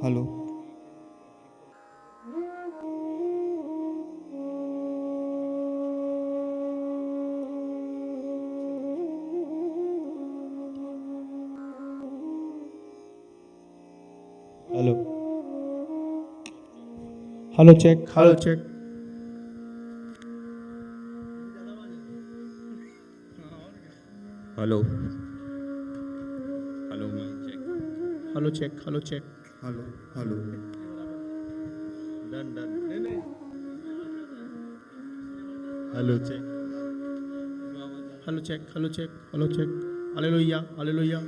Hello. Hello. Hello check, hello check. Hello hello mike check. Hello check, hello check. Hello hello done done. नहीं hello check. Hello check, hello check, hello check. Hallelujah, hallelujah.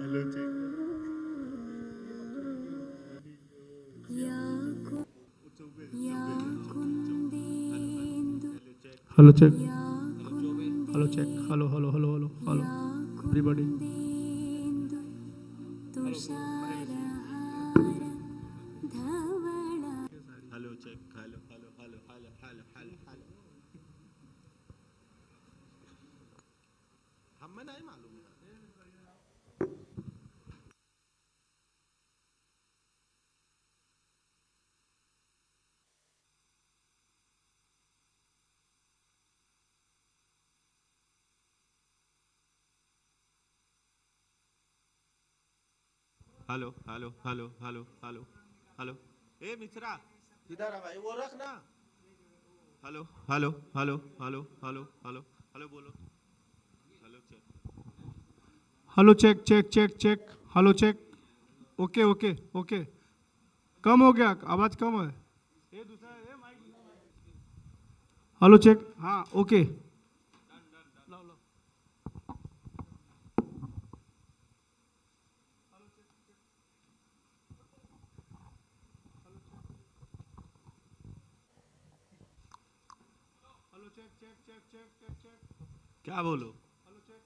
Hello check. Hello check, hello check, hello hello hello hello hello everybody. Hello check. Hello hello hello hello hello hello hello. हमें नहीं मालूम। Hello hello hello hello hello hello. ए मिश्रा इधर आ भाई, वो रख ना। Hello hello hello hello hello hello hello बोलो। Hello check. Hello check, check check check. Hello check. Okay okay okay. कम हो गया, आवाज कम है। हेलो चेक, हाँ okay. Hello check check check check check check. क्या बोलो। Hello check.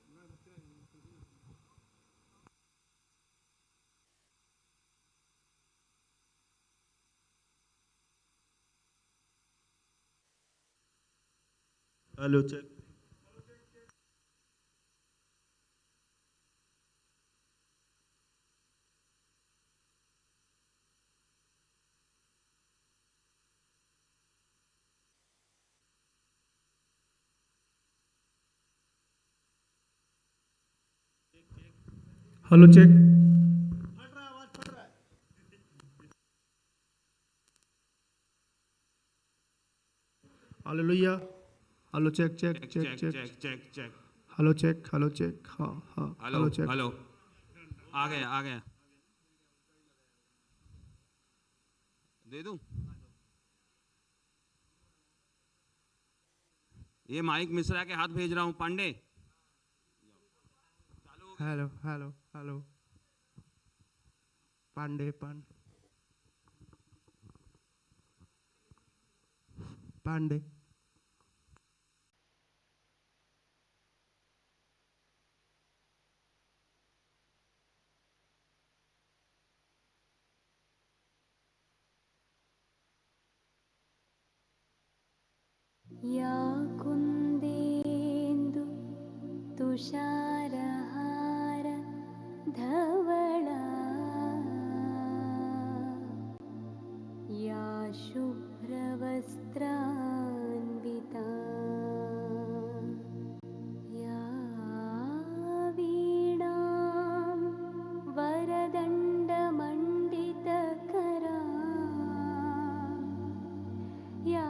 Hello check. Hello check. Hallelujah. Hello check check check check check check. Check check check. Hello check, hello check, हाँ हाँ। Hello hello check. Hello. आ गया आ गया। दे दूं। ये माइक मिश्रा के हाथ भेज रहा हूँ Pandey. Hello hello hello. Pandey Pandey. या कुन्देन्दु तुषारहार धवला या शुभ्रवस्त्रान्विता या वीणां वरदण्डमण्डितकरा या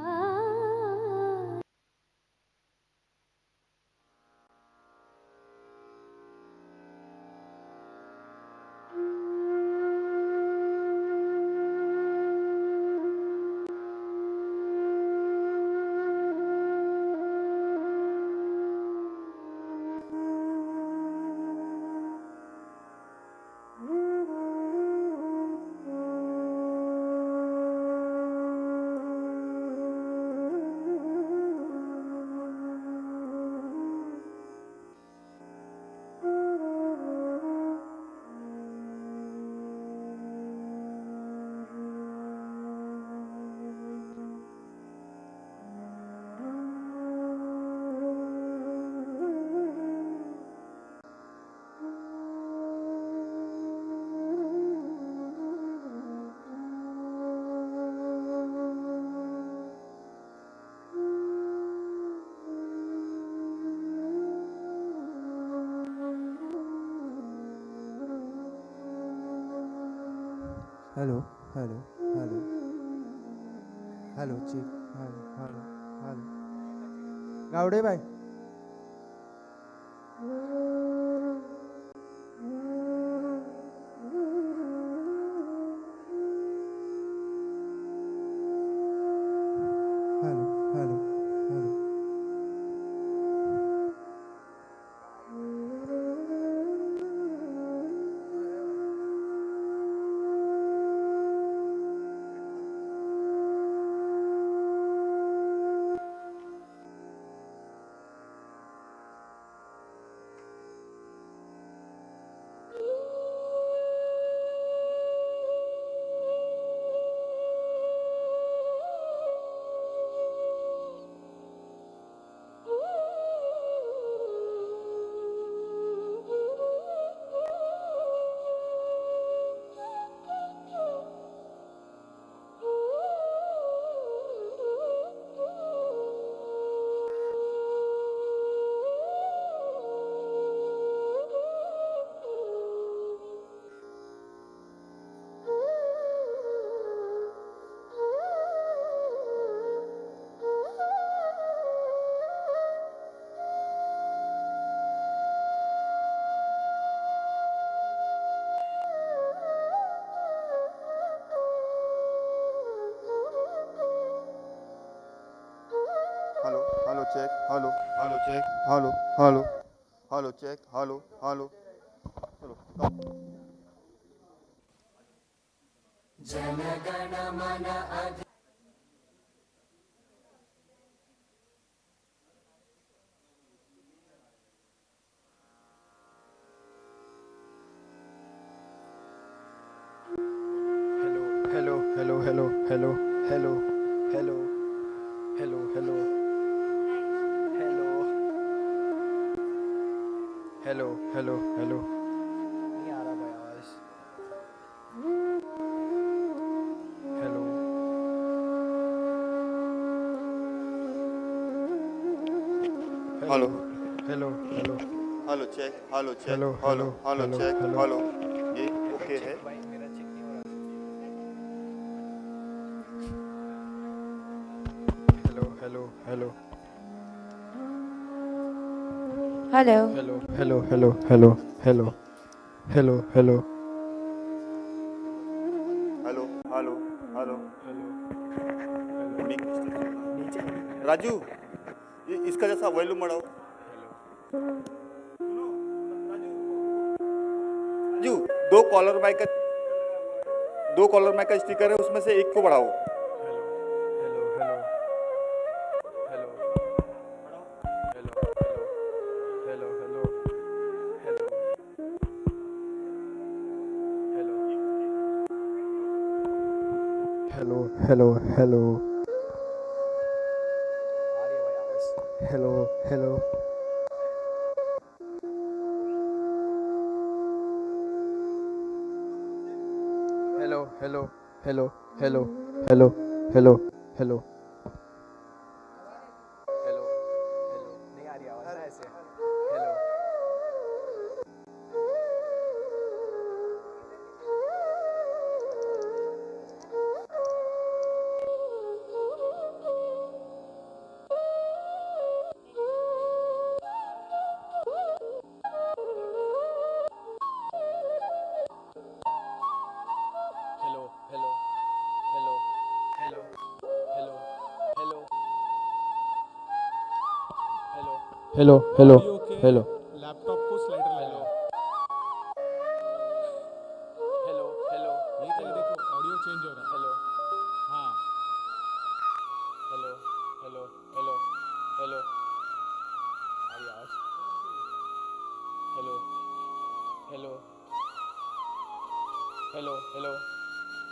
hello hello hello hello check hello hello hello Gawde भाई hello hello hello hello hello check hello hello check hello hello hello check hello hello चलो hello hello hello hello hello hello hello hello hello hello hello hello नहीं आ रहा भाई आवाज hello hello hello hello hello check hello check hello hello hello hello hello check hello hello ये okay है भाई मेरा चेक नहीं हो रहा hello hello hello Hello. Hello hello hello hello hello hello hello hello hello hello hello mic नीचे राजू ये इसका जैसा वॉल्यूम बढ़ाओ राजू दो कॉलर माइक का स्टिकर है उसमें से एक को बढ़ाओ hello hello hello hello hello hello hello hello hello hello hello आ रही है भाई आवाज hello hello hello hello hello hello hello hello hello hello hello नहीं आ रही आवाज ना ऐसे hello hello hello hello hello hello hello hello hello hello laptop को स्लाइडर हेलो लगाओ हेलो हेलो ये क्या देखो ऑडियो चेंज हो रहा है हेलो हाँ हेलो हेलो हेलो हेलो आ रही आवाज hello hello hello hello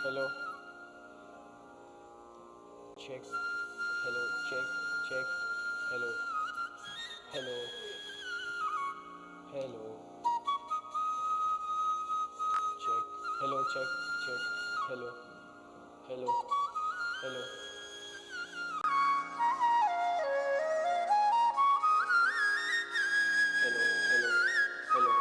hello check hello check check hello hello hello check hello check check hello hello hello hello hello hello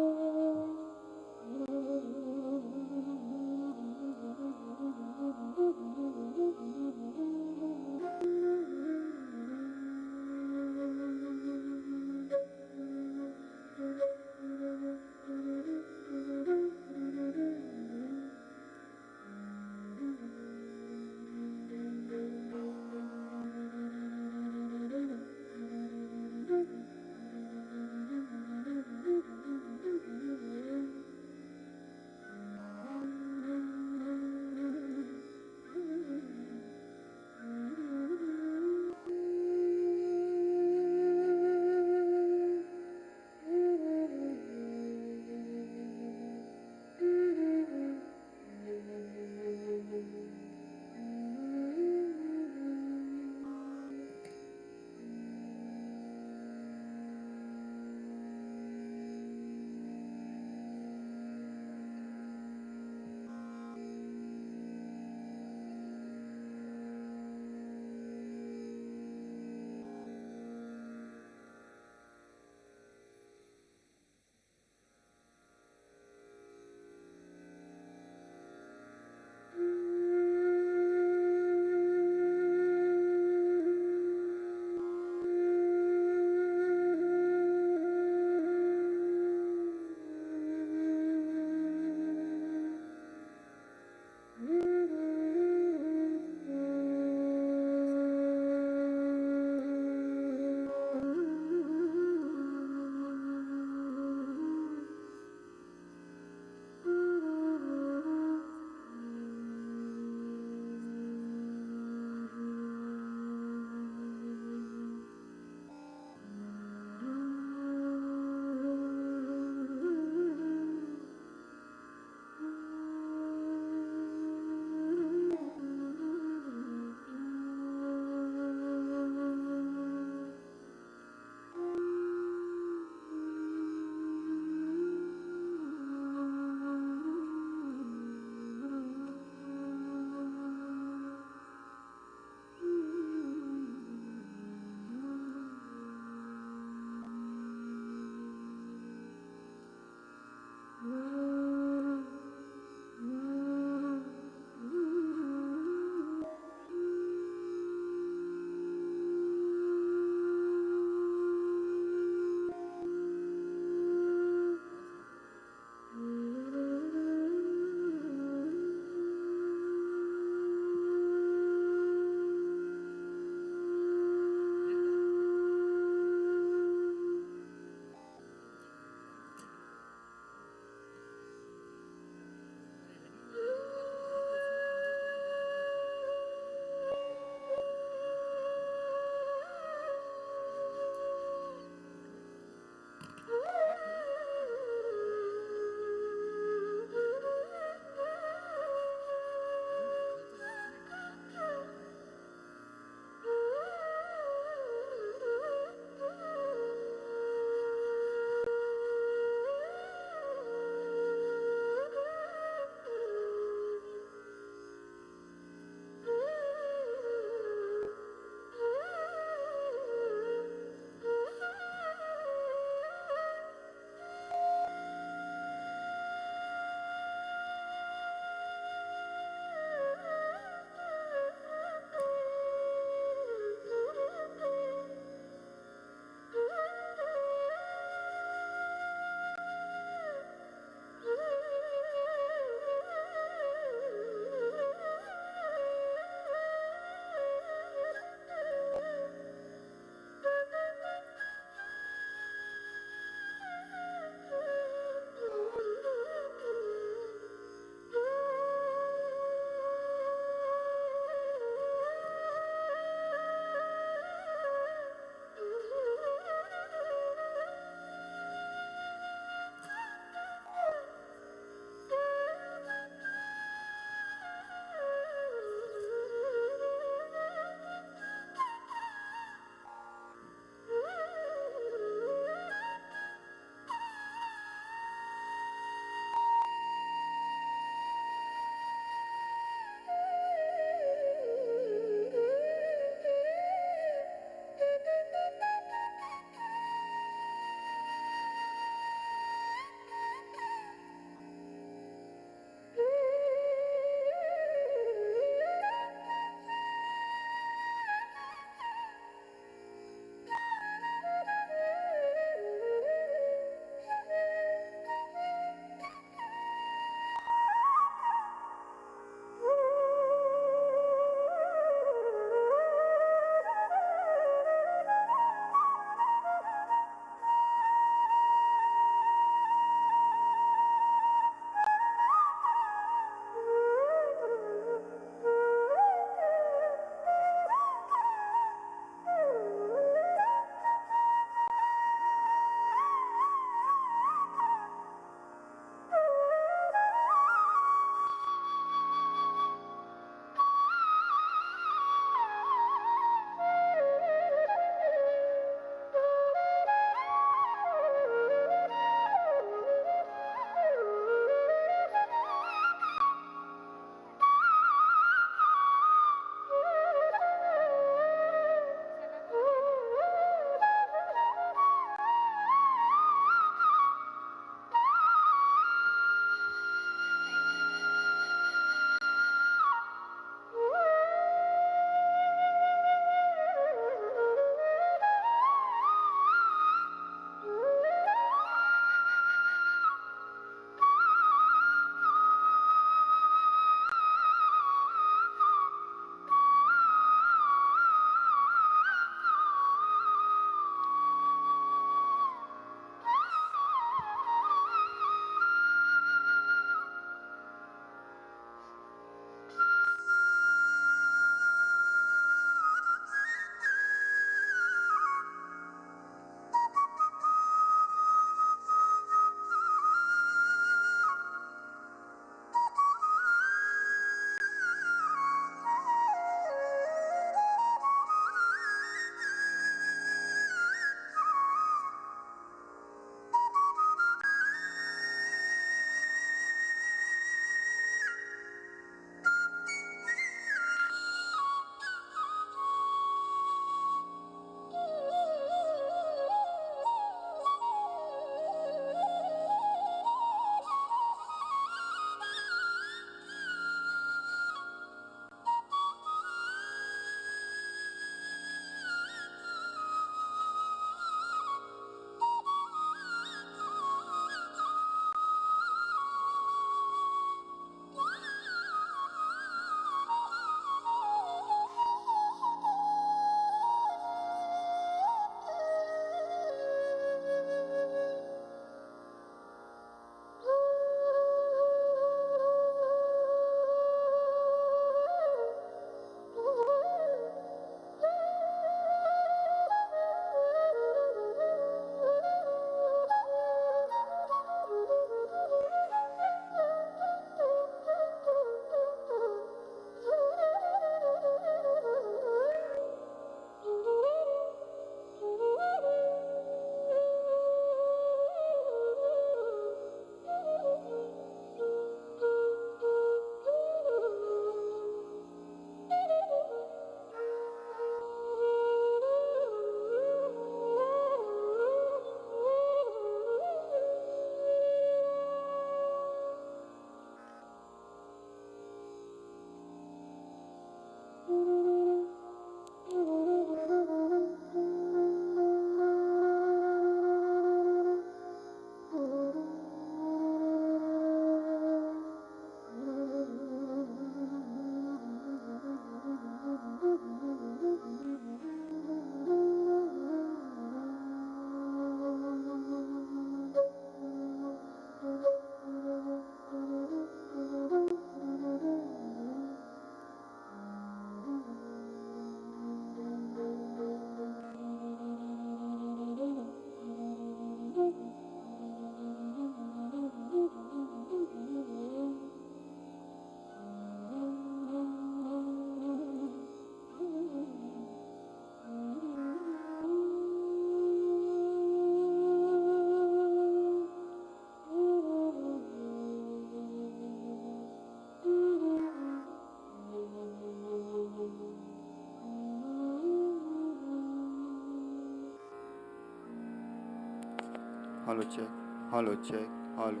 hello check, hello check, hello,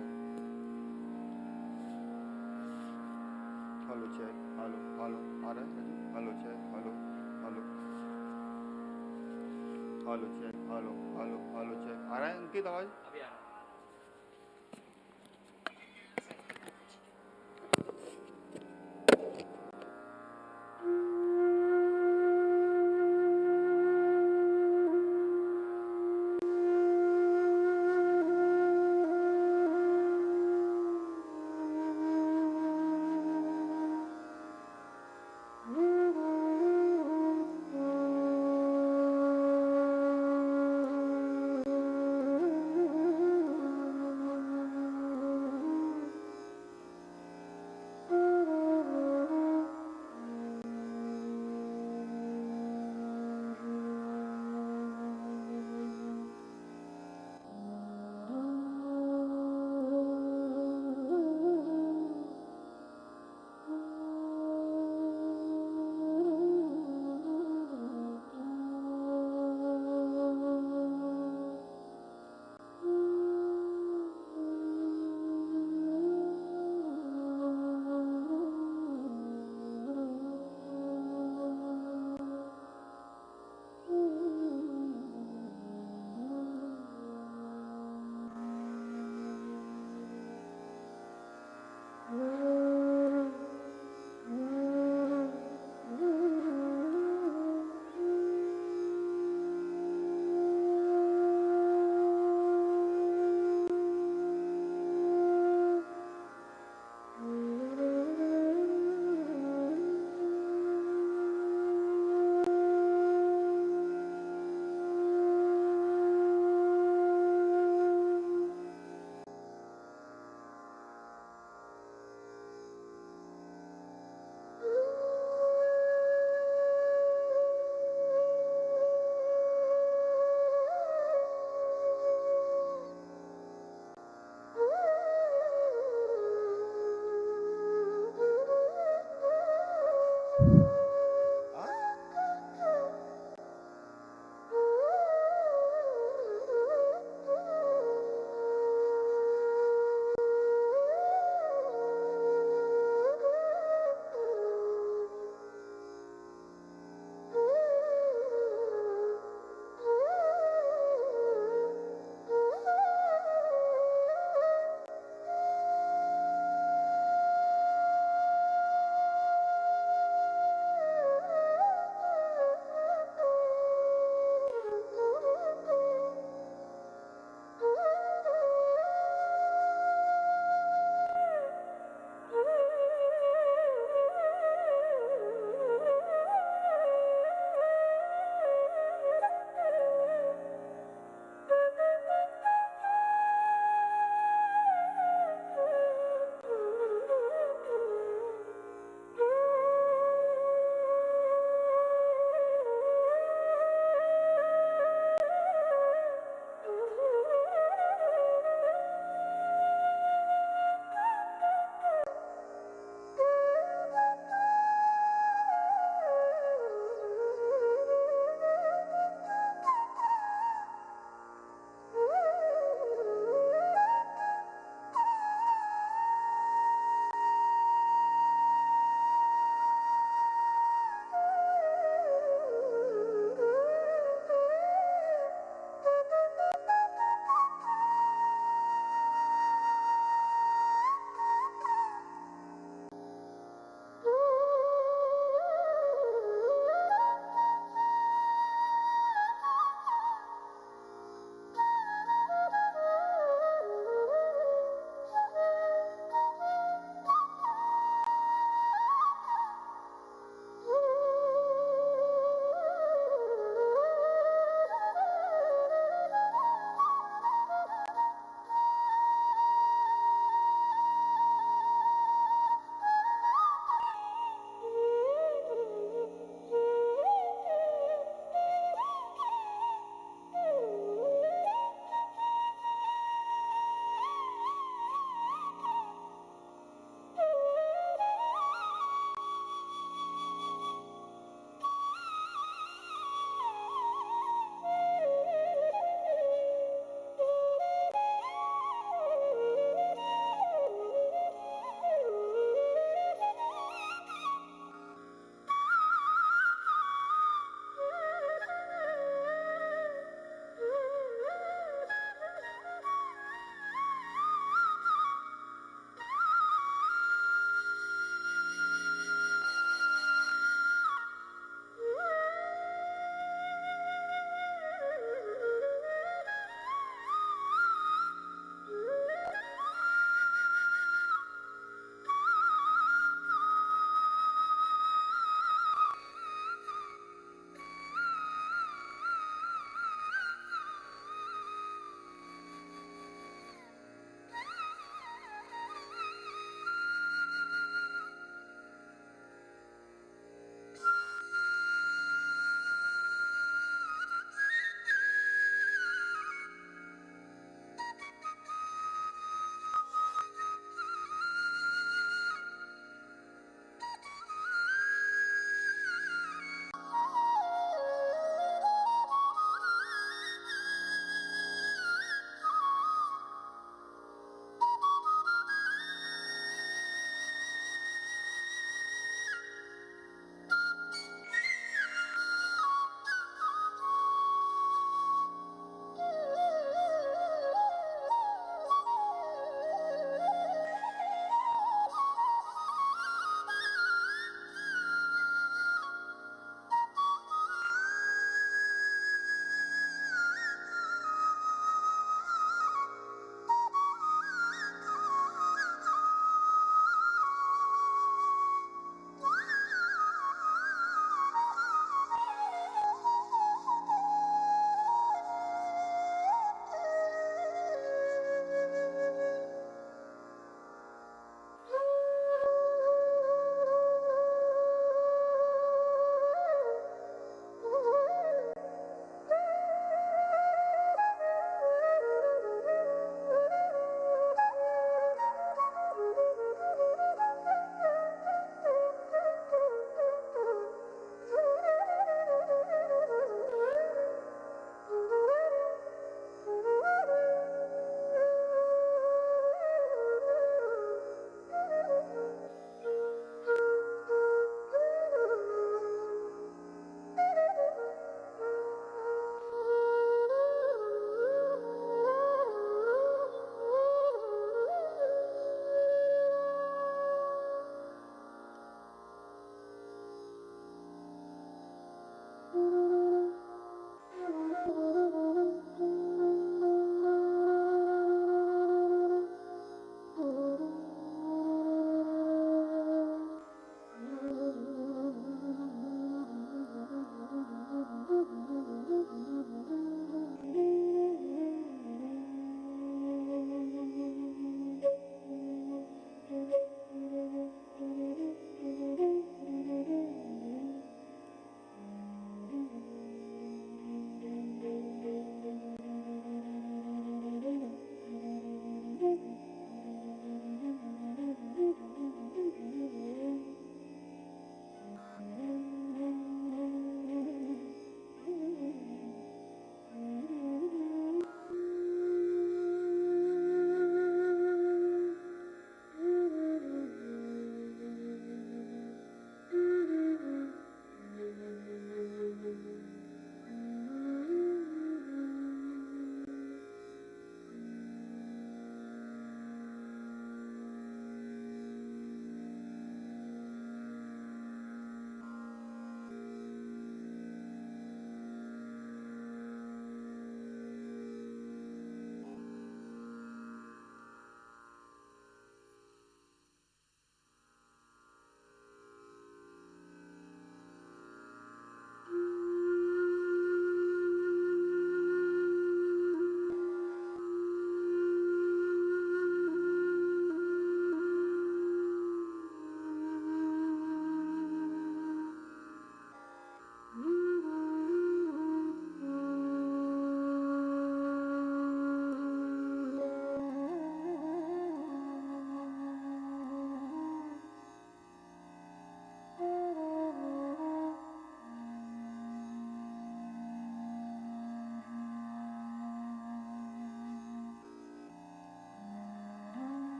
hello check, hello, hello, आ रहा है Raju? Hello check, hello, hello, hello check, hello, hello, hello check, आ रहा है अंकित आवाज?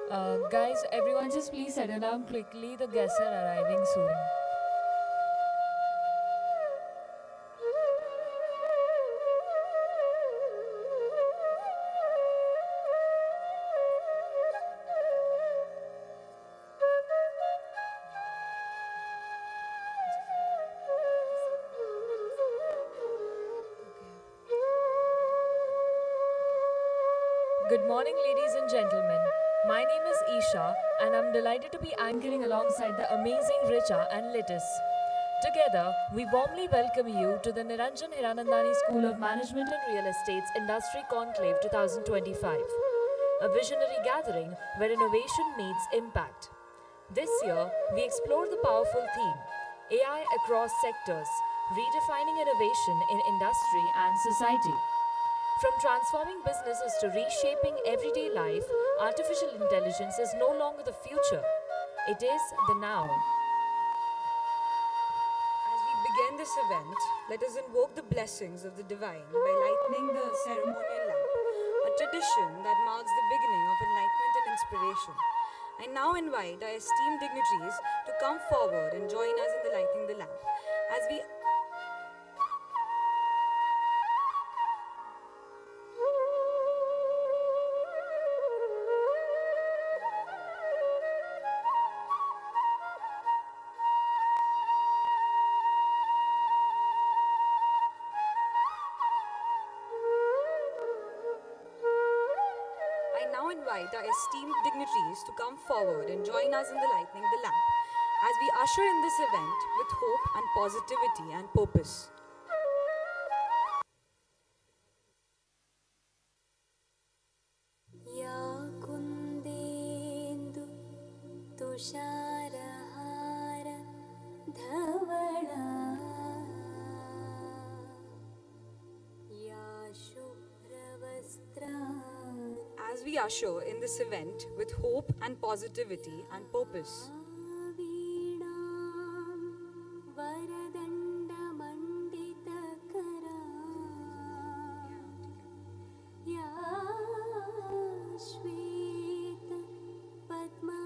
Guys, everyone just please settle down quickly. The guests are arriving soon. Good morning, ladies and gentlemen. My name is Isha, and I'm delighted to be anchoring alongside the amazing Richa and Litis. Together, we warmly welcome you to the Niranjan Hiranandani School of Management and Real Estate's Industry Conclave 2025, a visionary gathering where innovation meets impact. This year, we explore the powerful theme AI across sectors, redefining innovation in industry and society. From transforming businesses to reshaping everyday life, artificial intelligence is no longer the future, it is the now. As we begin this event, let us invoke the blessings of the divine by lighting the ceremonial lamp, a tradition that marks the beginning of enlightenment and inspiration. I now invite our esteemed dignitaries to come forward and join us in the lighting the lamp. As we I now invite our esteemed dignitaries to come forward and join us in the lighting the lamp as we usher in this event with hope and positivity and purpose. या कुन्देन्दु तुषारहार धवला या शुभ्रवस्त्रा. As we usher in this event with hope and positivity and purpose. वीणां वरदण्डमण्डितकरा या श्वेत पद्मासना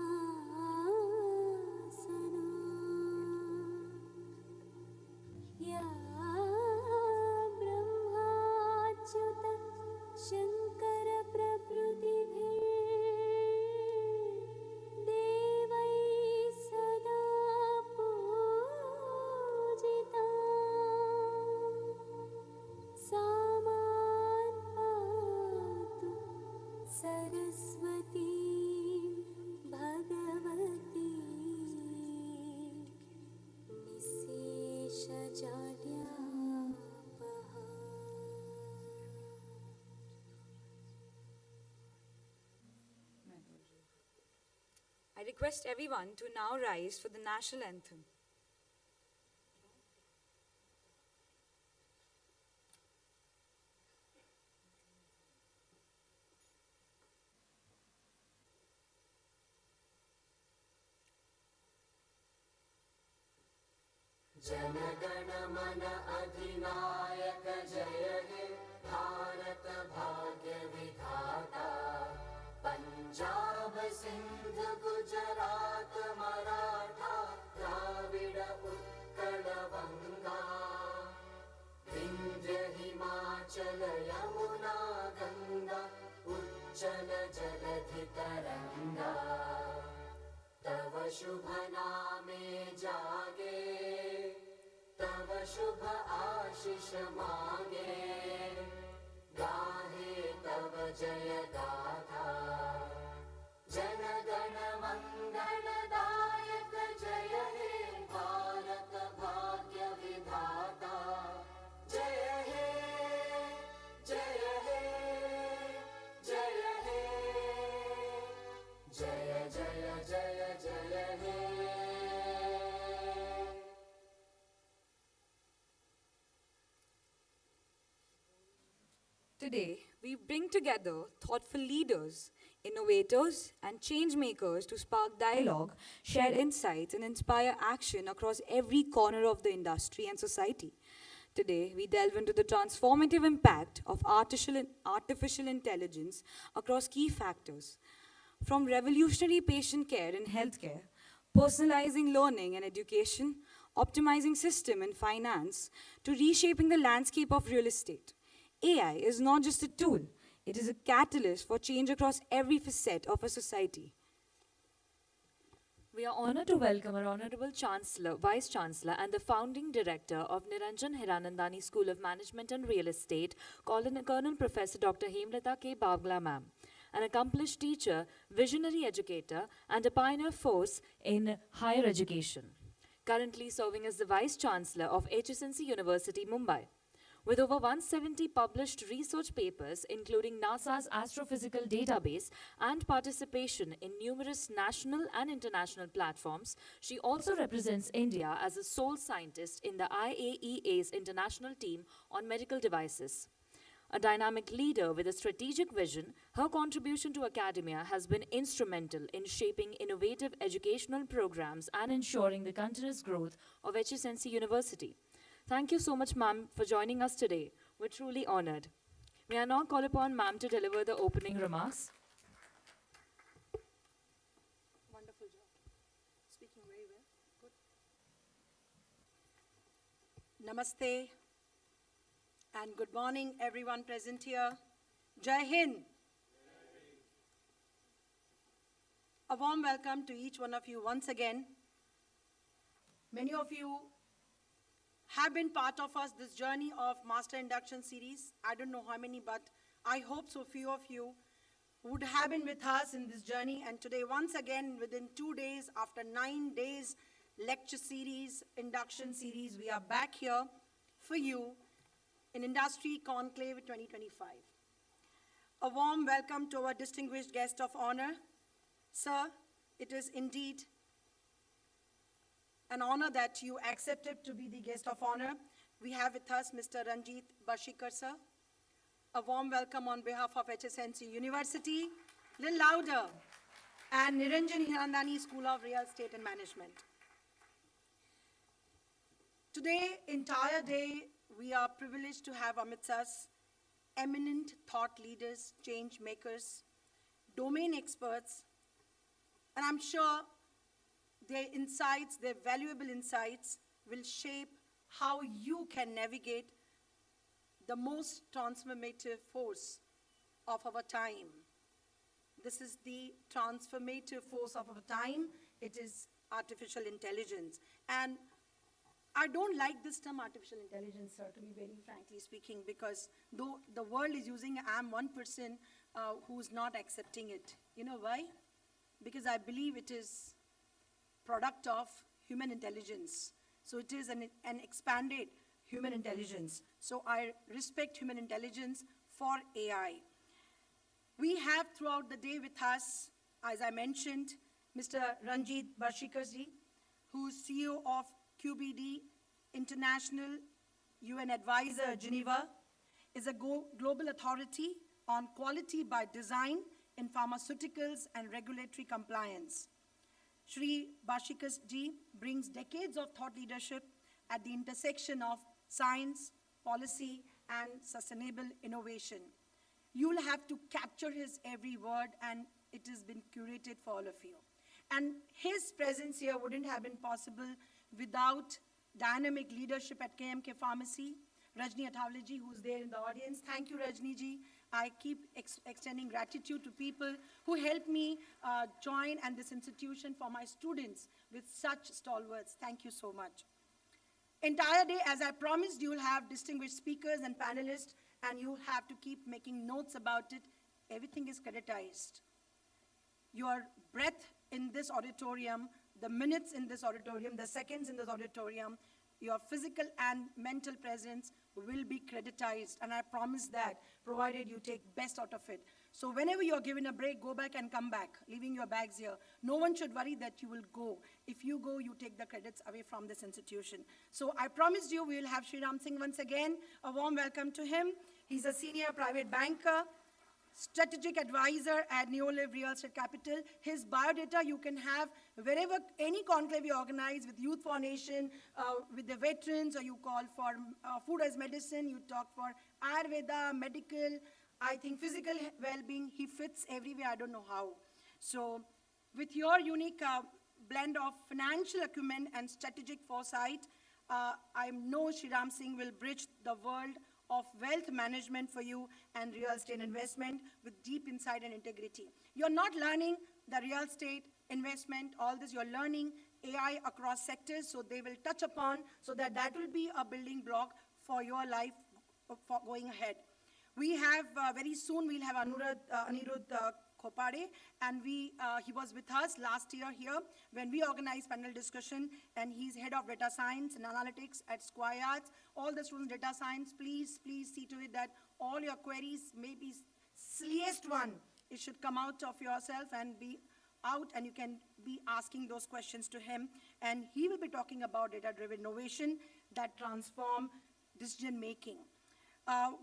या ब्रह्माच्युत शङ्कर देवैः सदा पूजिता सा मां पातु Saraswati Bhagwati निःशेषजाड्यापहा. I request everyone to now rise for the national anthem. Jana Gana Mana अधिनायक जय हे भारत भाग्य विधाता पंजाब सिंध गुजरात मराठा द्राविड उत्कल गंगा विंध्य हिमाचल यमुना गंगा उज्जल जलधि तरंगा तव शुभ नामे जागे तव शुभ आशीष मांगे गाहे तव जय गाथा जन गण मंगलदायक जय हे भारत भाग्य विधाता जय हे जय हे जय हे जय जय जय जय हे. Today, we bring together thoughtful leaders, innovators, and change makers to spark dialogue, share insights, and inspire action across every corner of the industry and society. Today, we delve into the transformative impact of artificial intelligence across key factors, From revolutionary patient care in healthcare, personalizing learning and education, optimizing system and finance, to reshaping the landscape of real estate, AI is not just a tool, it is a catalyst for change across every facet of a society. We are honored to welcome our Honorable Chancellor, Vice Chancellor, and the founding director of Niranjan Hiranandani School of Management and Real Estate, Colonel Professor Dr. Hemlata K. Bavla Ma'am, an accomplished teacher, visionary educator, and a pioneer force in higher education. Currently serving as the Vice Chancellor of HSNC University, Mumbai. With over 170 published research papers, including NASA's astrophysical database and participation in numerous national and international platforms, she also represents India as a sole scientist in the IAEA's international team on medical devices. A dynamic leader with a strategic vision, her contribution to academia has been instrumental in shaping innovative educational programs and ensuring the continuous growth of HSNC University. Thank you so much, ma'am, for joining us today. We're truly honored. May I now call upon ma'am to deliver the opening remarks. Wonderful job. Speaking very well. Good. Namaste and good morning everyone present here. Jai Hind. A warm welcome to each one of you once again. Many of you have been part of us this journey of Master Induction Series. I don't know how many, but I hope so few of you would have been with us in this journey. And today, once again, within 2 days, after 9 days lecture series, induction series, we are back here for you in Industry Conclave 2025. A warm welcome to our distinguished guest of honor. Sir, it is indeed an honor that you accepted to be the guest of honor. We have with us Mr. Ranjit Bashikar, sir. A warm welcome on behalf of HSNC University. Little louder. And Niranjan Hiranandani School of Real Estate and Management. Today, entire day, we are privileged to have amidst us eminent thought leaders, change makers, domain experts, and I'm sure their insights, their valuable insights, will shape how you can navigate the most transformative force of our time. This is the transformative force of our time. It is artificial intelligence. And I don't like this term artificial intelligence, sir, to be very frankly speaking, because though the world is using it, I'm one person who's not accepting it. You know why? Because I believe it is product of human intelligence. So it is an expanded human intelligence. So I respect human intelligence for AI. We have throughout the day with us, as I mentioned, Mr. Ranjit Bashikar-ji, who's CEO of QBD International UN Advisor Geneva, is a global authority on quality by design in pharmaceuticals and regulatory compliance. Shri Bashikar-ji brings decades of thought leadership at the intersection of science, policy, and sustainable innovation. You'll have to capture his every word, and it has been curated for all of you. And his presence here wouldn't have been possible without dynamic leadership at KMK Pharmacy. Rajni Athawale-ji, who's there in the audience. Thank you, Rajni-ji. I keep extending gratitude to people who helped me join and this institution for my students with such stalwarts. Thank you so much. Entire day, as I promised, you'll have distinguished speakers and panelists, and you have to keep making notes about it. Everything is creditized. Your breath in this auditorium, the minutes in this auditorium, the seconds in this auditorium, your physical and mental presence will be creditized, and I promise that, provided you take best out of it. So whenever you're given a break, go back and come back, leaving your bags here. No one should worry that you will go. If you go, you take the credits away from this institution. So I promised you we will have Sriram Singh once again. A warm welcome to him. He's a senior private banker, strategic advisor at Neolive Real Estate Capital. His biodata you can have wherever any conclave you organize with Youth for Nation, with the veterans, or you call for food as medicine, you talk for Ayurveda, medical, I think physical well-being. He fits everywhere, I don't know how. So with your unique blend of financial acumen and strategic foresight, I know Shriram Singh will bridge the world of wealth management for you and real estate investment with deep insight and integrity. You're not learning the real estate investment, all this, you're learning AI across sectors, so they will touch upon, so that will be a building block for your life for going ahead. We have, very soon, we'll have Anirudh Khopade, and he was with us last year here when we organized panel discussion, and he's head of data science and analytics at Square Yards. All the students data science, please see to it that all your queries, maybe silliest one, it should come out of yourself and be out, and you can be asking those questions to him, and he will be talking about data-driven innovation that transform decision making.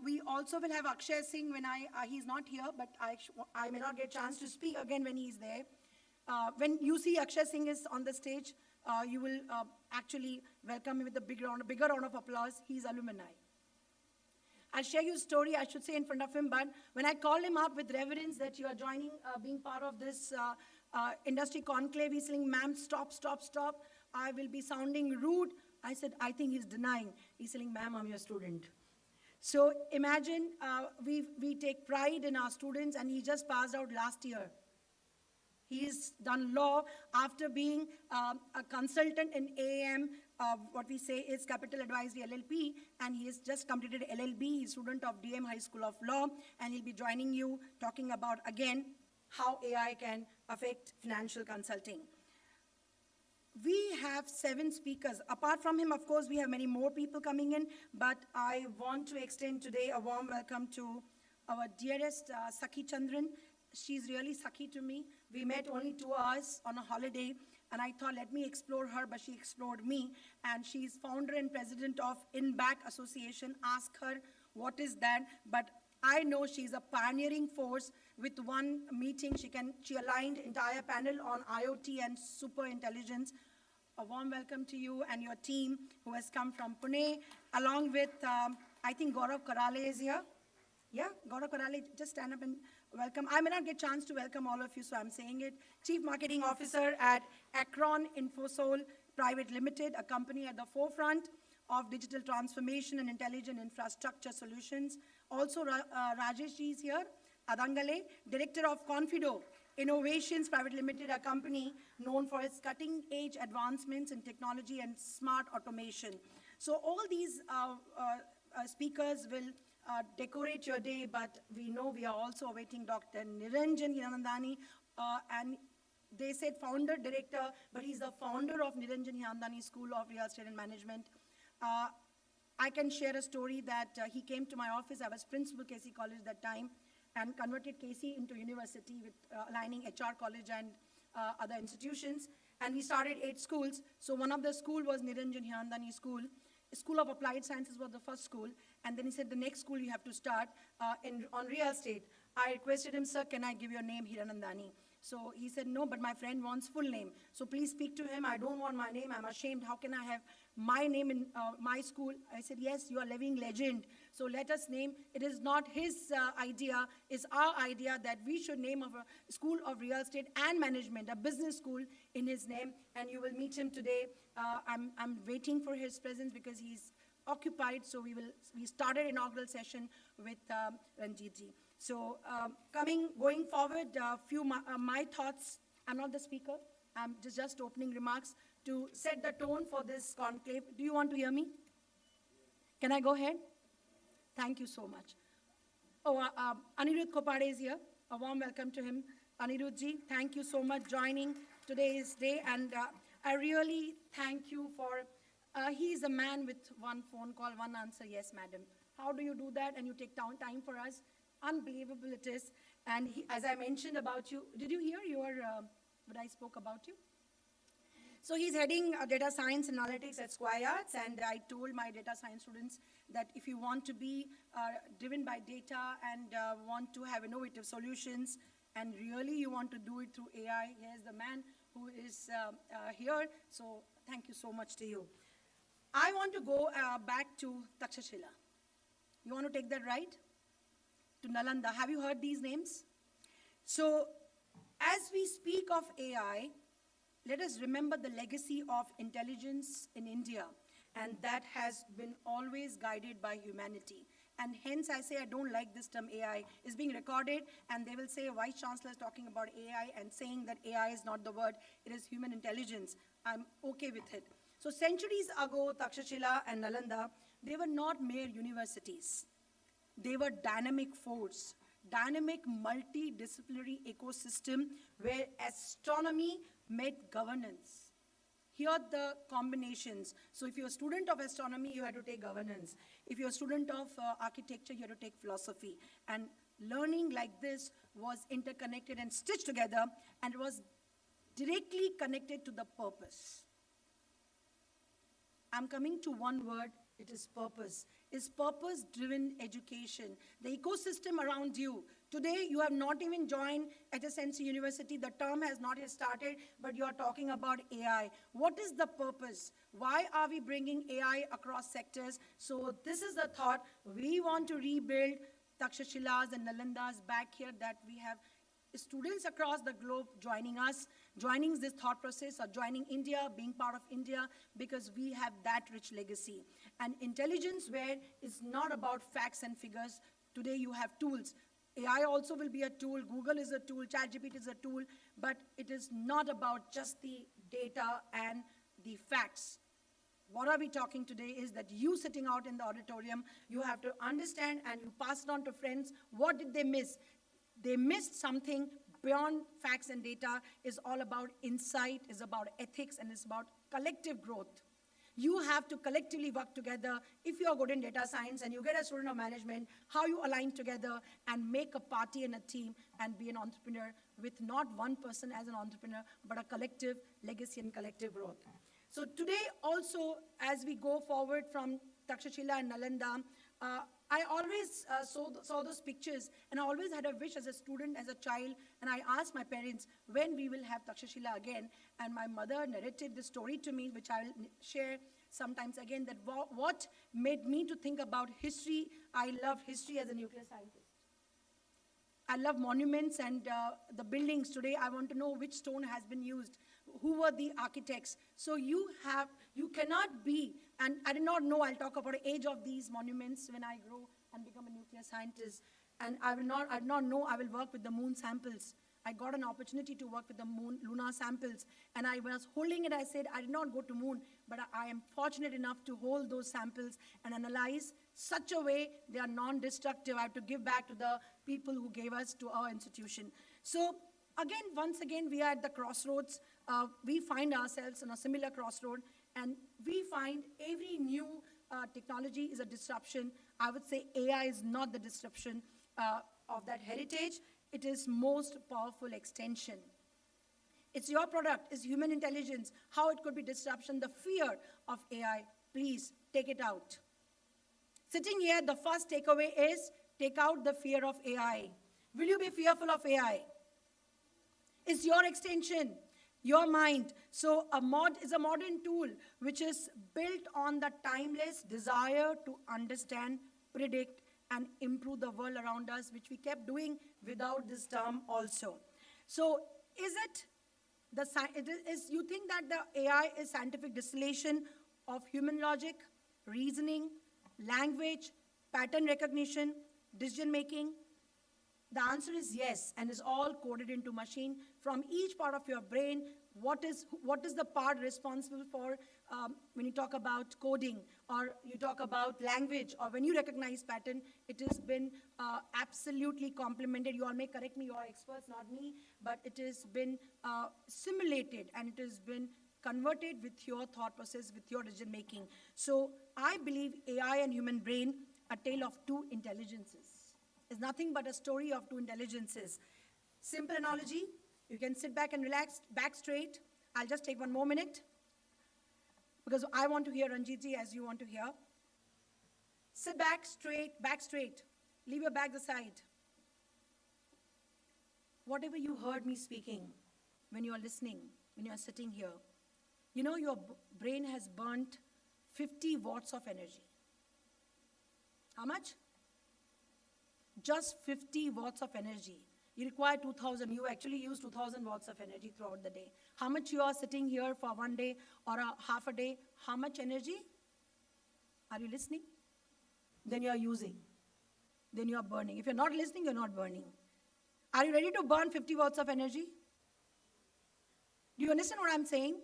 We also will have Akshay Singh when he's not here, but I may not get chance to speak again when he's there. When you see Akshay Singh is on the stage, you will actually welcome him with a bigger round of applause. He's alumni. I'll share you a story, I should say, in front of him, but when I called him up with reverence that you are joining, being part of this industry conclave, he's saying, ma'am, stop. I will be sounding rude. I said, I think he's denying. He's saying, ma'am, I'm your student. So imagine we take pride in our students, and he just passed out last year. He's done law after being a consultant in AAM, what we say is Capital Advisory LLP, and he has just completed LLB. He's a student of DM High School of Law, and he'll be joining you talking about, again, how AI can affect financial consulting. We have 7 speakers. Apart from him, of course, we have many more people coming in, but I want to extend today a warm welcome to our dearest Sakhi Chandran. She's really Sakhi to me. We met only 2 hours on a holiday, and I thought, let me explore her, but she explored me. And she's founder and president of InBack Association. Ask her what is that, but I know she's a pioneering force. With one meeting, she aligned entire panel on IoT and super intelligence. A warm welcome to you and your team who has come from Pune, along with, I think Gaurav Karale is here. Yeah, Gaurav Karale, just stand up and welcome. I may not get chance to welcome all of you, so I'm saying it. Chief Marketing Officer at Acron Infosol Private Limited, a company at the forefront of digital transformation and intelligent infrastructure solutions. Also, Rajesh ji is here. Adangale, Director of Confido Innovations Private Limited, a company known for its cutting-edge advancements in technology and smart automation. So all these speakers will decorate your day, but we know we are also awaiting Dr. Niranjan Hiranandani, and they said founder, director, but he's the founder of Niranjan Hiranandani School of Real Estate and Management. I can share a story that he came to my office. I was principal KC College that time, and converted KC into university with aligning HR college and other institutions. And we started 8 schools. So one of the school was Niranjan Hiranandani School. School of Applied Sciences was the first school. And then he said, the next school you have to start on real estate. I requested him, sir, can I give your name Hiranandani? So he said, no, but my friend wants full name. So please speak to him. I don't want my name. I'm ashamed. How can I have my name in my school? I said, yes, you are a living legend. So let us name. It is not his idea. It's our idea that we should name of a school of real estate and management, a business school in his name. And you will meet him today. I'm waiting for his presence because he's occupied. So we started inaugural session with Ranjit ji. So going forward, few my thoughts. I'm not the speaker. I'm just opening remarks to set the tone for this conclave. Do you want to hear me? Can I go ahead? Thank you so much. Oh, Anirudh Khopade is here. A warm welcome to him. Anirudh ji, thank you so much joining today's day. And I really thank you for, he is a man with one phone call, one answer, yes, madam. How do you do that? And you take time for us. Unbelievable it is. And as I mentioned about you, did you hear what I spoke about you? So he's heading data science analytics at Square Yards, and I told my data science students that if you want to be driven by data and want to have innovative solutions, and really you want to do it through AI, here's the man who is here. So thank you so much to you. I want to go back to Takshashila. You want to take that right? To Nalanda. Have you heard these names? So As we speak of AI, let us remember the legacy of intelligence in India, and that has been always guided by humanity. And hence I say I don't like this term AI. It's being recorded, and they will say Vice Chancellor is talking about AI and saying that AI is not the word, it is human intelligence. I'm okay with it. So centuries ago, Takshashila and Nalanda, they were not mere universities. They were dynamic force, dynamic multidisciplinary ecosystem where astronomy met governance. Here are the combinations. So if you're a student of astronomy, you have to take governance. If you're a student of architecture, you have to take philosophy. And learning like this was interconnected and stitched together, and it was directly connected to the purpose. I'm coming to one word, it is purpose. It's purpose-driven education. The ecosystem around you. Today, you have not even joined HSNC University. The term has not yet started, but you are talking about AI. What is the purpose? Why are we bringing AI across sectors? So this is the thought. We want to rebuild Takshashilas and Nalandas back here, that we have students across the globe joining us, joining this thought process, or joining India, being part of India, because we have that rich legacy. And intelligence where it's not about facts and figures. Today you have tools. AI also will be a tool, Google is a tool, ChatGPT is a tool, but it is not about just the data and the facts. What are we talking today is that you sitting out in the auditorium, you have to understand and you pass it on to friends. What did they miss? They missed something beyond facts and data. Is all about insight, is about ethics, and is about collective growth. You have to collectively work together. If you are good in data science and you get a student of management, how you align together and make a party and a team and be an entrepreneur with not one person as an entrepreneur, but a collective legacy and collective growth. So today also, as we go forward from Takshashila and Nalanda, I always saw those pictures, and I always had a wish as a student, as a child, and I asked my parents when we will have Takshashila again, and my mother narrated this story to me, which I will share sometimes again, that what made me to think about history. I love history as a nuclear scientist. I love monuments and the buildings. Today, I want to know which stone has been used, who were the architects. So you cannot be, and I did not know, I'll talk about the age of these monuments when I grow and become a nuclear scientist. And I did not know I will work with the moon samples. I got an opportunity to work with the lunar samples. And I was holding it, I said, I did not go to moon, but I am fortunate enough to hold those samples and analyze such a way they are non-destructive. I have to give back to the people who gave us to our institution. So again, once again, we are at the crossroads. We find ourselves on a similar crossroad, and we find every new technology is a disruption. I would say AI is not the disruption of that heritage. It is most powerful extension. It's your product, it's human intelligence. How it could be disruption, the fear of AI, please take it out. Sitting here, the first takeaway is take out the fear of AI. Will you be fearful of AI? It's your extension, your mind. So a mod is a modern tool which is built on the timeless desire to understand, predict, and improve the world around us, which we kept doing without this term also. So is it you think that the AI is scientific distillation of human logic, reasoning, language, pattern recognition, decision making? The answer is yes, and is all coded into machine. From each part of your brain, what is the part responsible for when you talk about coding, or you talk about language, or when you recognize pattern, it has been absolutely complemented. You all may correct me, you are experts, not me, but it has been simulated, and it has been converted with your thought process, with your decision making. So I believe AI and human brain, a tale of two intelligences. Is nothing but a story of two intelligences. Simple analogy, you can sit back and relax, back straight. I'll just take one more minute, because I want to hear Ranjitji as you want to hear. Sit back straight, leave your back aside. Whatever you heard me speaking, when you are listening, when you are sitting here, you know your brain has burnt 50 watts of energy. How much? Just 50 watts of energy. You require 2,000. You actually use 2,000 watts of energy throughout the day. How much you are sitting here for one day or a half a day? How much energy? Are you listening? Then you are using. Then you are burning. If you're not listening, you're not burning. Are you ready to burn 50 watts of energy? Do you understand what I'm saying?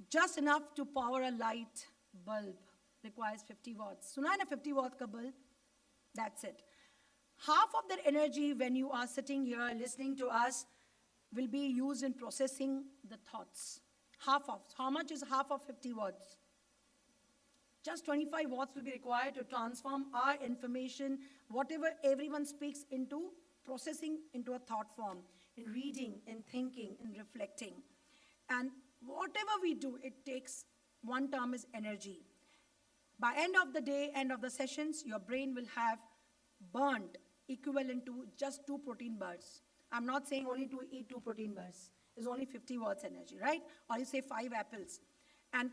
Just enough to power a light bulb requires 50 watts. Suna hai na 50 watt ka bulb? That's it. Half of that energy when you are sitting here listening to us will be used in processing the thoughts. Half of. How much is half of 50 watts? Just 25 watts will be required to transform our information, whatever everyone speaks, into processing into a thought form, in reading, in thinking, in reflecting. And whatever we do, it takes, one term is energy. By end of the day, end of the sessions, your brain will have burned equivalent to just 2 protein bars. I'm not saying only to eat 2 protein bars. It's only 50 watts energy, right? Or you say 5 apples. And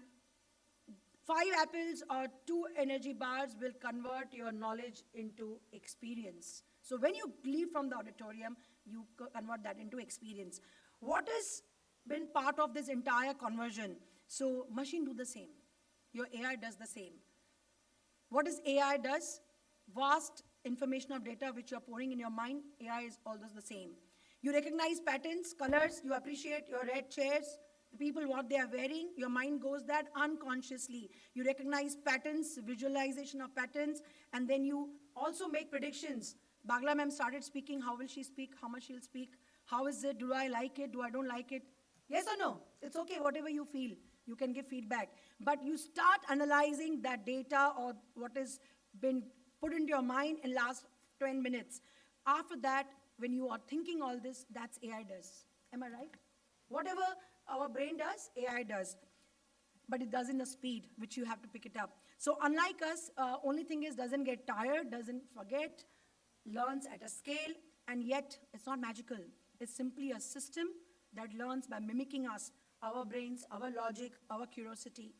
5 apples or 2 energy bars will convert your knowledge into experience. So when you leave from the auditorium, you convert that into experience. What has been part of this entire conversion? So machine do the same. Your AI does the same. What does AI does? Vast information of data which you're pouring in your mind, AI is always the same. You recognize patterns, colors, you appreciate your red chairs, the people what they are wearing, your mind goes that unconsciously. You recognize patterns, visualization of patterns, and then you also make predictions. Bagla ma'am started speaking, how will she speak, how much she'll speak, how is it, do I like it, do I don't like it? Yes or no? It's okay, whatever you feel, you can give feedback. But you start analyzing that data or what has been put into your mind in last 10 minutes. After that, when you are thinking all this, that's AI does. Am I right? Whatever our brain does, AI does. But it does in a speed which you have to pick it up. So unlike us, only thing is doesn't get tired, doesn't forget, learns at a scale, and yet it's not magical. It's simply a system that learns by mimicking us, our brains, our logic, our curiosity.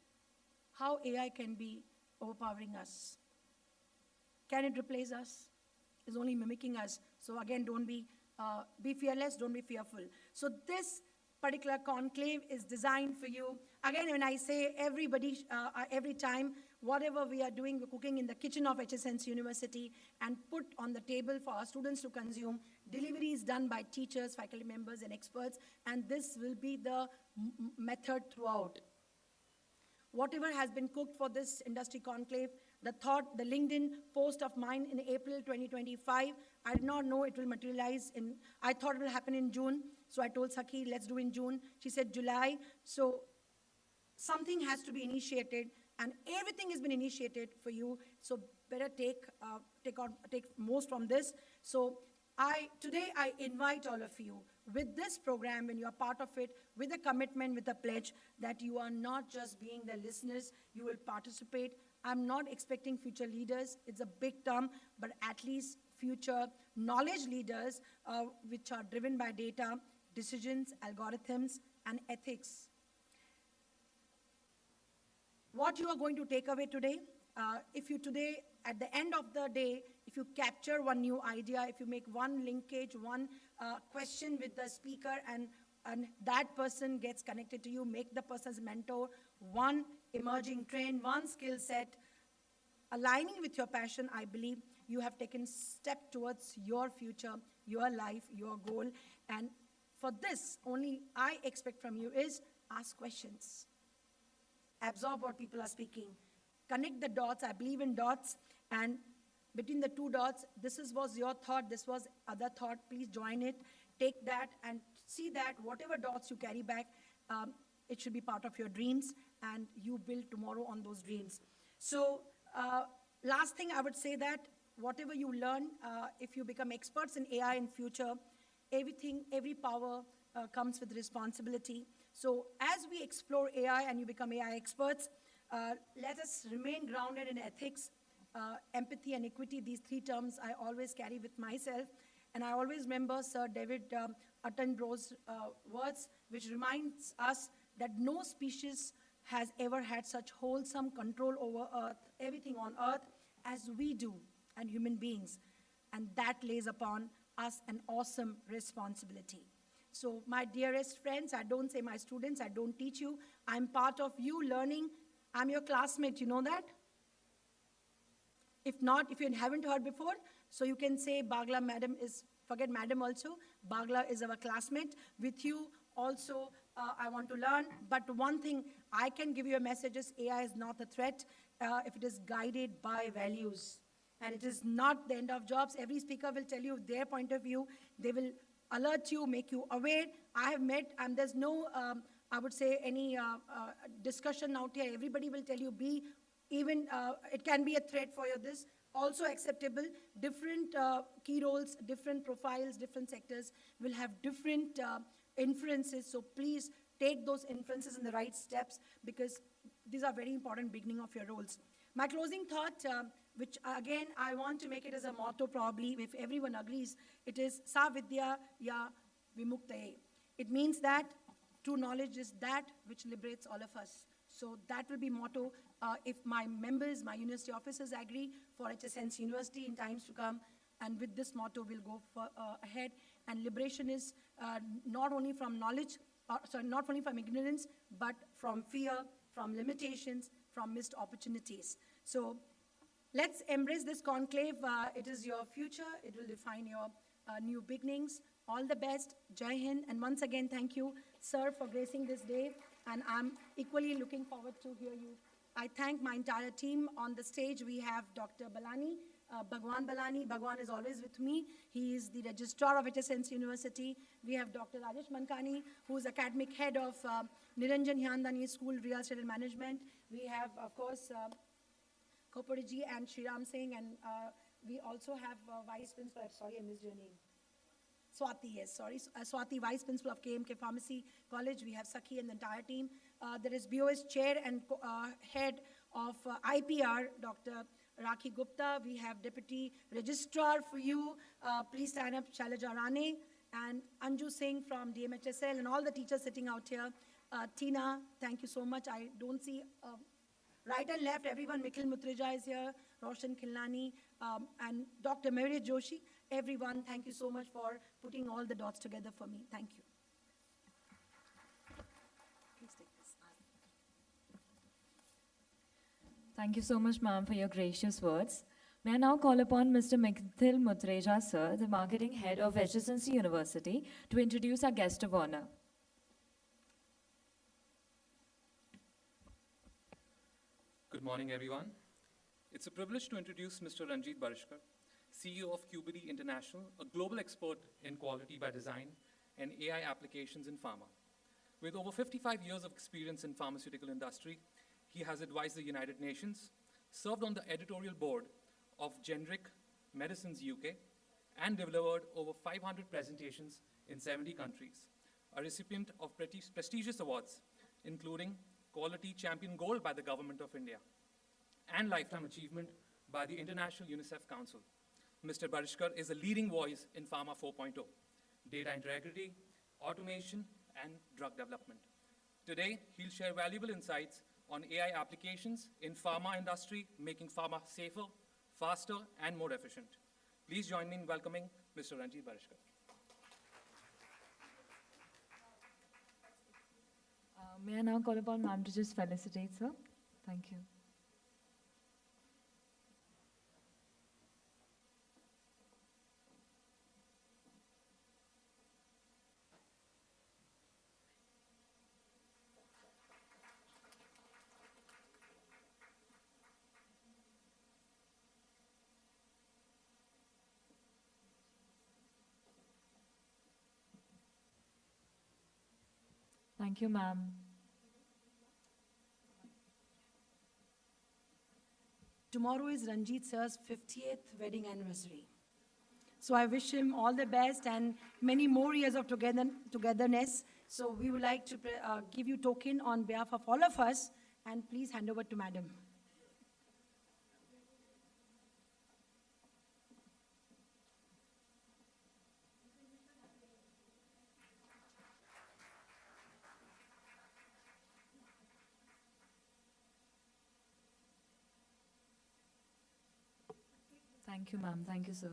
How AI can be overpowering us? Can it replace us? It's only mimicking us. So again, don't be fearless, don't be fearful. So this particular conclave is designed for you. Again, when I say everybody, every time, whatever we are doing, we're cooking in the kitchen of HSNC University and put on the table for our students to consume. Delivery is done by teachers, faculty members, and experts, and this will be the method throughout. Whatever has been cooked for this industry conclave, the LinkedIn post of mine in April 2025, I did not know it will materialize I thought it will happen in June. So I told Sakhi, let's do in June. She said July. So something has to be initiated, and everything has been initiated for you. So better take most from this. So today I invite all of you with this program, when you are part of it, with a commitment, with a pledge that you are not just being the listeners, you will participate. I'm not expecting future leaders. It's a big term, but at least future knowledge leaders which are driven by data, decisions, algorithms, and ethics. What you are going to take away today, if you today, at the end of the day, if you capture one new idea, if you make one linkage, one question with the speaker, and that person gets connected to you, make the person's mentor, one emerging trend, one skill set, aligning with your passion, I believe you have taken step towards your future, your life, your goal. And for this, only I expect from you is ask questions. Absorb what people are speaking. Connect the dots. I believe in dots. And between the 2 dots, was your thought, this was other thought. Please join it. Take that and see that whatever dots you carry back, it should be part of your dreams, and you build tomorrow on those dreams. So last thing I would say that whatever you learn, if you become experts in AI in future, every power comes with responsibility. So as we explore AI and you become AI experts, let us remain grounded in ethics, empathy, and equity. These 3 terms I always carry with myself. And I always remember Sir David Attenborough's words, which reminds us that no species has ever had such wholesome control over Earth, everything on Earth, as we do, and human beings. and that lays upon us an awesome responsibility. So my dearest friends, I don't say my students, I don't teach you. I'm part of you learning. I'm your classmate, you know that? If not, if you haven't heard before, so you can say Bagla madam is, forget madam also, Bagla is our classmate. With you also, I want to learn. But one thing I can give you a message is AI is not a threat if it is guided by values. And it is not the end of jobs. Every speaker will tell you their point of view. They will alert you, make you aware. I have met, and there's no, I would say, any discussion out here. Everybody will tell you, be even, it can be a threat for your this. Also acceptable, different key roles, different profiles, different sectors will have different inferences. So please take those inferences in the right steps, because these are very important beginning of your roles. My closing thought, which again, I want to make it as a motto probably, if everyone agrees, it is Sa Vidya Ya Vimuktaye. It means that true knowledge is that which liberates all of us. So that will be motto. If my members, my university officers agree for HSNC University in times to come, and with this motto we'll go for, ahead. And liberation is not only from knowledge, not only from ignorance, but from fear, from limitations, from missed opportunities. So let's embrace this conclave. It is your future. It will define your new beginnings. All the best. Jai Hind. And once again, thank you, sir, for gracing this day. And I'm equally looking forward to hear you. I thank my entire team. On the stage, we have Dr. Balani, Bhagwan Balani. Bhagwan is always with me. He is the registrar of HSNC University. We have Dr. Rajesh Mankani, who is academic head of Niranjan Hyandani School, Real Estate and Management. We have, of course, Kopariji and Shriram Singh, and we also have Vice Principal, sorry, I missed your name. Swati, yes, sorry. Swati, Vice Principal of KMK Pharmacy College. We have Sakhi and the entire team. There is BOS Chair and Head of IPR, Dr. Rakhi Gupta. We have Deputy Registrar for you. Please stand up, Shailaja Rane. And Anju Singh from DMHSL and all the teachers sitting out here. Tina, thank you so much. I don't see right and left, everyone. Mikhil Mutreja is here, Roshan Khilnani, and Dr. Mary Joshi. Everyone, thank you so much for putting all the dots together for me. Thank you. Please take this. Thank you so much, ma'am, for your gracious words. May I now call upon Mr. Mikhil Mutreja, sir, the Marketing Head of HSNC University, to introduce our guest of honor. Good morning, everyone. It's a privilege to introduce Mr. Ranjit Barishkar, CEO of QBD International, a global expert in quality by design and AI applications in pharma. With over 55 years of experience in pharmaceutical industry, he has advised the United Nations, served on the editorial board of Generic Medicines UK, and delivered over 500 presentations in 70 countries, a recipient of prestigious awards, including Quality Champion Gold by the Government of India, and Lifetime Achievement by the International UNICEF Council. Mr. Barishkar is a leading voice in Pharma 4.0, data integrity, automation, and drug development. Today, he'll share valuable insights on AI applications in pharma industry, making pharma safer, faster, and more efficient. Please join me in welcoming Mr. Ranjit Barishkar. May I now call upon ma'am to just felicitate, sir? Thank you. Thank you, ma'am. Tomorrow is Ranjit sir's 50th wedding anniversary. So I wish him all the best and many more years of togetherness. So we would like to give you token on behalf of all of us, and please hand over to madam. Thank you, ma'am. Thank you, sir.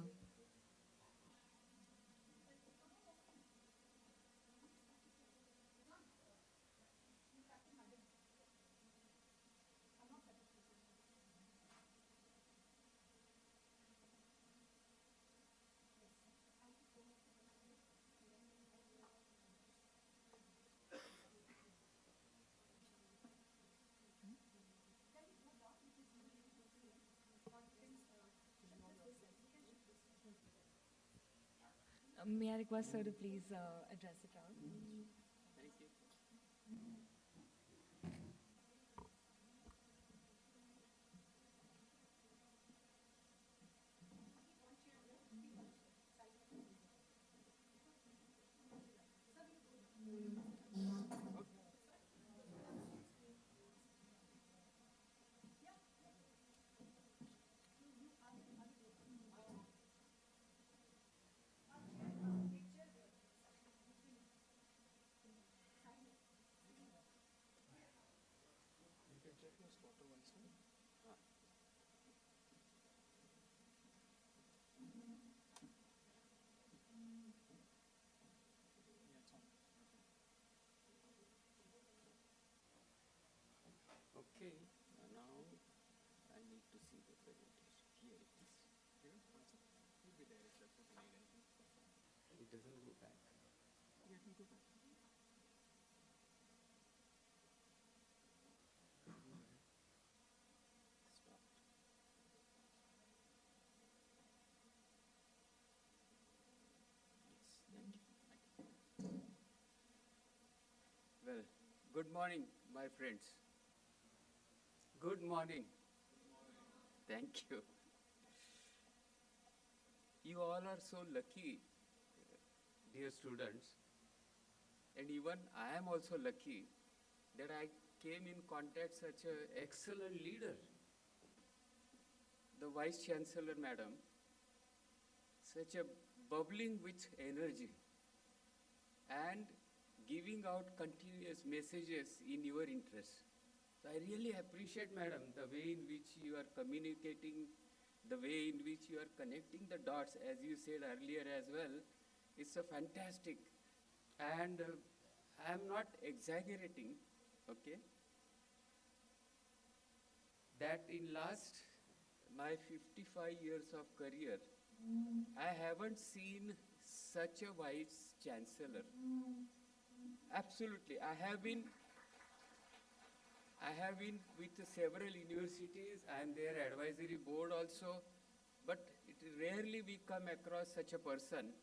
May I request sir to please address the crowd? Thank you. Okay, now I need to see the presentation. Here it is. It doesn't go back. Stopped. Yes, thank you. Well, good morning, my friends. Good morning. Thank you. You all are so lucky, dear students, and even I am also lucky that I came in contact such an excellent leader, the Vice Chancellor Madam, such a bubbling with energy and giving out continuous messages in your interest. So I really appreciate, Madam, the way in which you are communicating, the way in which you are connecting the dots, as you said earlier as well. It's a fantastic. And I am not exaggerating, okay, that in last my 55 years of career, I haven't seen such a vice chancellor. Absolutely. I have been with several universities. I am their advisory board also, but it rarely we come across such a person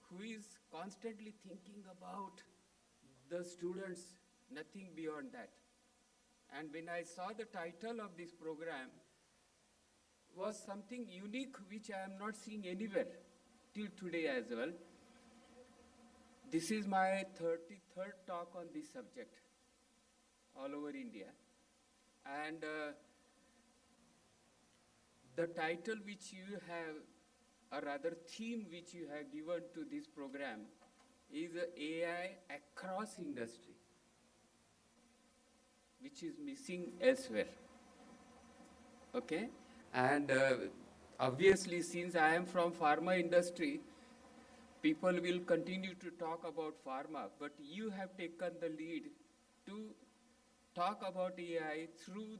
who is constantly thinking about the students, nothing beyond that. And when I saw the title of this program, was something unique which I am not seeing anywhere till today as well. This is my 33rd talk on this subject all over India. And the title which you have, or rather theme which you have given to this program is AI across industry, which is missing elsewhere. Okay? And obviously, since I am from pharma industry, people will continue to talk about pharma, but you have taken the lead to talk about AI through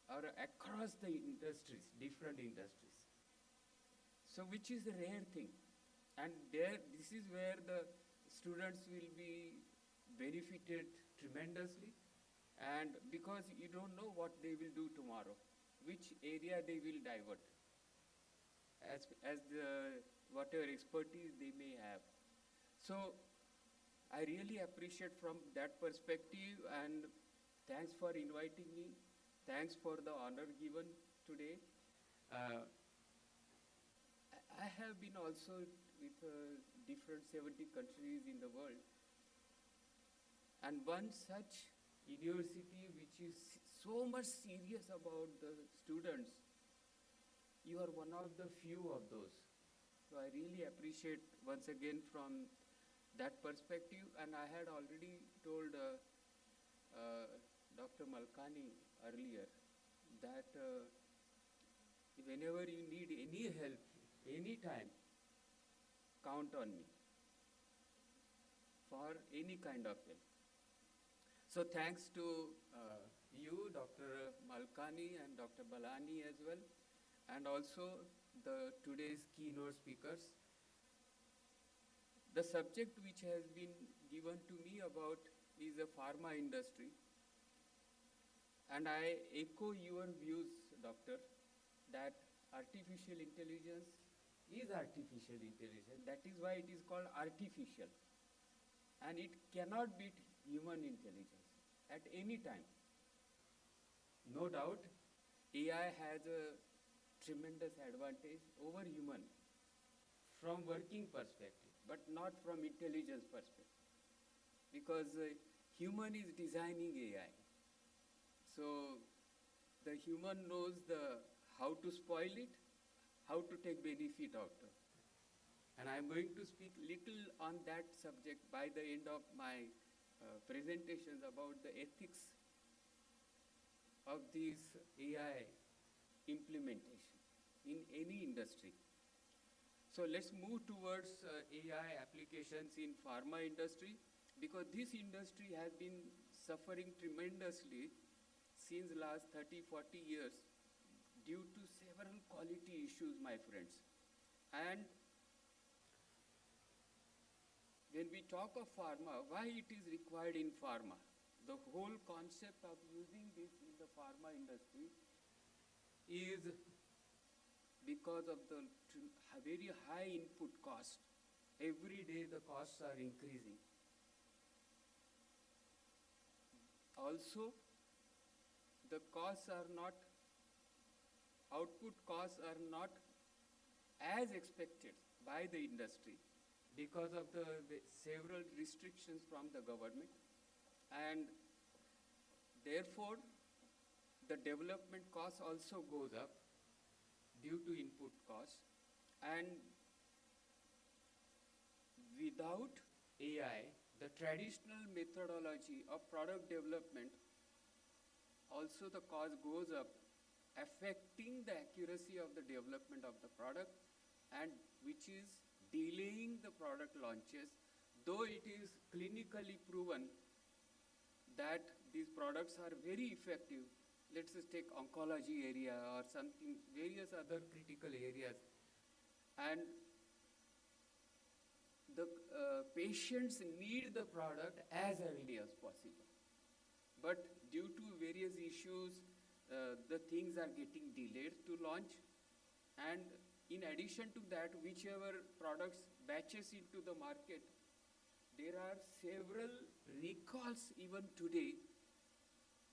or across the industries, different industries. So which is a rare thing. And this is where the students will be benefited tremendously. And because you don't know what they will do tomorrow, which area they will divert, as whatever expertise they may have. So I really appreciate from that perspective, and thanks for inviting me. Thanks for the honor given today. I have been also with different 70 countries in the world. And one such university which is so much serious about the students, you are one of the few of those. So I really appreciate once again from that perspective. And I had already told Dr. Malkani earlier that whenever you need any help, anytime, count on me for any kind of help. So thanks to you, Dr. Malkani and Dr. Balani as well, and also today's keynote speakers. The subject which has been given to me about is the pharma industry. And I echo your views, Doctor, that artificial intelligence is artificial intelligence. That is why it is called artificial. And it cannot beat human intelligence at any time. No doubt, AI has a tremendous advantage over human from working perspective, but not from intelligence perspective. Because human is designing AI. So the human knows how to spoil it, how to take benefit out of it. And I'm going to speak little on that subject by the end of my presentations about the ethics of this AI implementation in any industry. So let's move towards AI applications in pharma industry, because this industry has been suffering tremendously since last 30, 40 years due to several quality issues, my friends. And when we talk of pharma, why it is required in pharma? The whole concept of using this in the pharma industry is because of the very high input cost. Every day the costs are increasing. Also, the costs are not, output costs are not as expected by the industry because of the several restrictions from the government, and therefore the development cost also goes up due to input costs. And without AI, the traditional methodology of product development, also the cost goes up, affecting the accuracy of the development of the product, and which is delaying the product launches, though it is clinically proven that these products are very effective. Let's just take oncology area or something, various other critical areas. And the patients need the product as early as possible. But due to various issues, the things are getting delayed to launch. And in addition to that, whichever products batches into the market, there are several recalls even today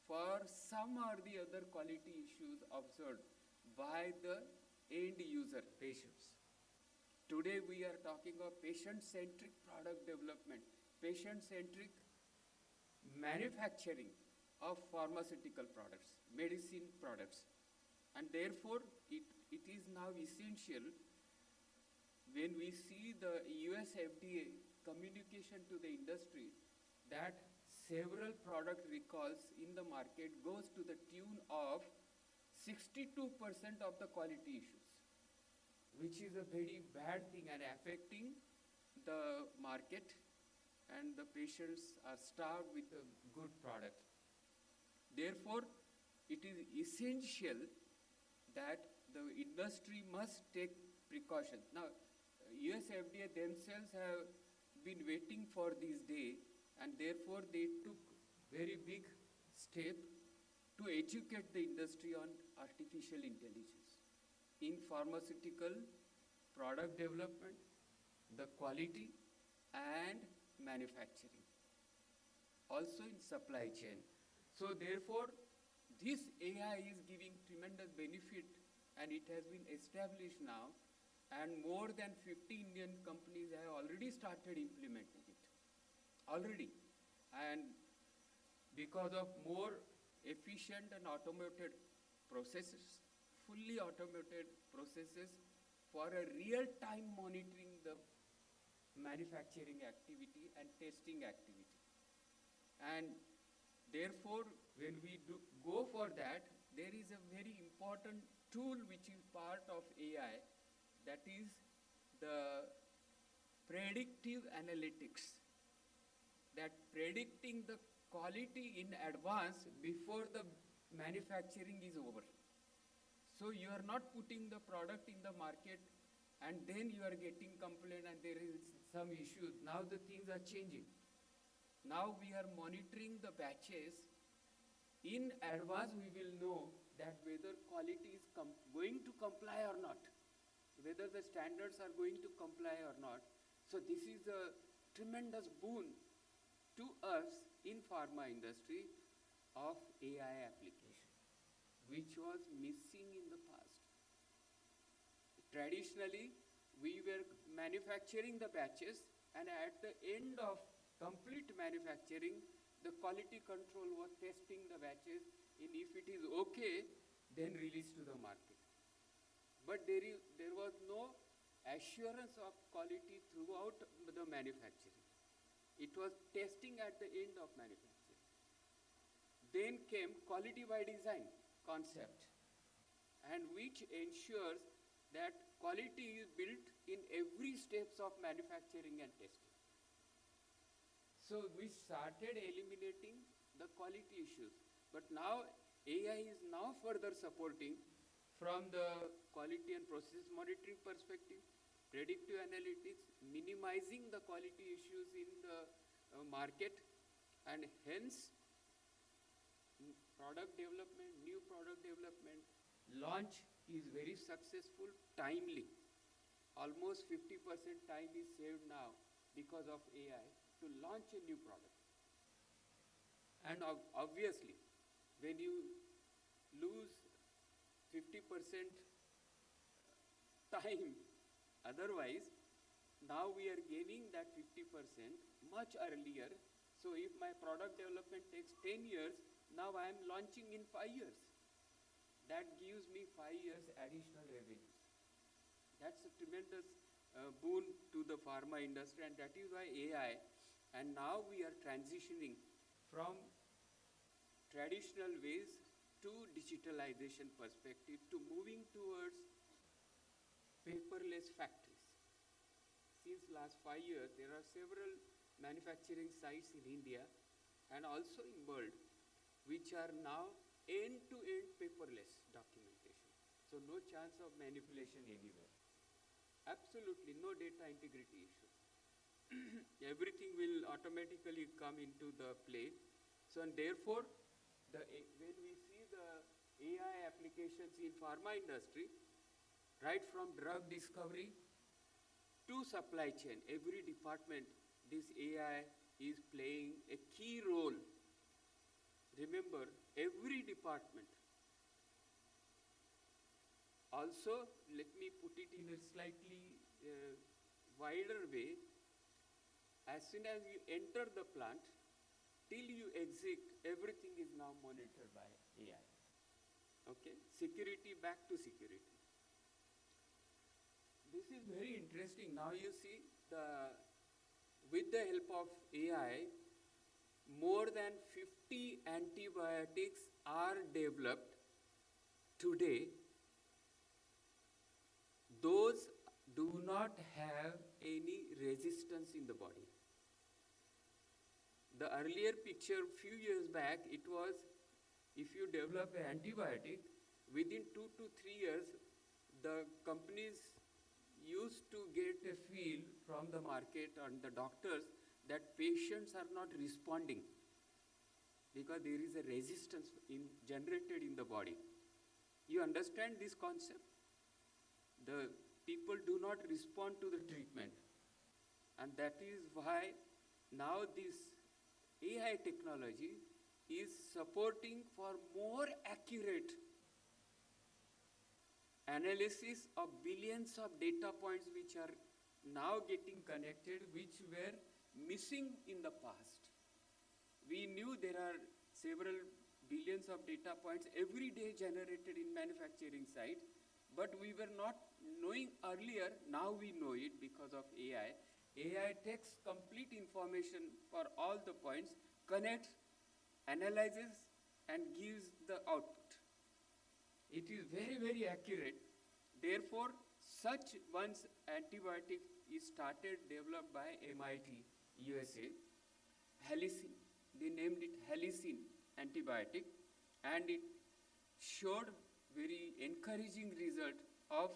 for some or the other quality issues observed by the end user patients. Today we are talking of patient-centric product development, patient-centric manufacturing of pharmaceutical products, medicine products. And therefore, it is now essential when we see the US FDA communication to the industry that several product recalls in the market goes to the tune of 62% of the quality issues, which is a very bad thing and affecting the market, and the patients are starved with a good product. Therefore, it is essential that the industry must take precautions. Now, US FDA themselves have been waiting for this day, and therefore they took very big step to educate the industry on artificial intelligence in pharmaceutical product development, the quality and manufacturing, also in supply chain. So therefore, this AI is giving tremendous benefit, and it has been established now, and more than 50 Indian companies have already started implementing it. Already. And because of more efficient and automated processes, fully automated processes for a real-time monitoring the manufacturing activity and testing activity. And therefore, when we go for that, there is a very important tool which is part of AI, that is the predictive analytics, that predicting the quality in advance before the manufacturing is over. So you are not putting the product in the market and then you are getting complaint and there is some issues. Now the things are changing. Now we are monitoring the batches. In advance we will know that whether quality is going to comply or not. whether the standards are going to comply or not. So this is a tremendous boon to us in pharma industry of AI application, which was missing in the past. Traditionally, we were manufacturing the batches, and at the end of complete manufacturing, the quality control was testing the batches, and if it is okay, then release to the market. But there was no assurance of quality throughout the manufacturing. It was testing at the end of manufacturing. Then came quality by design concept, and which ensures that quality is built in every steps of manufacturing and testing. So we started eliminating the quality issues, but now AI is now further supporting from the quality and process monitoring perspective, predictive analytics, minimizing the quality issues in the market, and hence product development, new product development, launch is very successful, timely. Almost 50% time is saved now because of AI to launch a new product. And obviously, when you lose 50% time otherwise, now we are gaining that 50% much earlier. So if my product development takes 10 years, now I am launching in 5 years. That gives me 5 years additional revenues. That's a tremendous boon to the pharma industry, and that is why AI, and now we are transitioning from traditional ways to digitalization perspective to moving towards paperless factories. Since last 5 years, there are several manufacturing sites in India and also in world which are now end-to-end paperless documentation. So no chance of manipulation anywhere. Absolutely no data integrity issues. Everything will automatically come into the play. So and therefore, when we see the AI applications in pharma industry, right from drug discovery to supply chain, every department, this AI is playing a key role. Remember, every department. Also, let me put it in a slightly wider way. As soon as you enter the plant, till you exit, everything is now monitored by AI. Okay? Security back to security. This is very interesting. Now you see, with the help of AI, more than 50 antibiotics are developed today. Those do not have any resistance in the body. The earlier picture, few years back, it was if you develop an antibiotic, within 2 to 3 years, the companies used to get a feel from the market and the doctors that patients are not responding because there is a resistance generated in the body. You understand this concept? The people do not respond to the treatment. And that is why now this AI technology is supporting for more accurate analysis of billions of data points which are now getting connected, which were missing in the past. We knew there are several billions of data points every day generated in manufacturing site, but we were not knowing earlier. Now we know it because of AI. AI takes complete information for all the points, connects, analyzes, and gives the output. It is very, very accurate. Therefore, such once antibiotic is started, developed by MIT, USA, Halicin. They named it Halicin antibiotic, and it showed very encouraging result of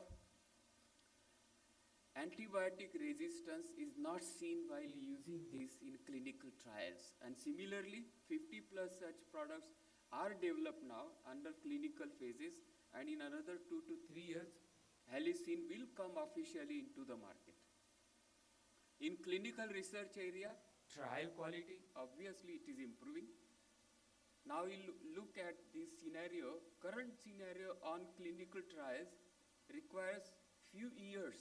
antibiotic resistance is not seen while using this in clinical trials. And similarly, 50 plus such products are developed now under clinical phases, and in another 2 to 3 years, Helicine will come officially into the market. In clinical research area, trial quality, obviously it is improving. Now we look at this scenario, current scenario on clinical trials requires few years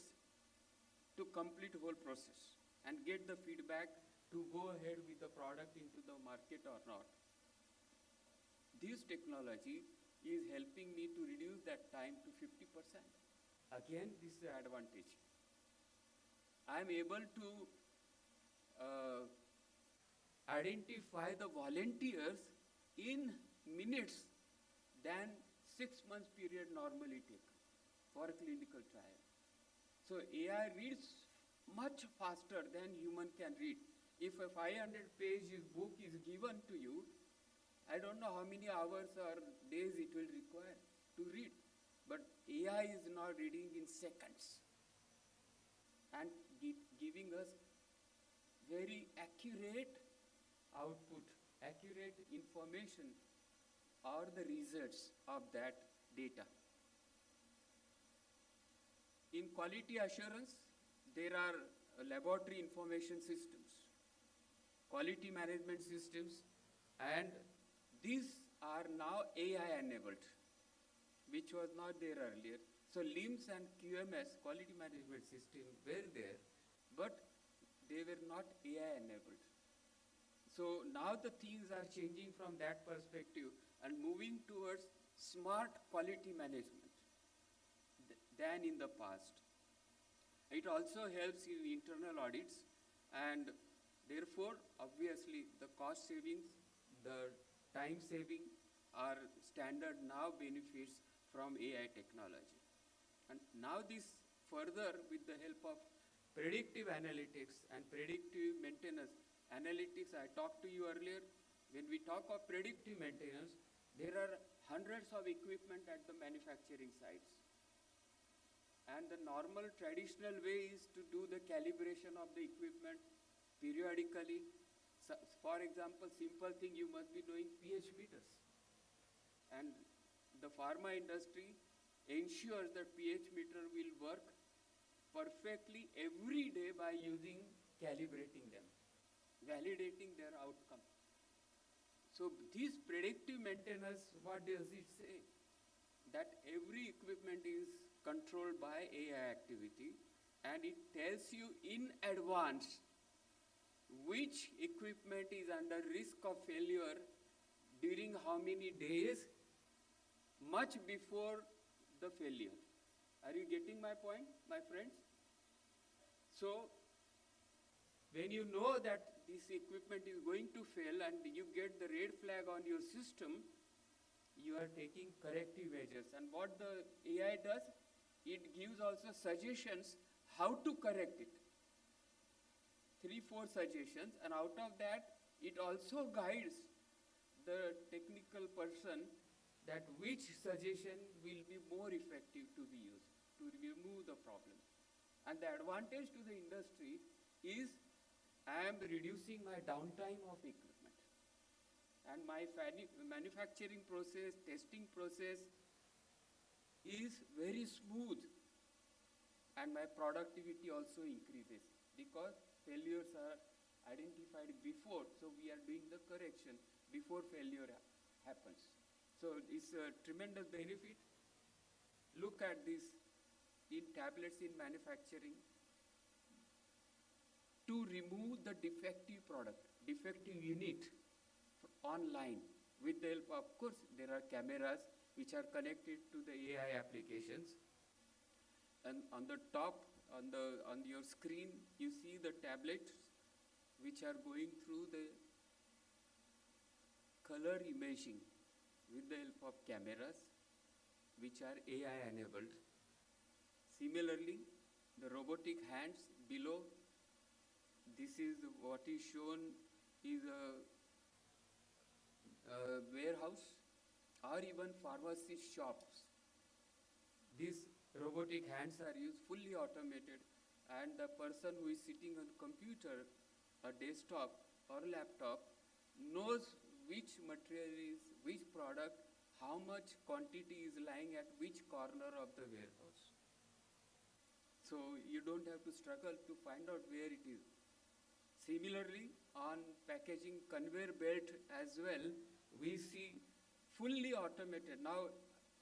to complete whole process and get the feedback to go ahead with the product into the market or not. This technology is helping me to reduce that time to 50%. Again, this is the advantage. I am able to identify the volunteers in minutes than 6 months period normally take for a clinical trial. So AI reads much faster than human can read. If a 500-page book is given to you, I don't know how many hours or days it will require to read. But AI is now reading in seconds and giving us very accurate output, accurate information or the results of that data. In quality assurance, there are laboratory information systems, quality management systems, and these are now AI enabled, which was not there earlier. So LIMS and QMS, quality management system, were there, but they were not AI enabled. So now the things are changing from that perspective and moving towards smart quality management than in the past. It also helps in internal audits, and therefore, obviously, the cost savings, the time saving are standard now benefits from AI technology. And now this further with the help of predictive analytics and predictive maintenance. Analytics, I talked to you earlier. When we talk of predictive maintenance, there are hundreds of equipment at the manufacturing sites. And the normal traditional way is to do the calibration of the equipment periodically. So, for example, simple thing, you must be doing pH meters. And the pharma industry ensures that pH meter will work perfectly every day by using calibrating them, validating their outcome. So this predictive maintenance, what does it say? That every equipment is controlled by AI activity, and it tells you in advance which equipment is under risk of failure during how many days, much before the failure. Are you getting my point, my friends? So, when you know that this equipment is going to fail and you get the red flag on your system, you are taking corrective measures. And what the AI does, it gives also suggestions how to correct it. 3-4 suggestions, and out of that, it also guides the technical person that which suggestion will be more effective to be used to remove the problem. And the advantage to the industry is I am reducing my downtime of equipment. And my manufacturing process, testing process is very smooth. And my productivity also increases because failures are identified before. So we are doing the correction before failure happens. So it's a tremendous benefit. Look at this in tablets in manufacturing. To remove the defective product, defective unit online with the help, of course, there are cameras which are connected to the AI applications. And on the top, on your screen, you see the tablets which are going through the color imaging with the help of cameras which are AI enabled. Similarly, the robotic hands below, this is what is shown is a warehouse or even pharmacy shops. These robotic hands are used fully automated, and the person who is sitting on the computer, a desktop or laptop, knows which material is, which product, how much quantity is lying at which corner of the warehouse. So you don't have to struggle to find out where it is. Similarly, on packaging conveyor belt as well, we see fully automated. Now,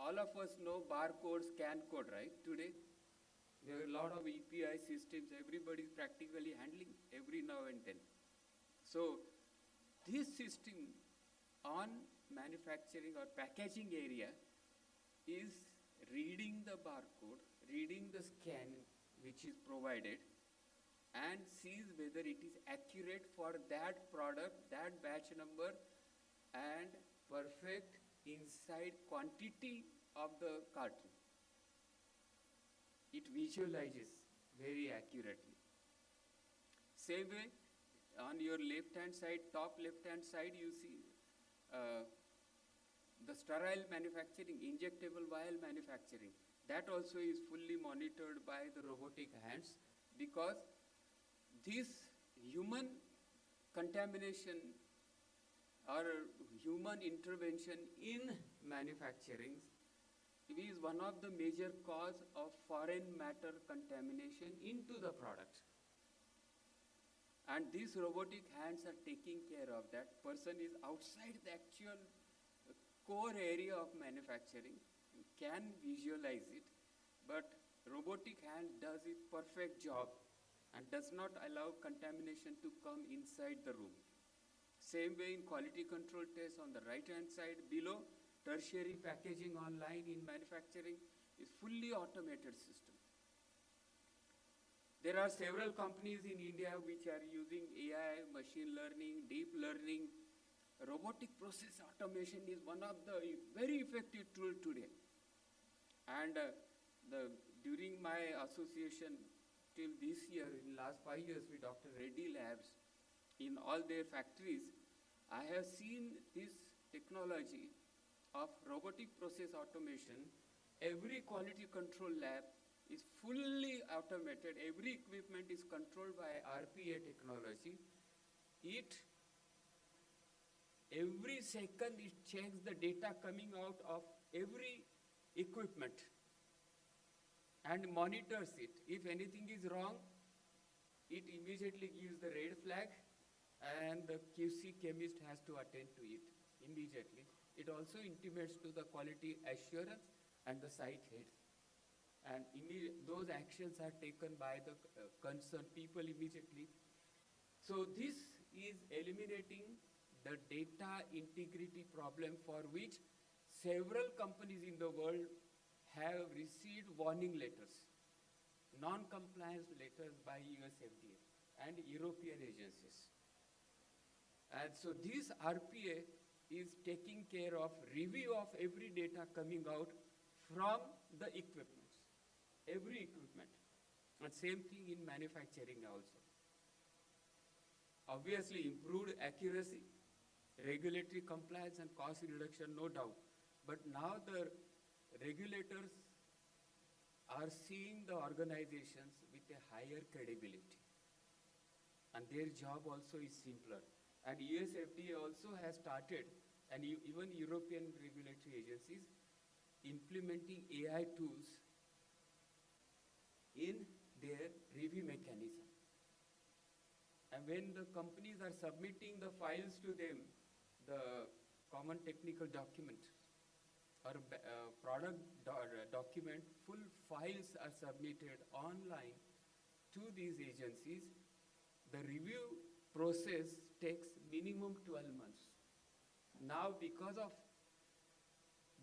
all of us know barcode, scan code, right? Today, there are a lot of EPI systems. Everybody is practically handling every now and then. So, this system on manufacturing or packaging area is reading the barcode, reading the scan which is provided, and sees whether it is accurate for that product, that batch number, and perfect inside quantity of the carton. It visualizes very accurately. Same way, on your left-hand side, top left-hand side, you see the sterile manufacturing, injectable vial manufacturing. That also is fully monitored by the robotic hands, because this human contamination or human intervention in manufacturing is one of the major cause of foreign matter contamination into the product. And these robotic hands are taking care of that. Person is outside the actual core area of manufacturing, can visualize it, but robotic hand does a perfect job and does not allow contamination to come inside the room. Same way in quality control test on the right hand side below, tertiary packaging online in manufacturing is fully automated system. There are several companies in India which are using AI, machine learning, deep learning. Robotic process automation is one of the very effective tool today. And during my association till this year, in last 5 years with Dr. Reddy Labs, in all their factories, I have seen this technology of robotic process automation. Every quality control lab is fully automated. Every equipment is controlled by RPA technology. Every second it checks the data coming out of every equipment and monitors it. If anything is wrong, it immediately gives the red flag, and the QC chemist has to attend to it immediately. It also intimates to the quality assurance and the site head. And those actions are taken by the concerned people immediately. So this is eliminating the data integrity problem, for which several companies in the world have received warning letters, non-compliance letters by US FDA and European agencies. And so this RPA is taking care of review of every data coming out from the equipments, every equipment. And same thing in manufacturing also. Obviously improved accuracy, regulatory compliance and cost reduction, no doubt. But now the regulators are seeing the organizations with a higher credibility. And their job also is simpler. And US FDA also has started, and even European regulatory agencies, implementing AI tools in their review mechanism. And when the companies are submitting the files to them, the common technical document or product document, full files are submitted online to these agencies. The review process takes minimum 12 months. Now, because of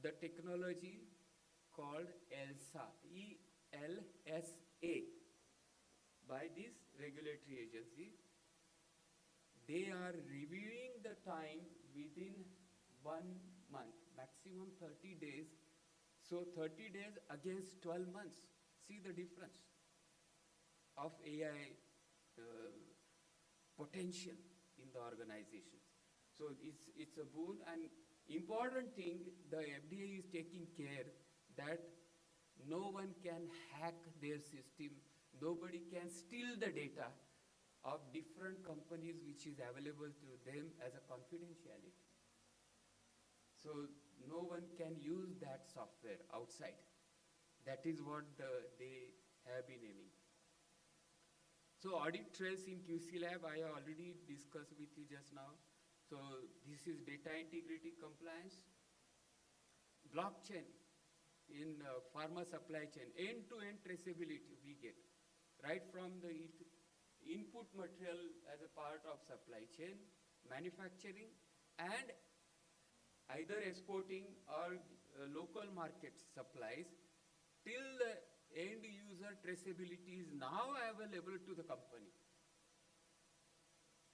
the technology called ELSA, E-L-S-A, by this regulatory agency, they are reviewing the time within 1 month, maximum 30 days. So 30 days against 12 months. See the difference of AI potential in the organizations. So it's a boon, and important thing, the FDA is taking care that no one can hack their system, nobody can steal the data of different companies which is available to them as a confidentiality. So no one can use that software outside. That is what they have been aiming. So audit trails in QC lab, I already discussed with you just now. So this is data integrity compliance. Blockchain in pharma supply chain, end-to-end traceability we get, right from the input material as a part of supply chain, manufacturing, and either exporting or local market supplies till the end user traceability is now available to the company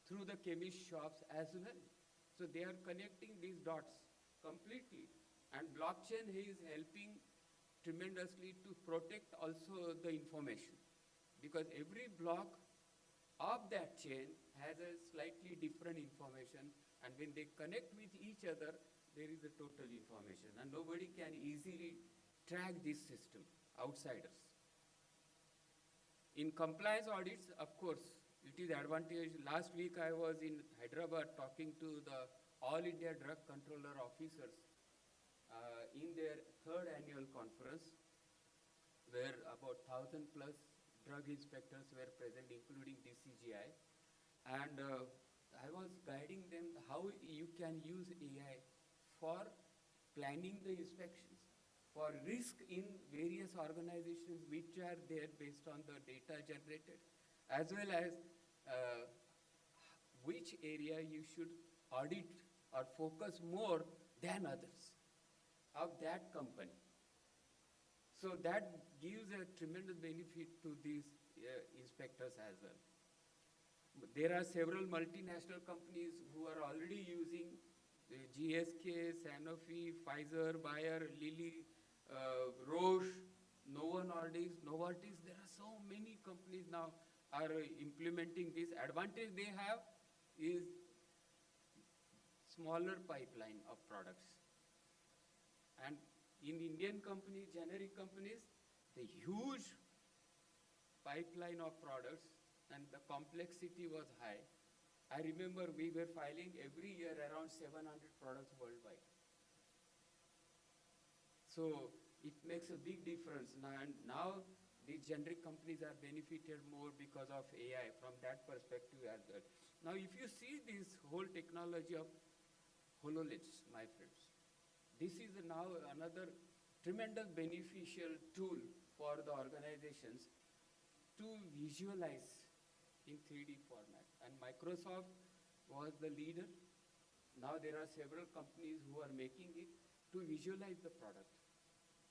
through the chemist shops as well. So they are connecting these dots completely, and blockchain is helping tremendously to protect also the information, because every block of that chain has a slightly different information, and when they connect with each other, there is a total information, and nobody can easily track this system, outsiders. In compliance audits, of course, it is advantage. Last week I was in Hyderabad talking to the All India Drug Controller Officers in their third annual conference, where about 1,000 plus drug inspectors were present, including DCGI. And I was guiding them how you can use AI for planning the inspections, for risk in various organizations which are there based on the data generated, as well as which area you should audit or focus more than others of that company. So that gives a tremendous benefit to these inspectors as well. There are several multinational companies who are already using GSK, Sanofi, Pfizer, Bayer, Lilly, Roche, Novo Nordisk, Novartis. There are so many companies now are implementing this. Advantage they have is smaller pipeline of products. And in Indian companies, generic companies, the huge pipeline of products and the complexity was high. I remember we were filing every year around 700 products worldwide. So it makes a big difference. And now these generic companies are benefited more because of AI from that perspective as well. Now if you see this whole technology of HoloLens, my friends, this is now another tremendous beneficial tool for the organizations to visualize in 3D format. And Microsoft was the leader. Now there are several companies who are making it to visualize the product.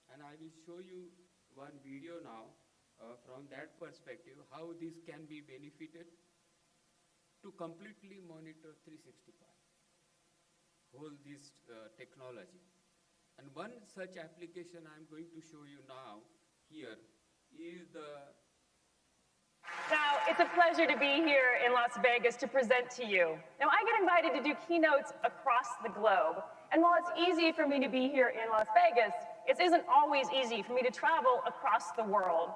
And I will show you one video now from that perspective, how this can be benefited to completely monitor 365, whole this technology. And one such application I'm going to show you now here is the... Now, it's a pleasure to be here in Las Vegas to present to you. Now, I get invited to do keynotes across the globe. And while it's easy for me to be here in Las Vegas, it isn't always easy for me to travel across the world.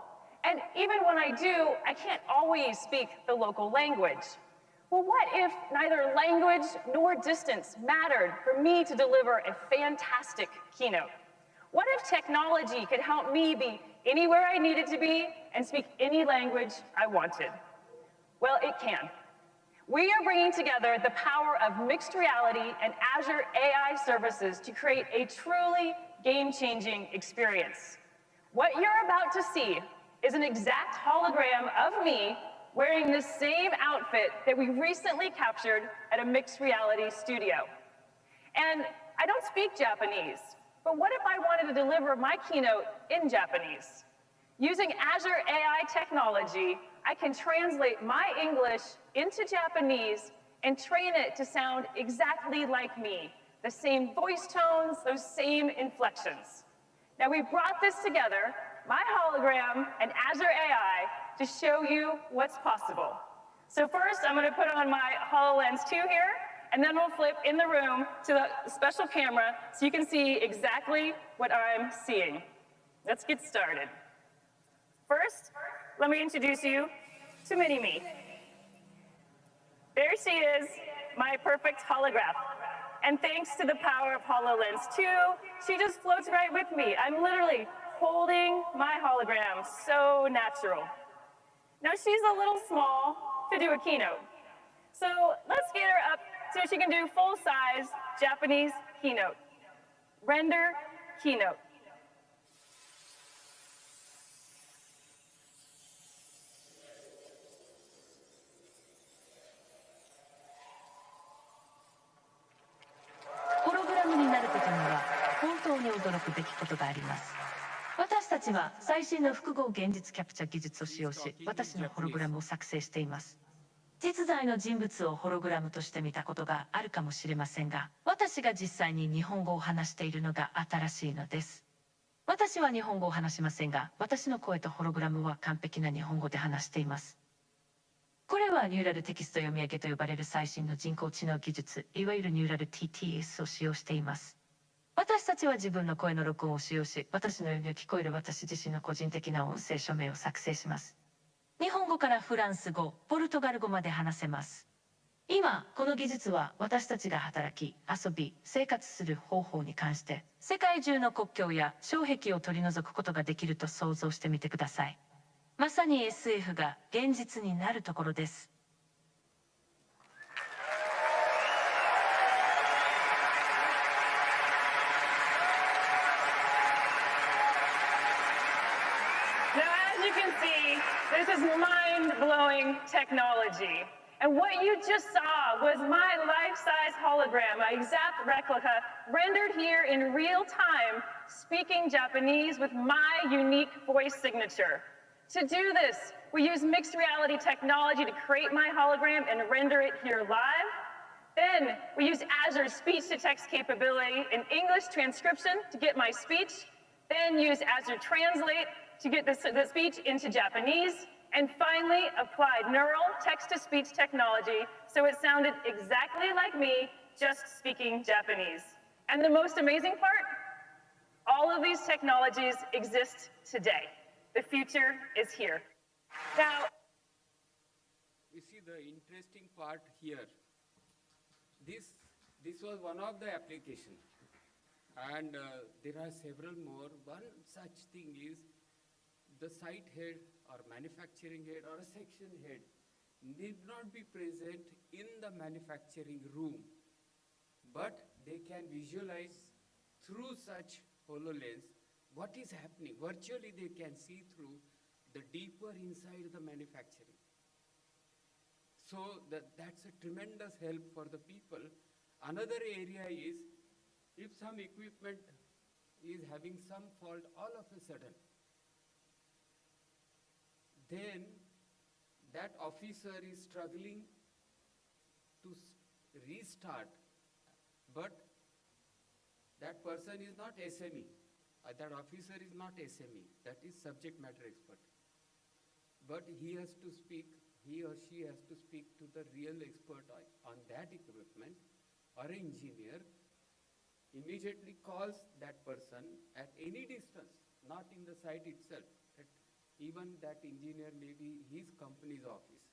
And even when I do, I can't always speak the local language. Well, what if neither language nor distance mattered for me to deliver a fantastic keynote? What if technology could help me be anywhere I needed to be and speak any language I wanted? Well, it can. We are bringing together the power of mixed reality and Azure AI services to create a truly game-changing experience. What you're about to see is an exact hologram of me wearing the same outfit that we recently captured at a mixed reality studio. And I don't speak Japanese, but what if I wanted to deliver my keynote in Japanese? Using Azure AI technology, I can translate my English into Japanese and train it to sound exactly like me, the same voice tones, those same inflections. Now we brought this together, my hologram and Azure AI, to show you what's possible. So first, I'm going to put on my HoloLens 2 here, and then we'll flip in the room to the special camera so you can see exactly what I'm seeing. Let's get started. First, let me introduce you to Mini-Me. There she is, my perfect holograph. And thanks to the power of HoloLens 2, she just floats right with me. I'm literally holding my hologram so natural. Now she's a little small to do a keynote. So let's get her up so she can do full-size Japanese keynote. Render keynote. ホログラムになることには本当に驚くべきことがあります。私たちは最新の複合現実キャプチャ技術を使用し、私のホログラムを作成しています。実在の人物をホログラムとして見たことがあるかもしれませんが、私が実際に日本語を話しているのが新しいのです。私は日本語を話しませんが、私の声とホログラムは完璧な日本語で話しています。これはニューラルテキスト読み上げと呼ばれる最新の人工知能技術、いわゆるニューラル TTS を使用しています。私たちは自分の声の録音を使用し、私の読みを聞こえる私自身の個人的な音声署名を作成します。日本語からフランス語、ポルトガル語まで話せます。今、この技術は私たちが働き、遊び、生活する方法に関して、世界中の国境や障壁を取り除くことができると想像してみてください。まさに SF が現実になるところです。Now, as you can see, this is mind-blowing technology. And what you just saw was my life-size hologram, my exact replica, rendered here in real time, speaking Japanese with my unique voice signature. To do this, we use mixed reality technology to create my hologram and render it here live. Then we use Azure's speech-to-text capability and English transcription to get my speech. Then use Azure Translate to get the speech into Japanese. And finally, applied neural text-to-speech technology so it sounded exactly like me, just speaking Japanese. And the most amazing part? All of these technologies exist today. The future is here. Now, You see the interesting part here. This was one of the application, and there are several more. One such thing is the site head or manufacturing head or a section head need not be present in the manufacturing room, but they can visualize through such HoloLens what is happening. Virtually they can see through the deeper inside the manufacturing. So that's a tremendous help for the people. Another area is if some equipment is having some fault all of a sudden, then that officer is struggling to restart, but that person is not SME. That officer is not SME, that is subject matter expert. But he has to speak, he or she has to speak to the real expert on that equipment, or an engineer, immediately calls that person at any distance, not in the site itself. Even that engineer may be his company's office.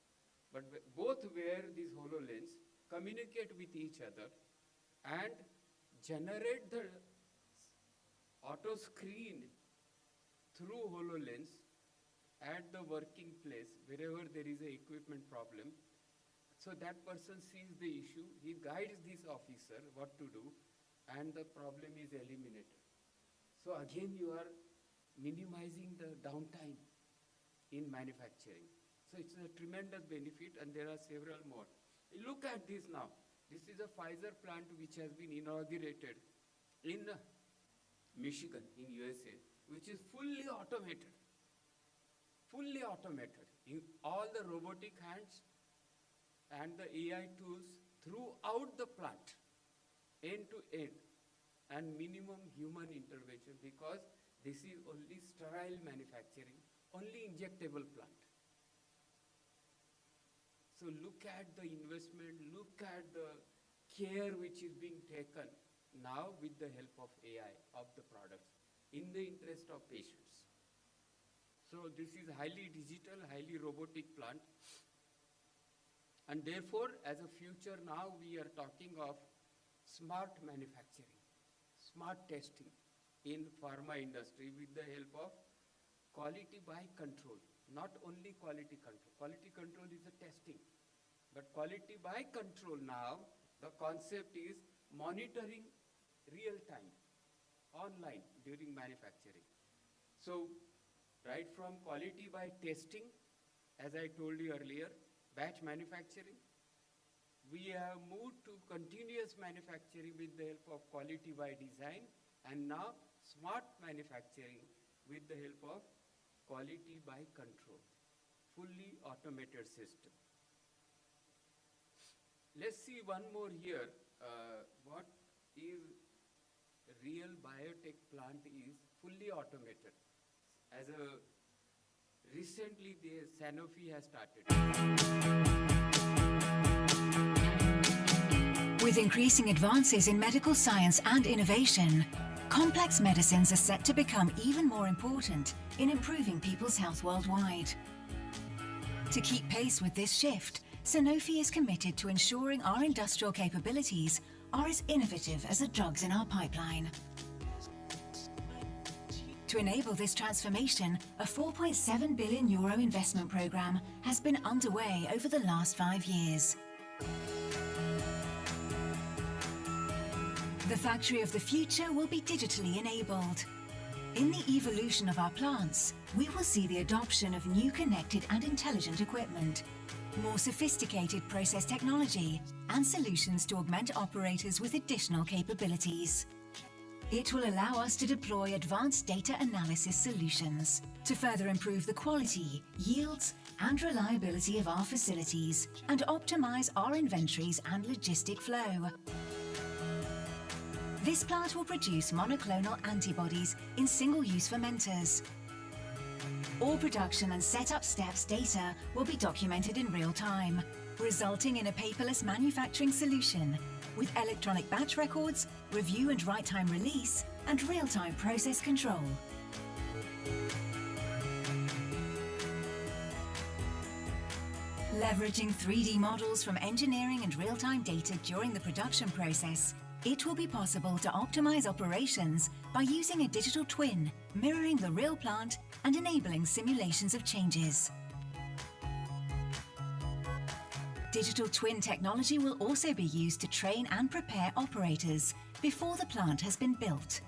But both wear these HoloLens, communicate with each other, and generate the auto screen through HoloLens at the working place, wherever there is an equipment problem. So that person sees the issue, he guides this officer what to do, and the problem is eliminated. So again, you are minimizing the downtime in manufacturing. So it's a tremendous benefit, and there are several more. Look at this now. This is a Pfizer plant which has been inaugurated in Michigan in USA, which is fully automated. Fully automated. In all the robotic hands and the AI tools throughout the plant, end to end, and minimum human intervention, because this is only sterile manufacturing, only injectable plant. So look at the investment, look at the care which is being taken now with the help of AI of the products in the interest of patients. So this is highly digital, highly robotic plant. And therefore, as a future now, we are talking of smart manufacturing, smart testing, in pharma industry with the help of quality by control. Not only quality control. Quality control is a testing. But quality by control now, the concept is monitoring real time, online during manufacturing. So, right from quality by testing, as I told you earlier, batch manufacturing, we have moved to continuous manufacturing with the help of quality by design, and now smart manufacturing with the help of quality by control, fully automated system. Let's see one more here. What is real biotech plant is fully automated. As a recently the Sanofi has started. With increasing advances in medical science and innovation, complex medicines are set to become even more important in improving people's health worldwide. To keep pace with this shift, Sanofi is committed to ensuring our industrial capabilities are as innovative as the drugs in our pipeline. To enable this transformation, a €4.7 billion investment program has been underway over the last 5 years. The factory of the future will be digitally enabled. In the evolution of our plants, we will see the adoption of new connected and intelligent equipment, more sophisticated process technology, and solutions to augment operators with additional capabilities. It will allow us to deploy advanced data analysis solutions to further improve the quality, yields, and reliability of our facilities and optimize our inventories and logistic flow. This plant will produce monoclonal antibodies in single-use fermenters. All production and setup steps data will be documented in real time, resulting in a paperless manufacturing solution with electronic batch records, review and write-time release, and real-time process control. Leveraging 3D models from engineering and real-time data during the production process, it will be possible to optimize operations by using a digital twin, mirroring the real plant and enabling simulations of changes. Digital twin technology will also be used to train and prepare operators before the plant has been built.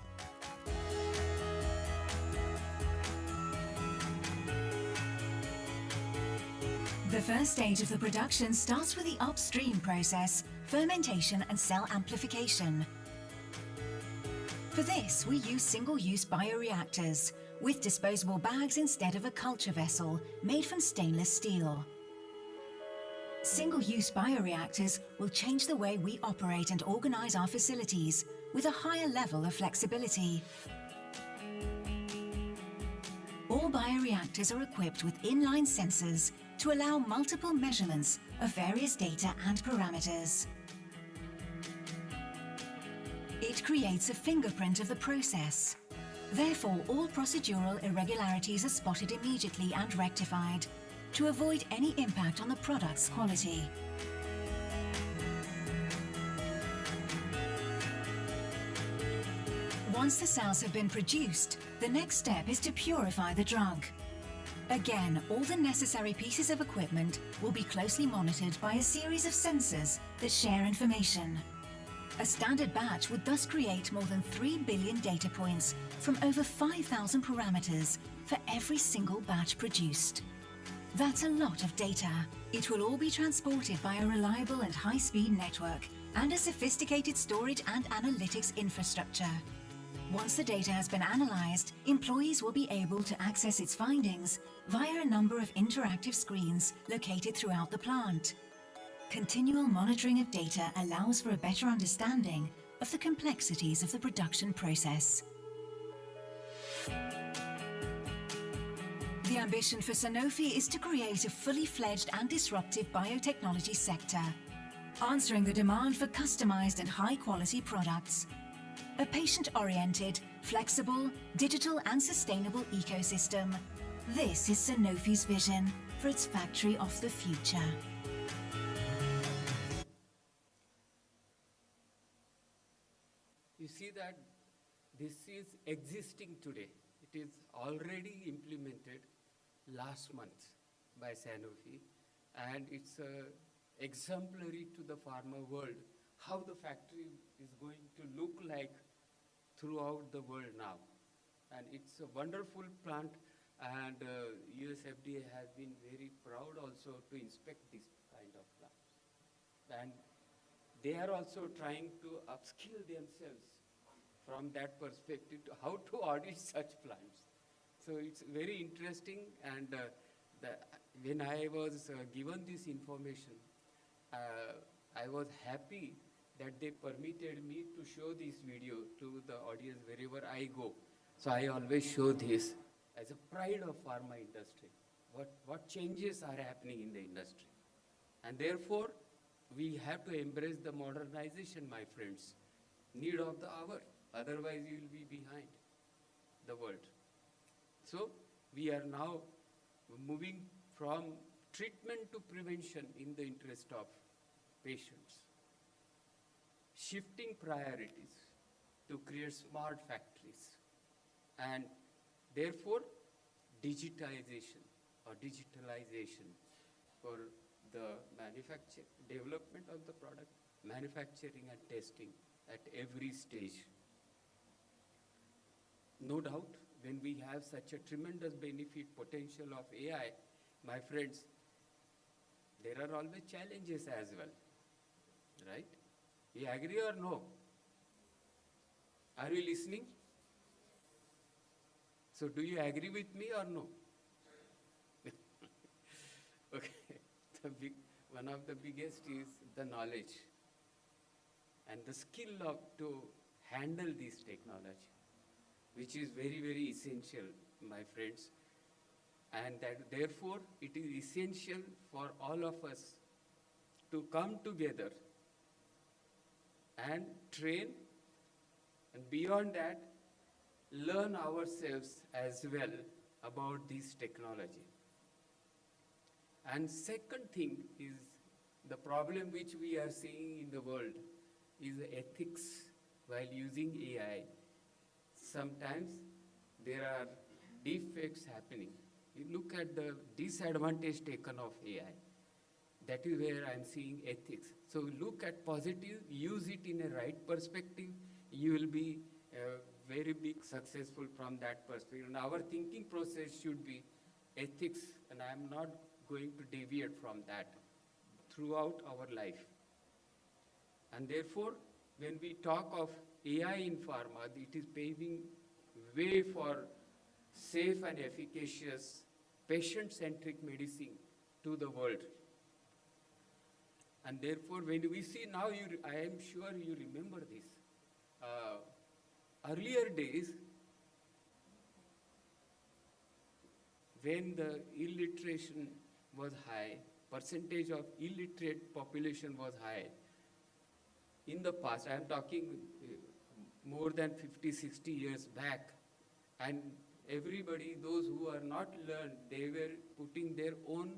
The first stage of the production starts with the upstream process, fermentation and cell amplification. For this, we use single-use bioreactors with disposable bags instead of a culture vessel made from stainless steel. Single-use bioreactors will change the way we operate and organize our facilities with a higher level of flexibility. All bioreactors are equipped with inline sensors to allow multiple measurements of various data and parameters. It creates a fingerprint of the process. Therefore, all procedural irregularities are spotted immediately and rectified to avoid any impact on the product's quality. Once the cells have been produced, the next step is to purify the drug. Again, all the necessary pieces of equipment will be closely monitored by a series of sensors that share information. A standard batch would thus create more than 3 billion data points from over 5,000 parameters for every single batch produced. That's a lot of data. It will all be transported by a reliable and high-speed network and a sophisticated storage and analytics infrastructure. Once the data has been analyzed, employees will be able to access its findings via a number of interactive screens located throughout the plant. Continual monitoring of data allows for a better understanding of the complexities of the production process. The ambition for Sanofi is to create a fully fledged and disruptive biotechnology sector, answering the demand for customized and high-quality products. A patient-oriented, flexible, digital and sustainable ecosystem. This is Sanofi's vision for its factory of the future. You see that this is existing today. It is already implemented last month by Sanofi, and it's exemplary to the pharma world how the factory is going to look like throughout the world now. And it's a wonderful plant, and US FDA has been very proud also to inspect this kind of plants. And they are also trying to upskill themselves from that perspective to how to audit such plants. So it's very interesting, and when I was given this information, I was happy that they permitted me to show this video to the audience wherever I go. So I always show this as a pride of pharma industry. What changes are happening in the industry. And therefore, we have to embrace the modernization, my friends. Need of the hour. Otherwise, you will be behind the world. So we are now moving from treatment to prevention in the interest of patients. Shifting priorities to create smart factories. And therefore, digitization or digitalization for the manufacture, development of the product, manufacturing and testing at every stage. No doubt, when we have such a tremendous benefit potential of AI, my friends, there are always challenges as well, right? You agree or no? Are you listening? So do you agree with me or no? Okay, one of the biggest is the knowledge and the skill to handle this technology, which is very, very essential, my friends. And that therefore, it is essential for all of us to come together and train, and beyond that, learn ourselves as well about this technology. And second thing is the problem which we are seeing in the world is ethics while using AI. Sometimes there are defects happening. You look at the disadvantage taken of AI. That is where I'm seeing ethics. So look at positive, use it in a right perspective, you will be very big successful from that perspective. And our thinking process should be ethics, and I'm not going to deviate from that throughout our life. And therefore, when we talk of AI in pharma, it is paving way for safe and efficacious, patient-centric medicine to the world. And therefore, when we see now, I am sure you remember this. Earlier days, when the illiteration was high, percentage of illiterate population was high, in the past, I am talking more than 50, 60 years back, and everybody, those who are not learned, they were putting their own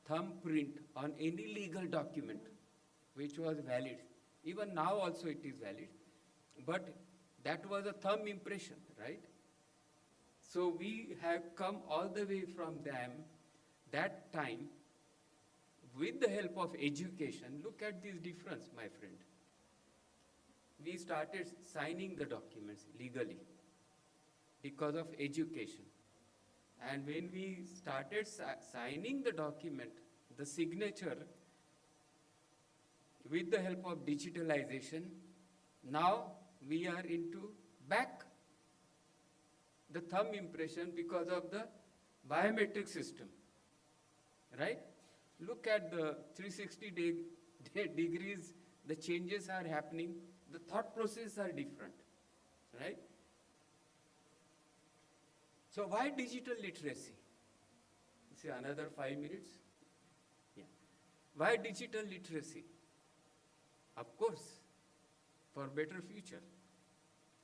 thumbprint on any legal document which was valid. Even now also it is valid. But that was a thumb impression, right? So we have come all the way from them, that time, with the help of education. Look at this difference, my friend. We started signing the documents legally because of education. And when we started signing the document, the signature, with the help of digitalization, now we are into back the thumb impression because of the biometric system, right? Look at the 360 degrees, the changes are happening, the thought processes are different, right? So why digital literacy? See, another 5 minutes. Yeah. Why digital literacy? Of course, for better future.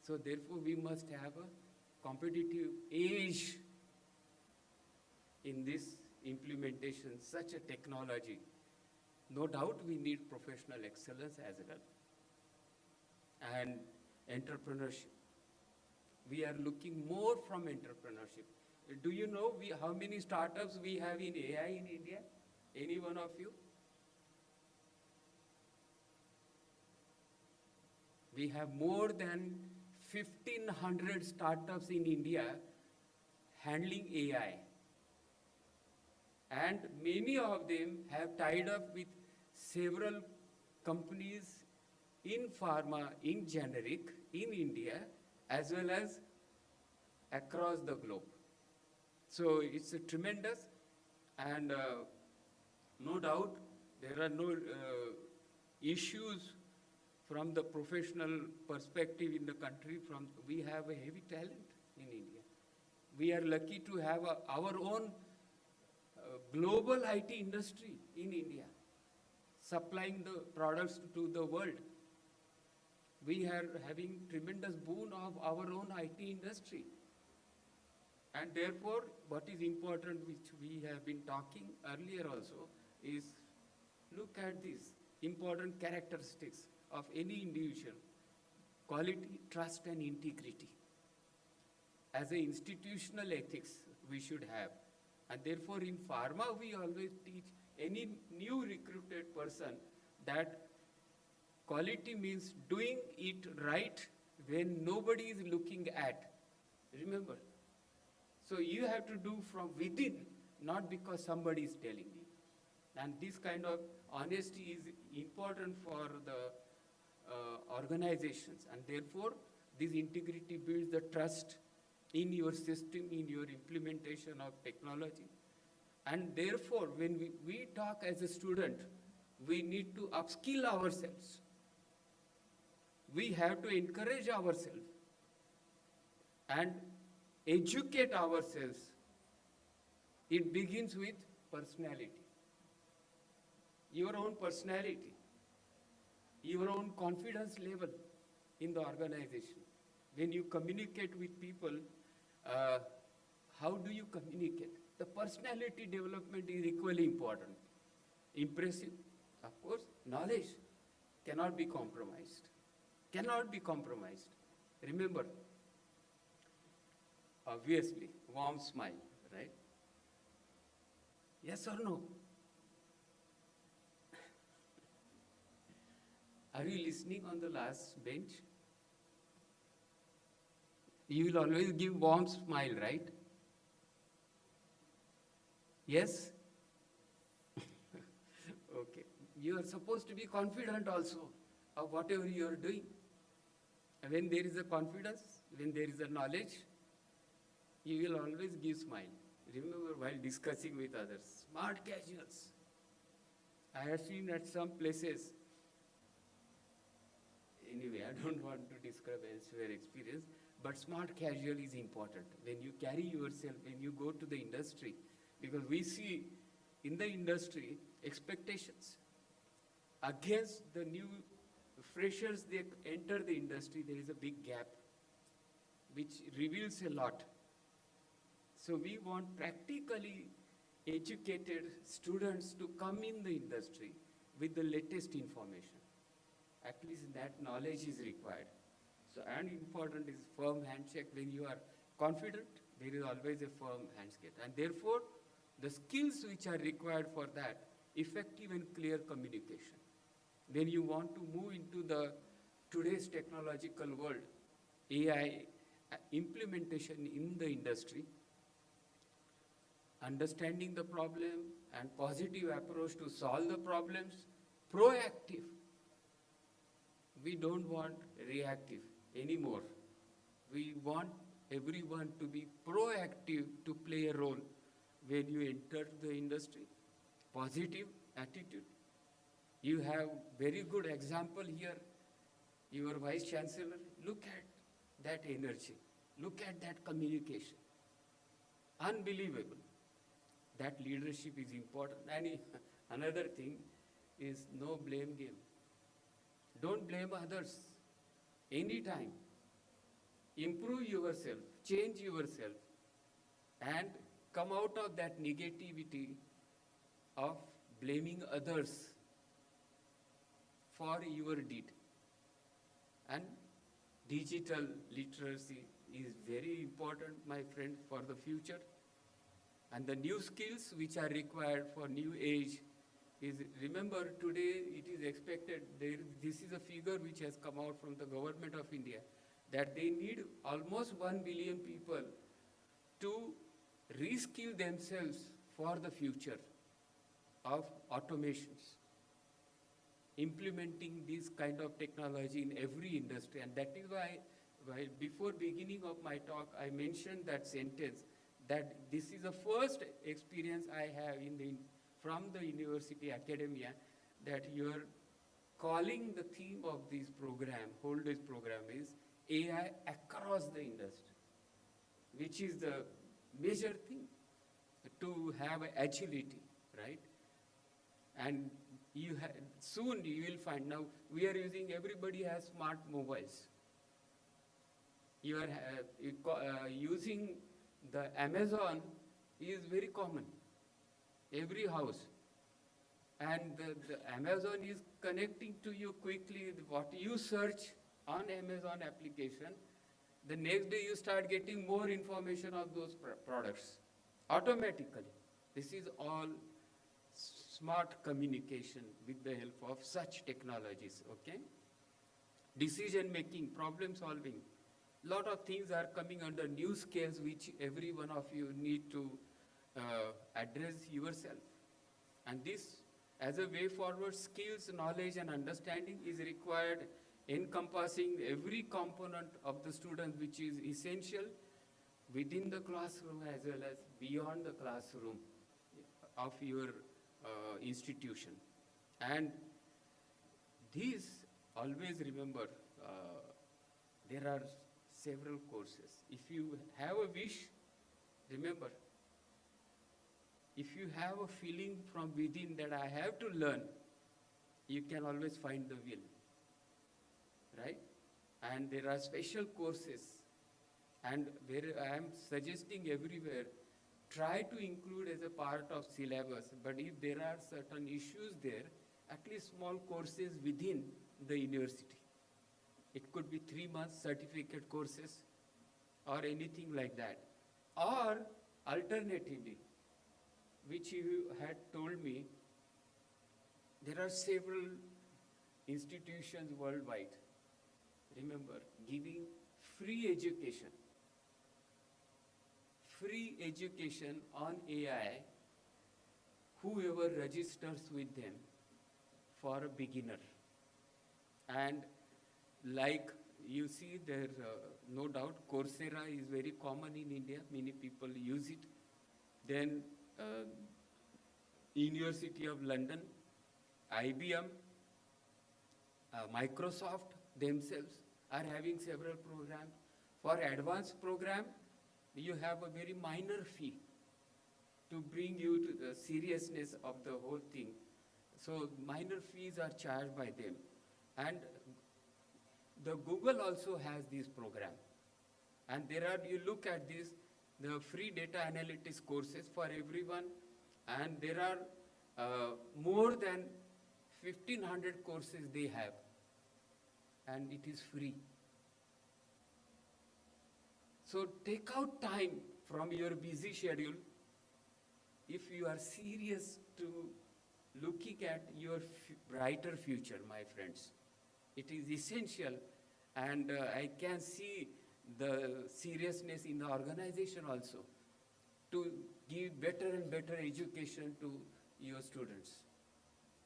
So therefore, we must have a competitive edge in this implementation, such a technology. No doubt we need professional excellence as well, and entrepreneurship. We are looking more from entrepreneurship. Do you know how many startups we have in AI in India? Any one of you? We have more than 1,500 startups in India handling AI. And many of them have tied up with several companies in pharma, in generic, in India, as well as across the globe. So it's a tremendous, and no doubt there are no issues from the professional perspective in the country. We have a heavy talent in India. We are lucky to have our own global IT industry in India, supplying the products to the world. We are having tremendous boon of our own IT industry. And therefore, what is important, which we have been talking earlier also, is look at these important characteristics of any individual: quality, trust, and integrity. As an institutional ethics, we should have. And therefore, in pharma, we always teach any new recruited person that quality means doing it right when nobody is looking at. Remember? So you have to do from within, not because somebody is telling you. And this kind of honesty is important for the organizations. And therefore, this integrity builds the trust in your system, in your implementation of technology. And therefore, when we talk as a student, we need to upskill ourselves. We have to encourage ourselves and educate ourselves. It begins with personality. Your own personality, your own confidence level in the organization. When you communicate with people, how do you communicate? The personality development is equally important. Impressive, of course, knowledge cannot be compromised. Cannot be compromised. Remember, obviously, warm smile, right? Yes or no? Are you listening on the last bench? You will always give warm smile, right? Yes? Okay. You are supposed to be confident also of whatever you are doing. And when there is a confidence, when there is a knowledge, you will always give smile. Remember, while discussing with others, smart casuals. I have seen at some places. Anyway, I don't want to describe elsewhere experience, but smart casual is important. When you carry yourself, when you go to the industry, because we see in the industry expectations against the new freshers, they enter the industry, there is a big gap, which reveals a lot. So we want practically educated students to come in the industry with the latest information. At least that knowledge is required. So, and important is firm handshake. When you are confident, there is always a firm handshake. And therefore, the skills which are required for that, effective and clear communication. When you want to move into the today's technological world, AI implementation in the industry, understanding the problem and positive approach to solve the problems, proactive. We don't want reactive anymore. We want everyone to be proactive to play a role when you enter the industry. Positive attitude. You have very good example here. Your Vice Chancellor, look at that energy. Look at that communication. Unbelievable. That leadership is important. And another thing is no blame game. Don't blame others anytime. Improve yourself, change yourself, and come out of that negativity of blaming others for your deed. And digital literacy is very important, my friend, for the future. And the new skills which are required for new age is, remember today it is expected, this is a figure which has come out from the government of India, that they need almost 1 billion people to reskill themselves for the future of automations, implementing this kind of technology in every industry. And that is why before beginning of my talk, I mentioned that sentence, that this is the first experience I have from the university academia, that you are calling the theme of this program, whole days program, is AI across the industry, which is the major thing to have agility, right? And soon you will find, now we are using, everybody has smart mobiles. You are using the Amazon is very common, every house. And the Amazon is connecting to you quickly. What you search on Amazon application, the next day you start getting more information of those products automatically. This is all smart communication with the help of such technologies, okay? Decision making, problem solving. Lot of things are coming under new scales which every one of you need to address yourself. And this, as a way forward, skills, knowledge and understanding is required, encompassing every component of the student, which is essential within the classroom as well as beyond the classroom of your institution. And this, always remember, there are several courses. If you have a wish, remember, if you have a feeling from within that I have to learn, you can always find the will, right? And there are special courses, and where I am suggesting everywhere, try to include as a part of syllabus, but if there are certain issues there, at least small courses within the university. It could be 3 months certificate courses or anything like that. Or alternatively, which you had told me, there are several institutions worldwide, remember, giving free education on AI, whoever registers with them for a beginner. And like you see there, no doubt, Coursera is very common in India. Many people use it. Then University of London, IBM, Microsoft themselves are having several programs. For advanced program, you have a very minor fee to bring you to the seriousness of the whole thing. So minor fees are charged by them. And the Google also has this program. And there are, you look at this, the free data analytics courses for everyone, and there are more than 1,500 courses they have, and it is free. So take out time from your busy schedule if you are serious to looking at your brighter future, my friends. It is essential, and I can see the seriousness in the organization also to give better and better education to your students.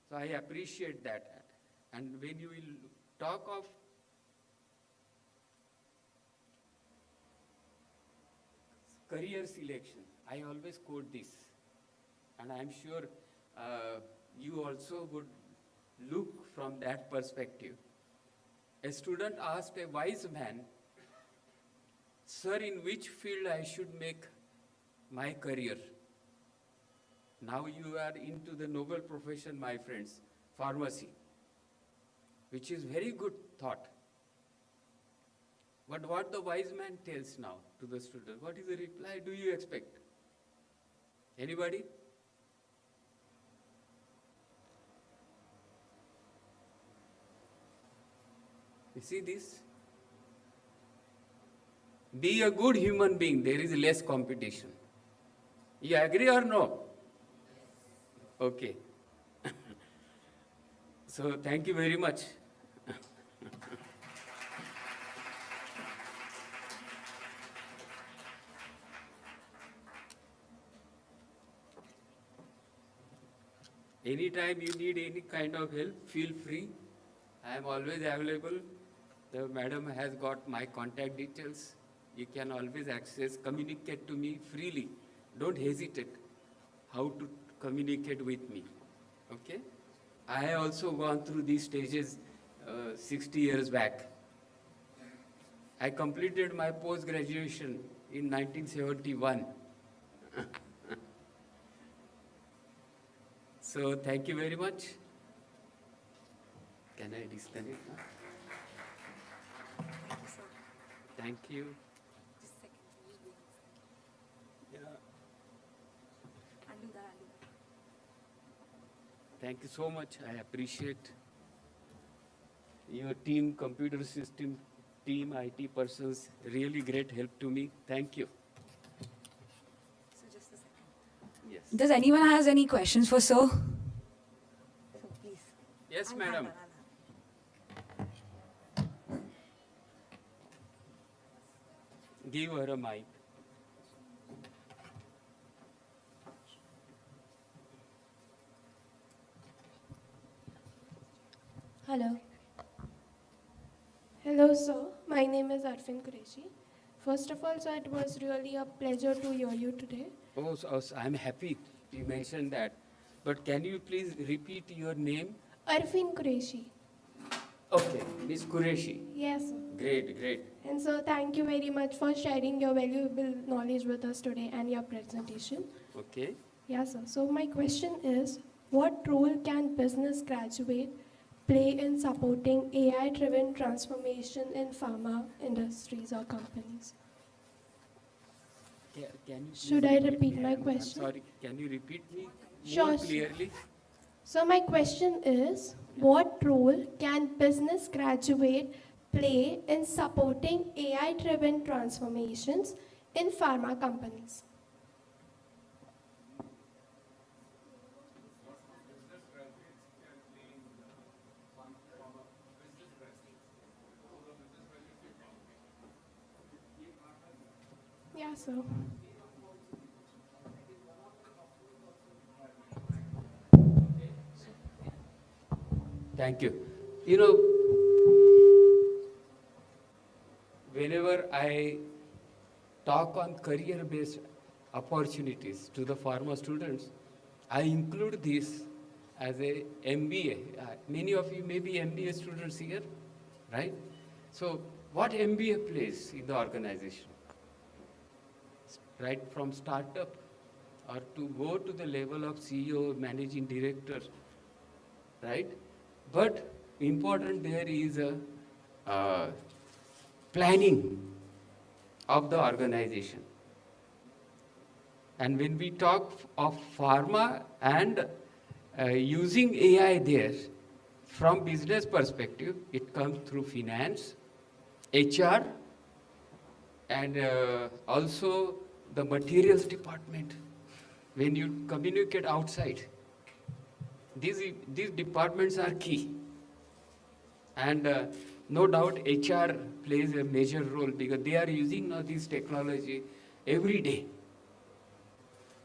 So I appreciate that. And when you will talk of career selection, I always quote this, and I'm sure you also would look from that perspective. A student asked a wise man, "Sir, in which field I should make my career?" Now you are into the noble profession, my friends, pharmacy, which is very good thought. But what the wise man tells now to the student, what is the reply do you expect? Anybody? You see this? be a good human being, there is less competition. You agree or no? Okay. So thank you very much. Anytime you need any kind of help, feel free. I am always available. The madam has got my contact details. You can always access, communicate to me freely. Don't hesitate how to communicate with me. Okay? I also gone through these stages 60 years back. I completed my post-graduation in 1971. So thank you very much. Can I disconnect now? Thank you. Thank you so much. I appreciate your team, computer system team, IT persons, really great help to me. Thank you. So just a second. Yes. Does anyone has any questions for sir? So please. Yes, madam. Give her a mic. Hello. Hello, sir. My name is Arfin Qureshi. First of all, sir, it was really a pleasure to hear you today. Oh, so I'm happy you mentioned that. But can you please repeat your name? Arfin Qureshi. Okay, Miss Qureshi. Yes, sir. Great, great. And so thank you very much for sharing your valuable knowledge with us today and your presentation. Okay. Yes, sir. So my question is, what role can business graduate play in supporting AI-driven transformation in pharma industries or companies? Can you Should please I repeat my I'm question? sorry, can you repeat me Sure, more sir. clearly? So my question is, what role can business graduate play in supporting AI-driven transformations in pharma companies? Yeah, sir. Thank you. You know, whenever I talk on career-based opportunities to the pharma students, I include this as a MBA. Many of you may be MBA students here, right? So what MBA plays in the organization? Right from startup or to go to the level of CEO, managing director, right? But important there is a planning of the organization. And when we talk of pharma and using AI there, from business perspective, it comes through finance, HR, and also the materials department. When you communicate outside, these departments are key. And no doubt HR plays a major role because they are using now this technology every day.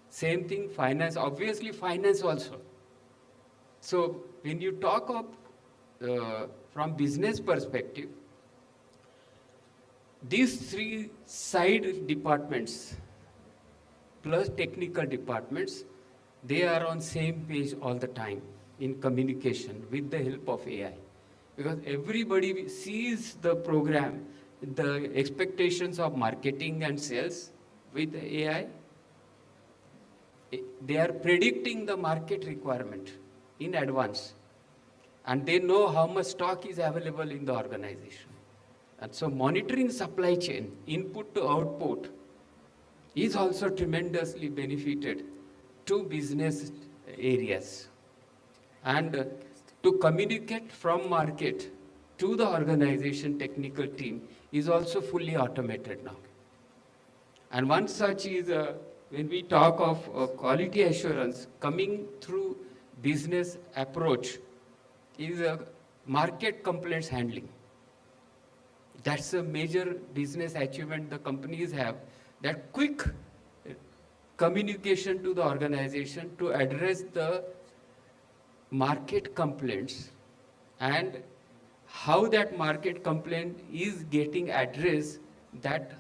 Same thing, finance, obviously finance also. So when you talk of from business perspective, these three side departments plus technical departments, they are on same page all the time in communication with the help of AI. Because everybody sees the program, the expectations of marketing and sales with AI. They are predicting the market requirement in advance. And they know how much stock is available in the organization. And so monitoring supply chain, input to output, is also tremendously benefited to business areas. And to communicate from market to the organization technical team is also fully automated now. And one such is when we talk of quality assurance coming through business approach is market complaints handling. That's a major business achievement the companies have, that quick communication to the organization to address the market complaints, and how that market complaint is getting addressed, that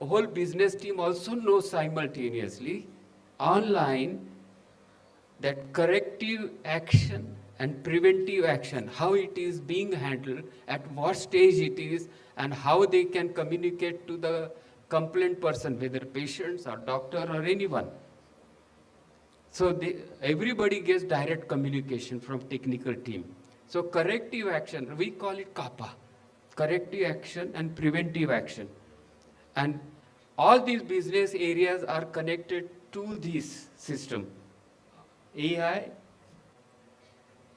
whole business team also knows simultaneously online that corrective action and preventive action, how it is being handled, at what stage it is, and how they can communicate to the complaint person, whether patients or doctor or anyone. So everybody gets direct communication from technical team. So corrective action, we call it CAPA, corrective action and preventive action. And all these business areas are connected to this system. AI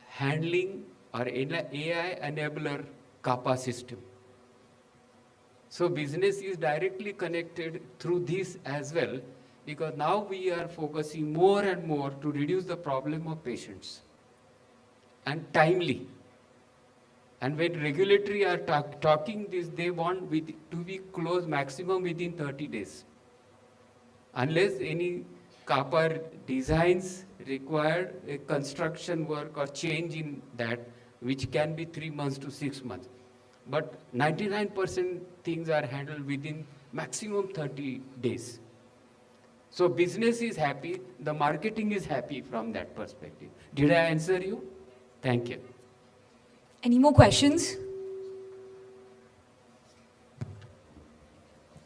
handling or AI enabler CAPA system. So business is directly connected through this as well, because now we are focusing more and more to reduce the problem of patients and timely. And when regulatory are talking this, they want to be closed maximum within 30 days. Unless any CAPA designs require a construction work or change in that, which can be 3 months to 6 months. But 99% things are handled within maximum 30 days. So business is happy, the marketing is happy from that perspective. Did I answer you? Thank you. Any more questions?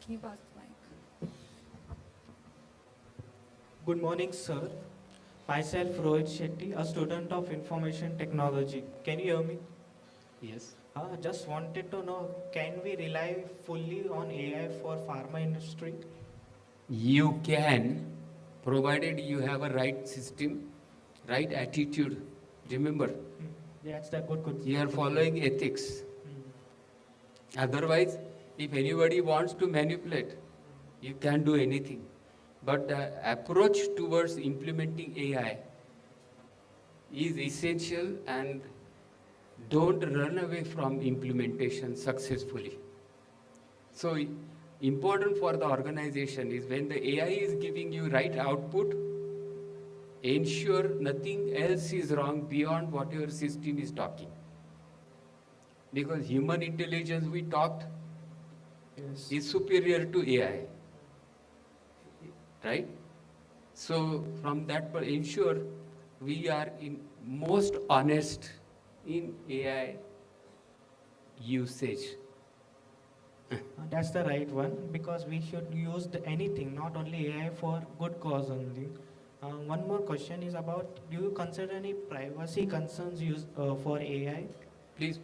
Can you pass the mic? Good morning, sir. Myself, Rohit Shetty, a student of information technology. Can you hear me? Yes. Just wanted to know, can we rely fully on AI for pharma industry? You can, provided you have a right system, right attitude. Remember, That's the good. you are following ethics. Otherwise, if anybody wants to manipulate, you can't do anything. But the approach towards implementing AI is essential, and don't run away from implementation successfully. So important for the organization is when the AI is giving you right output, ensure nothing else is wrong beyond what your system is talking. Because human intelligence, we talked, is superior to AI. Right? So from that point, ensure we are in most honest in AI usage. That's the right one, because we should use anything, not only AI, for good cause only. One more question is about, do you consider any privacy concerns for AI? Please,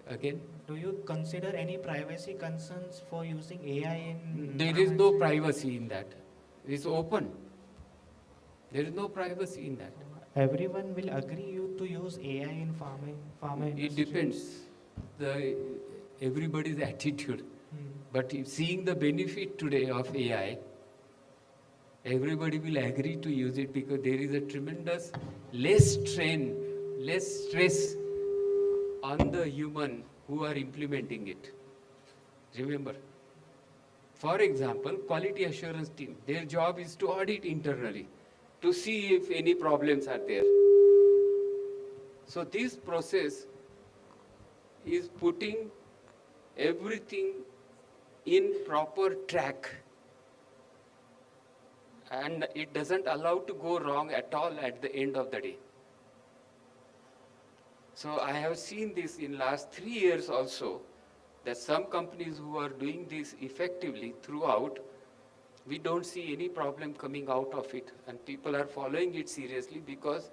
again. Do you consider any privacy concerns for using AI in... There is no privacy in that. It's open. There is no privacy in that. Everyone will agree to use AI in pharma industry. It depends. Everybody's attitude. But if seeing the benefit today of AI, everybody will agree to use it, because there is a tremendous less stress on the human who are implementing it. Remember, for example, quality assurance team, their job is to audit internally to see if any problems are there. So this process is putting everything in proper track, and it doesn't allow to go wrong at all at the end of the day. So I have seen this in last 3 years also, that some companies who are doing this effectively throughout, we don't see any problem coming out of it, and people are following it seriously, because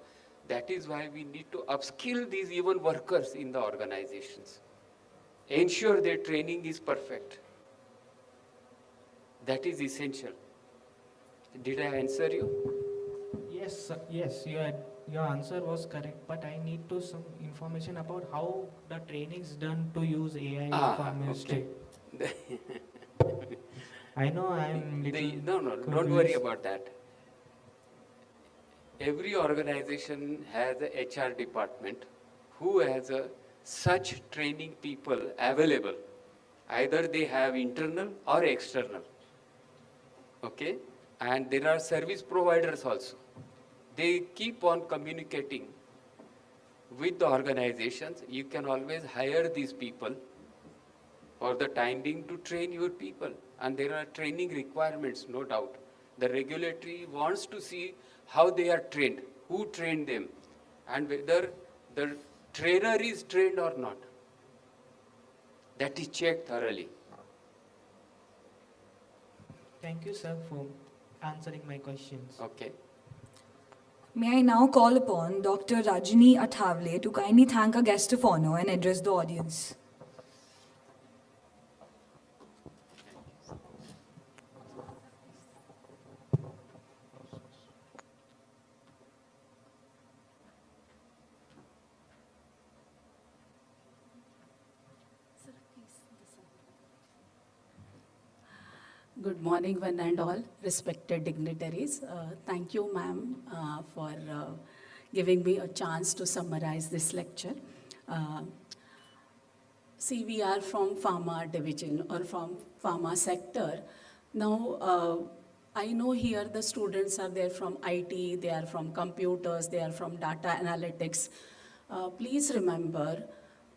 that is why we need to upskill these even workers in the organizations. Ensure their training is perfect. That is essential. Did I answer you? Yes, sir. Yes, your answer was correct, but I need some information about how the training is done to use AI in pharma industry. I know I'm little No, no, don't confused. worry about that. Every organization has a HR department who has such training people available. Either they have internal or external. Okay? And there are service providers also. They keep on communicating with the organizations. You can always hire these people for the time being to train your people. And there are training requirements, no doubt. The regulatory wants to see how they are trained, who trained them, and whether the trainer is trained or not. That is checked thoroughly. Thank you, sir, for answering my questions. Okay. May I now call upon Dr. Rajini Athavale to kindly thank our guest of honor and address the audience. Good morning, one and all, respected dignitaries. Thank you, ma'am, for giving me a chance to summarize this lecture. See, we are from pharma division or from pharma sector. Now, I know here the students are there from IT, they are from computers, they are from data analytics. Please remember,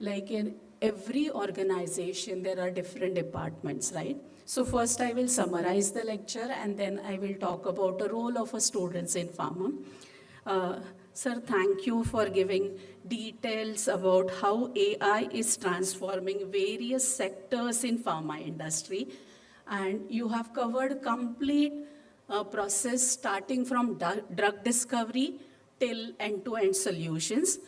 like in every organization, there are different departments, right? So first I will summarize the lecture and then I will talk about the role of a students in pharma. Sir, thank you for giving details about how AI is transforming various sectors in pharma industry. And you have covered complete process starting from drug discovery till end-to-end solutions.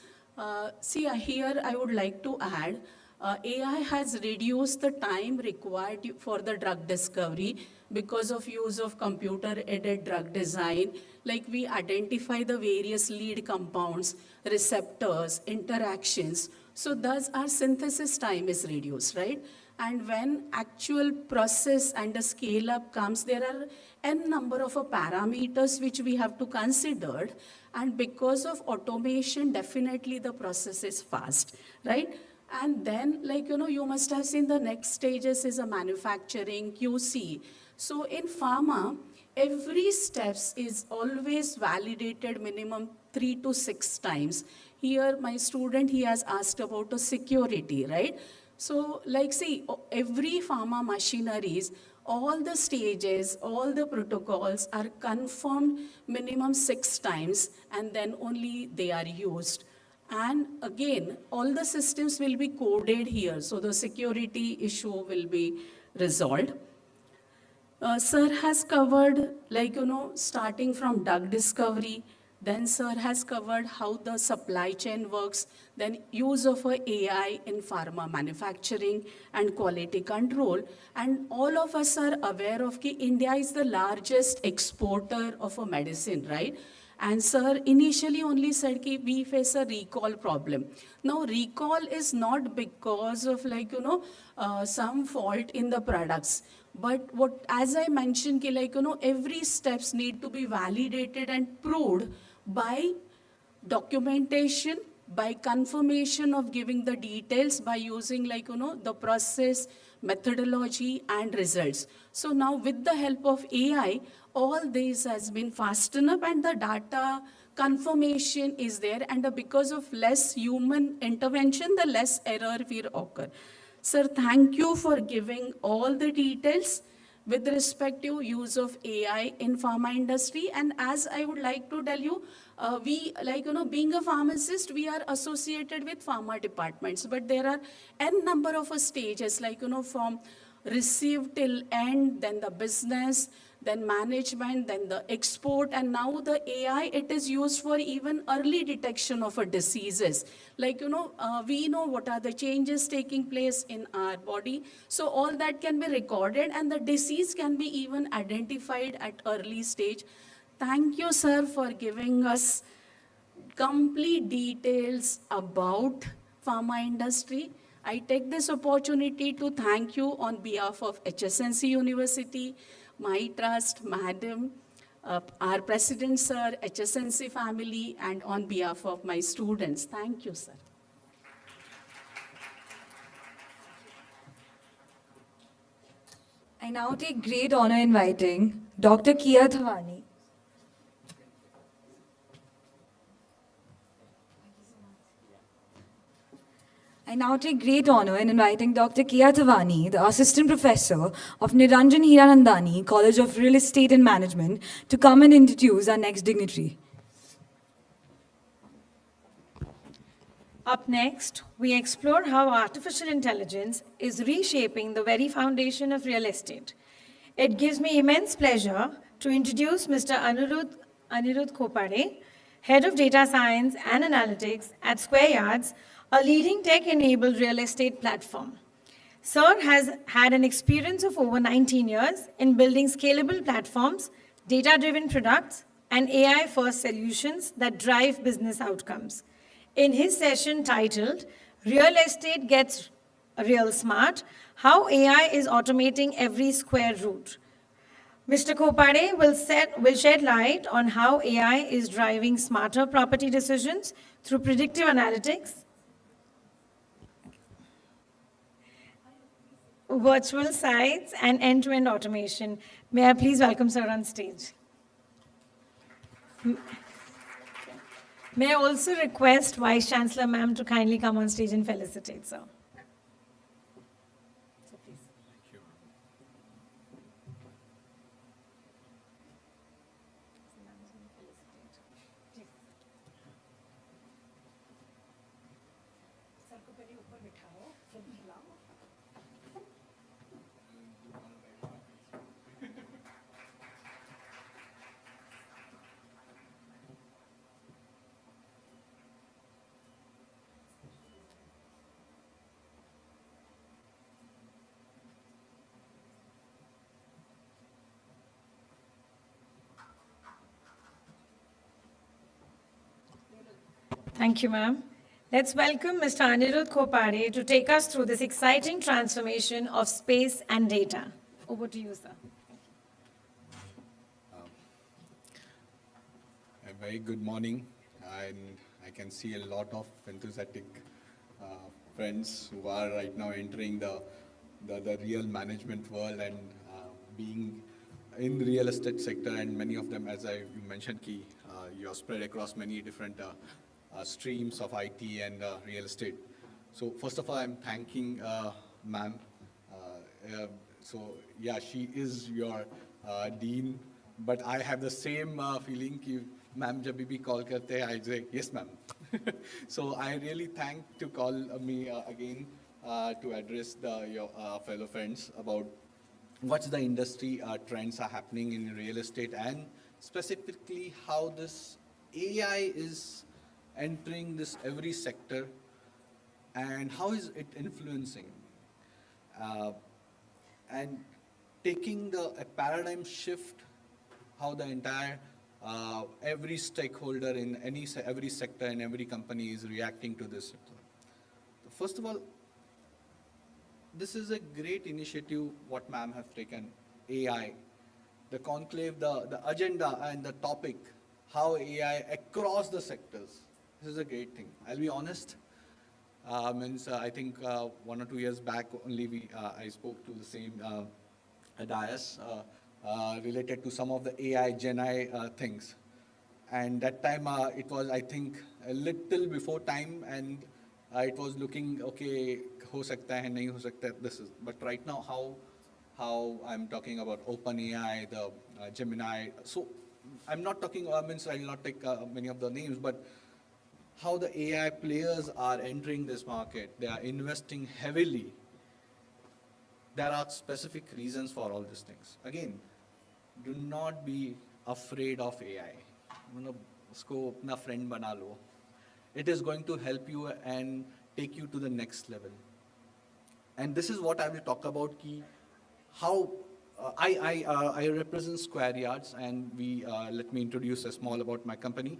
Here I would like to add, AI has reduced the time required for the drug discovery because of use of computer-aided drug design. Like we identify the various lead compounds, receptors, interactions. So thus our synthesis time is reduced, right? And when actual process and the scale up comes, there are n number of parameters which we have to consider. And because of automation, definitely the process is fast, right? And then, you must have seen the next stages is a manufacturing, QC. So in pharma, every steps is always validated minimum 3 to 6 times. Here, my student, he has asked about the security, right? So, every pharma machineries, all the stages, all the protocols are confirmed minimum 6 times, and then only they are used. And again, all the systems will be coded here, so the security issue will be resolved. Sir has covered, starting from drug discovery, then sir has covered how the supply chain works, then use of AI in pharma manufacturing and quality control. And all of us are aware of that India is the largest exporter of a medicine, right? And sir initially only said that we face a recall problem. Now recall is not because of some fault in the products. But what, as I mentioned, every steps need to be validated and proved by documentation, by confirmation of giving the details, by using the process, methodology and results. So now with the help of AI, all this has been fastened up and the data confirmation is there, and because of less human intervention, the less error will occur. Sir, thank you for giving all the details with respect to use of AI in pharma industry. And as I would like to tell you, we, being a pharmacist, we are associated with pharma departments, but there are n number of stages, from receive till end, then the business, then management, then the export, and now the AI, it is used for even early detection of diseases. We know what are the changes taking place in our body. So all that can be recorded and the disease can be even identified at early stage. Thank you, sir, for giving us complete details about pharma industry. I take this opportunity to thank you on behalf of HSNC University, my trust, madam, our president, sir, HSNC family, and on behalf of my students. Thank you, sir. I now take great honor inviting Dr. Kia Thawani. I now take great honor in inviting Dr. Kia Thawani, the Assistant Professor of Niranjan Hiranandani College of Real Estate and Management, to come and introduce our next dignitary. Up next, we explore how artificial intelligence is reshaping the very foundation of real estate. It gives me immense pleasure to introduce Mr. Anirudh Khopade, Head of Data Science and Analytics at Square Yards, a leading tech-enabled real estate platform. Sir has had an experience of over 19 years in building scalable platforms, data-driven products, and AI-first solutions that drive business outcomes. In his session titled, Real Estate Gets Real Smart, How AI is Automating Every Square Root. Mr. Khopade will shed light on how AI is driving smarter property decisions through predictive analytics, virtual sites, and end-to-end automation. May I please welcome sir on stage. May I also request Vice Chancellor ma'am to kindly come on stage and felicitate sir. Thank you, ma'am. Let's welcome Mr. Anirudh Khopade to take us through this exciting transformation of space and data. Over to you, sir. A very good morning, and I can see a lot of enthusiastic friends who are right now entering the real management world and being in the real estate sector, and many of them, as I mentioned, you're spread across many different streams of IT and real estate. So first of all, I'm thanking ma'am. So yeah, she is your dean, but I have the same feeling ki ma'am jab bhi call karte hai, I say yes ma'am. So I really thank to call me again to address your fellow friends about what's the industry trends are happening in real estate, and specifically how this AI is entering this every sector and how is it influencing and taking a paradigm shift, how the entire every stakeholder in every sector and every company is reacting to this. First of all, this is a great initiative what ma'am have taken, AI, the conclave, the agenda and the topic, how AI across the sectors. This is a great thing. I'll be honest. I think 1 or 2 years back only I spoke to the same dais related to some of the AI, Gen I things. And that time it was, I think, a little before time, and it was looking, okay, ho sakta hai, nahi ho sakta, this is. But right now, how I'm talking about OpenAI, the Gemini. So I'm not talking, I'll not take many of the names, but how the AI players are entering this market. They are investing heavily. There are specific reasons for all these things. Again, do not be afraid of AI. Usko apna friend bana lo. It is going to help you and take you to the next level. And this is what I will talk about, how I represent Square Yards, and let me introduce a small about my company.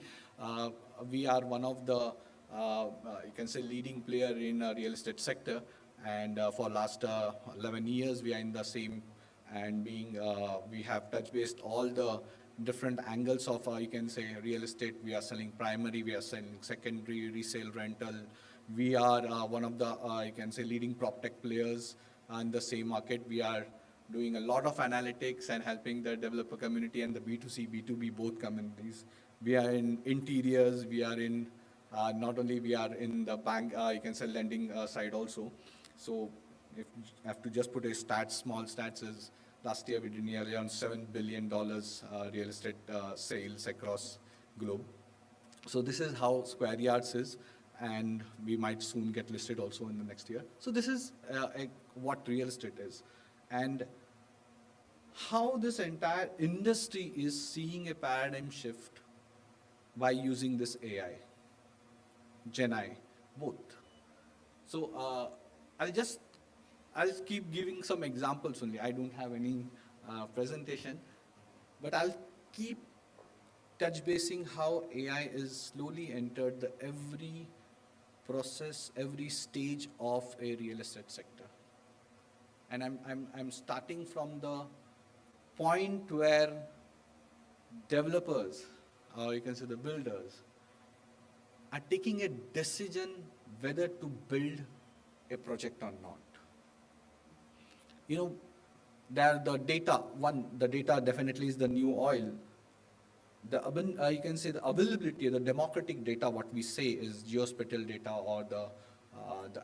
We are one of the you can say leading player in real estate sector, and for last 11 years we are in the same, and we have touch based all the different angles of you can say real estate. We are selling primary, we are selling secondary, resale, rental. We are one of the you can say leading prop tech players in the same market. We are doing a lot of analytics and helping the developer community and the B2C, B2B both communities. We are in interiors, we are in not only we are in the bank, you can say lending side also. So if I have to just put a small stats is last year we did nearly around $7 billion real estate sales across globe. So this is how Square Yards is, and we might soon get listed also in the next year. So this is what real estate is, and how this entire industry is seeing a paradigm shift by using this AI, Gen I, both. So I'll keep giving some examples only. I don't have any presentation, but I'll keep touch basing how AI is slowly entered the every process, every stage of a real estate sector. And I'm starting from the point where developers, or you can say the builders, are taking a decision whether to build a project or not. You know, the data definitely is the new oil. You can say the availability, the democratic data, what we say is geospatial data, or the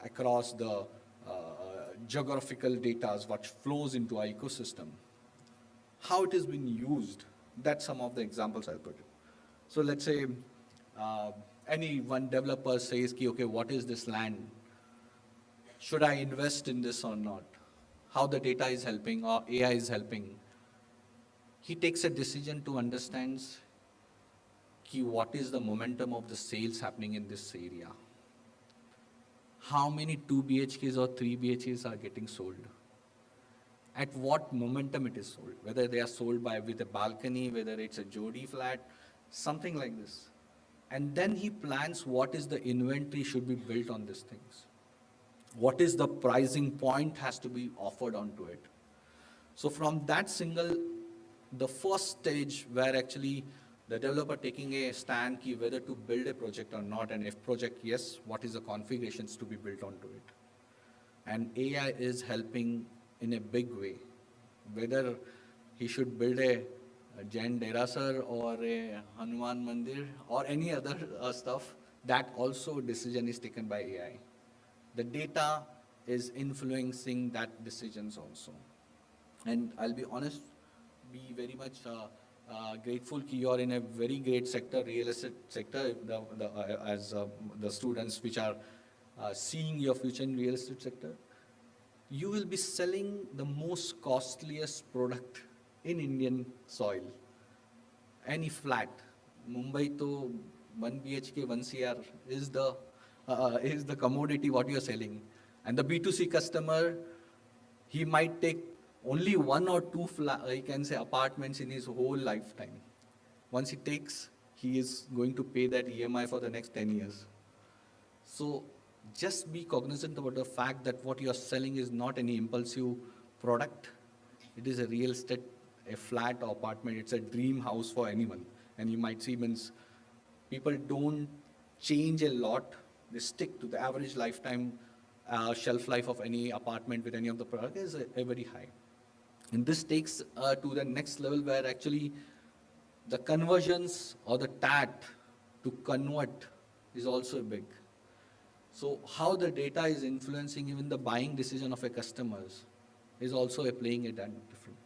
across the geographical data, what flows into our ecosystem. How it has been used, that's some of the examples I'll put it. So let's say any one developer says, okay, what is this land? Should I invest in this or not? How the data is helping or AI is helping. He takes a decision to understand what is the momentum of the sales happening in this area. How many 2 BHKs or 3 BHKs are getting sold? At what momentum it is sold? Whether they are sold with a balcony, whether it's a Jodi flat, something like this. And then he plans what is the inventory should be built on these things. What is the pricing point has to be offered onto it. So from that single, the first stage where actually the developer taking a stand key whether to build a project or not, and if project, yes, what is the configurations to be built onto it. And AI is helping in a big way. Whether he should build a Jain Derasar or a Hanuman Mandir or any other stuff, that also decision is taken by AI. The data is influencing that decisions also. And I'll be honest, be very much grateful that you are in a very great sector, real estate sector, as the students which are seeing your future in real estate sector. You will be selling the most costliest product in Indian soil. Any flat. Mumbai to 1 BHK, 1 CR is the commodity what you are selling. And the B2C customer, he might take only 1 or 2 you can say apartments in his whole lifetime. Once he takes, he is going to pay that EMI for the next 10 years. So just be cognizant about the fact that what you are selling is not any impulsive product. It is a real estate, a flat or apartment. It's a dream house for anyone. And you might see means people don't change a lot. They stick to the average lifetime shelf life of any apartment with any of the product is a very high. And this takes to the next level where actually the conversions or the TAT to convert is also big. So how the data is influencing even the buying decision of a customers is also playing it at different.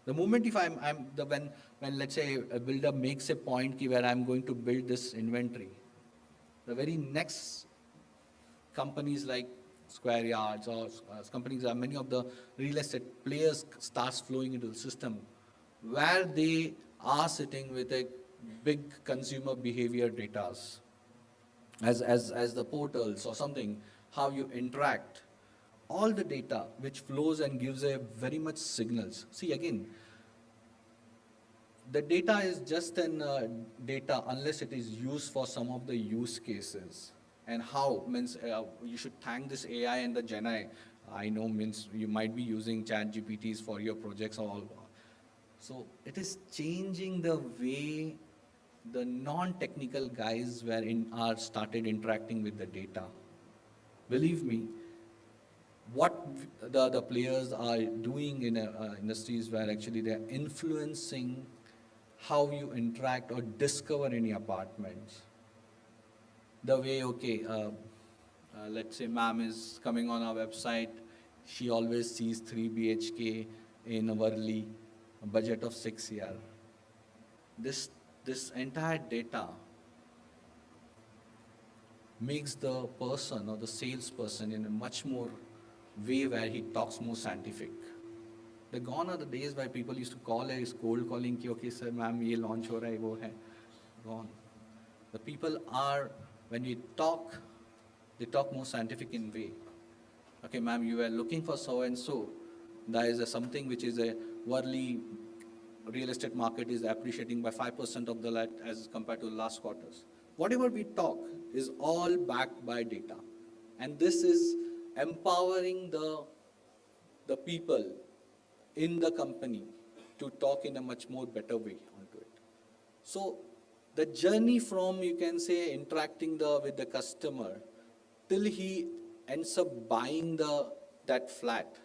The moment if when let's say a builder makes a point where I'm going to build this inventory, the very next companies like Square Yards or companies, many of the real estate players starts flowing into the system where they are sitting with a big consumer behavior data as the portals or something, how you interact, all the data which flows and gives a very much signals. See again, the data is just an data unless it is used for some of the use cases. and how means you should thank this AI and the Gen AI. I know means you might be using chat GPTs for your projects or all. So it is changing the way the non-technical guys are started interacting with the data. Believe me, what the players are doing in industries where actually they're influencing how you interact or discover any apartments. The way, okay, let's say ma'am is coming on our website, she always sees 3 BHK in Worli, a budget of 6 year. This entire data makes the person or the salesperson in a much more way where he talks more scientific. The gone are the days where people used to call as cold calling ki okay sir ma'am ye launch ho raha hai wo hai. Gone. The people are, when we talk, they talk more scientific in way. Okay ma'am, you were looking for so and so. There is something which is a worldly real estate market is appreciating by 5% of the lot as compared to last quarters. Whatever we talk is all backed by data. And this is empowering the people in the company to talk in a much more better way onto it. So the journey from, you can say, interacting with the customer till he ends up buying that flat.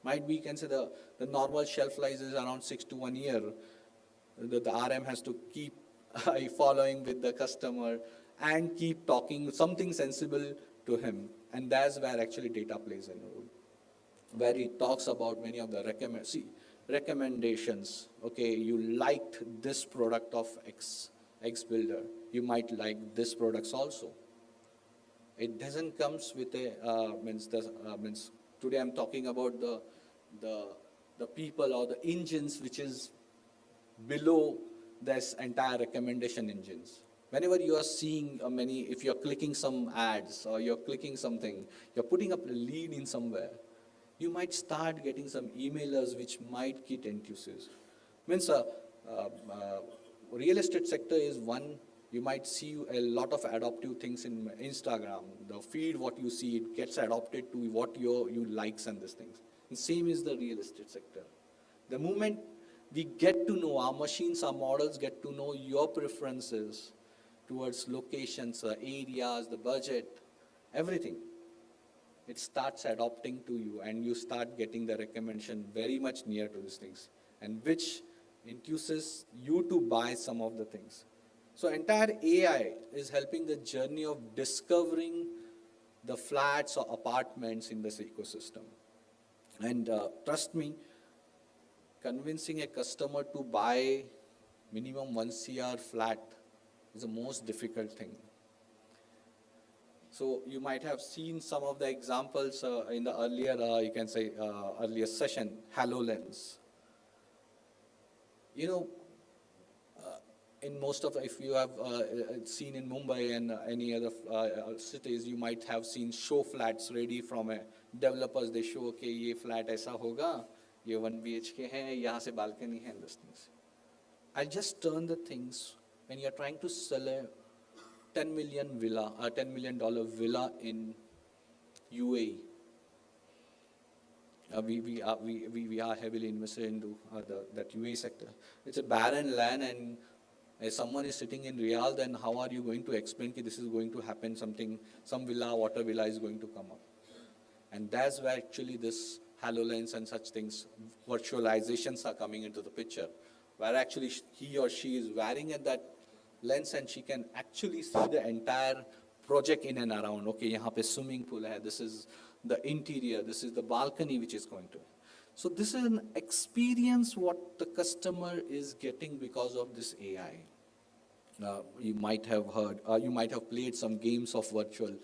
Might be, you can say, the normal shelf life is around 6 to 1 year. The RM has to keep following with the customer and keep talking something sensible to him. And that's where actually data plays a role. Where he talks about many of the recommendations. Okay, you liked this product of X builder. You might like this products also. It doesn't comes with a means today I'm talking about the people or the engines which is below this entire recommendation engines. Whenever you are seeing if you're clicking some ads or you're clicking something, you're putting up a lead in somewhere, you might start getting some emailers which might get enthusiastic. Means real estate sector is one, you might see a lot of adoptive things in Instagram. The feed, what you see, it gets adopted to what you likes and these things. And same is the real estate sector. The moment we get to know, our machines, our models get to know your preferences towards locations, areas, the budget, everything. It starts adopting to you and you start getting the recommendation very much near to these things, and which induces you to buy some of the things. So entire AI is helping the journey of discovering the flats or apartments in this ecosystem. And trust me, convincing a customer to buy minimum 1 CR flat is the most difficult thing. So you might have seen some of the examples in the earlier, you can say, earlier session, HoloLens. You know, in most of, if you have seen in Mumbai and any other cities, you might have seen show flats ready from developers. They show, okay, ye flat aisa hoga, ye 1 BHK hai, yahan se balcony hai, and these things. I'll just turn the things, when you're trying to sell a $10 million villa in UAE. We are heavily invested into that UAE sector. It's a barren land, and if someone is sitting in Riyadh, then how are you going to explain that this is going to happen, some villa, water villa is going to come up? And that's where actually this HoloLens and such things, virtualizations are coming into the picture, where actually he or she is wearing at that lens and she can actually see the entire project in and around. Okay, yahan pe swimming pool hai, this is the interior, this is the balcony which is going to. So this is an experience what the customer is getting because of this AI. You might have heard, you might have played some games of virtual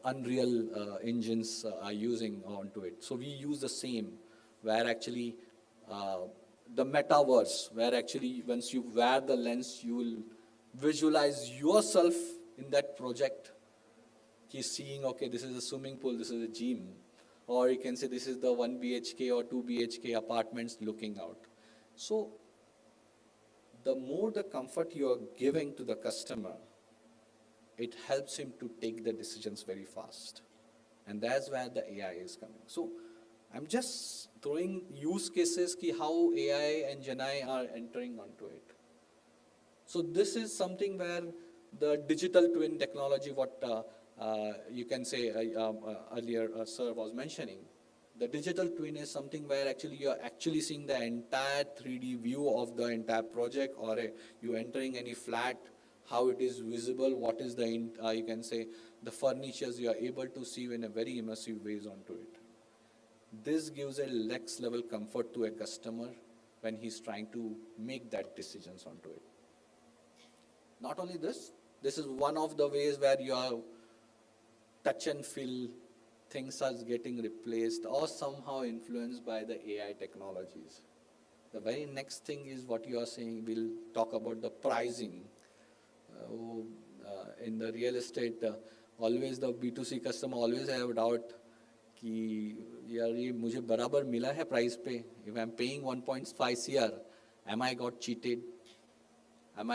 Unreal engines are using onto it. So we use the same, where actually the metaverse, where actually once you wear the lens, you will visualize yourself in that project. He's seeing, okay, this is a swimming pool, this is a gym. Or you can say this is the 1 BHK or 2 BHK apartments looking out. So the more the comfort you are giving to the customer, it helps him to take the decisions very fast. And that's where the AI is coming. So I'm just throwing use cases ki how AI and GenAI are entering onto it. So this is something where the digital twin technology, what you can say earlier sir was mentioning, the digital twin is something where actually you're actually seeing the entire 3D view of the entire project, or you entering any flat, how it is visible, what is the, you can say, the furnitures you are able to see in a very immersive ways onto it. This gives a next level comfort to a customer when he's trying to make that decisions onto it. Not only this is one of the ways where your touch and feel things are getting replaced or somehow influenced by the AI technologies. The very next thing is what you are saying, we'll talk about the pricing. In the real estate, always the B2C customer always have doubt कि यार ये मुझे बराबर मिला है price पे. If I'm paying 1.5 CR, am I got cheated? Have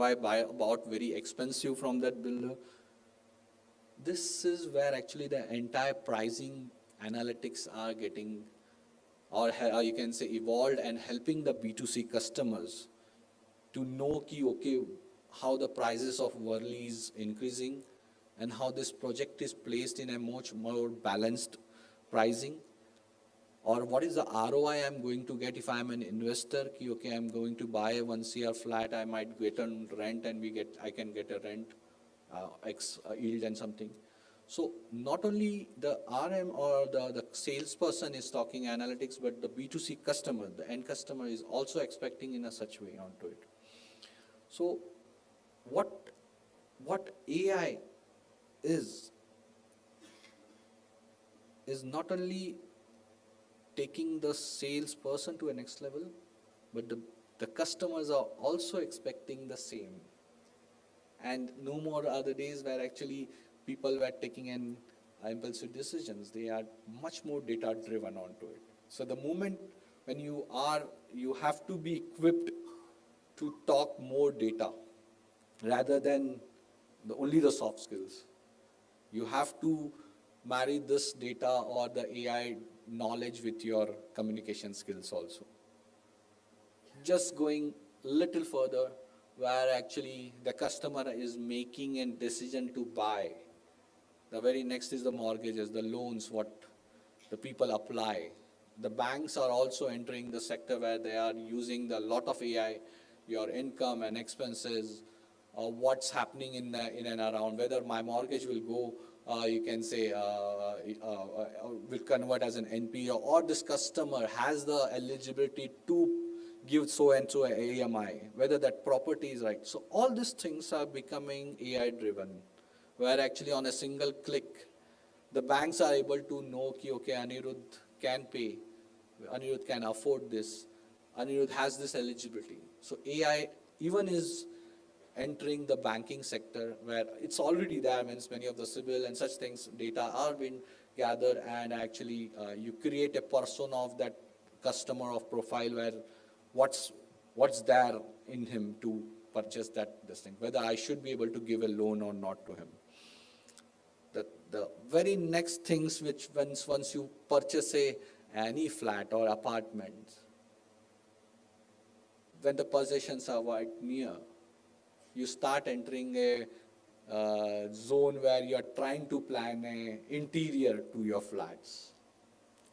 I bought very expensive from that builder? This is where actually the entire pricing analytics are getting, or you can say evolved, and helping the B2C customers to know ki, okay, how the prices of Worli is increasing and how this project is placed in a much more balanced pricing. Or what is the ROI I'm going to get if I'm an investor? Ki, okay, I'm going to buy a 1 CR flat, I might get on rent and I can get a rent, X yield and something. So not only the RM or the salesperson is talking analytics, but the B2C customer, the end customer is also expecting in a such way onto it. So what AI is not only taking the salesperson to a next level, but the customers are also expecting the same. And no more are the days where actually people were taking an impulsive decisions. They are much more data driven onto it. So the moment when you have to be equipped to talk more data rather than only the soft skills. You have to marry this data or the AI knowledge with your communication skills also. Just going little further, where actually the customer is making a decision to buy. The very next is the mortgages, the loans, what the people apply. The banks are also entering the sector where they are using a lot of AI, your income and expenses, what's happening in and around, whether my mortgage will go, you can say, will convert as an NPA, or this customer has the eligibility to give so and so a AMI, whether that property is right. So all these things are becoming AI driven, where actually on a single click, the banks are able to know, ki, okay, Anirudh can pay, Anirudh can afford this, Anirudh has this eligibility. So AI even is entering the banking sector, where it's already there, means many of the CIBIL and such things, data are being gathered, and actually you create a persona of that customer of profile, where what's there in him to purchase this thing, whether I should be able to give a loan or not to him. The very next things which once you purchase any flat or apartment, when the possessions are quite near, you start entering a zone where you are trying to plan an interior to your flats.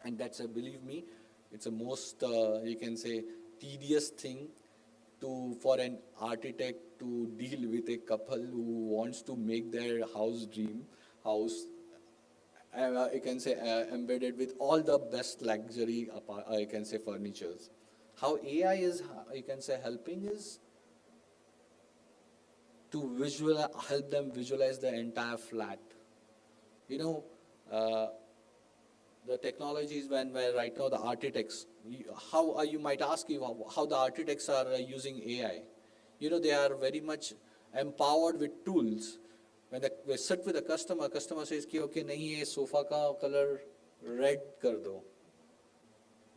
And that's believe me, it's a most, you can say, tedious thing for an architect to deal with a couple who wants to make their dream house, you can say, embedded with all the best luxury, you can say, furnitures. How AI is, you can say, helping is to help them visualize the entire flat. You know, the technologies where right now the architects, you might ask how the architects are using AI. You know, they are very much empowered with tools. When they sit with the customer says, okay, nahi hai, sofa ka color red kar do.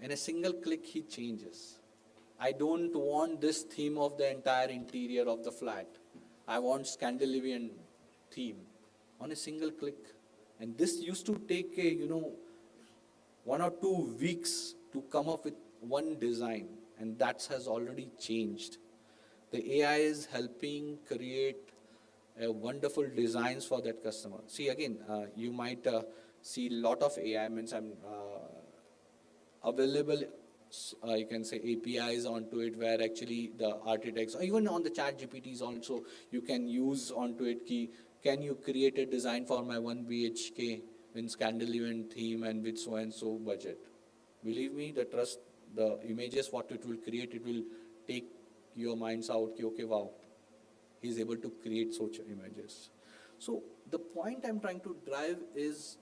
In a single click, he changes. I don't want this theme of the entire interior of the flat. I want Scandinavian theme on a single click. And this used to take 1 or 2 weeks to come up with one design, and that has already changed. The AI is helping create wonderful designs for that customer. See, again, you might see a lot of AI means available, you can say APIs onto it, where actually the architects, or even on the chat GPTs also, you can use onto it, can you create a design for my 1 BHK in Scandinavian theme and with so and so budget. Believe me, the trust, the images, what it will create, it will take your minds out, okay, wow, he's able to create such images. So the point I'm trying to drive is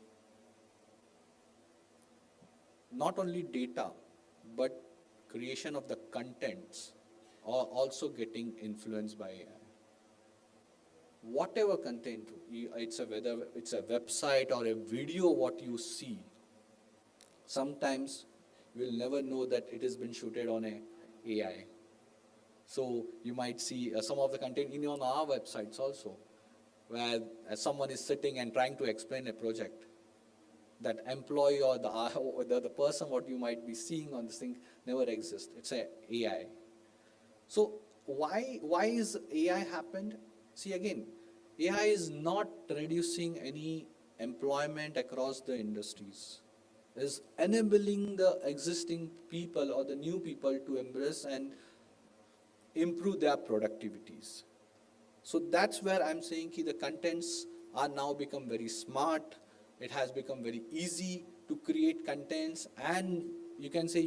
not only data, but creation of the contents are also getting influenced by AI. Whatever content, whether it's a website or a video, what you see, sometimes you'll never know that it has been shooted on a AI. So you might see some of the content on our websites also, where someone is sitting and trying to explain a project. That employee or the person what you might be seeing on this thing never exists. It's a AI. So why is AI happened? See, again, AI is not reducing any employment across the industries. Is enabling the existing people or the new people to embrace and improve their productivities. So that's where I'm saying the contents are now become very smart. It has become very easy to create contents, and you can say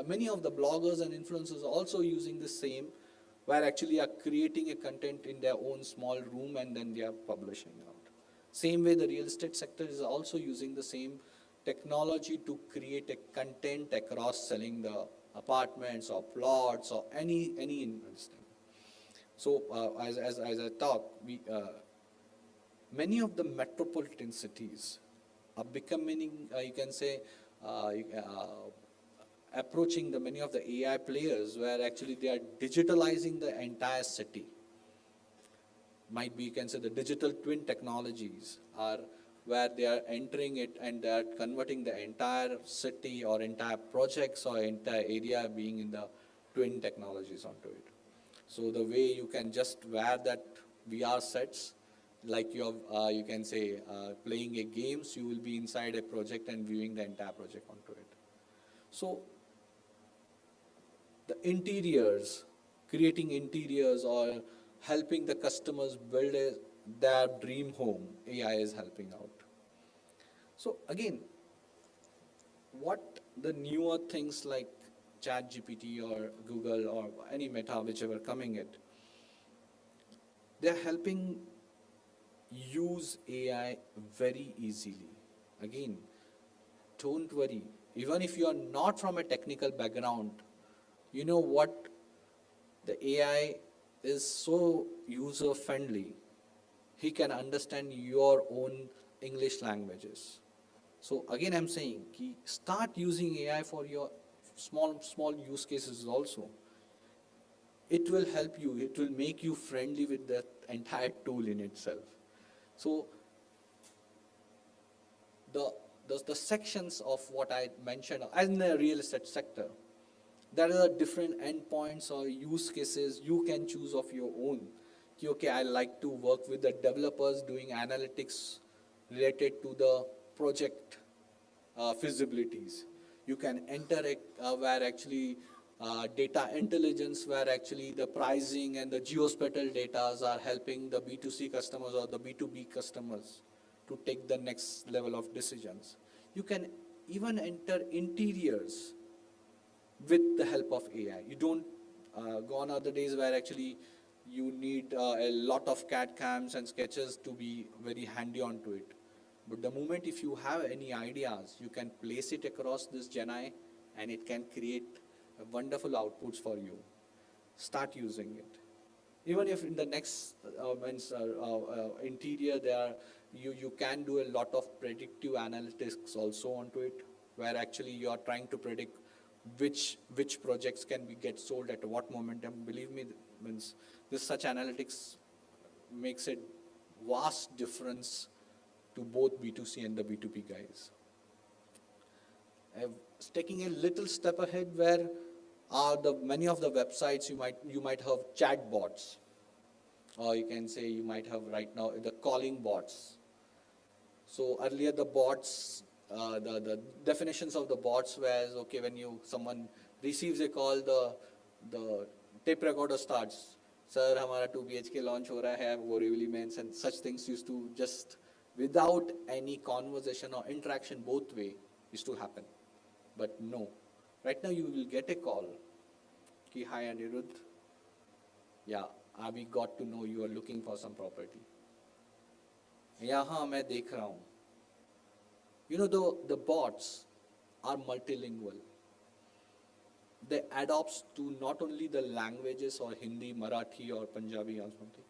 many of the bloggers and influencers also using the same, where actually are creating a content in their own small room and then they are publishing out. Same way the real estate sector is also using the same technology to create a content across selling the apartments or plots or any investing. So as I talk, many of the metropolitan cities are becoming, you can say, approaching many of the AI players, where actually they are digitalizing the entire city. Might be, you can say, the digital twin technologies are where they are entering it and they are converting the entire city or entire projects or entire area being in the twin technologies onto it. So the way you can just wear that VR sets, like you can say playing a games, you will be inside a project and viewing the entire project onto it. So the interiors, creating interiors or helping the customers build their dream home, AI is helping out. So again, what the newer things like ChatGPT or Google or any Meta, whichever coming it, they're helping use AI very easily. Again, don't worry. Even if you are not from a technical background, you know what? The AI is so user friendly. He can understand your own English languages. So again, I'm saying, start using AI for your small use cases also. It will help you. It will make you friendly with that entire tool in itself. So the sections of what I mentioned, as in the real estate sector, there are different endpoints or use cases you can choose of your own. Okay, I like to work with the developers doing analytics related to the project feasibilities. You can enter it where actually data intelligence, where actually the pricing and the geospatial data are helping the B2C customers or the B2B customers to take the next level of decisions. You can even enter interiors with the help of AI. You don't gone are the days where actually you need a lot of CAD cams and sketches to be very handy onto it. But the moment if you have any ideas, you can place it across this GenAI and it can create wonderful outputs for you. Start using it. Even if in the next interior you can do a lot of predictive analytics also onto it, where actually you are trying to predict which projects can be get sold at what moment. And believe me, means this such analytics makes a vast difference to both B2C and the B2B guys. Taking a little step ahead, where are the many of the websites you might have chat bots, or you can say you might have right now the calling bots. So earlier the bots, the definitions of the bots was, okay, when someone receives a call, the tape recorder starts, sir, हमारा 2 BHK launch हो रहा है, Borivali Mains, and such things used to just, without any conversation or interaction both way, used to happen. But no, right now you will get a call, ki hi Anirudh, yeah, we got to know you are looking for some property. यहाँ मैं देख रहा हूँ. You know, the bots are multilingual. They adopts to not only the languages or Hindi, Marathi or Punjabi or something.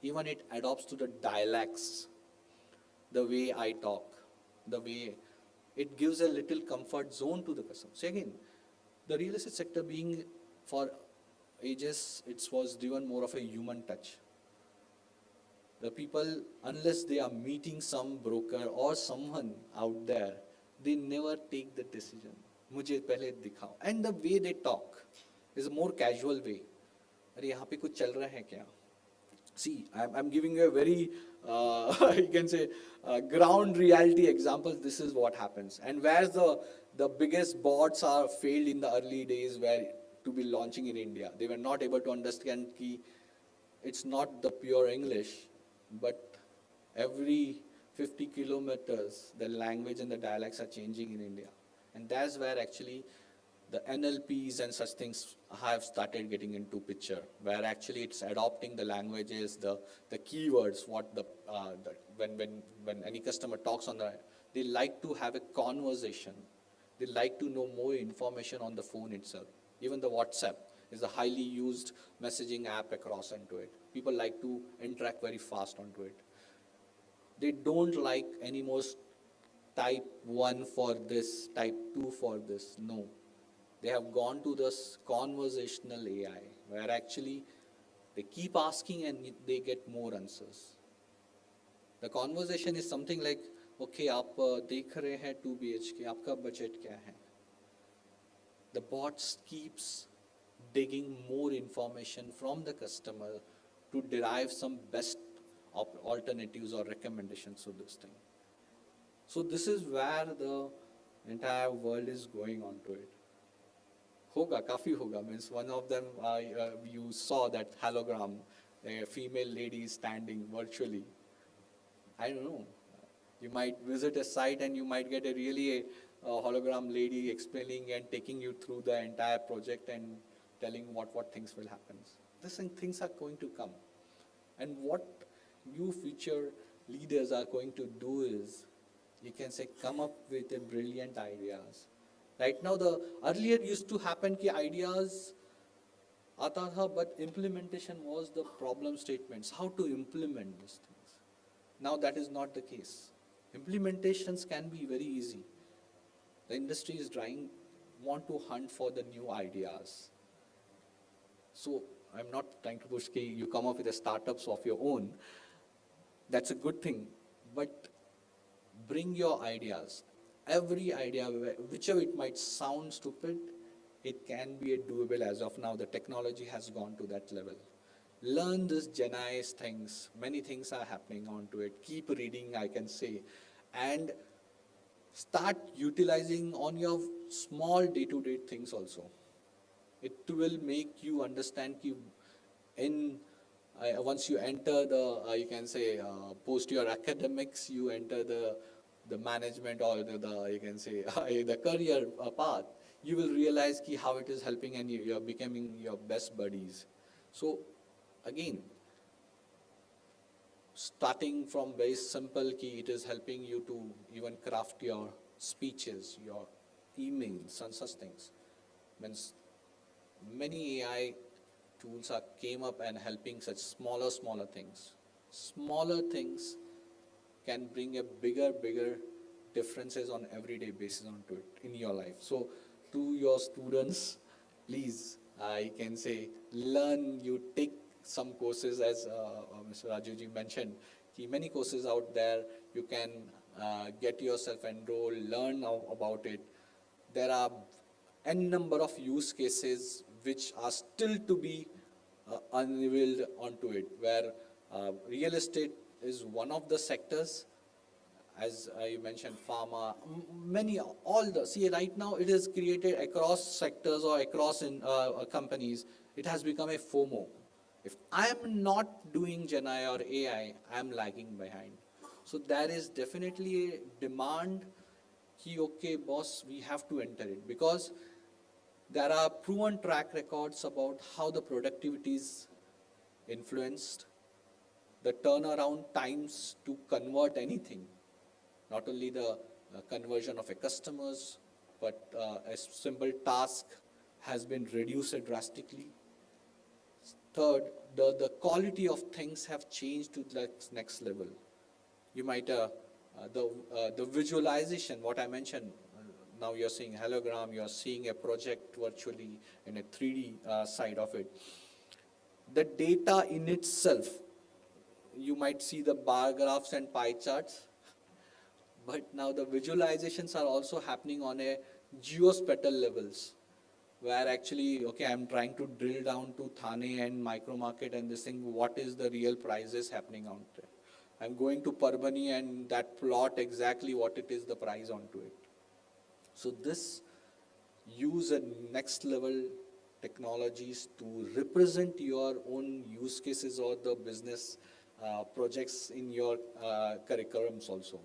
Even it adopts to the dialects, the way I talk, the way it gives a little comfort zone to the customer. So again, the real estate sector being for ages, it was driven more of a human touch. The people, unless they are meeting some broker or someone out there, they never take the decision. मुझे पहले दिखाओ. And the way they talk is a more casual way. अरे यहाँ पे कुछ चल रहा है क्या? See, I'm giving you a very, you can say, ground reality example. This is what happens. And whereas the biggest bots are failed in the early days, where to be launching in India, they were not able to understand कि it's not the pure English, but every 50 kilometers, the language and the dialects are changing in India. And that's where actually the NLPs and such things have started getting into picture, where actually it's adopting the languages, the keywords, when any customer talks on they like to have a conversation. They like to know more information on the phone itself. Even the WhatsApp is a highly used messaging app across into it. People like to interact very fast onto it. They don't like any more type 1 for this, type 2 for this. No. They have gone to this conversational AI, where actually they keep asking and they get more answers. The conversation is something like, okay, आप देख रहे हैं 2 BHK, आपका budget क्या है? The bots keeps digging more information from the customer to derive some best alternatives or recommendations to this thing. So this is where the entire world is going on to it. Hoga, kafi hoga, means one of them, you saw that hologram, a female lady standing virtually. I don't know. You might visit a site and you might get a really hologram lady explaining and taking you through the entire project and telling what things will happen. These things are going to come. And what new future leaders are going to do is, you can say, come up with a brilliant ideas. Right now, the earlier used to happen ki ideas aata tha, but implementation was the problem statements, how to implement these things. Now that is not the case. Implementations can be very easy. The industry is want to hunt for the new ideas. So I'm not trying to push ki you come up with the startups of your own. That's a good thing, but bring your ideas. Every idea, whichever it might sound stupid, it can be doable as of now. The technology has gone to that level. Learn this Genai's things. Many things are happening onto it. Keep reading, I can say. And start utilizing on your small day-to-day things also. It will make you understand once you enter the, you can say, post your academics, you enter the management or you can say, the career path, you will realize how it is helping and you are becoming your best buddies. So again, starting from very simple it is helping you to even craft your speeches, your emails and such things. Means many AI tools came up and helping such smaller things. Smaller things can bring a bigger differences on everyday basis onto it in your life. So to your students, please, I can say, learn, you take some courses, as Mr. Rajuji mentioned, many courses out there. You can get yourself enrolled, learn about it. There are n number of use cases which are still to be unveiled onto it, where real estate is one of the sectors, as you mentioned, pharma, many, all the, see right now it is created across sectors or across companies. It has become a FOMO. If I am not doing GenAI or AI, I am lagging behind. So there is definitely a demand, okay boss, we have to enter it, because there are proven track records about how the productivity is influenced, the turnaround times to convert anything, not only the conversion of a customers, but a simple task has been reduced drastically. Third, the quality of things have changed to the next level. You might, the visualization, what I mentioned, now you're seeing hologram, you're seeing a project virtually in a 3D side of it. The data in itself, you might see the bar graphs and pie charts, but now the visualizations are also happening on a geospatial levels, where actually, okay, I'm trying to drill down to Thane and micro market and this thing, what is the real prices happening out there? I'm going to Parbhani and that plot exactly what it is the price onto it. So this use a next level technologies to represent your own use cases or the business projects in your curriculums also.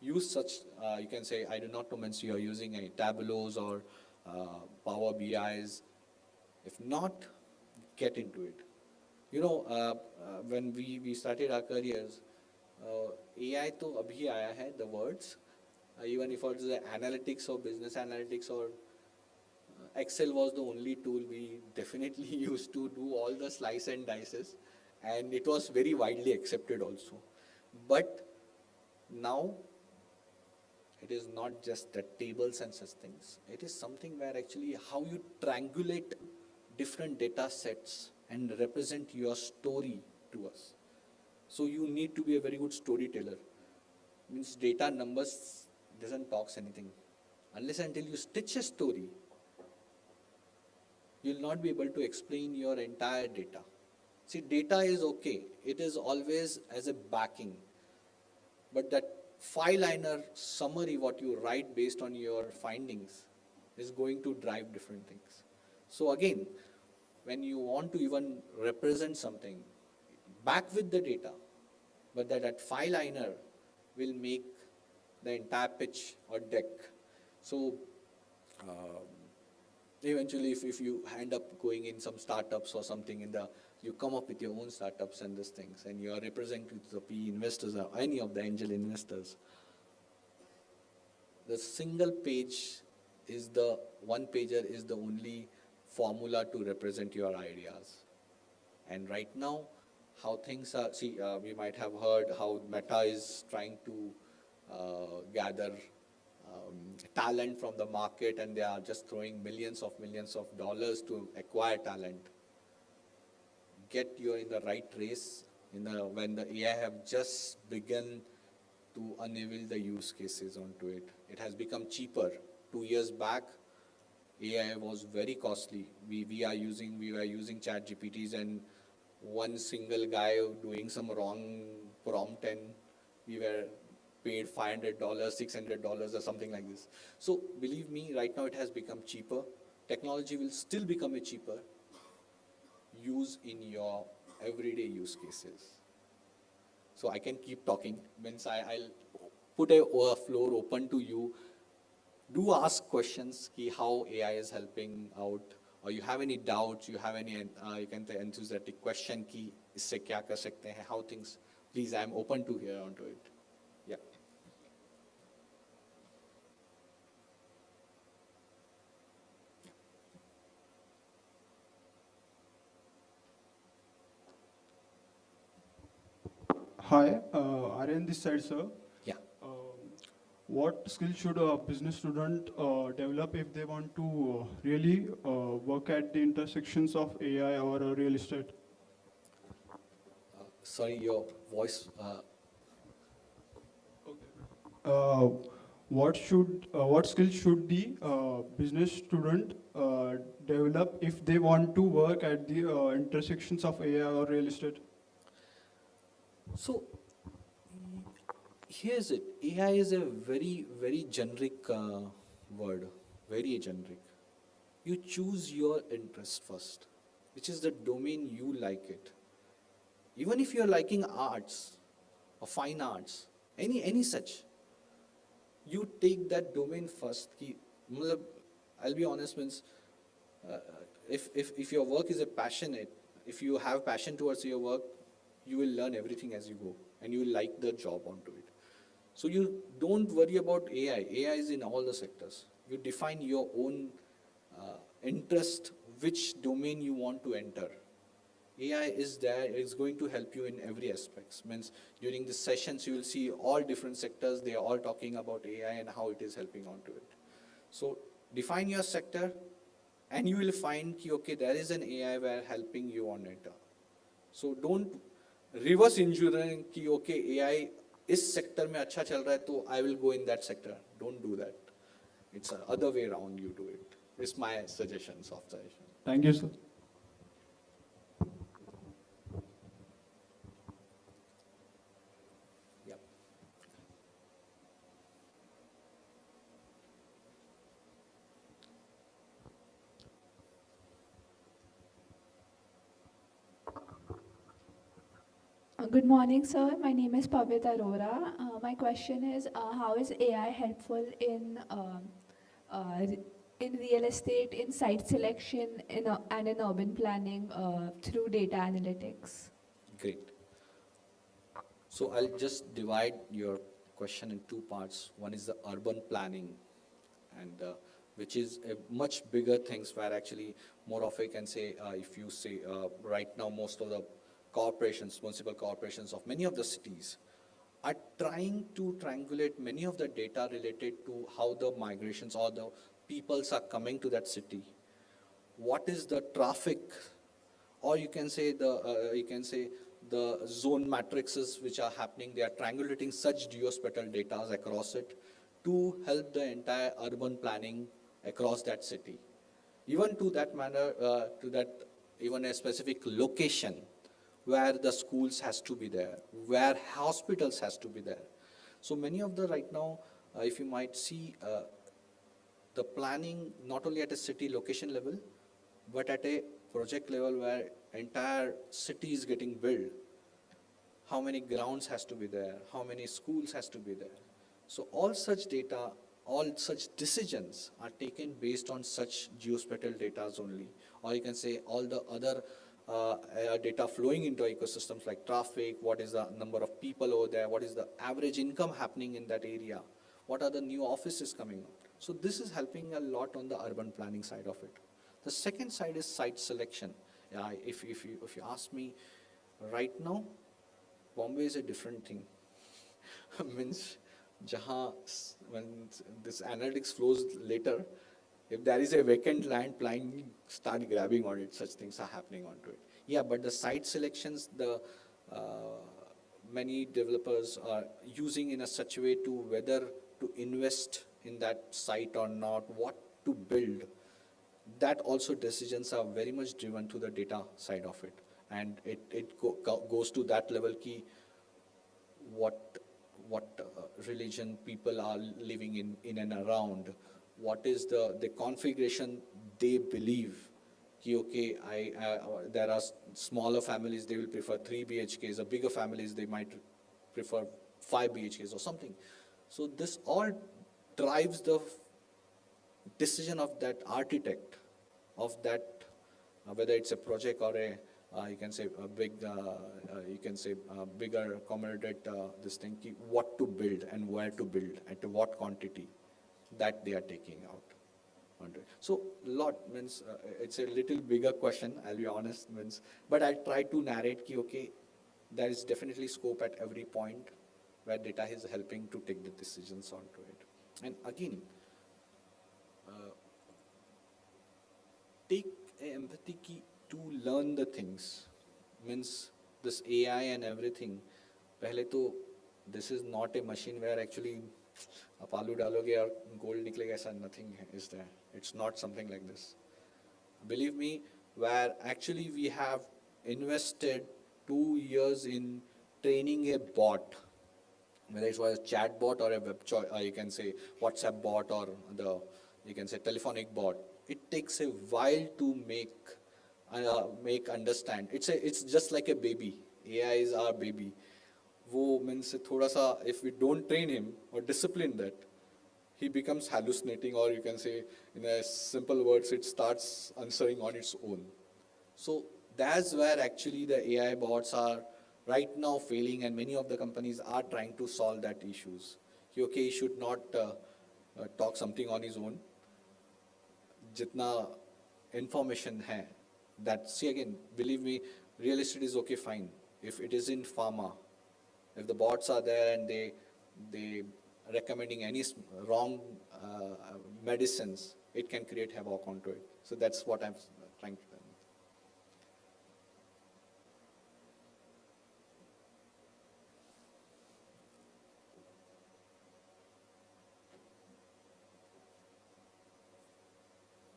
Use such, you can say, I do not know, means you are using a Tableaus or Power BIs. If not, get into it. You know, when we started our careers, AI to abhi aaya hai, the words, even if it was analytics or business analytics or Excel was the only tool we definitely used to do all the slice and dices, and it was very widely accepted also. But now it is not just the tables and such things. It is something where actually how you triangulate different data sets and represent your story to us. So you need to be a very good storyteller. Means data numbers doesn't talk anything. Unless until you stitch a story, you'll not be able to explain your entire data. See, data is okay. It is always as a backing. But that 5-liner summary, what you write based on your findings, is going to drive different things. So again, when you want to even represent something, back with the data, but that 5-liner will make the entire pitch or deck. So eventually if you end up going in some startups or something you come up with your own startups and these things, and you are representing the PE investors or any of the angel investors, the single page is the one pager is the only formula to represent your ideas. And right now, how things are, see, we might have heard how Meta is trying to gather talent from the market, and they are just throwing millions of dollars to acquire talent. You're in the right race when the AI have just begun to unveil the use cases onto it. It has become cheaper. 2 years back, AI was very costly. We were using ChatGPTs, and one single guy doing some wrong prompt, and we were paid $500, $600 or something like this. So believe me, right now it has become cheaper. Technology will still become a cheaper. Use in your everyday use cases. So I can keep talking. Means I'll put a floor open to you. Do ask questions ki how AI is helping out, or you have any doubts, you have any you can say enthusiastic question ki isse kya kar sakte hain, how things. Please, I am open to hear onto it. Yeah. Hi, Aryan this side, sir. Yeah. What skill should a business student develop if they want to really work at the intersections of AI or real estate? sorry, your voice. Uh, what skills should the business student develop if they want to work at the intersections of AI or real estate? So here's it. AI is a very, very generic word, very generic. You choose your interest first, which is the domain you like it. Even if you're liking arts or fine arts, any such, you take that domain first. मतलब, I'll be honest, means uh, if your work is a passionate, if you have passion towards your work, you will learn everything as you go, and you will like the job onto it. So you don't worry about AI. AI is in all the sectors. You define your own interest, which domain you want to enter. AI is there, it's going to help you in every aspect. Means during the sessions, you will see all different sectors, they are all talking about AI and how it is helping onto it. So define your sector, and you will find कि okay, there is an AI where helping you on it. So don't reverse engineering कि okay, AI इस sector में अच्छा चल रहा है तो I will go in that sector. Don't do that. It's the other way around you do it. It's my suggestion, soft suggestion. Thank you, sir. Yep. Good morning, sir. My name is Pavit Arora. My question is, how is AI helpful uh, in real estate, in site selection, and in urban planning through data analytics? Great. So I'll just divide your question in two parts. One is the urban planning, and which is a much bigger things where actually more of I can say, if you say right now most of the corporations, municipal corporations of many of the cities are trying to triangulate many of the data related to how the migrations or the peoples are coming to that city. What is the traffic, or you can say the zone matrices which are happening. They are triangulating such geospatial data across it to help the entire urban planning across that city. Even to that manner, to that even a specific location where the schools has to be there, where hospitals has to be there. So many of the right now, if you might see, the planning not only at a city location level, but at a project level where entire city is getting built. How many grounds has to be there? How many schools has to be there? So all such data, all such decisions are taken based on such geospatial data only. Or you can say all the other data flowing into ecosystems like traffic, what is the number of people over there, what is the average income happening in that area, what are the new offices coming up. So this is helping a lot on the urban planning side of it. The second side is site selection. If you ask me, right now, Bombay is a different thing. Means, when this analytics flows later, if there is a vacant land, plan start grabbing on it. Such things are happening onto it. Yeah, but the site selections, the many developers are using in a such way to whether to invest in that site or not, what to build. That also decisions are very much driven to the data side of it, and it goes to that level key. What religion people are living in and around, what is the configuration they believe. Okay, there are smaller families, they will prefer 3 BHKs, or bigger families, they might prefer 5 BHKs or something. So this all drives the decision of that architect, of that, whether it's a project or a, you can say a big, you can say bigger accommodated this thing, what to build and where to build, at what quantity, that they are taking out. So lot means it's a little bigger question, I'll be honest, means, but I try to narrate ki, okay, there is definitely scope at every point where data is helping to take the decisions onto it. And again, take a empathy ki to learn the things, means this AI and everything, पहले तो this is not a machine where actually आप आलू डालोगे और gold निकलेगा, ऐसा nothing is there. It's not something like this. Believe me, where actually we have invested 2 years in training a bot, whether it was a chat bot or a you can say WhatsApp bot or you can say telephonic bot. It takes a while to make understand. It's just like a baby. AI is our baby. वो means थोड़ा सा, if we don't train him or discipline that, he becomes hallucinating, or you can say in a simple words, it starts answering on its own. So that's where actually the AI bots are right now failing, and many of the companies are trying to solve that issues. Okay, he should not talk something on his own. Jitna information hai, that, see again, believe me, real estate is okay, fine. If it is in pharma, if the bots are there and they recommending any wrong medicines, it can create havoc onto it. So that's what I'm trying to tell.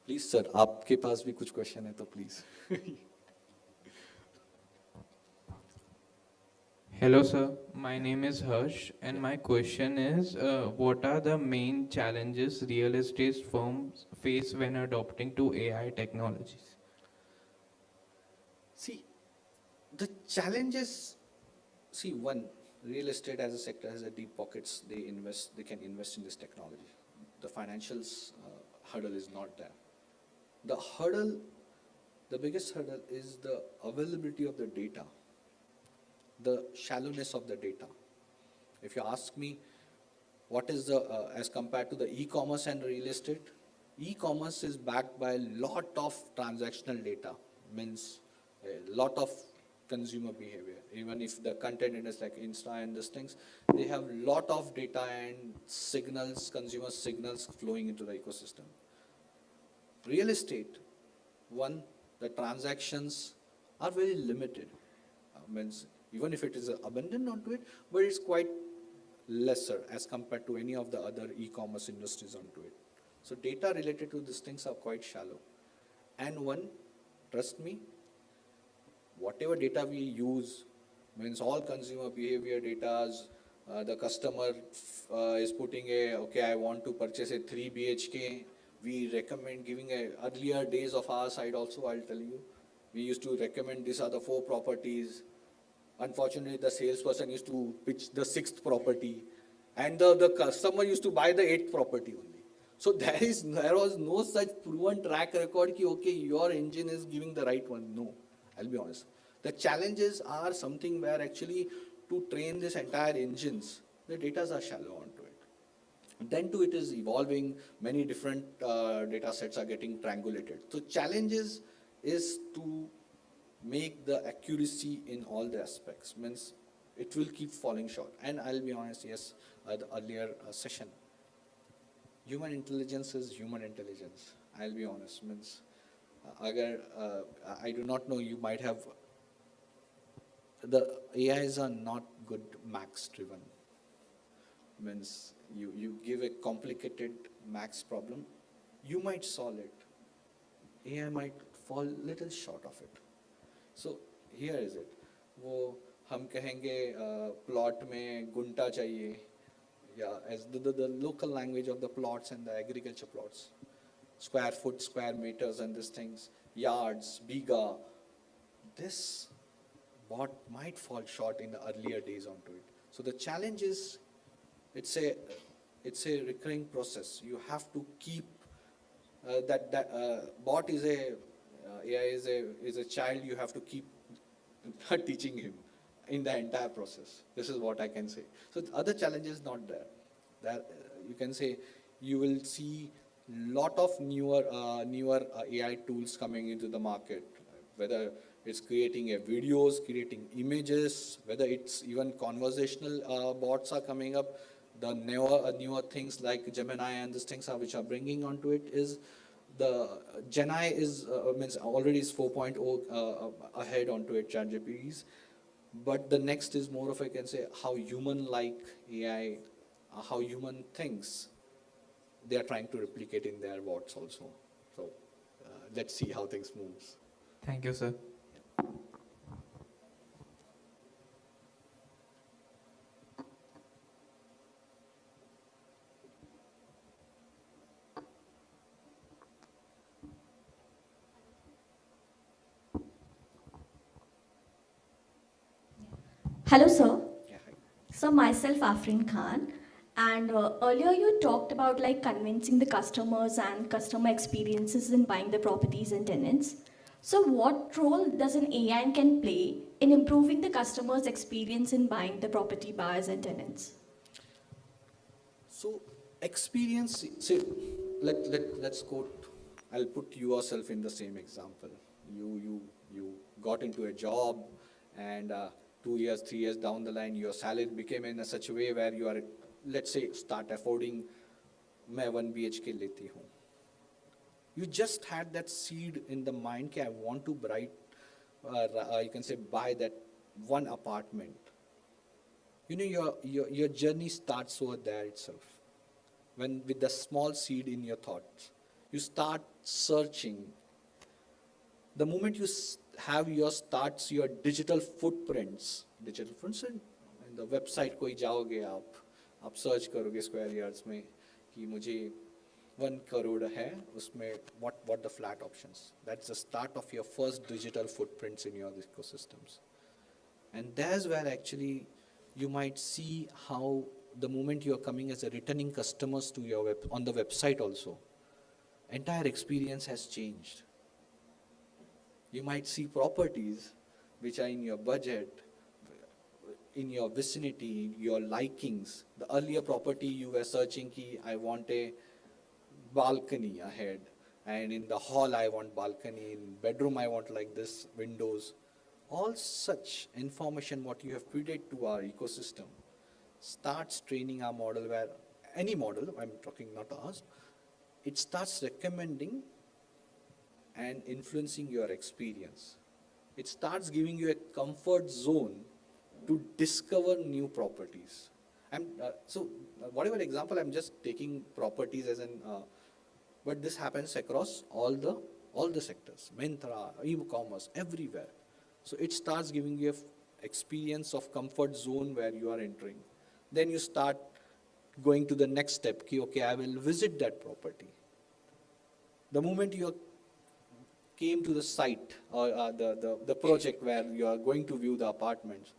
Please sir, आपके पास भी कुछ question है तो please. Hello sir, my name is Harsh and my question is what are the main challenges real estate firms face when adopting to AI technologies? See, the challenges, see, one, real estate as a sector has a deep pockets. They can invest in this technology. The financials hurdle is not there. The biggest hurdle is the availability of the data, the shallowness of the data. If you ask me, what is as compared to the e-commerce and real estate, e-commerce is backed by a lot of transactional data, means a lot of consumer behavior. Even if the content is like Insta and these things, they have lot of data and signals, consumer signals flowing into the ecosystem. Real estate, one, the transactions are very limited. Means even if it is abundant onto it, but it's quite lesser as compared to any of the other e-commerce industries onto it. So data related to these things are quite shallow. And one, trust me, whatever data we use, means all consumer behavior data, the customer is putting okay, I want to purchase a 3 BHK. We recommend giving earlier days of our side also, I'll tell you. We used to recommend these are the 4 properties. Unfortunately, the salesperson used to pitch the 6th property, and the customer used to buy the 8th property only. So there was no such proven track record ki, okay, your engine is giving the right one. No, I'll be honest. The challenges are something where actually to train this entire engines, the data are shallow onto it. Then too, it is evolving, many different data sets are getting triangulated. So challenges is to make the accuracy in all the aspects, means it will keep falling short. And I'll be honest, yes, the earlier session, human intelligence is human intelligence. I'll be honest, means I do not know, you might have, the AIs are not good max driven. Means you give a complicated max problem, you might solve it. AI might fall little short of it. So here is it. वो हम कहेंगे plot में गुंटा चाहिए, yeah, as the local language of the plots and the agriculture plots, square foot, square meters, and these things, yards, biga. This bot might fall short in the earlier days onto it. So the challenge is, it's a recurring process. You have to keep bot is AI is a child. You have to keep teaching him in the entire process. This is what I can say. So the other challenge is not there. That you can say you will see lot of newer AI tools coming into the market, whether it's creating videos, creating images, whether it's even conversational bots are coming up. The newer things like Gemini and these things which are bringing onto it is the Gemini is means already is 4.0 ahead onto it. ChatGPT is But the next is more of, I can say, how human-like AI, how human thinks, they are trying to replicate in their bots also. So let's see how things moves. Thank you, sir. Hello, sir. So myself, Afrin Khan, and earlier you talked about like convincing the customers and customer experiences in buying the properties and tenants. So what role does an AI can play in improving the customer's experience in buying the property buyers and tenants? So experience, let's quote, I'll put yourself in the same example. You got into a job, and 2 years, 3 years down the line, your salary became in a such a way where you are, let's say, start affording, मैं 1 BHK लेती हूँ. You just had that seed in the mind that I want to you can say buy that one apartment. You know, your journey starts over there itself. When with the small seed in your thoughts, you start searching. The moment you have your digital footprints in the website कोई जाओगे आप search करोगे square yards में कि मुझे 1 crore है उसमें what the flat options. That's the start of your first digital footprints in your ecosystems. And that's where actually you might see how the moment you are coming as a returning customers to your on the website also, entire experience has changed. You might see properties which are in your budget, in your vicinity, your likings. The earlier property you were searching ki I want a balcony ahead, and in the hall I want balcony, in bedroom I want like this, windows. All such information what you have fed to our ecosystem starts training our model, where any model, I'm talking not us, it starts recommending and influencing your experience. It starts giving you a comfort zone to discover new properties. Whatever example, I'm just taking properties as an, but this happens across all the sectors, Myntra, e-commerce, everywhere. So it starts giving you an experience of comfort zone where you are entering. Then you start going to the next step, okay, I will visit that property. The moment you came to the site or the project where you are going to view the apartments,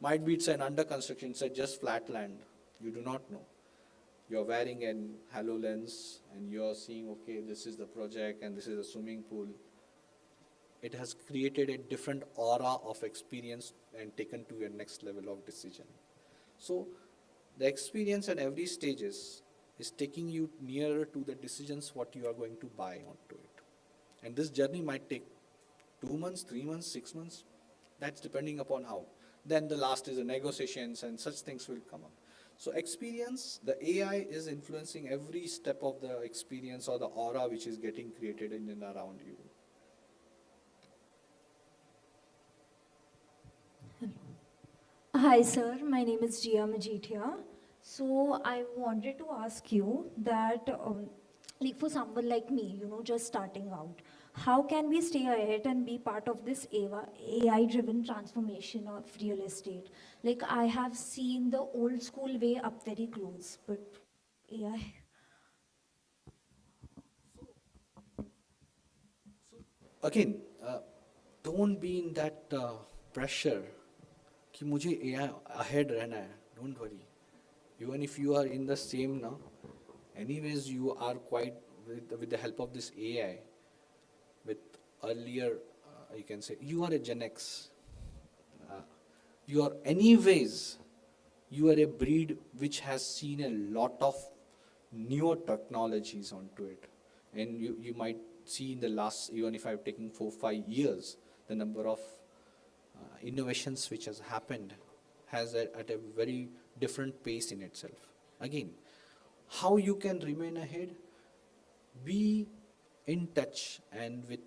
might be it's an under construction, it's just flat land, you do not know. You're wearing an HoloLens and you're seeing, okay, this is the project and this is a swimming pool. It has created a different aura of experience and taken to your next level of decision. So the experience at every stages is taking you nearer to the decisions what you are going to buy onto it. And this journey might take 2 months, 3 months, 6 months. That's depending upon how. Then the last is the negotiations and such things will come up. So experience, the AI is influencing every step of the experience or the aura which is getting created in and around you. Hi sir, my name is Jia Majithia. So I wanted to ask you that like for someone like me, just starting out, how can we stay ahead and be part of this AI-driven transformation of real estate? Like I have seen the old school way up very close, but AI. Again, don't be in that pressure कि मुझे AI ahead रहना है. Don't worry. Even if you are in the same now, anyways you are quite with the help of this AI. With earlier, you can say you are a Gen X. You are anyways. You are a breed which has seen a lot of newer technologies onto it, and you might see in the last, even if I've taken 4-5 years, the number of innovations which has happened has at a very different pace in itself. Again, how you can remain ahead? Be in touch and with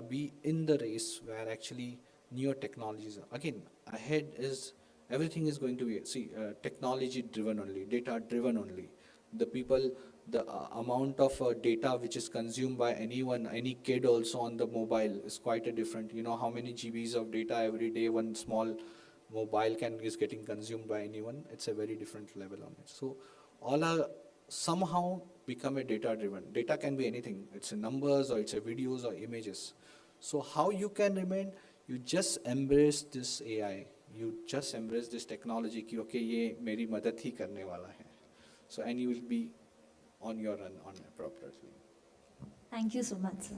be in the race where actually newer technologies. Again, ahead is everything is going to be, see, technology driven only, data driven only. The people, the amount of data which is consumed by anyone, any kid also on the mobile is quite a different. You know how many GBs of data every day one small mobile is getting consumed by anyone. It's a very different level on it. So all are somehow become a data driven. Data can be anything. It's a numbers or it's a videos or images. So how you can remain, you just embrace this AI. You just embrace this technology कि okay ये मेरी मदद ही करने वाला है. So and you will be on your run on appropriately. Thank you so much, sir.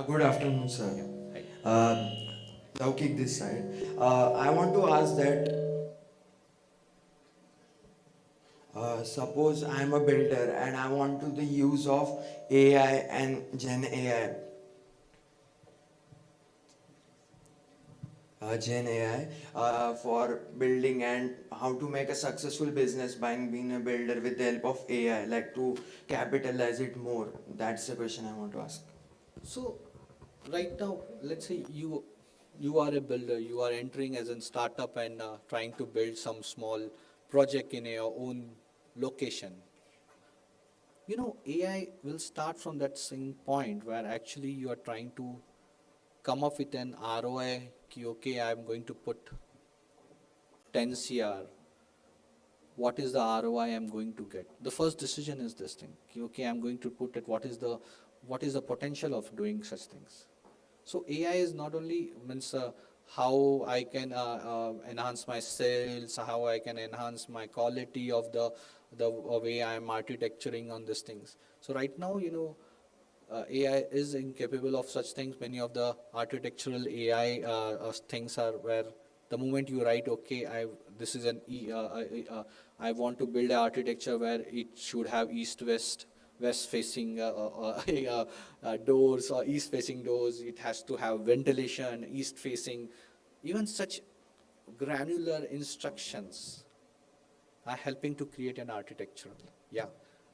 Good afternoon, sir. Laukik this side. I want to ask that suppose I am a builder and I want to the use of AI and Gen AI. Gen AI for building and how to make a successful business by being a builder with the help of AI, like to capitalize it more. That's the question I want to ask. So right now, let's say you are a builder, you are entering as a startup and trying to build some small project in your own location. You know, AI will start from that same point where actually you are trying to come up with an ROI, ki, okay, I'm going to put 10 CR. What is the ROI I'm going to get? The first decision is this thing. Ki, okay, I'm going to put it, what is the potential of doing such things? So AI is not only means how I can enhance my sales, how I can enhance my quality of the way I am architecturing on these things. So right now, you know, AI is incapable of such things. Many of the architectural AI things are where the moment you write, okay, I want to build an architecture where it should have east-west, west-facing doors or east-facing doors. It has to have ventilation, east-facing. Even such granular instructions are helping to create an architecture. Yeah,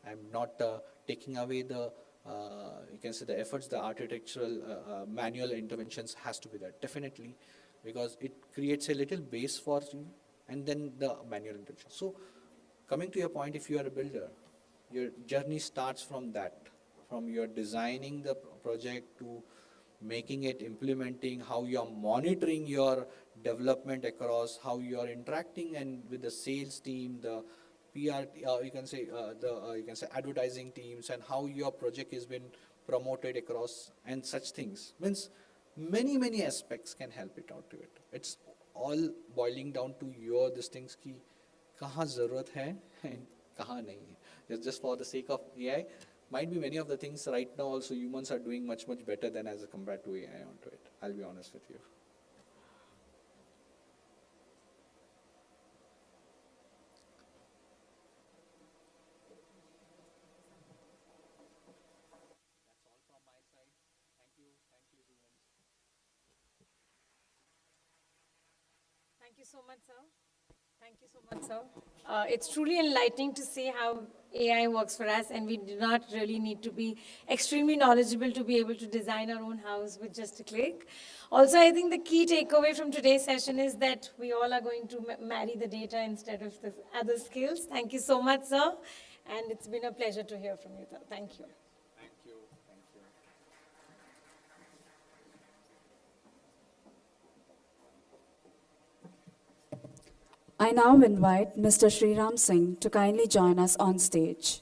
I'm not taking away the you can say the efforts, the architectural manual interventions has to be there, definitely, because it creates a little base for you and then the manual intervention. So coming to your point, if you are a builder, your journey starts from that, from your designing the project to making it, implementing, how you are monitoring your development across, how you are interacting and with the sales team, the PR, you can say advertising teams, and how your project has been promoted across and such things. Means many aspects can help it out to it. It's all boiling down to your these things ki kahan zarurat hai and kahan nahi hai. Just for the sake of AI, might be many of the things right now also humans are doing much better than as compared to AI onto it. I'll be honest with you. Thank you so much, sir. Thank you so much, sir. It's truly enlightening to see how AI works for us, and we do not really need to be extremely knowledgeable to be able to design our own house with just a click. Also, I think the key takeaway from today's session is that we all are going to marry the data instead of the other skills. Thank you so much, sir. And it's been a pleasure to hear from you, sir. Thank you. Thank you. Thank you. I now invite Mr. Sriram Singh to kindly join us on stage.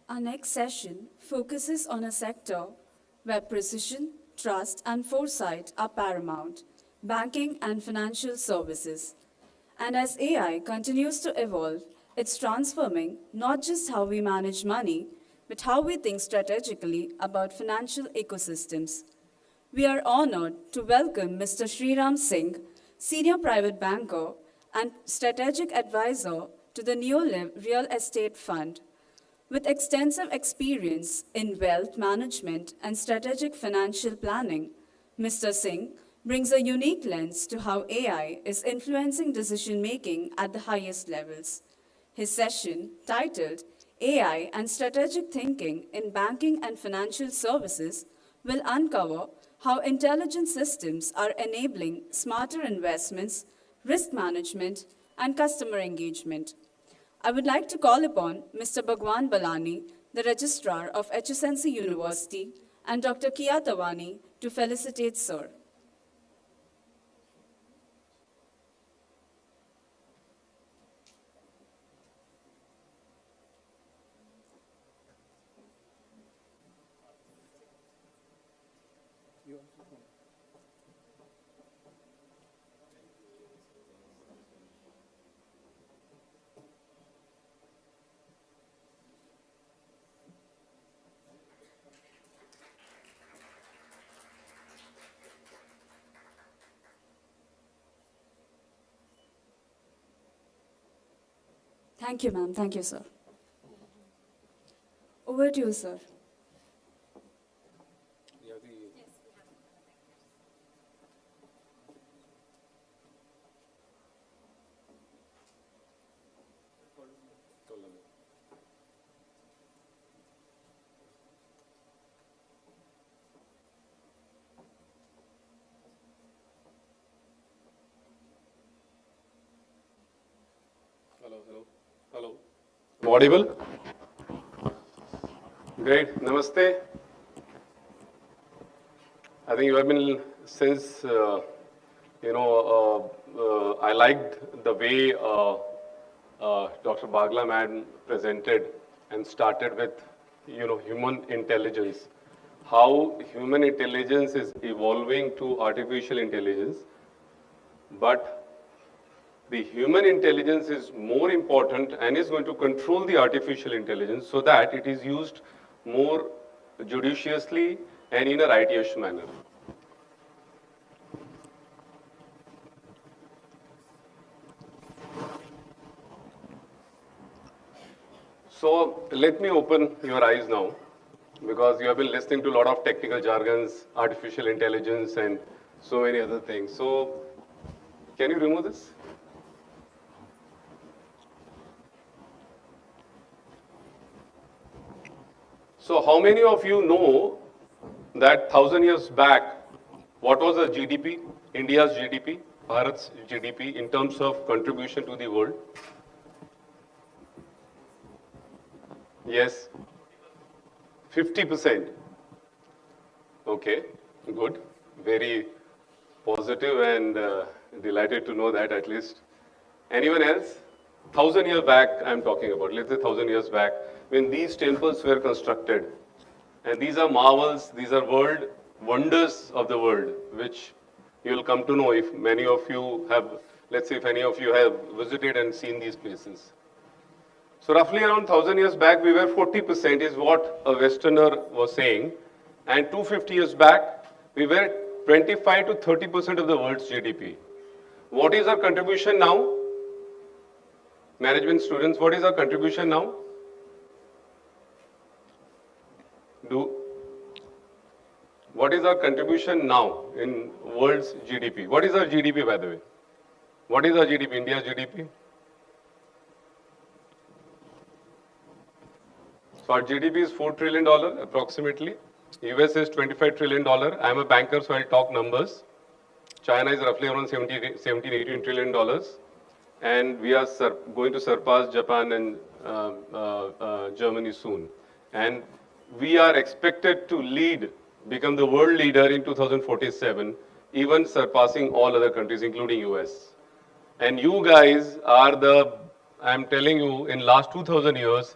Our next session focuses on a sector where precision, trust, and foresight are paramount: banking and financial services. And as AI continues to evolve, it's transforming not just how we manage money, but how we think strategically about financial ecosystems. We are honored to welcome Mr. Sriram Singh, Senior Private Banker and Strategic Advisor to the Neolive Real Estate Fund. With extensive experience in wealth management and strategic financial planning, Mr. Singh brings a unique lens to how AI is influencing decision making at the highest levels. His session, titled AI and Strategic Thinking in Banking and Financial Services, will uncover how intelligent systems are enabling smarter investments, risk management, and customer engagement. I would like to call upon Mr. Bhagwan Balani, the Registrar of HSNC University, and Dr. Kia Tawani to felicitate Sir. Thank you, ma'am. Thank you, sir. Over to you, sir. Hello, hello, hello. Audible? Great. Namaste. I think you have been since I liked the way Dr. Bagla man presented and started with human intelligence. How human intelligence is evolving to artificial intelligence, but the human intelligence is more important and is going to control the artificial intelligence so that it is used more judiciously and in a righteous manner. So let me open your eyes now, because you have been listening to a lot of technical jargons, artificial intelligence, and so many other things. So can you remove this? So how many of you know that 1,000 years back, what was the GDP, India's GDP, Bharat's GDP in terms of contribution to the world? Yes, 50%. Okay, good. Very positive and delighted to know that at least. Anyone else? 1,000 years back, I'm talking about, let's say 1,000 years back, when these temples were constructed. And these are marvels, these are world wonders of the world, which you'll come to know if many of you have, let's say if any of you have visited and seen these places. So roughly around 1,000 years back, we were 40% is what a Westerner was saying. And 250 years back, we were 25 to 30% of the world's GDP. What is our contribution now? Management students, what is our contribution now? What is our contribution now in world's GDP? What is our GDP, by the way? What is our GDP, India's GDP? So our GDP is $4 trillion approximately. US is $25 trillion. I'm a banker, so I'll talk numbers. China is roughly around 17, 18 trillion dollars. And we are going to surpass Japan and Germany soon. And we are expected to become the world leader in 2047, even surpassing all other countries, including US. And you guys are I'm telling you, in last 2,000 years,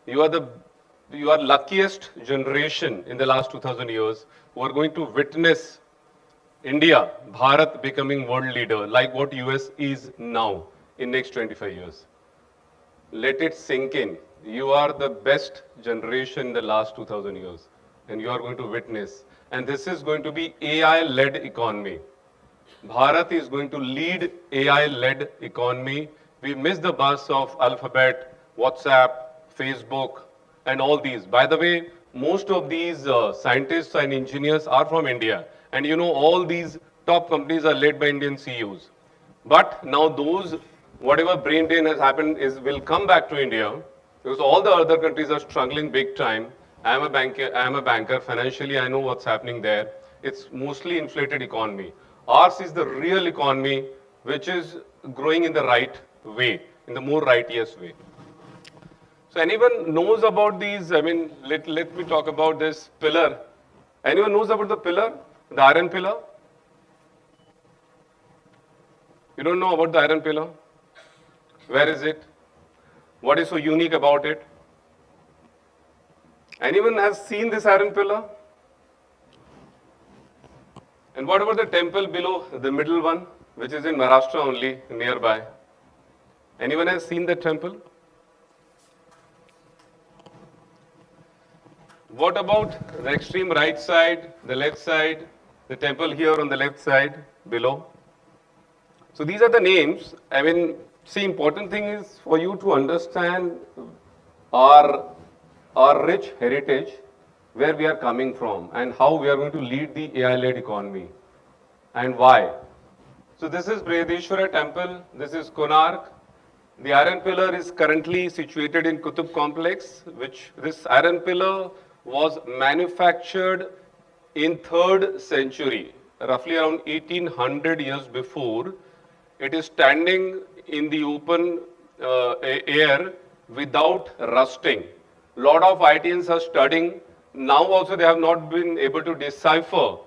you are the you are luckiest generation in the last 2000 years who are going to witness India, Bharat becoming world leader like what US is now in next 25 years. Let it sink in. You are the best generation in the last 2000 years and you are going to witness. And this is going to be AI-led economy. Bharat is going to lead AI-led economy. We missed the bus of Alphabet, WhatsApp, Facebook, and all these. By the way, most of these scientists and engineers are from India. And you know, all these top companies are led by Indian CEOs. But now those, whatever brain drain has happened will come back to India because all the other countries are struggling big time. I am a banker, financially I know what's happening there. It's mostly inflated economy. Ours is the real economy which is growing in the right way, in the more righteous way. So anyone knows about these, I mean, let me talk about this pillar. Anyone knows about the pillar, the iron pillar? You don't know about the iron pillar? Where is it? What is so unique about it? Anyone has seen this iron pillar? And what about the temple below, the middle one, which is in Maharashtra only, nearby? Anyone has seen the temple? What about the extreme right side, the left side, the temple here on the left side, below? So these are the names. I mean, see, important thing is for you to understand our rich heritage, where we are coming from and how we are going to lead the AI-led economy and why. So this is Brihadishwara temple, this is Konark. The iron pillar is currently situated in Qutub complex, which this iron pillar was manufactured in 3rd century, roughly around 1800 years before. It is standing in the open air without rusting. Lot of ITians are studying. Now also they have not been able to decipher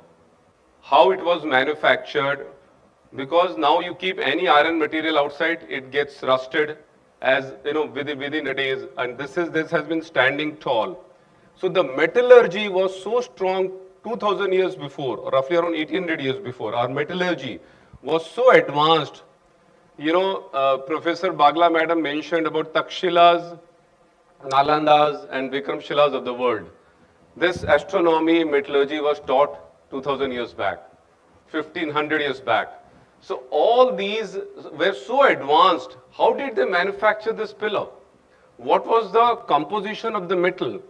how it was manufactured, because now you keep any iron material outside, it gets rusted as you know within a days, and this has been standing tall. So the metallurgy was so strong 2000 years before, or roughly around 1800 years before. Our metallurgy was so advanced. You know, Professor Bagla madam mentioned about Takshilas, Nalandas and Vikramshilas of the world. This astronomy, metallurgy was taught 2000 years back, 1500 years back. So all these were so advanced. How did they manufacture this pillar? What was the composition of the metal?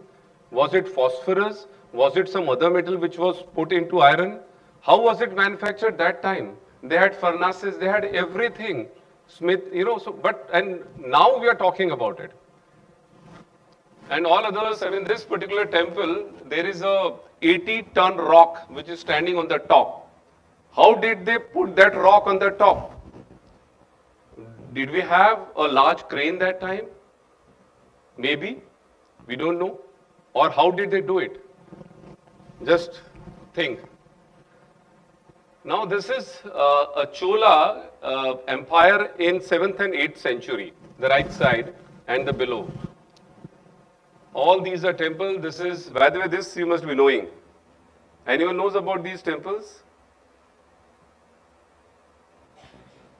Was it phosphorus? Was it some other metal which was put into iron? How was it manufactured that time? They had furnaces, they had everything. Smith, you know, and now we are talking about it. And all others, I mean, this particular temple, there is a 80-ton rock which is standing on the top. How did they put that rock on the top? Did we have a large crane that time? Maybe, we don't know. Or how did they do it? Just think. Now this is a Chola empire in 7th and 8th century, the right side and the below. All these are temples. This is, by the way, this you must be knowing. Anyone knows about these temples?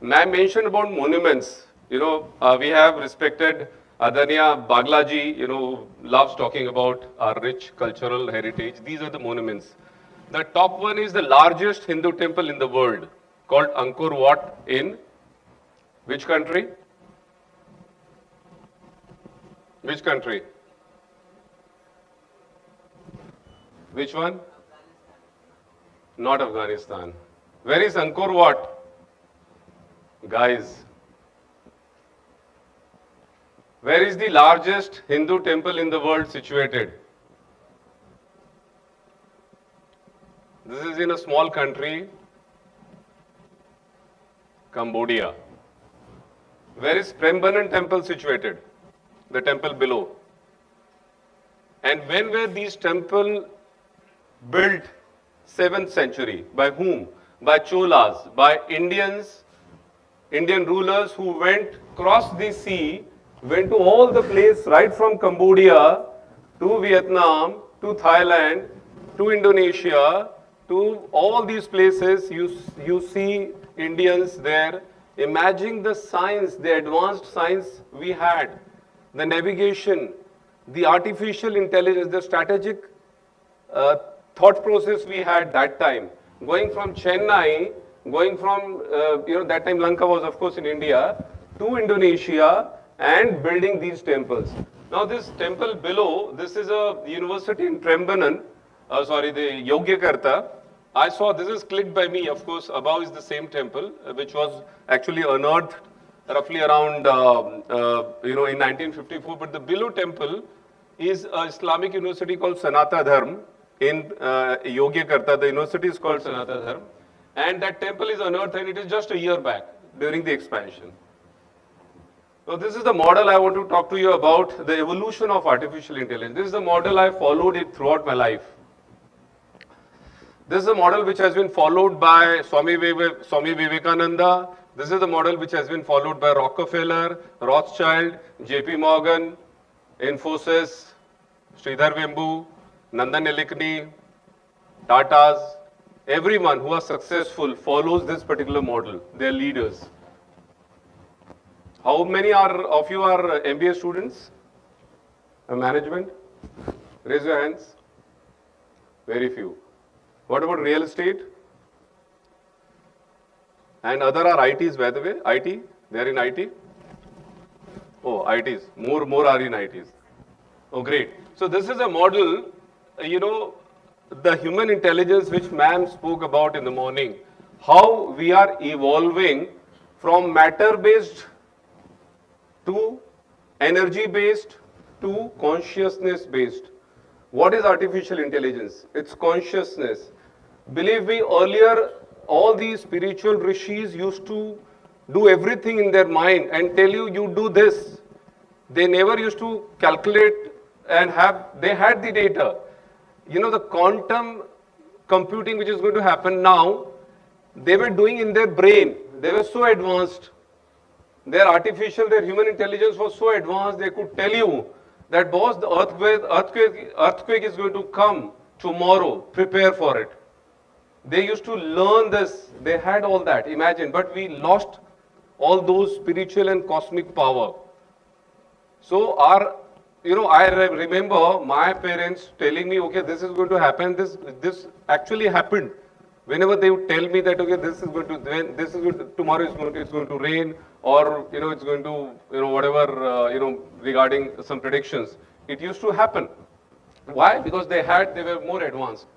Ma'am mentioned about monuments. You know, we have respected Adanya Baglaji, you know, loves talking about our rich cultural heritage. These are the monuments. The top one is the largest Hindu temple in the world, called Angkor Wat in which country? Which country? Which one? Not Afghanistan. Where is Angkor Wat? Guys, where is the largest Hindu temple in the world situated? This is in a small country, Cambodia. Where is Prambanan temple situated? The temple below. And when were these temples built? 7th century. By whom? By Cholas, by Indians, Indian rulers who went, crossed the sea, went to all the place right from Cambodia to Vietnam, to Thailand, to Indonesia, to all these places, you see Indians there. Imagine the science, the advanced science we had, the navigation, the artificial intelligence, the strategic thought process we had that time. Going from Chennai, going from, that time Lanka was of course in India, to Indonesia and building these temples. Now this temple below, this is a university in Trembanan, the Yogyakarta. I saw, this is clicked by me, of course, above is the same temple, which was actually unearthed roughly around, in 1954. But the below temple is an Islamic university called Sanata Dharm in Yogyakarta. The university is called Sanata Dharm. And that temple is unearthed and it is just a year back during the expansion. So this is the model I want to talk to you about, the evolution of artificial intelligence. This is the model I followed it throughout my life. This is a model which has been followed by Swami Vivekananda. This is the model which has been followed by Rockefeller, Rothschild, JP Morgan, Infosys, Sridhar Vembu, Nandan Nilekani, Tatas. Everyone who is successful follows this particular model. They are leaders. How many of you are MBA students? Management? Raise your hands. Very few. What about real estate? And other are ITs, by the way. IT? They are in IT? Oh, ITs. More are in ITs. Oh, great. So this is a model, the human intelligence which ma'am spoke about in the morning. How we are evolving from matter-based to energy-based to consciousness-based. What is artificial intelligence? It's consciousness. Believe me, earlier all these spiritual rishis used to do everything in their mind and tell you, you do this. They never used to calculate and they had the data. The quantum computing which is going to happen now, they were doing in their brain. They were so advanced. Their human intelligence was so advanced, they could tell you that boss, the earthquake is going to come tomorrow, prepare for it. They used to learn this, they had all that, imagine, but we lost all those spiritual and cosmic power. So I remember my parents telling me, okay, this is going to happen, this actually happened. Whenever they would tell me that, okay, tomorrow it's going to rain, or, it's going to, whatever, regarding some predictions, it used to happen. Why? Because they were more advanced.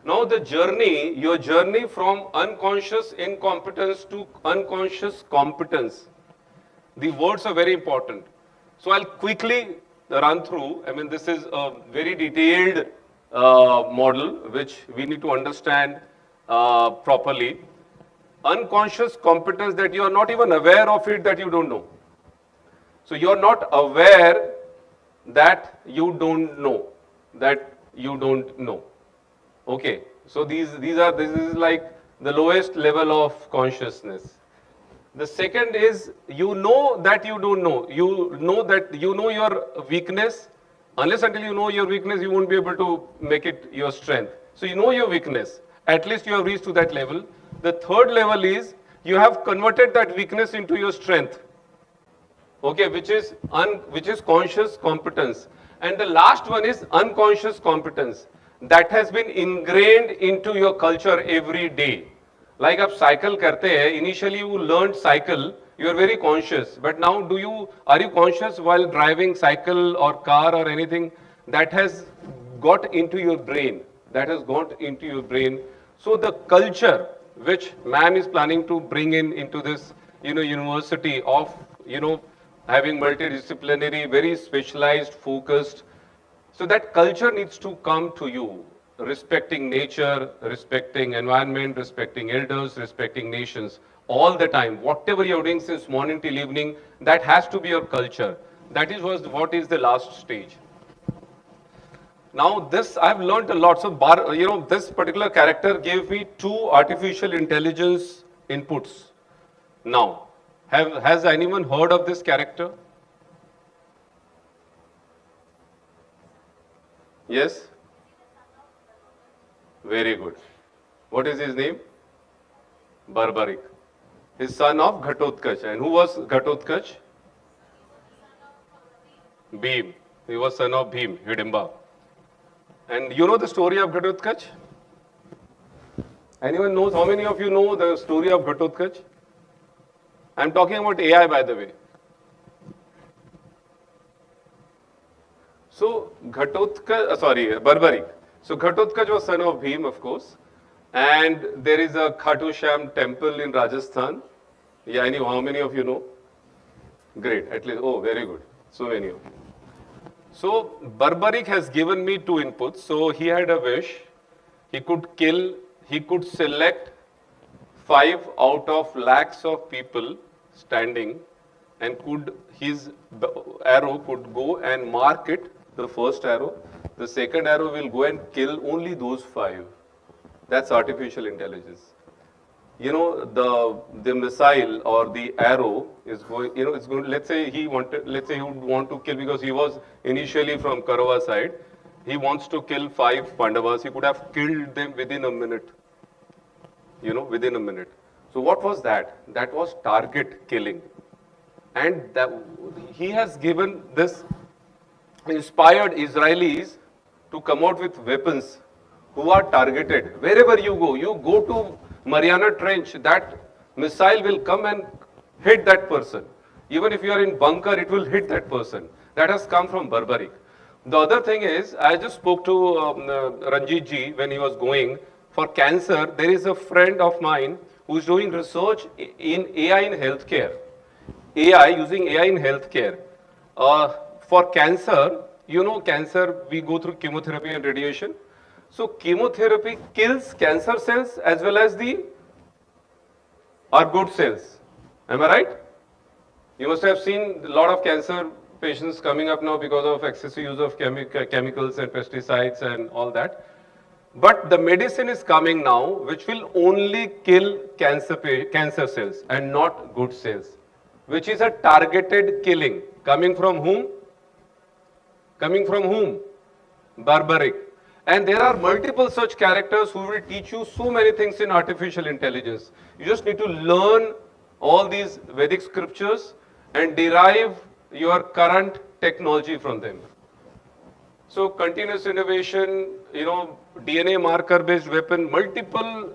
Now your journey from unconscious incompetence to unconscious competence, the words are very important. So I'll quickly run through. This is a very detailed model which we need to understand properly. Unconscious competence, that you are not even aware of it, that you don't know. So you are not aware that you don't know, Okay, so this is like the lowest level of consciousness. The second is, you know that you don't know. You know that you know your weakness. Unless until you know your weakness, you won't be able to make it your strength. So you know your weakness. At least you have reached to that level. The third level is, you have converted that weakness into your strength. Okay, which is conscious competence. And the last one is unconscious competence. That has been ingrained into your culture every day. Like आप cycle करते हैं, initially you learned cycle, you are very conscious. But now are you conscious while driving cycle or car or anything? That has got into your brain. So the culture which ma'am is planning to bring into this, university of, having multidisciplinary, very specialized, focused. So that culture needs to come to you. Respecting nature, respecting environment, respecting elders, respecting nations, all the time. Whatever you're doing since morning till evening, that has to be your culture. That is what is the last stage. Now this, I've learned a lot. So, this particular character gave me 2 artificial intelligence inputs. Now, has anyone heard of this character? Yes? Very good. What is his name? Barbaric. His son of Ghatotkach. And who was Ghatotkach? Bhim. He was son of Bhim, Hidimba. And you know the story of Ghatotkach? Anyone knows? How many of you know the story of Ghatotkach? I'm talking about AI, by the way. So Barbaric. So Ghatotkach was son of Bhim, of course. And there is a Khatu Sham temple in Rajasthan. Yeah, how many of you know? Great, at least, oh, very good. So many of you. So Barbaric has given me 2 inputs. So he had a wish. He could select 5 out of lakhs of people standing, and his arrow could go and mark it, the first arrow. The second arrow will go and kill only those 5. That's artificial intelligence. You know, the missile or the arrow is going, it's going, let's say he would want to kill, because he was initially from Karwa side. He wants to kill 5 Pandavas. He could have killed them within a minute. Within a minute. So what was that? That was target killing. And he has given this, inspired Israelis to come out with weapons who are targeted. Wherever you go to Mariana Trench, that missile will come and hit that person. Even if you are in bunker, it will hit that person. That has come from Barbaric. The other thing is, I just spoke to Ranjit ji when he was going for cancer. There is a friend of mine who is doing research in AI in healthcare. Using AI in healthcare. For cancer, cancer, we go through chemotherapy and radiation. So chemotherapy kills cancer cells as well as our good cells. Am I right? You must have seen a lot of cancer patients coming up now because of excessive use of chemicals and pesticides and all that. But the medicine is coming now which will only kill cancer cells and not good cells, which is a targeted killing. Coming from whom? Barbaric. And there are multiple such characters who will teach you so many things in artificial intelligence. You just need to learn all these Vedic scriptures and derive your current technology from them. So continuous innovation, DNA marker based weapon, multiple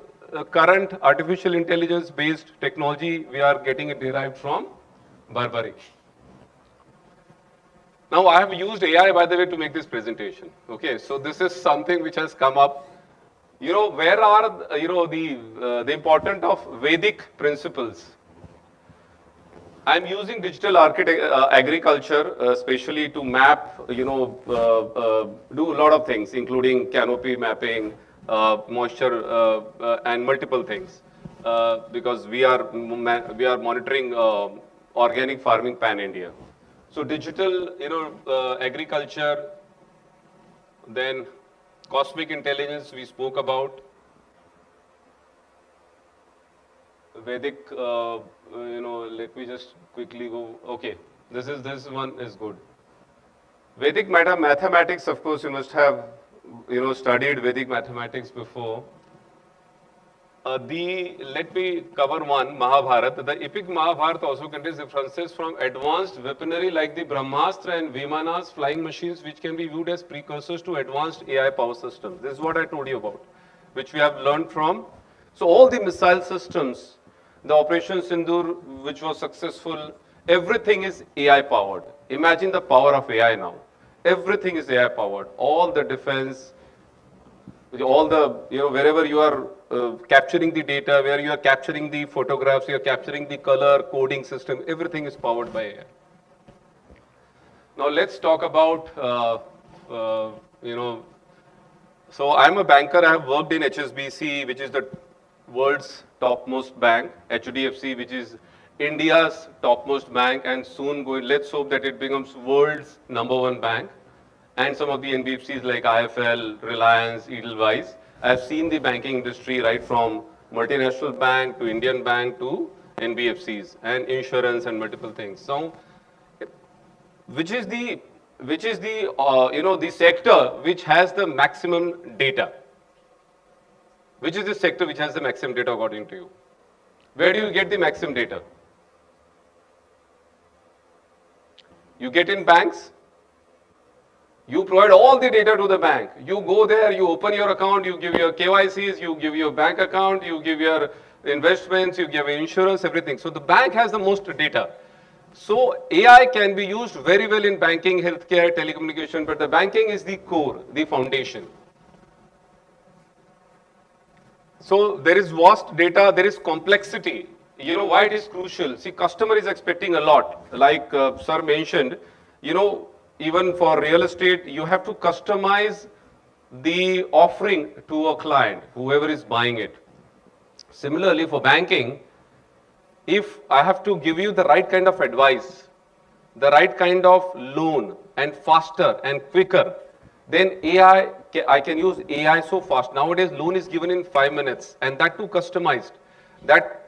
current artificial intelligence based technology, we are getting it derived from Barbaric. Now I have used AI, by the way, to make this presentation. Okay, so this is something which has come up. Where are the importance of Vedic principles? I'm using digital agriculture, especially to map, do a lot of things, including canopy mapping, moisture, and multiple things, because we are monitoring organic farming pan-India. So digital, agriculture, then cosmic intelligence we spoke about, Vedic, let me just quickly go. Okay, this one is good. Vedic mathematics, of course, you must have, studied Vedic mathematics before. Let me cover one, Mahabharata. The epic Mahabharata also contains references from advanced weaponry like the Brahmastra and Vimanas, flying machines, which can be viewed as precursors to advanced AI power systems. This is what I told you about, which we have learned from. So all the missile systems, the Operation Sindoor, which was successful, everything is AI powered. Imagine the power of AI now. Everything is AI powered. All the defense, all the, wherever you are capturing the data, where you are capturing the photographs, you are capturing the color coding system, everything is powered by AI. Now let's talk about, so I'm a banker. I have worked in HSBC, which is the world's topmost bank, HDFC, which is India's topmost bank, and soon let's hope that it becomes world's #1 bank. And some of the NBFCs like IFL, Reliance, Edelweiss. I've seen the banking industry right from multinational bank to Indian bank to NBFCs and insurance and multiple things. So, which is the which is the, the sector which has the maximum data? Which is the sector which has the maximum data according to you? Where do you get the maximum data? You get in banks. You provide all the data to the bank. You go there, you open your account, you give your KYCs, you give your bank account, you give your investments, you give insurance, everything. So the bank has the most data. So AI can be used very well in banking, healthcare, telecommunication, but the banking is the core, the foundation. So there is vast data, there is complexity. You know why it is crucial? See, customer is expecting a lot. Like sir mentioned, even for real estate, you have to customize the offering to a client, whoever is buying it. Similarly, for banking, if I have to give you the right kind of advice, the right kind of loan, and faster and quicker, then I can use AI so fast. Nowadays, loan is given in 5 minutes, and that too customized. That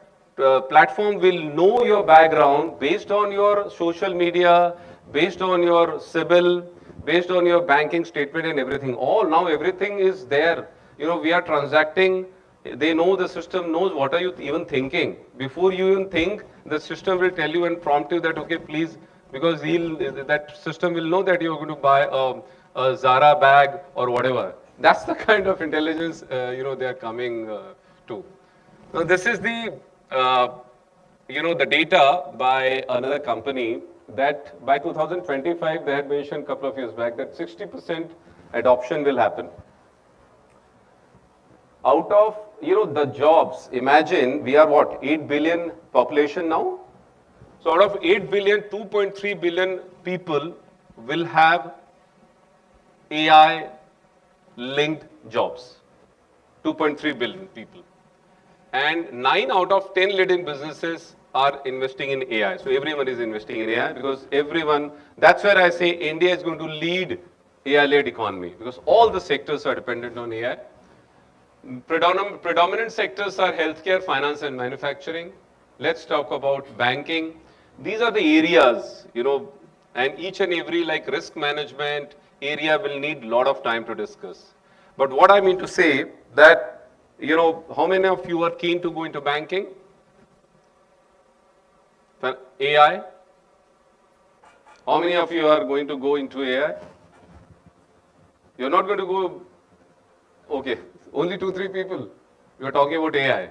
platform will know your background based on your social media, based on your CIBIL, based on your banking statement and everything. Now everything is there. We are transacting. They know, the system knows what are you even thinking. Before you even think, the system will tell you and prompt you that, okay, please, because that system will know that you're going to buy a Zara bag or whatever. That's the kind of intelligence, they are coming to. Now, this is the the data by another company that by 2025, they had mentioned a couple of years back that 60% adoption will happen. Out of, the jobs, imagine we are what, 8 billion population now? So out of 8 billion, 2.3 billion people will have AI linked jobs. 2.3 billion people. And 9 out of 10 leading businesses are investing in AI. So everyone is investing in AI because that's where I say India is going to lead AI-led economy because all the sectors are dependent on AI. Predominant sectors are healthcare, finance and manufacturing. Let's talk about banking. These are the areas, and each and every like risk management area will need a lot of time to discuss. But what I mean to say that how many of you are keen to go into banking? For AI? How many of you are going to go into AI? You're not going to go, okay, only 2-3 people. You're talking about AI.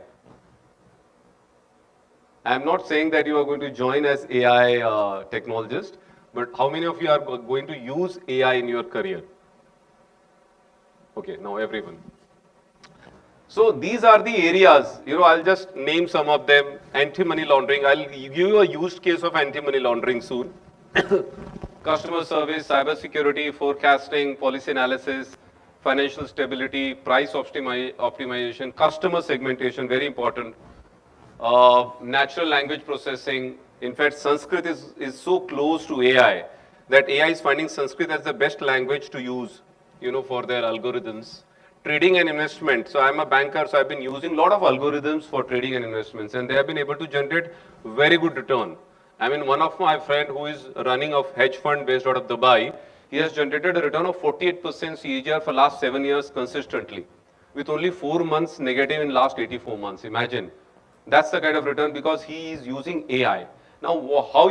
I'm not saying that you are going to join as AI technologist, but how many of you are going to use AI in your career? Okay, now everyone. So these are the areas, I'll just name some of them. Anti-money laundering, I'll give you a use case of anti-money laundering soon. Customer service, cyber security, forecasting, policy analysis, financial stability, price optimization, customer segmentation, very important. Natural language processing. In fact, Sanskrit is so close to AI that AI is finding Sanskrit as the best language to use, for their algorithms. Trading and investment. So I'm a banker, so I've been using a lot of algorithms for trading and investments, and they have been able to generate very good return. I mean, one of my friend who is running a hedge fund based out of Dubai, he has generated a return of 48% CAGR for last 7 years consistently, with only 4 months negative in last 84 months. Imagine. That's the kind of return because he is using AI. Now, how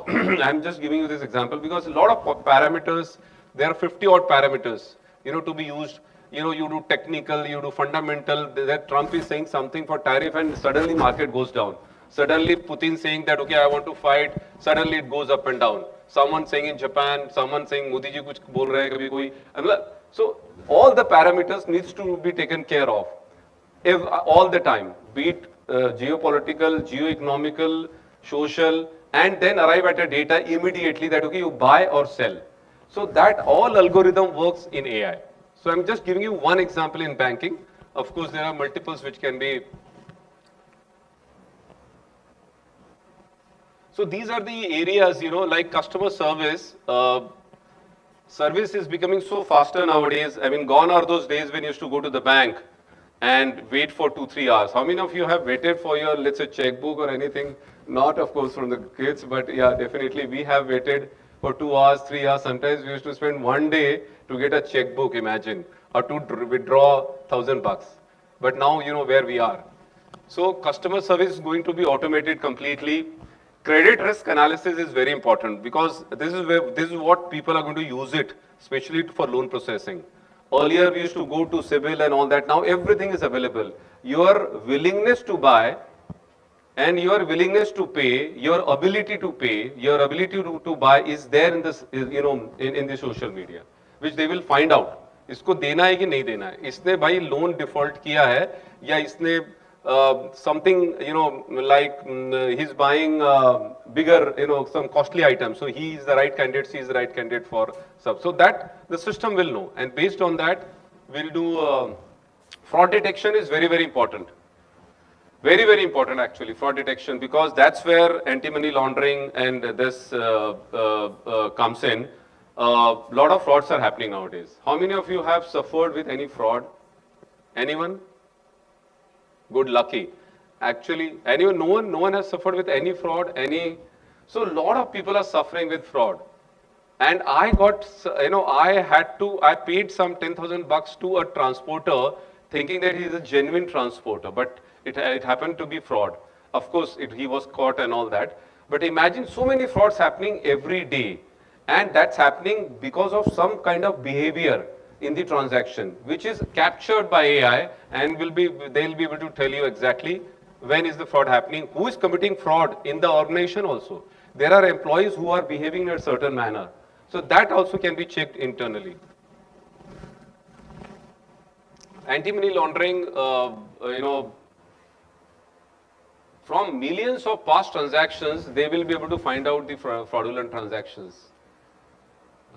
I'm just giving you this example because a lot of parameters, there are 50 odd parameters, to be used. You do technical, you do fundamental, that Trump is saying something for tariff and suddenly market goes down. Suddenly Putin saying that, okay, I want to fight, suddenly it goes up and down. Someone saying in Japan, someone saying Modi ji kuch bol rahe hai, kabhi koi. So all the parameters needs to be taken care of all the time, be it geopolitical, geo-economical, social, and then arrive at a data immediately that, okay, you buy or sell. So that all algorithm works in AI. So I'm just giving you one example in banking. Of course, there are multiples which can be. So these are the areas, like customer service. Service is becoming so faster nowadays. I mean, gone are those days when you used to go to the bank and wait for 2-3 hours. How many of you have waited for your, let's say, checkbook or anything? Not, of course, from the kids, but yeah, definitely we have waited for 2 hours, 3 hours. Sometimes we used to spend one day to get a checkbook, imagine, or to withdraw $1,000. But now you know where we are. So customer service is going to be automated completely. Credit risk analysis is very important because this is what people are going to use it, especially for loan processing. Earlier we used to go to CIBIL and all that. Now everything is available. Your willingness to buy and your willingness to pay, your ability to pay, your ability to buy is there in this, in the social media, which they will find out. इसको देना है कि नहीं देना है, इसने भाई loan default किया है या इसने something, like he's buying bigger, some costly items. So he is the right candidate, she is the right candidate for sub. So that the system will know. And based on that, we'll do fraud detection is very, very important. Very, very important actually, fraud detection, because that's where anti-money laundering and this comes in. Lot of frauds are happening nowadays. How many of you have suffered with any fraud? Anyone? Good, lucky. Actually, anyone? No one has suffered with any fraud. So a lot of people are suffering with fraud. And I got, I paid some $10,000 to a transporter, thinking that he is a genuine transporter, but it happened to be fraud. Of course, he was caught and all that. But imagine so many frauds happening every day, and that's happening because of some kind of behavior in the transaction, which is captured by AI, and they'll be able to tell you exactly when is the fraud happening, who is committing fraud in the organization also. There are employees who are behaving in a certain manner. So that also can be checked internally. Anti-money laundering, from millions of past transactions, they will be able to find out the fraudulent transactions.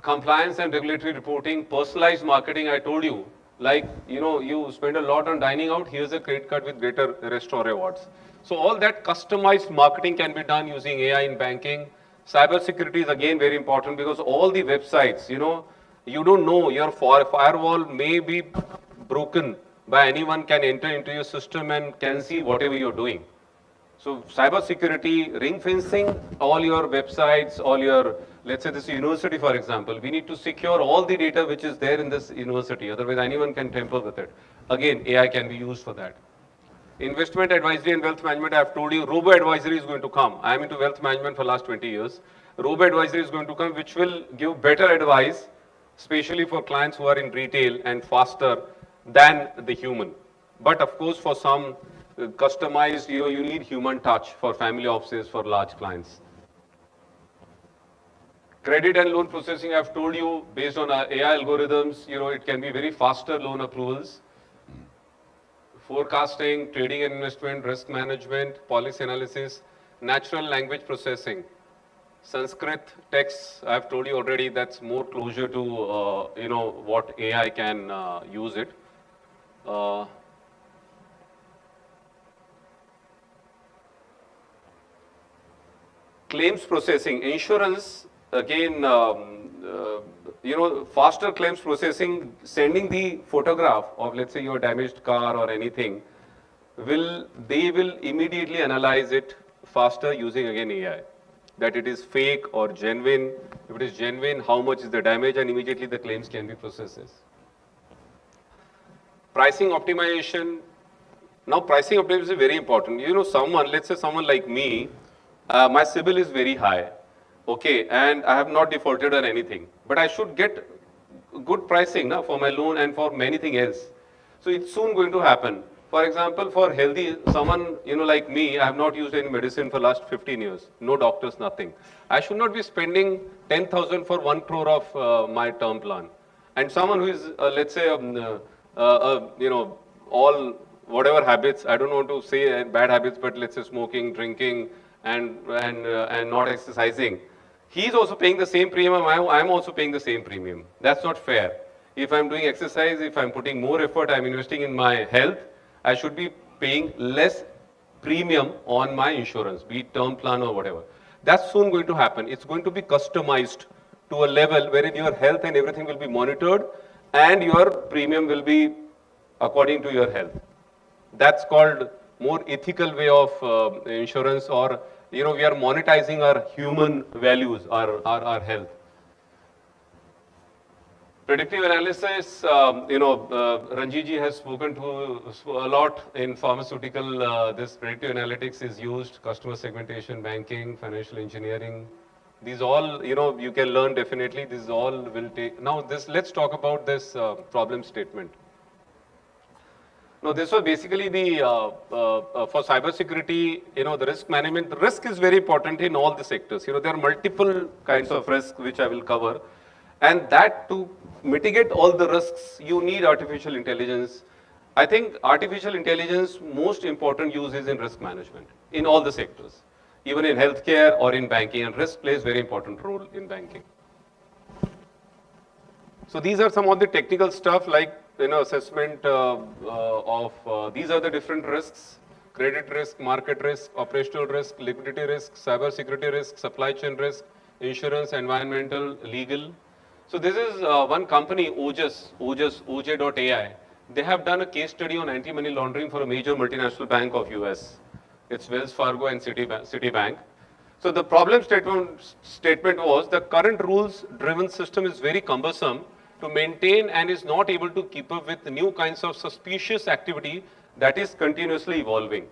Compliance and regulatory reporting, personalized marketing, I told you, like, you spend a lot on dining out, here's a credit card with greater restaurant rewards. So all that customized marketing can be done using AI in banking. Cyber security is again very important because all the websites, you don't know, your firewall may be broken by anyone, can enter into your system and can see whatever you're doing. So cyber security, ring fencing, all your websites, all your, let's say this university, for example, we need to secure all the data which is there in this university, otherwise anyone can tamper with it. Again, AI can be used for that. Investment advisory and wealth management, I've told you, robo-advisory is going to come. I am into wealth management for the last 20 years. Robo-advisory is going to come, which will give better advice, especially for clients who are in retail and faster than the human. But of course, for some customized, you need human touch for family offices, for large clients. Credit and loan processing, I've told you, based on AI algorithms, it can be very faster loan approvals. Forecasting, trading and investment, risk management, policy analysis, natural language processing. Sanskrit texts, I've told you already, that's more closer to, what AI can use it. Claims processing, insurance, again, faster claims processing, sending the photograph of, let's say, your damaged car or anything, they will immediately analyze it faster using, again, AI. That it is fake or genuine. If it is genuine, how much is the damage, and immediately the claims can be processed. Pricing optimization. Now, pricing optimization is very important. Let's say someone like me, my CIBIL is very high, okay, and I have not defaulted on anything, but I should get good pricing for my loan and for anything else. So it's soon going to happen. For example, for healthy, someone, like me, I have not used any medicine for last 15 years, no doctors, nothing. I should not be spending 10,000 for 1 crore of my term plan. And someone who is, let's say, all whatever habits, I don't want to say bad habits, but let's say smoking, drinking, and not exercising, he's also paying the same premium. I'm also paying the same premium. That's not fair. If I'm doing exercise, if I'm putting more effort, I'm investing in my health, I should be paying less premium on my insurance, be it term plan or whatever. That's soon going to happen. It's going to be customized to a level wherein your health and everything will be monitored and your premium will be according to your health. That's called more ethical way of insurance, or we are monetizing our human values, our health. Predictive analysis, Ranjit ji has spoken to a lot in pharmaceutical. This predictive analytics is used, customer segmentation, banking, financial engineering. These all, you can learn definitely. These all will take. Now, let's talk about this problem statement. Now, this was basically the, for cybersecurity, the risk management. The risk is very important in all the sectors. There are multiple kinds of risk which I will cover. And that to mitigate all the risks, you need artificial intelligence. I think artificial intelligence, most important use is in risk management in all the sectors, even in healthcare or in banking, and risk plays very important role in banking. So these are some of the technical stuff like, assessment these are the different risks: credit risk, market risk, operational risk, liquidity risk, cyber security risk, supply chain risk, insurance, environmental, legal. So this is one company, OJ.ai. They have done a case study on anti-money laundering for a major multinational bank of US. It's Wells Fargo and Citibank. So the problem statement was the current rules-driven system is very cumbersome to maintain and is not able to keep up with new kinds of suspicious activity that is continuously evolving.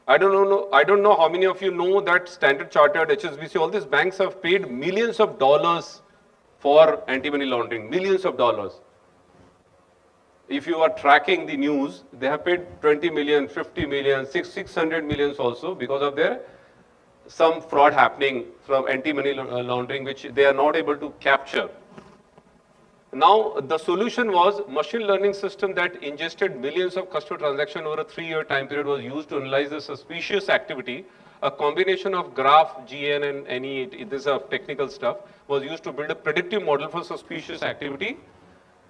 I don't know how many of you know that Standard Chartered, HSBC, all these banks have paid millions of dollars for anti-money laundering, millions of dollars. If you are tracking the news, they have paid 20 million, 50 million, 600 millions also because of their some fraud happening from anti-money laundering, which they are not able to capture. Now, the solution was machine learning system that ingested millions of customer transactions over a 3-year time period was used to analyze the suspicious activity. A combination of graph, GN and NE, this is technical stuff, was used to build a predictive model for suspicious activity.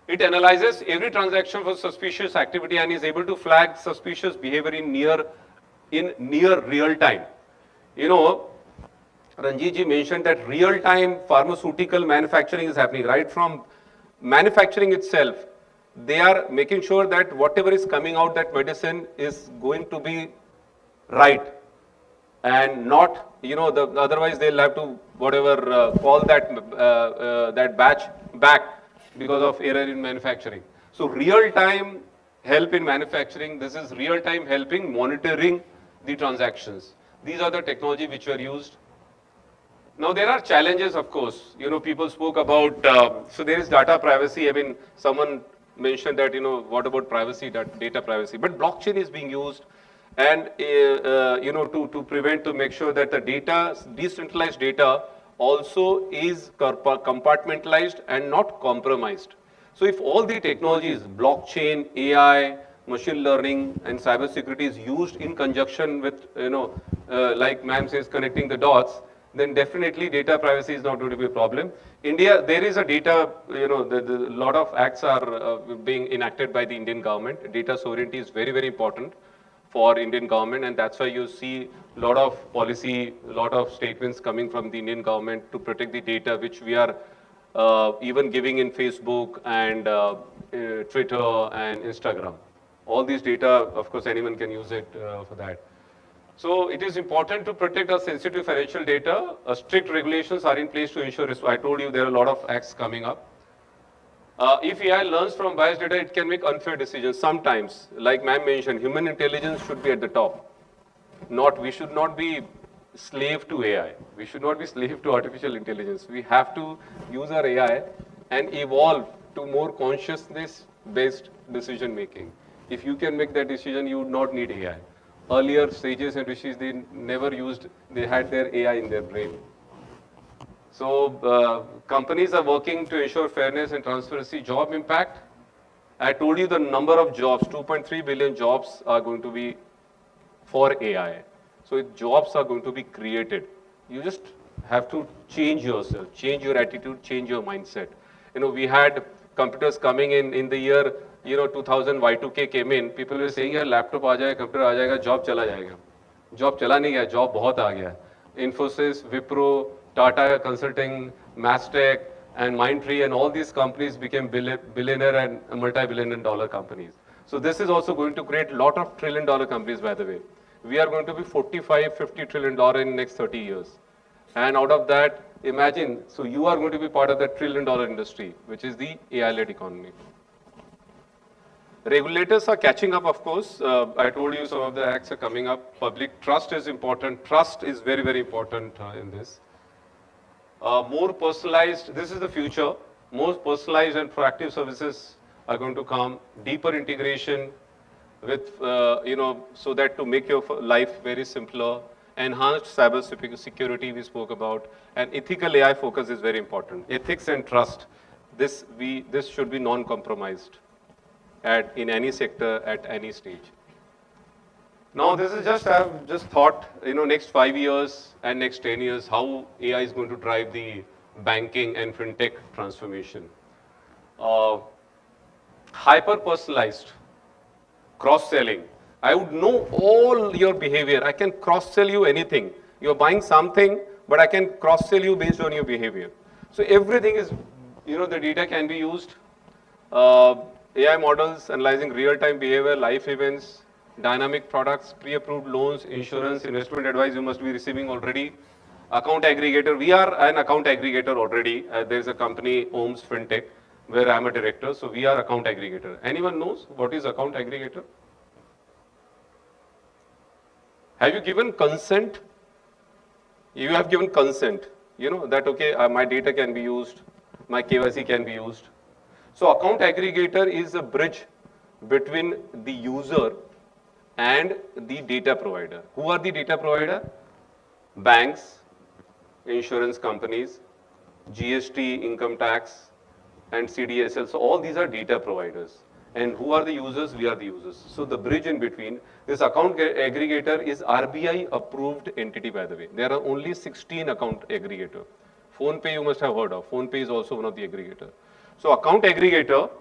It analyzes every transaction for suspicious activity and is able to flag suspicious behavior in near real time. Ranjit ji mentioned that real-time pharmaceutical manufacturing is happening right from manufacturing itself. They are making sure that whatever is coming out, that medicine is going to be right and not, otherwise they'll have to call that batch back because of error in manufacturing. So real-time help in manufacturing. This is real-time helping monitoring the transactions. These are the technology which were used. Now there are challenges, of course. People spoke about, so there is data privacy. I mean, someone mentioned that, what about privacy, data privacy? But blockchain is being used and, to prevent, to make sure that the data, decentralized data also is compartmentalized and not compromised. So if all the technologies, blockchain, AI, machine learning and cybersecurity is used in conjunction with, like ma'am says, connecting the dots, then definitely data privacy is not going to be a problem. India, there is a data, a lot of acts are being enacted by the Indian government. Data sovereignty is very, very important for Indian government, and that's why you see a lot of policy, a lot of statements coming from the Indian government to protect the data, which we are even giving in Facebook and Twitter and Instagram. All these data, of course, anyone can use it for that. So it is important to protect our sensitive financial data. Strict regulations are in place to ensure, I told you there are a lot of acts coming up. If AI learns from biased data, it can make unfair decisions sometimes. Like ma'am mentioned, human intelligence should be at the top. We should not be slave to AI. We should not be slave to artificial intelligence. We have to use our AI and evolve to more consciousness-based decision making. If you can make that decision, you would not need AI. Earlier sages and rishis, they had their AI in their brain. So companies are working to ensure fairness and transparency. Job impact, I told you the number of jobs, 2.3 billion jobs are going to be for AI. So jobs are going to be created. You just have to change yourself, change your attitude, change your mindset. We had computers coming in the year 2000, Y2K came in, people were saying, यार laptop आ जाएगा, computer आ जाएगा, job चला जाएगा. Job चला नहीं गया, job बहुत आ गया. Infosys, Wipro, Tata Consulting, Mastech, and Mindtree, and all these companies became billionaire and multi-billion dollar companies. So this is also going to create a lot of trillion-dollar companies, by the way. we are going to be 45, $50 trillion in next 30 years. And out of that, imagine, so you are going to be part of that $1 trillion industry, which is the AI-led economy. Regulators are catching up, of course. I told you some of the acts are coming up. Public trust is important. Trust is very, very important in this. More personalized, this is the future. More personalized and proactive services are going to come. Deeper integration with, so that to make your life very simpler. Enhanced cyber security we spoke about. And ethical AI focus is very important. Ethics and trust, this should be non-compromised in any sector at any stage. Now this is just, I've just thought, next 5 years and next 10 years, how AI is going to drive the banking and fintech transformation. Hyper-personalized, cross-selling. I would know all your behavior. I can cross-sell you anything. You're buying something, but I can cross-sell you based on your behavior. So everything is, the data can be used. AI models analyzing real-time behavior, life events, dynamic products, pre-approved loans, insurance, investment advice you must be receiving already. Account aggregator, we are an account aggregator already. There is a company, Ohms FinTech, where I'm a director, so we are account aggregator. Anyone knows what is account aggregator? Have you given consent? You have given consent, that okay, my data can be used, my KYC can be used. So account aggregator is a bridge between the user and the data provider. Who are the data provider? Banks, insurance companies, GST, income tax, and CDSL. So all these are data providers. And who are the users? We are the users. So the bridge in between, this account aggregator is RBI approved entity, by the way. There are only 16 account aggregator. PhonePe you must have heard of. PhonePe is also one of the aggregator. So account aggregator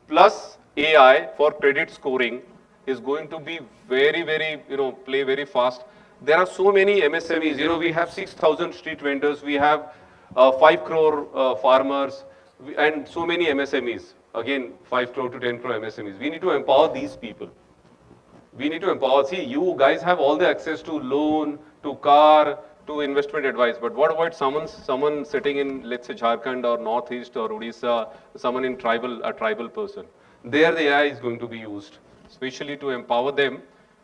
plus AI for credit scoring is going to be very, very, play very fast. There are so many MSMEs. We have 6,000 street vendors. We have 5 crore farmers and so many MSMEs. Again, 5 crore to 10 crore MSMEs. We need to empower these people. We need to empower. See, you guys have all the access to loan, to car, to investment advice. But what about someone sitting in, let's say, Jharkhand or Northeast or Odisha, someone in a tribal person? There the AI is going to be used, especially to empower them,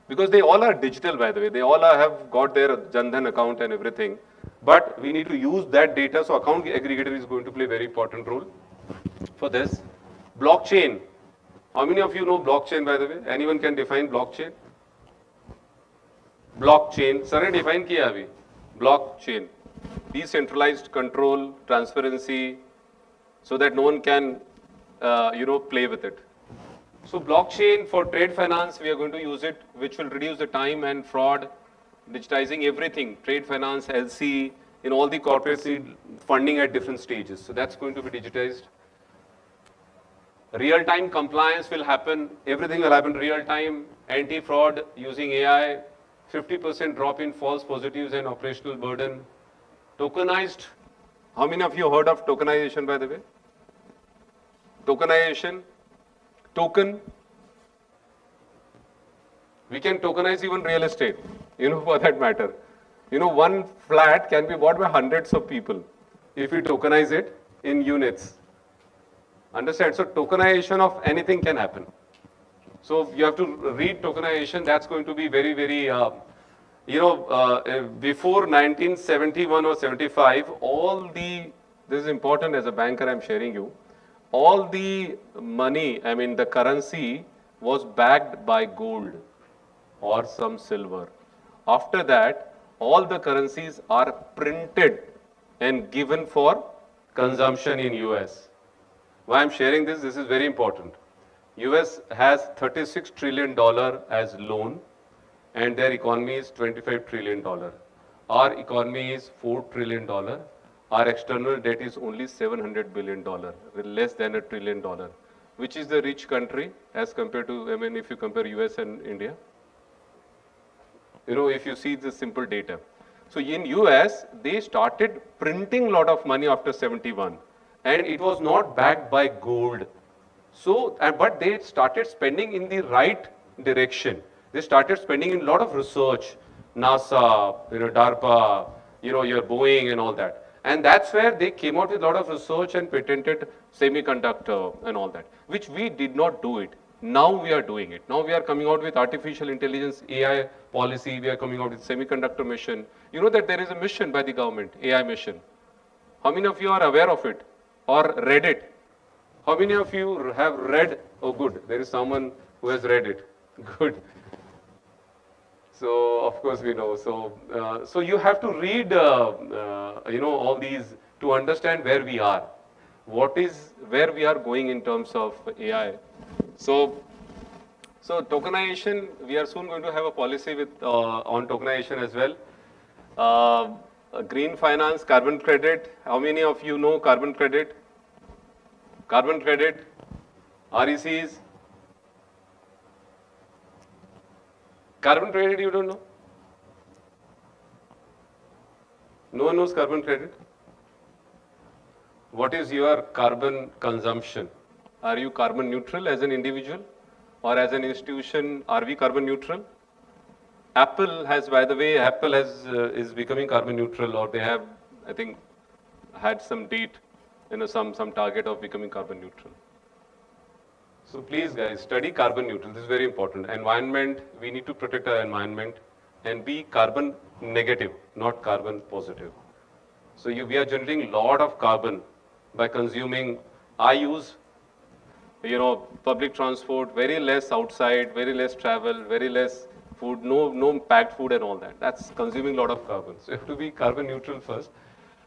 because they all are digital, by the way. They all have got their Jan-Dhan account and everything. But we need to use that data. So account aggregator is going to play a very important role for this. Blockchain. How many of you know blockchain, by the way? Anyone can define blockchain? Blockchain. Sir, define kiya abhi. Blockchain. Decentralized control, transparency, so that no one can, play with it. So blockchain for trade finance, we are going to use it, which will reduce the time and fraud, digitizing everything, trade finance, LC, in all the corporate funding at different stages. So that's going to be digitized. Real-time compliance will happen. Everything will happen real-time. Anti-fraud using AI. 50% drop in false positives and operational burden. Tokenized. How many of you heard of tokenization, by the way? Tokenization. Token. We can tokenize even real estate, for that matter. One flat can be bought by hundreds of people if we tokenize it in units. Understand? So tokenization of anything can happen. So you have to read tokenization. That's going to be very, very, before 1971 or 75, this is important as a banker, I'm sharing you, all the money, the currency was backed by gold or some silver. After that, all the currencies are printed and given for consumption in US. Why I'm sharing this is very important. US has $36 trillion as loan and their economy is $25 trillion. Our economy is $4 trillion. Our external debt is only $700 billion, less than $1 trillion. Which is the rich country as compared to, if you compare US and India? If you see the simple data. So in US, they started printing a lot of money after 71. And it was not backed by gold. So, but they started spending in the right direction. They started spending in a lot of research, NASA, DARPA, your Boeing and all that. And that's where they came out with a lot of research and patented semiconductor and all that, which we did not do it. Now we are doing it. Now we are coming out with artificial intelligence, AI policy. We are coming out with semiconductor mission. You know that there is a mission by the government, AI mission. How many of you are aware of it or read it? How many of you have read? Oh, good. There is someone who has read it. Good. So of course we know. So you have to read, all these to understand where we are. Where we are going in terms of AI. So tokenization, we are soon going to have a policy with on tokenization as well. Green finance, carbon credit. How many of you know carbon credit? Carbon credit, RECs. Carbon credit you don't know? No one knows carbon credit? What is your carbon consumption? Are you carbon neutral as an individual or as an institution? Are we carbon neutral? Apple has, by the way, is becoming carbon neutral, or they have, I think, had some date, some target of becoming carbon neutral. So please guys, study carbon neutral. This is very important. Environment, we need to protect our environment and be carbon negative, not carbon positive. So we are generating a lot of carbon by consuming. I use, public transport, very less outside, very less travel, very less food, no packed food and all that. That's consuming a lot of carbon. So you have to be carbon neutral first.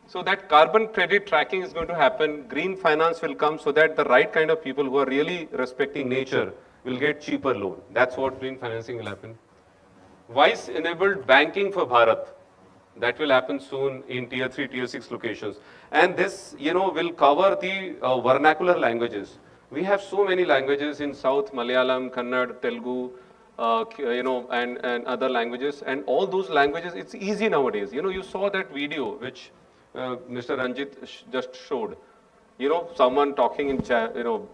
So that carbon credit tracking is going to happen. Green finance will come so that the right kind of people who are really respecting nature will get cheaper loan. That's what green financing will happen. Voice-enabled banking for Bharat. That will happen soon in tier 3, tier 6 locations. And this, will cover the vernacular languages. We have so many languages in South, Malayalam, Kannada, Telugu, and other languages. And all those languages, it's easy nowadays. You saw that video which Mr. Ranjit just showed. Someone talking in,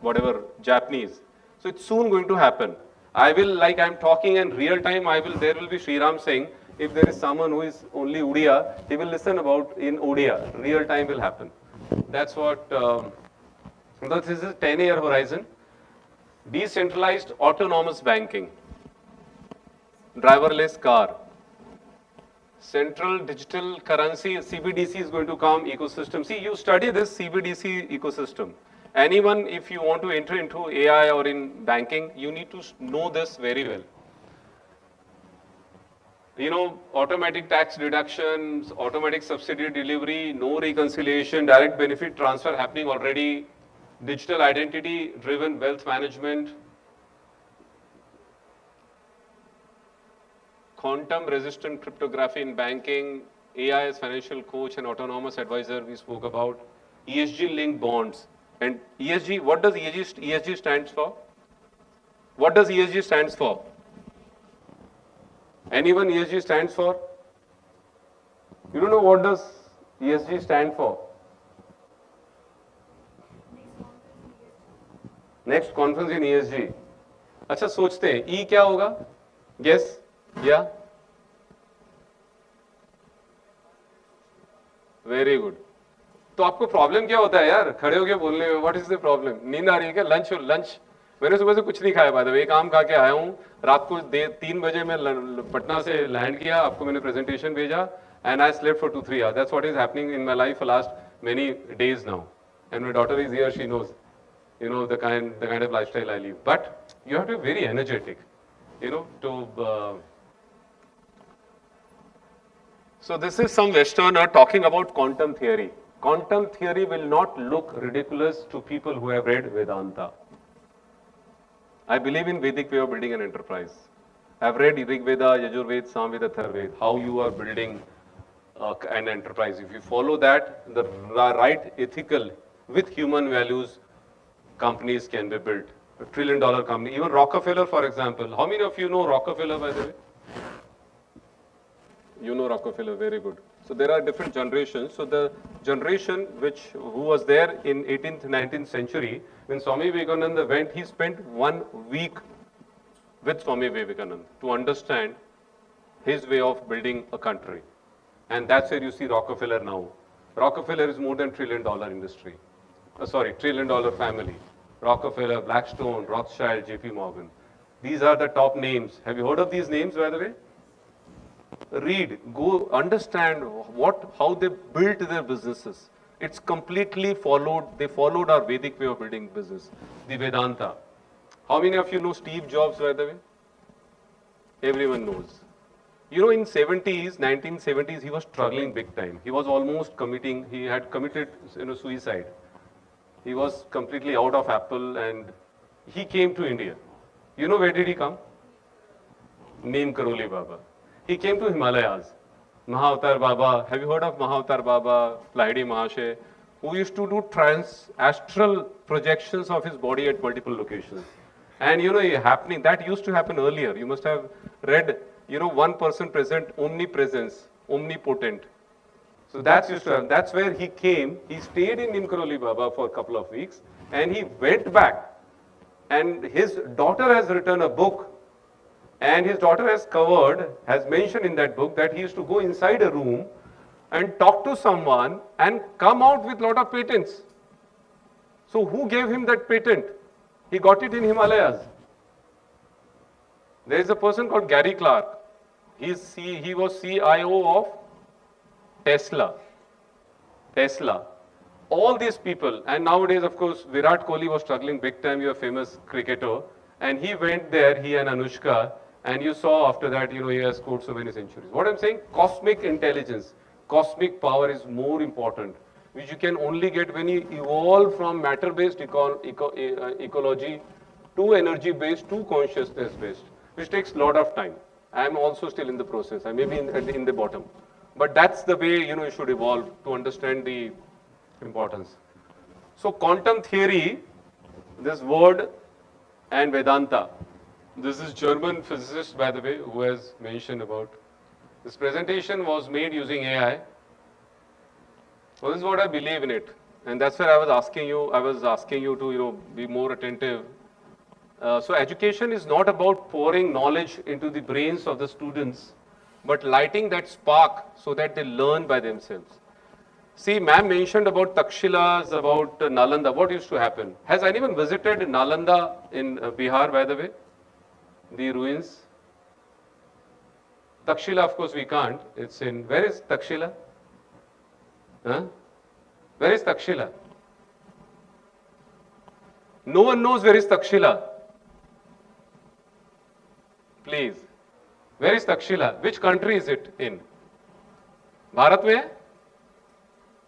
whatever, Japanese. So it's soon going to happen. I'm talking in real time, there will be Sriram saying, if there is someone who is only Odia, he will listen about in Odia. Real time will happen. That's what, this is a 10-year horizon. Decentralized autonomous banking. Driverless car. Central digital currency, CBDC is going to come, ecosystem. See, you study this CBDC ecosystem. Anyone, if you want to enter into AI or in banking, you need to know this very well. Automatic tax deductions, automatic subsidy delivery, no reconciliation, direct benefit transfer happening already, digital identity driven wealth management, quantum resistant cryptography in banking, AI as financial coach and autonomous advisor we spoke about, ESG linked bonds. And ESG, what does ESG stands for? What does ESG stands for? Anyone ESG stands for? You don't know what does ESG stand for? Next conference in ESG. अच्छा सोचते हैं E क्या होगा? Guess? Yeah? Very good. तो आपको problem क्या होता है यार खड़े होके बोलने में? What is the problem? नींद आ रही है क्या? लंच मैंने सुबह से कुछ नहीं खाया, बाय द वे, एक आम खा के आया हूँ. रात को 3 बजे मैं पटना से लैंड किया, आपको मैंने प्रेजेंटेशन भेजा, and I slept for 2-3 hours. That's what is happening in my life for last many days now. And my daughter is here, she knows, the kind of lifestyle I live. But you have to be very energetic, So this is some Westerner talking about quantum theory. Quantum theory will not look ridiculous to people who have read Vedanta. I believe in Vedic way of building an enterprise. I've read Rig Veda, Yajurveda, Samveda, Atharvaveda, how you are building an enterprise. If you follow that, the right ethical with human values, companies can be built. $1 trillion company. Even Rockefeller, for example. How many of you know Rockefeller, by the way? You know Rockefeller, very good. So there are different generations. So the generation who was there in 18th, 19th century, when Swami Vivekananda went, he spent 1 week with Swami Vivekananda to understand his way of building a country. And that's where you see Rockefeller now. Rockefeller is more than $1 trillion industry. $1 trillion family. Rockefeller, Blackstone, Rothschild, JP Morgan. These are the top names. Have you heard of these names, by the way? Read, go understand how they built their businesses. It's completely they followed our Vedic way of building business, the Vedanta. How many of you know Steve Jobs, by the way? Everyone knows. You know, in 1970s, he was struggling big time. He was almost he had committed suicide. He was completely out of Apple and he came to India. You know where did he come? Neem Karoli Baba. He came to Himalayas. Mahavatar Baba, have you heard of Mahavatar Baba, Lahiri Mahashe, who used to do astral projections of his body at multiple locations. And that used to happen earlier. You must have read, one person present, omnipresence, omnipotent. So that's where he came. He stayed in Nimkaroli Baba for a couple of weeks and he went back. And his daughter has written a book. And his daughter has mentioned in that book that he used to go inside a room and talk to someone and come out with a lot of patents. So who gave him that patent? He got it in Himalayas. There is a person called Gary Clark. He was CIO of Tesla. All these people, and nowadays, of course, Virat Kohli was struggling big time, you're a famous cricketer, and he went there, he and Anushka, and you saw after that, he has scored so many centuries. What I'm saying, cosmic intelligence, cosmic power is more important, which you can only get when you evolve from matter-based ecology to energy-based to consciousness-based, which takes a lot of time. I am also still in the process. I may be in the bottom. But that's the way, you should evolve to understand the importance. So quantum theory, this word, and Vedanta. This is German physicist, by the way, who has mentioned about. This presentation was made using AI. So this is what I believe in it. And that's where I was asking you to, be more attentive. So education is not about pouring knowledge into the brains of the students, but lighting that spark so that they learn by themselves. See, ma'am mentioned about Takshilas, about Nalanda. What used to happen? Has anyone visited Nalanda in Bihar, by the way? The ruins? Takshila, of course, we can't. It's in, where is Takshila? Huh? Where is Takshila? No one knows where is Takshila. Please. Where is Takshila? Which country is it in? Bharat mein hai?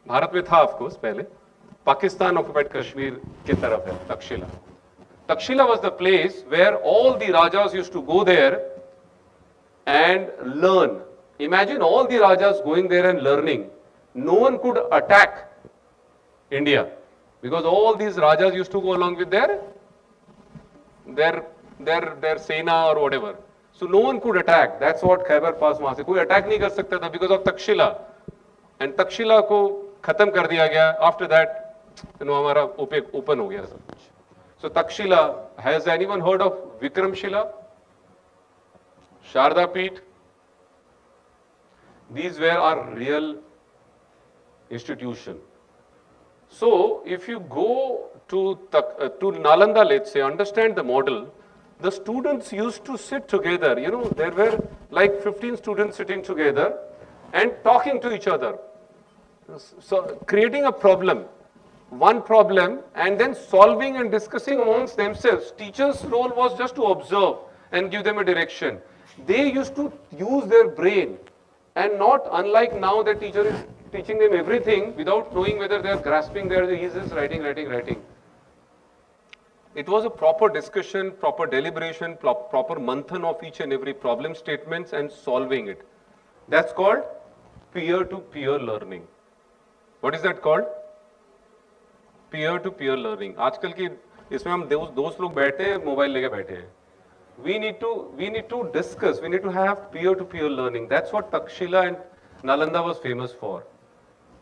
Bharat mein tha, of course, pehle. Pakistan occupied Kashmir ki taraf hai, Takshila. Takshila was the place where all the Rajas used to go there and learn. Imagine all the Rajas going there and learning. No one could attack India because all these Rajas used to go along with their Sena or whatever. So no one could attack. That's what Khyber Pass वहाँ से कोई attack नहीं कर सकता था because of Takshila. And Takshila को खत्म कर दिया गया. After that, हमारा open हो गया सब कुछ. So Takshila, has anyone heard of Vikramshila? Sharda Peeth? These were our real institution. So if you go to Nalanda, let's say, understand the model, the students used to sit together, there were like 15 students sitting together and talking to each other. So creating a problem, one problem, and then solving and discussing amongst themselves. Teachers' role was just to observe and give them a direction. They used to use their brain and not unlike now the teacher is teaching them everything without knowing whether they are grasping their thesis, writing. It was a proper discussion, proper deliberation, proper manthan of each and every problem statements and solving it. That's called peer-to-peer learning. What is that called? Peer-to-peer learning. आजकल की इसमें हम दोस्त लोग बैठे हैं, mobile लेके बैठे हैं. We need to discuss. We need to have peer-to-peer learning. That's what Takshila and Nalanda was famous for.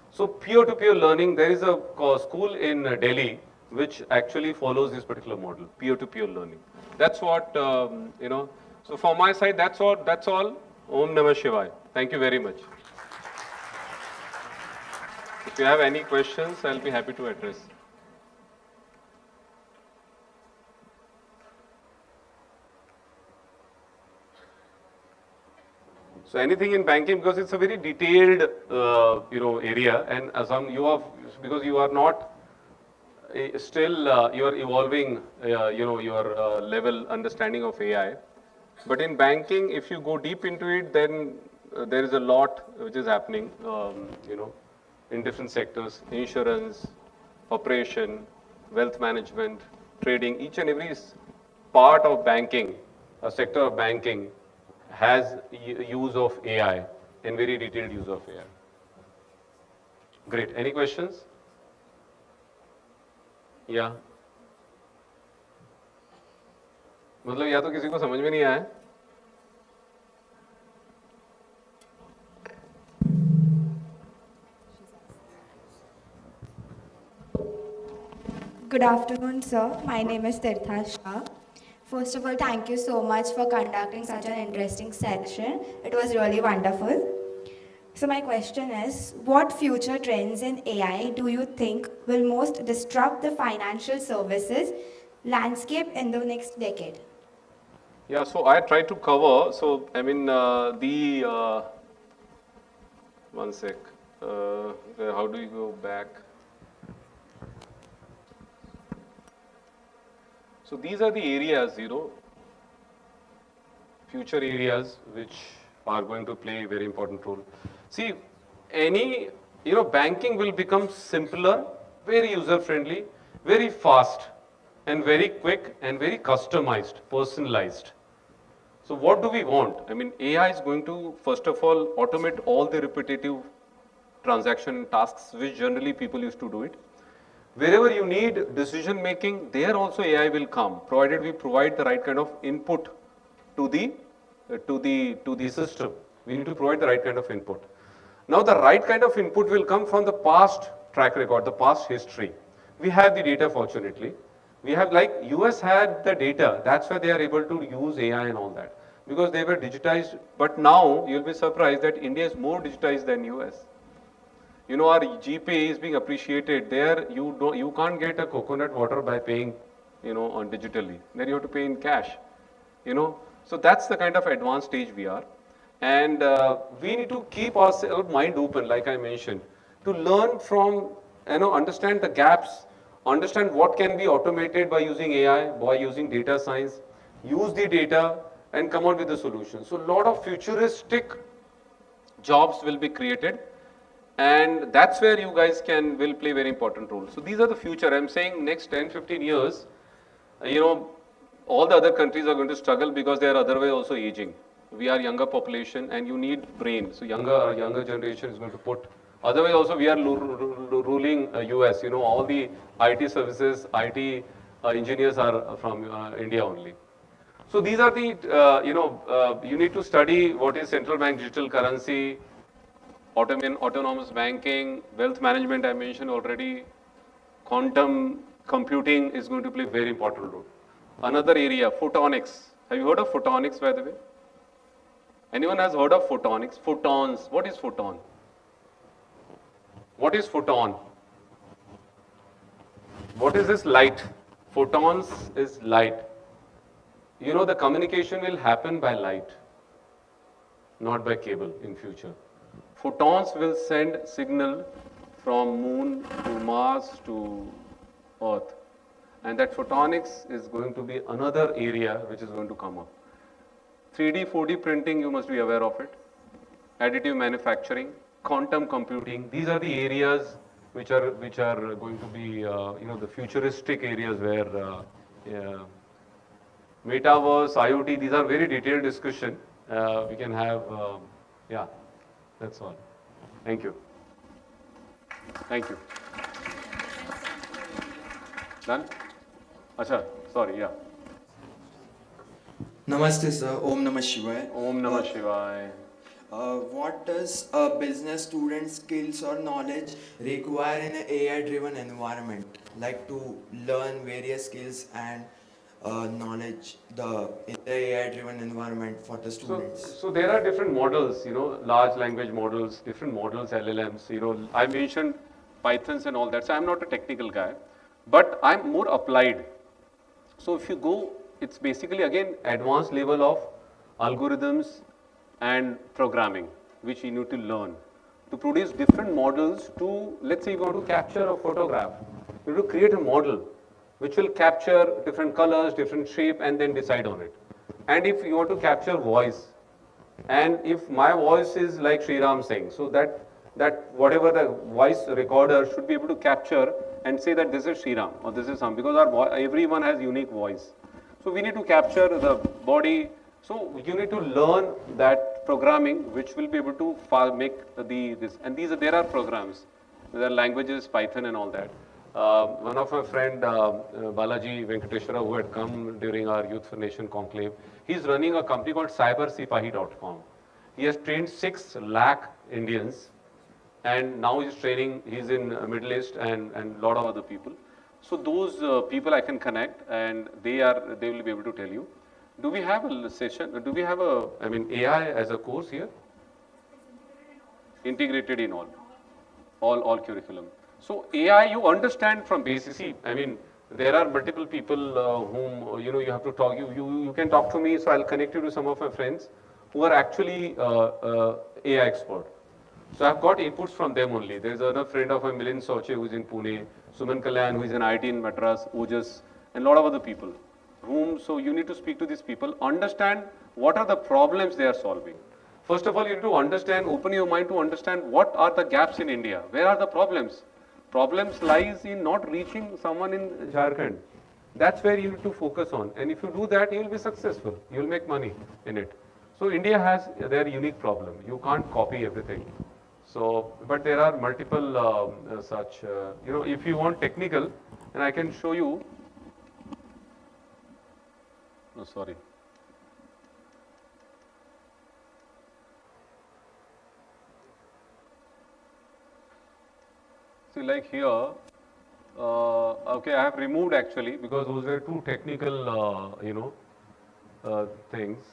So peer-to-peer learning. There is a school in Delhi, which actually follows this particular model, peer-to-peer learning. That's what, so from my side, that's all. Om Namah Shivaya. Thank you very much. If you have any questions, I'll be happy to address. So anything in banking, because it's a very detailed, area, and as because you are not still, you are evolving, your level understanding of AI. But in banking, if you go deep into it, then there is a lot which is happening, in different sectors: insurance, operation, wealth management, trading. Each and every part of banking, a sector of banking, has use of AI, and very detailed use of AI. Great. Any questions? Yeah. मतलब या तो किसी को समझ में नहीं आया? Good afternoon, sir. My name is Tirtha Shah. First of all, thank you so much for conducting such an interesting session. It was really wonderful. So my question is, what future trends in AI do you think will most disrupt the financial services landscape in the next decade? Yeah, so I tried to cover, one sec, how do you go back? So these are the areas, future areas which are going to play a very important role. See, banking will become simpler, very user-friendly, very fast, and very quick, and very customized, personalized. So what do we want? AI is going to, first of all, automate all the repetitive transaction tasks which generally people used to do it. Wherever you need decision making, there also AI will come, provided we provide the right kind of input to the system. We need to provide the right kind of input. Now the right kind of input will come from the past track record, the past history. We have the data, fortunately. We have, like US had the data, that's why they are able to use AI and all that, because they were digitized. But now you'll be surprised that India is more digitized than US. Our GPay is being appreciated. There you can't get a coconut water by paying, on digitally. There you have to pay in cash. So that's the kind of advanced stage we are. And we need to keep our mind open, like I mentioned, to learn from, understand the gaps, understand what can be automated by using AI, by using data science, use the data and come out with the solution. So a lot of futuristic jobs will be created, and that's where you guys will play very important role. So these are the future. I'm saying next 10, 15 years, all the other countries are going to struggle because they are otherwise also aging. We are younger population and you need brain. So younger generation is going to put. Otherwise also we are ruling US. All the IT services, IT engineers are from India only. So these are the, you need to study what is central bank digital currency, autonomous banking, wealth management I mentioned already, quantum computing is going to play a very important role. Another area, photonics. Have you heard of photonics, by the way? Anyone has heard of photonics? Photons. What is photon? What is photon? What is this light? Photons is light. The communication will happen by light, not by cable in future. Photons will send signal from moon to Mars to Earth. And that photonics is going to be another area which is going to come up. 3D, 4D printing, you must be aware of it. Additive manufacturing, quantum computing, these are the areas which are going to be, the futuristic areas where metaverse, IoT, these are very detailed discussion. We can have, that's all. Thank you. Thank you. Done? Acha, sorry, yeah. Namaste, sir. Om Namah Shivaya. Om Namah Shivaya. what does a business student's skills or knowledge require in an AI-driven environment, like to learn various skills and knowledge in the AI-driven environment for the students? So there are different models, large language models, different models, LLMs. I mentioned Pythons and all that. So I'm not a technical guy, but I'm more applied. So if you go, it's basically again advanced level of algorithms and programming, which you need to learn to produce different models to, let's say you want to capture a photograph, you need to create a model which will capture different colors, different shape, and then decide on it. And if you want to capture voice, and if my voice is like Sri Ram saying, so that whatever the voice recorder should be able to capture and say that this is Sri Ram or this is some, because everyone has unique voice. So we need to capture the body. So you need to learn that programming, which will be able to make this. And there are programs, there are languages, Python and all that. One of my friend, Balaji Venkateshwara, who had come during our Youth for Nation conclave, he's running a company called cybersipahi.com. He has trained 6 lakh Indians, and now he's in Middle East and a lot of other people. So those people I can connect, and they will be able to tell you. Do we have a session? Do we have AI as a course here? Integrated in all curriculum. So AI, you understand from basics. See, there are multiple people whom you have to talk. You can talk to me, so I'll connect you to some of my friends who are actually AI expert. So I've got inputs from them only. There's another friend of mine, Milind Soche, who's in Pune, Suman Kalyan, who is in IT in Madras, Ojas, and a lot of other people. So you need to speak to these people, understand what are the problems they are solving. First of all, you need to understand, open your mind to understand what are the gaps in India. Where are the problems? Problems lies in not reaching someone in Jharkhand. That's where you need to focus on. And if you do that, you will be successful. You will make money in it. So India has their unique problem. You can't copy everything. So, but there are multiple such, if you want technical, and I can show you. Oh, sorry. See, like here, okay, I have removed actually because those were too technical, things.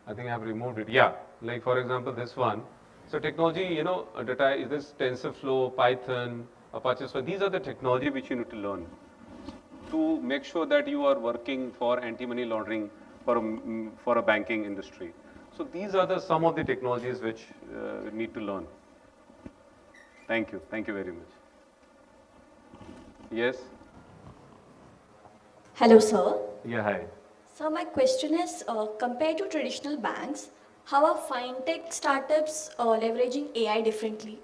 I think I have removed it. Yeah, like for example, this one. So technology, data is this TensorFlow, Python, Apache. So these are the technology which you need to learn to make sure that you are working for anti-money laundering for a banking industry. So these are some of the technologies which need to learn. Thank you. Thank you very much. Yes? Hello, sir. Yeah, hi. So my question is, compared to traditional banks, how are fintech startups leveraging AI differently?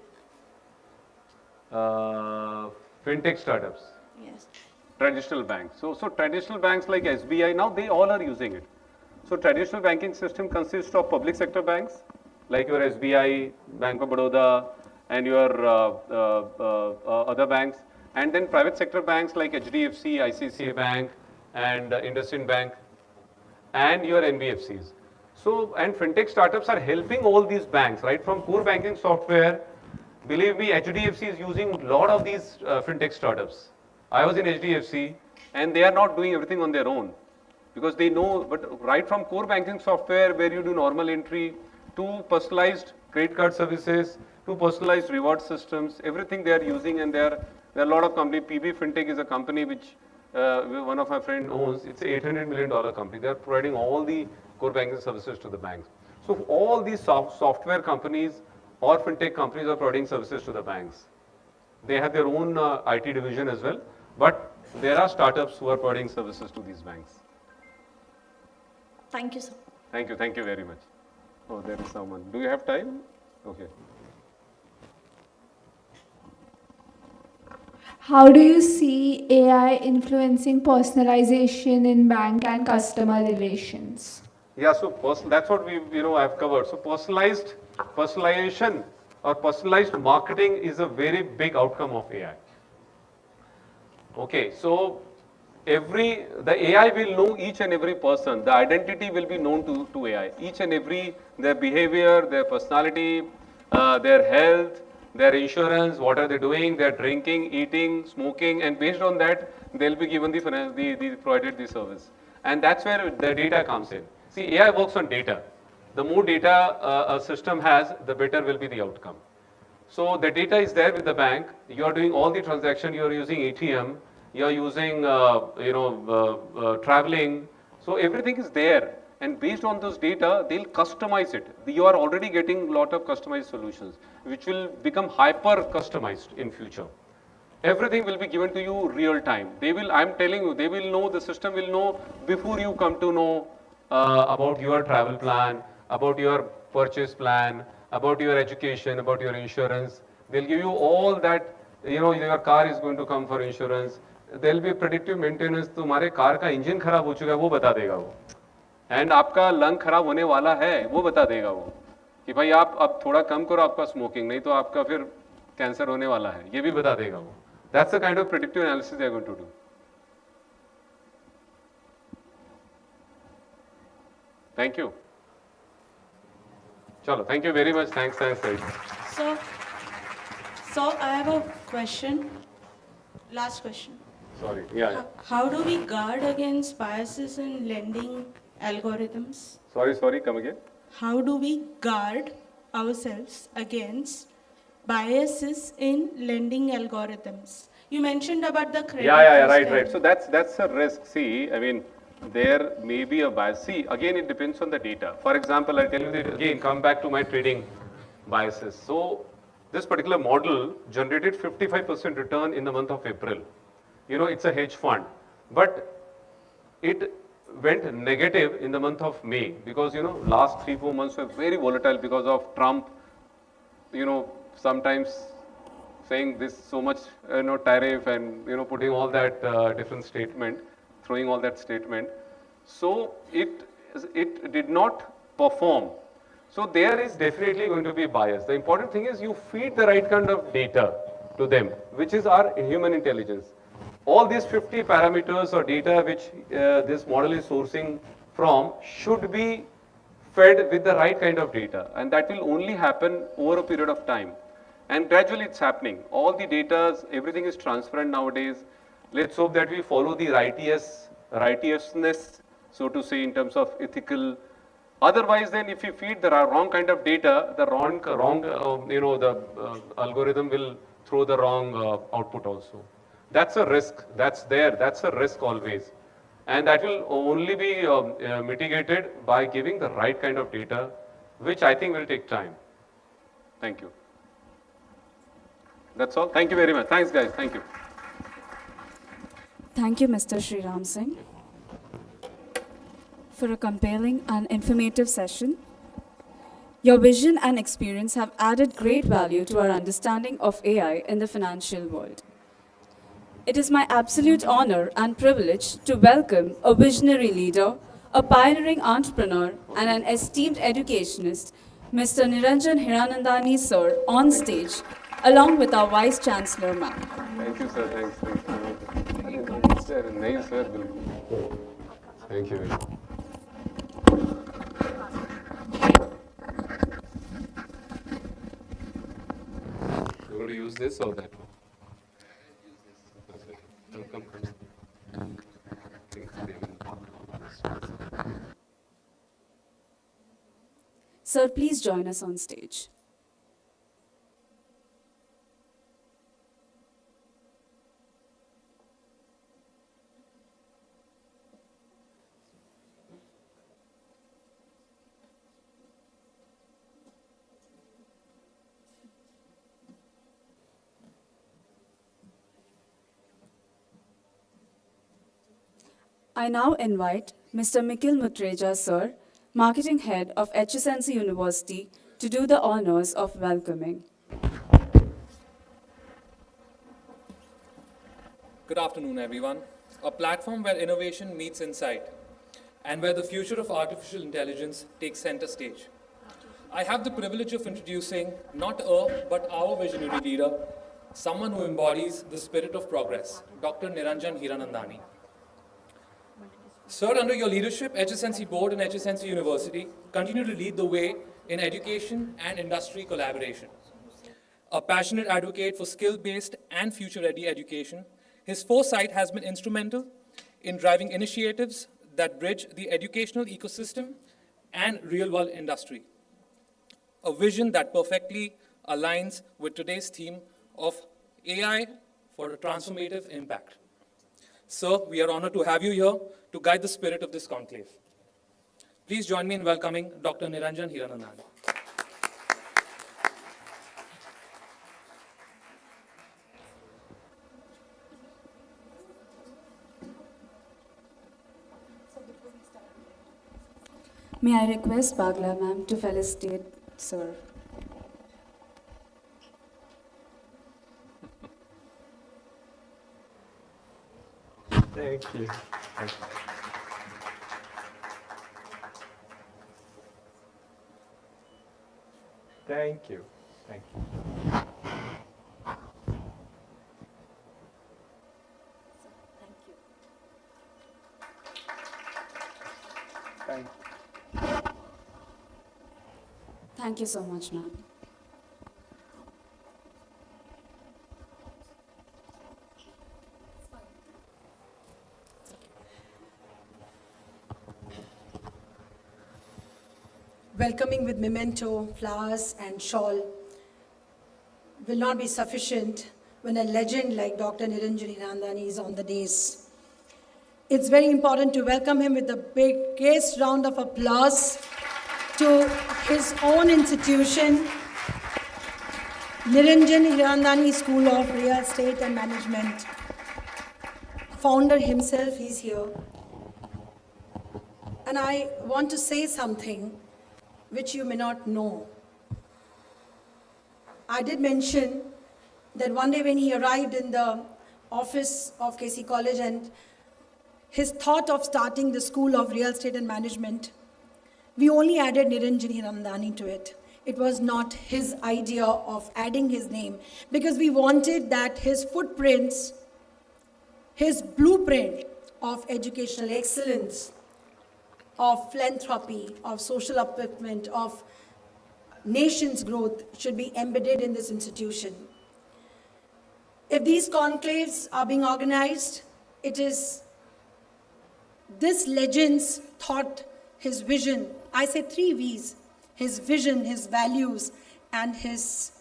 Fintech startups. Yes. Traditional banks. So traditional banks like SBI, now they all are using it. So traditional banking system consists of public sector banks like your SBI, Bank of Baroda, and your other banks, and then private sector banks like HDFC, ICICI Bank, and IndusInd Bank, and your NBFCs. So, and fintech startups are helping all these banks, right? From core banking software, believe me, HDFC is using a lot of these fintech startups. I was in HDFC, and they are not doing everything on their own because they know, but right from core banking software where you do normal entry to personalized credit card services, to personalized reward systems, everything they are using, and there are a lot of companies. PB Fintech is a company which one of my friend owns. It's an $800 million company. They are providing all the core banking services to the banks. So all these software companies or fintech companies are providing services to the banks. They have their own IT division as well, but there are startups who are providing services to these banks. Thank you, sir. Thank you very much. Oh, there is someone. Do you have time? Okay. How do you see AI influencing personalization in bank and customer relations? Yeah, so that's what I've covered. So personalization or personalized marketing is a very big outcome of AI. Okay, so the AI will know each and every person. The identity will be known to AI. Each and every, their behavior, their personality, their health, their insurance, what are they doing, they're drinking, eating, smoking, and based on that, they'll be given the provided the service. And that's where the data comes in. See, AI works on data. The more data a system has, the better will be the outcome. So the data is there with the bank. You are doing all the transaction. You are using ATM. You are using, traveling. So everything is there. And based on those data, they'll customize it. You are already getting a lot of customized solutions, which will become hyper customized in future. Everything will be given to you real time. They will, I'm telling you, they will know, the system will know before you come to know about your travel plan, about your purchase plan, about your education, about your insurance. They'll give you all that, your car is going to come for insurance. There'll be predictive maintenance. तुम्हारे car का engine खराब हो चुका है वो बता देगा वो, एंड आपका लंग खराब होने वाला है वो बता देगा वो, कि भाई आप अब थोड़ा कम करो आपका स्मोकिंग, नहीं तो आपका फिर कैंसर होने वाला है, ये भी बता देगा वो. That's the kind of predictive analysis they are going to do. Thank you. Chalo, thank you very much. Thanks. So I have a question. Last question. Sorry. Yeah. How do we guard against biases in lending algorithms? Sorry. Come again. How do we guard ourselves against biases in lending algorithms? You mentioned about the credit. Yeah. Right. So that's a risk. See, I mean, there may be a bias. See, again, it depends on the data. For example, I'll tell you that again, come back to my trading biases. So this particular model generated 55% return in the month of April. It's a hedge fund, but it went negative in the month of May because, last 3-4 months were very volatile because of Trump, sometimes saying this so much, tariff and, putting all that different statement, throwing all that statement. So it did not perform. So there is definitely going to be bias. The important thing is you feed the right kind of data to them, which is our human intelligence. All these 50 parameters or data which this model is sourcing from should be fed with the right kind of data, and that will only happen over a period of time. And gradually it's happening. All the data, everything is transparent nowadays. Let's hope that we follow the righteousness, so to say, in terms of ethical. Otherwise, then if you feed the wrong kind of data, the algorithm will throw the wrong output also. That's a risk. That's there. That's a risk always. And that will only be mitigated by giving the right kind of data, which I think will take time. Thank you. That's all. Thank you very much. Thanks, guys. Thank you. Thank you, Mr. Sriram Singh, for a compelling and informative session. Your vision and experience have added great value to our understanding of AI in the financial world. It is my absolute honor and privilege to welcome a visionary leader, a pioneering entrepreneur, and an esteemed educationist, Mr. Niranjan Hiranandani, sir, on stage, along with our Vice Chancellor, ma'am. Thank you, sir. Thanks. Nice, sir. Thank you. You want to use this or that one? Come. Sir, please join us on stage. I now invite Mr. Mikil Mutreja, sir, Marketing Head of HSNC University, to do the honors of welcoming. Good afternoon, everyone. A platform where innovation meets insight and where the future of artificial intelligence takes center stage. I have the privilege of introducing not a, but our visionary leader, someone who embodies the spirit of progress, Dr. Niranjan Hiranandani. Sir, under your leadership, HSNC Board and HSNC University continue to lead the way in education and industry collaboration. A passionate advocate for skill-based and future-ready education, his foresight has been instrumental in driving initiatives that bridge the educational ecosystem and real-world industry. A vision that perfectly aligns with today's theme of AI for a transformative impact. Sir, we are honored to have you here to guide the spirit of this conclave. Please join me in welcoming Dr. Niranjan Hiranandani. May I request Bagla ma'am to felicitate sir. Thank you. Thank you. Thank you. Thank you. Thank you. Thank you so much, ma'am. Welcoming with memento, flowers, and shawl will not be sufficient when a legend like Dr. Niranjan Hiranandani is on the dais. It's very important to welcome him with the biggest round of applause to his own institution, Niranjan Hiranandani School of Real Estate and Management. Founder himself is here. And I want to say something which you may not know. I did mention that one day when he arrived in the office of KC College and his thought of starting the School of Real Estate and Management, we only added Niranjan Hiranandani to it. It was not his idea of adding his name because we wanted that his footprints, his blueprint of educational excellence, of philanthropy, of social upliftment, of nation's growth should be embedded in this institution. If these conclaves are being organized, it is this legend's thought, his vision. I say 3 V's, his vision, his values, and his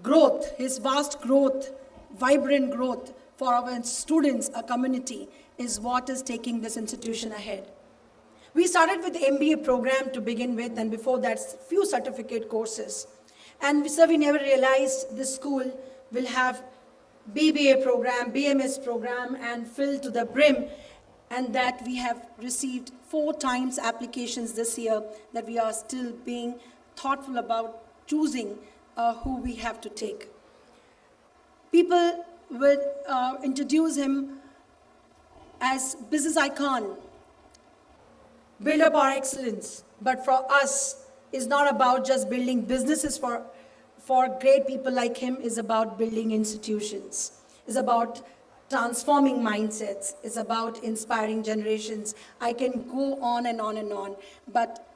growth, his vast growth, vibrant growth for our students, a community, is what is taking this institution ahead. We started with the MBA program to begin with, and before that, few certificate courses. And so we never realized this school will have BBA program, BMS program, and fill to the brim, and that we have received 4 times applications this year, that we are still being thoughtful about choosing who we have to take. People would introduce him as business icon, build up our excellence. But for us, it's not about just building businesses for great people like him. It's about building institutions. It's about transforming mindsets. It's about inspiring generations. I can go on and on and on. But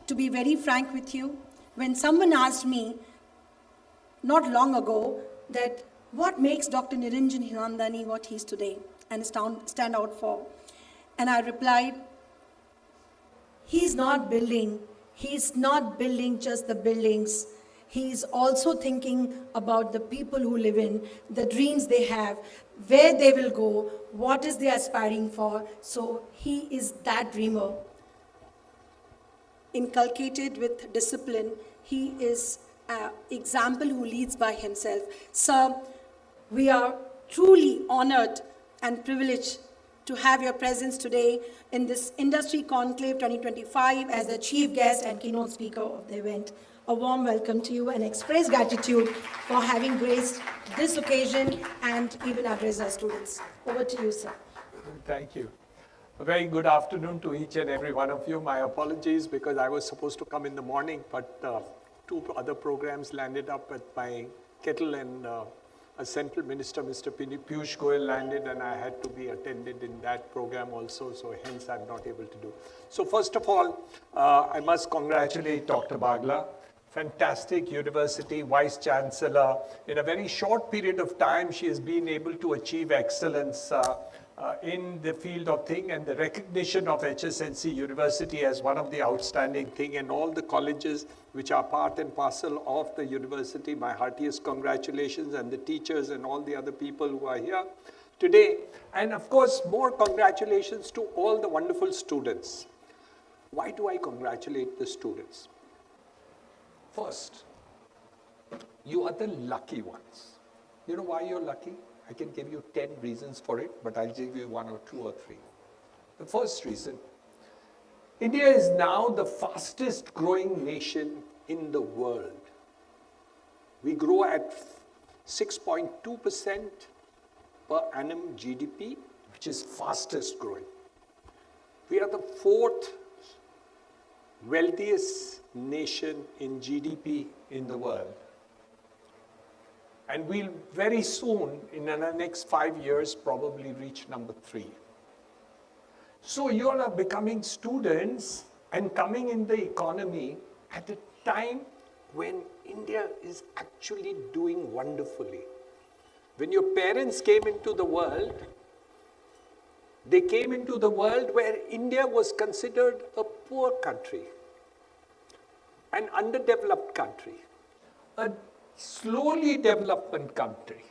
to be very frank with you, when someone asked me not long ago that what makes Dr. Niranjan Hiranandani what he is today and stand out for, and I replied, he's not building just the buildings. He's also thinking about the people who live in, the dreams they have, where they will go, what is they aspiring for. So he is that dreamer. Inculcated with discipline, he is an example who leads by himself. Sir, we are truly honored and privileged to have your presence today in this Industry Conclave 2025 as the chief guest and keynote speaker of the event. A warm welcome to you and express gratitude for having graced this occasion and even address our students. Over to you, sir. Thank you. A very good afternoon to each and every one of you. My apologies because I was supposed to come in the morning, but 2 other programs landed up at my kettle and Central Minister, Mr. Piyush Goyal, landed, and I had to be attended in that program also, so hence I'm not able to do. So first of all, I must congratulate Dr. Bagla. Fantastic university, Vice Chancellor. In a very short period of time, she has been able to achieve excellence in the field of thing, and the recognition of HSNC University as one of the outstanding thing, and all the colleges which are part and parcel of the university. My heartiest congratulations, and the teachers and all the other people who are here today. And of course, more congratulations to all the wonderful students. Why do I congratulate the students? First, you are the lucky ones. You know why you're lucky? I can give you 10 reasons for it, but I'll give you 1 or 2 or 3. The first reason, India is now the fastest growing nation in the world. We grow at 6.2% per annum GDP, which is fastest growing. We are the 4th wealthiest nation in GDP in the world. And we'll very soon, in the next 5 years, probably reach number 3. So you all are becoming students and coming in the economy at a time when India is actually doing wonderfully. When your parents came into the world, they came into the world where India was considered a poor country, an underdeveloped country, a slowly developing country,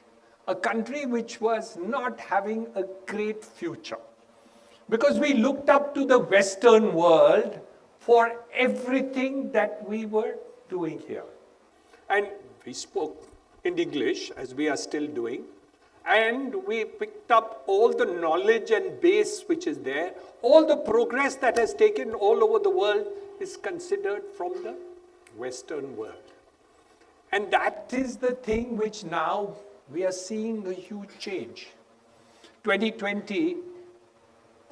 a country which was not having a great future. Because we looked up to the Western world for everything that we were doing here. And we spoke in English, as we are still doing, and we picked up all the knowledge and base which is there. All the progress that has taken all over the world is considered from the Western world. And that is the thing which now we are seeing a huge change. 2020,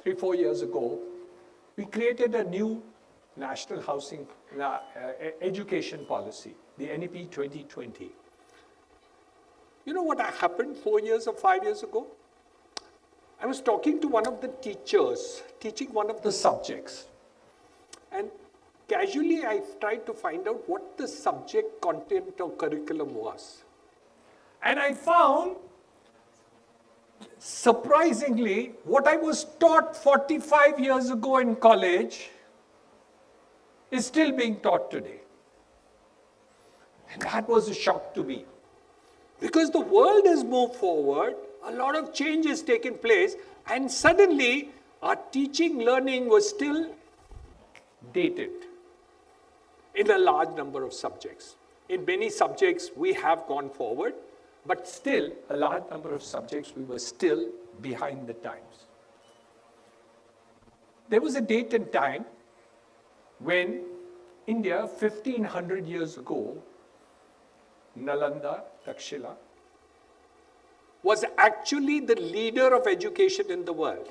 3-4 years ago, we created a new national housing education policy, the NEP 2020. You know what happened 4 years or 5 years ago? I was talking to one of the teachers, teaching one of the subjects. And casually, I tried to find out what the subject content or curriculum was. And I found, surprisingly, what I was taught 45 years ago in college is still being taught today. And that was a shock to me. Because the world has moved forward, a lot of change has taken place, and suddenly our teaching learning was still dated in a large number of subjects. In many subjects, we have gone forward, but still, a large number of subjects, we were still behind the times. There was a date and time when India, 1500 years ago, Nalanda, Takshila, was actually the leader of education in the world.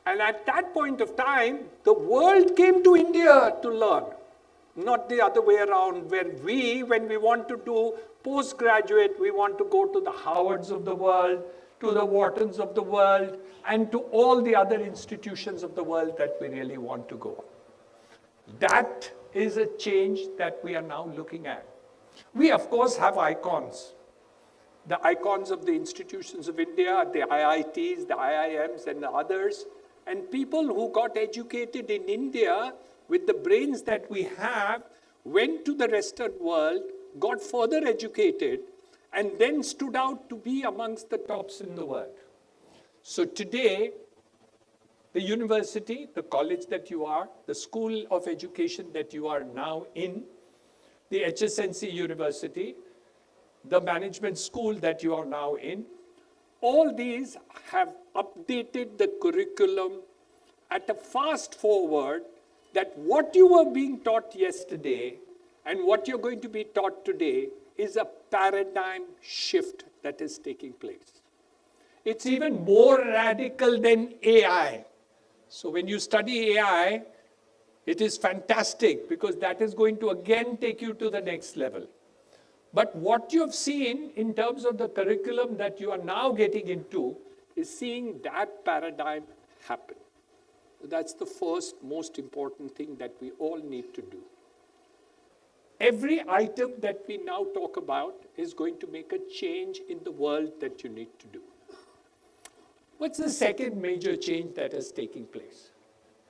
And at that point of time, the world came to India to learn. Not the other way around, where when we want to do postgraduate, we want to go to the Howards of the world, to the Whartons of the world, and to all the other institutions of the world that we really want to go. That is a change that we are now looking at. We, of course, have icons. The icons of the institutions of India, the IITs, the IIMs, and the others. And people who got educated in India with the brains that we have, went to the Western world, got further educated, and then stood out to be amongst the tops in the world. So today, the university, the college that you are, the school of education that you are now in, the HSNC University, the management school that you are now in, all these have updated the curriculum at a fast forward that what you were being taught yesterday and what you're going to be taught today is a paradigm shift that is taking place. It's even more radical than AI. So when you study AI, it is fantastic because that is going to again take you to the next level. But what you've seen in terms of the curriculum that you are now getting into is seeing that paradigm happen. That's the first most important thing that we all need to do. Every item that we now talk about is going to make a change in the world that you need to do. What's the second major change that is taking place?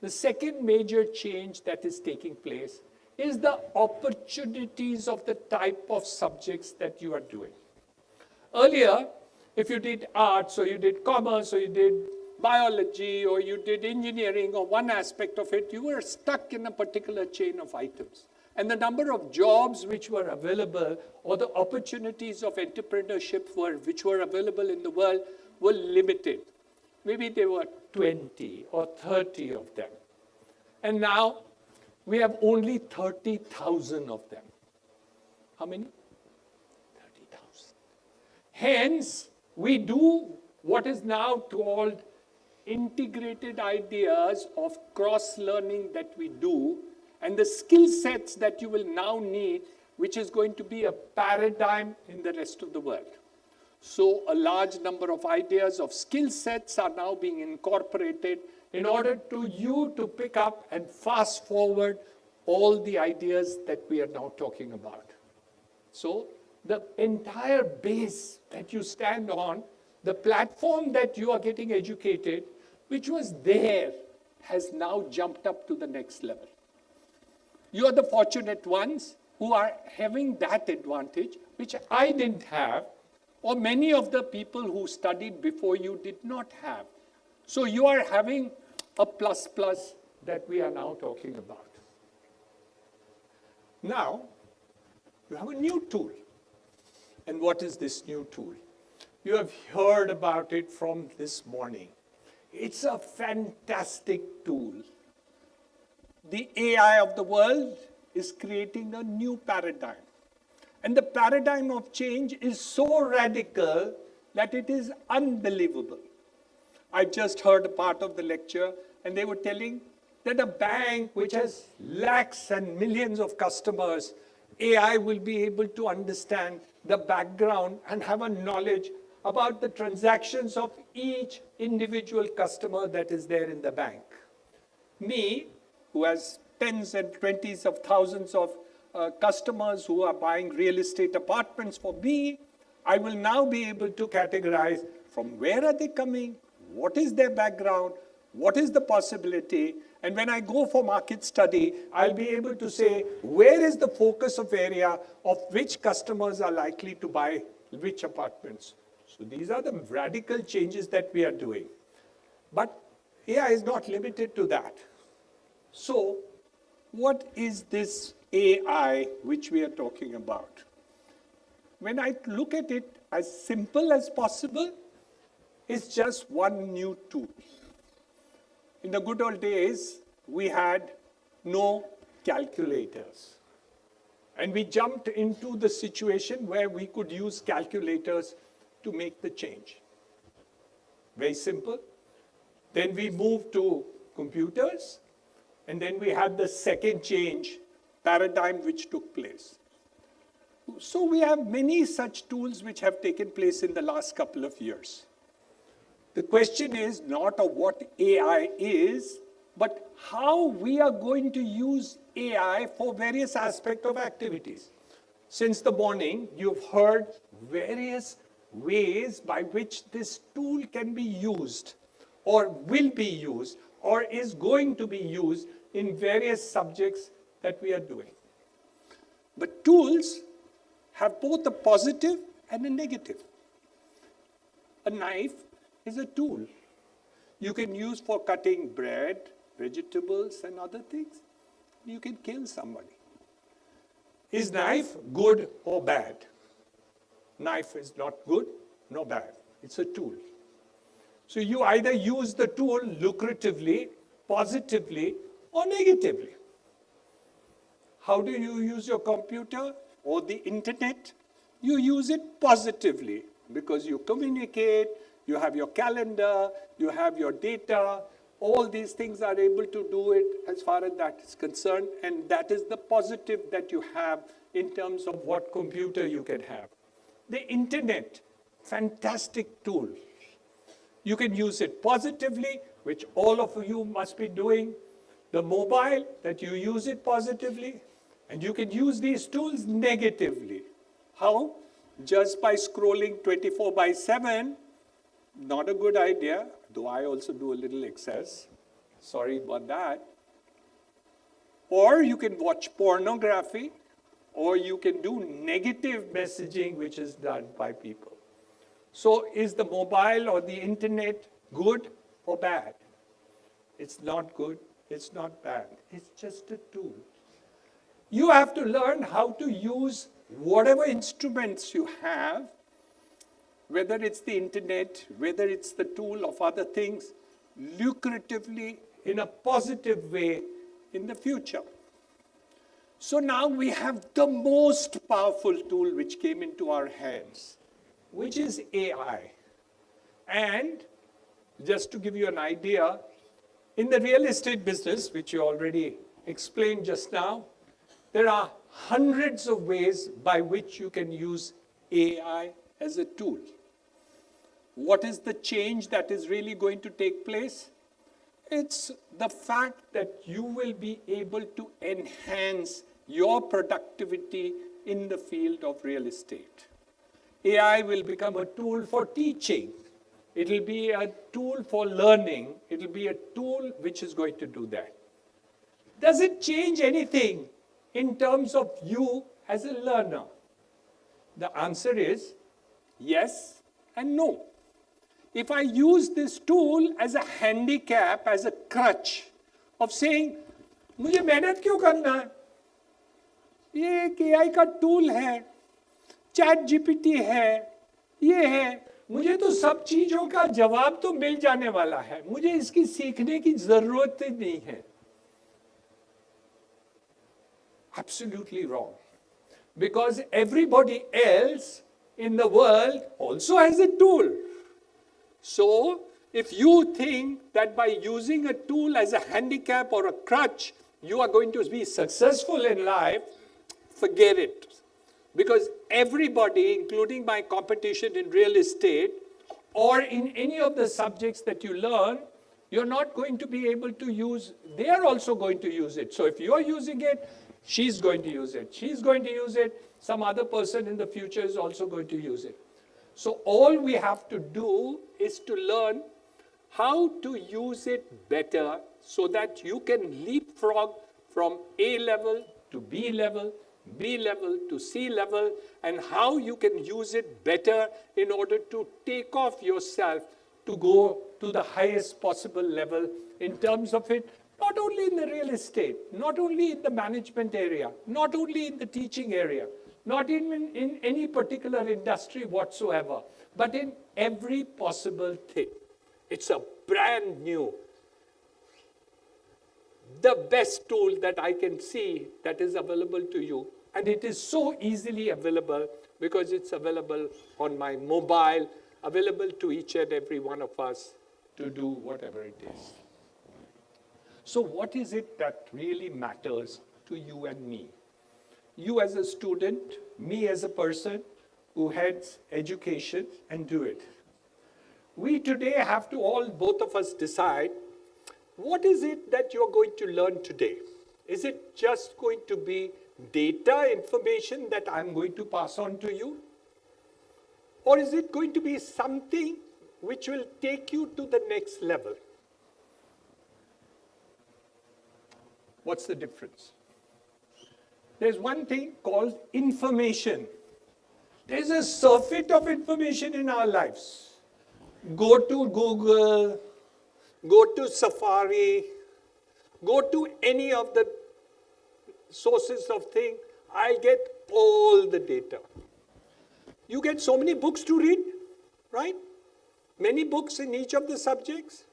The second major change that is taking place is the opportunities of the type of subjects that you are doing. Earlier, if you did arts, or you did commerce, or you did biology, or you did engineering, or one aspect of it, you were stuck in a particular chain of items. And the number of jobs which were available, or the opportunities of entrepreneurship which were available in the world were limited. Maybe there were 20 or 30 of them. And now we have only 30,000 of them. How many? 30,000. Hence, we do what is now called integrated ideas of cross-learning that we do, and the skill sets that you will now need, which is going to be a paradigm in the rest of the world. So a large number of ideas of skill sets are now being incorporated in order to you to pick up and fast forward all the ideas that we are now talking about. So the entire base that you stand on, the platform that you are getting educated, which was there, has now jumped up to the next level. You are the fortunate ones who are having that advantage, which I didn't have, or many of the people who studied before you did not have. So you are having a plus that we are now talking about. Now, you have a new tool. And what is this new tool? You have heard about it from this morning. It's a fantastic tool. The AI of the world is creating a new paradigm. And the paradigm of change is so radical that it is unbelievable. I just heard a part of the lecture, and they were telling that a bank which has lakhs and millions of customers, AI will be able to understand the background and have a knowledge about the transactions of each individual customer that is there in the bank. Me, who has tens and twenties of thousands of customers who are buying real estate apartments for me, I will now be able to categorize from where are they coming, what is their background, what is the possibility, and when I go for market study, I'll be able to say where is the focus of area of which customers are likely to buy which apartments. So these are the radical changes that we are doing. But AI is not limited to that. So what is this AI which we are talking about? When I look at it as simple as possible, it's just one new tool. In the good old days, we had no calculators. And we jumped into the situation where we could use calculators to make the change. Very simple. Then we moved to computers, and then we had the second change paradigm which took place. So we have many such tools which have taken place in the last couple of years. The question is not of what AI is, but how we are going to use AI for various aspects of activities. Since the morning, you've heard various ways by which this tool can be used, or will be used, or is going to be used in various subjects that we are doing. But tools have both a positive and a negative. A knife is a tool you can use for cutting bread, vegetables, and other things. You can kill somebody. Is knife good or bad? Knife is not good nor bad. It's a tool. So you either use the tool lucratively, positively, or negatively. How do you use your computer or the internet? You use it positively because you communicate, you have your calendar, you have your data. All these things are able to do it as far as that is concerned, and that is the positive that you have in terms of what computer you can have. The internet, fantastic tool. You can use it positively, which all of you must be doing. The mobile, that you use it positively. And you can use these tools negatively. How? Just by scrolling 24/7, not a good idea, though I also do a little excess. Sorry about that. Or you can watch pornography, or you can do negative messaging, which is done by people. So is the mobile or the internet good or bad? It's not good, it's not bad. It's just a tool. You have to learn how to use whatever instruments you have, whether it's the internet, whether it's the tool of other things, lucratively in a positive way in the future. So now we have the most powerful tool which came into our hands, which is AI. And just to give you an idea, in the real estate business, which you already explained just now, there are hundreds of ways by which you can use AI as a tool. What is the change that is really going to take place? It's the fact that you will be able to enhance your productivity in the field of real estate. AI will become a tool for teaching. It will be a tool for learning. It will be a tool which is going to do that. Does it change anything in terms of you as a learner? The answer is yes and no. If I use this tool as a handicap, as a crutch of saying, मुझे मेहनत क्यों करना है? ये एक AI का tool है, chat GPT है, ये है, मुझे तो सब चीजों का जवाब तो मिल जाने वाला है, मुझे इसकी सीखने की जरूरत ही नहीं है. Absolutely wrong. Because everybody else in the world also has a tool. So, if you think that by using a tool as a handicap or a crutch, you are going to be successful in life, forget it. Because everybody, including my competition in real estate, or in any of the subjects that you learn, you're not going to be able to use, they are also going to use it. So if you're using it, she's going to use it. She's going to use it. Some other person in the future is also going to use it. So all we have to do is to learn how to use it better so that you can leapfrog from A level to B level to C level, and how you can use it better in order to take off yourself to go to the highest possible level in terms of it, not only in the real estate, not only in the management area, not only in the teaching area, not even in any particular industry whatsoever, but in every possible thing. It's a brand new, the best tool that I can see that is available to you. And it is so easily available because it's available on my mobile, available to each and every one of us to do whatever it is. So what is it that really matters to you and me? You as a student, me as a person who heads education, and do it. We today have to all, both of us, decide what is it that you're going to learn today? Is it just going to be data information that I'm going to pass on to you? Or is it going to be something which will take you to the next level? What's the difference? There's one thing called information. There's a surfeit of information in our lives. Go to Google, go to Safari, go to any of the sources of things, I get all the data. You get so many books to read, right? Many books in each of the subjects.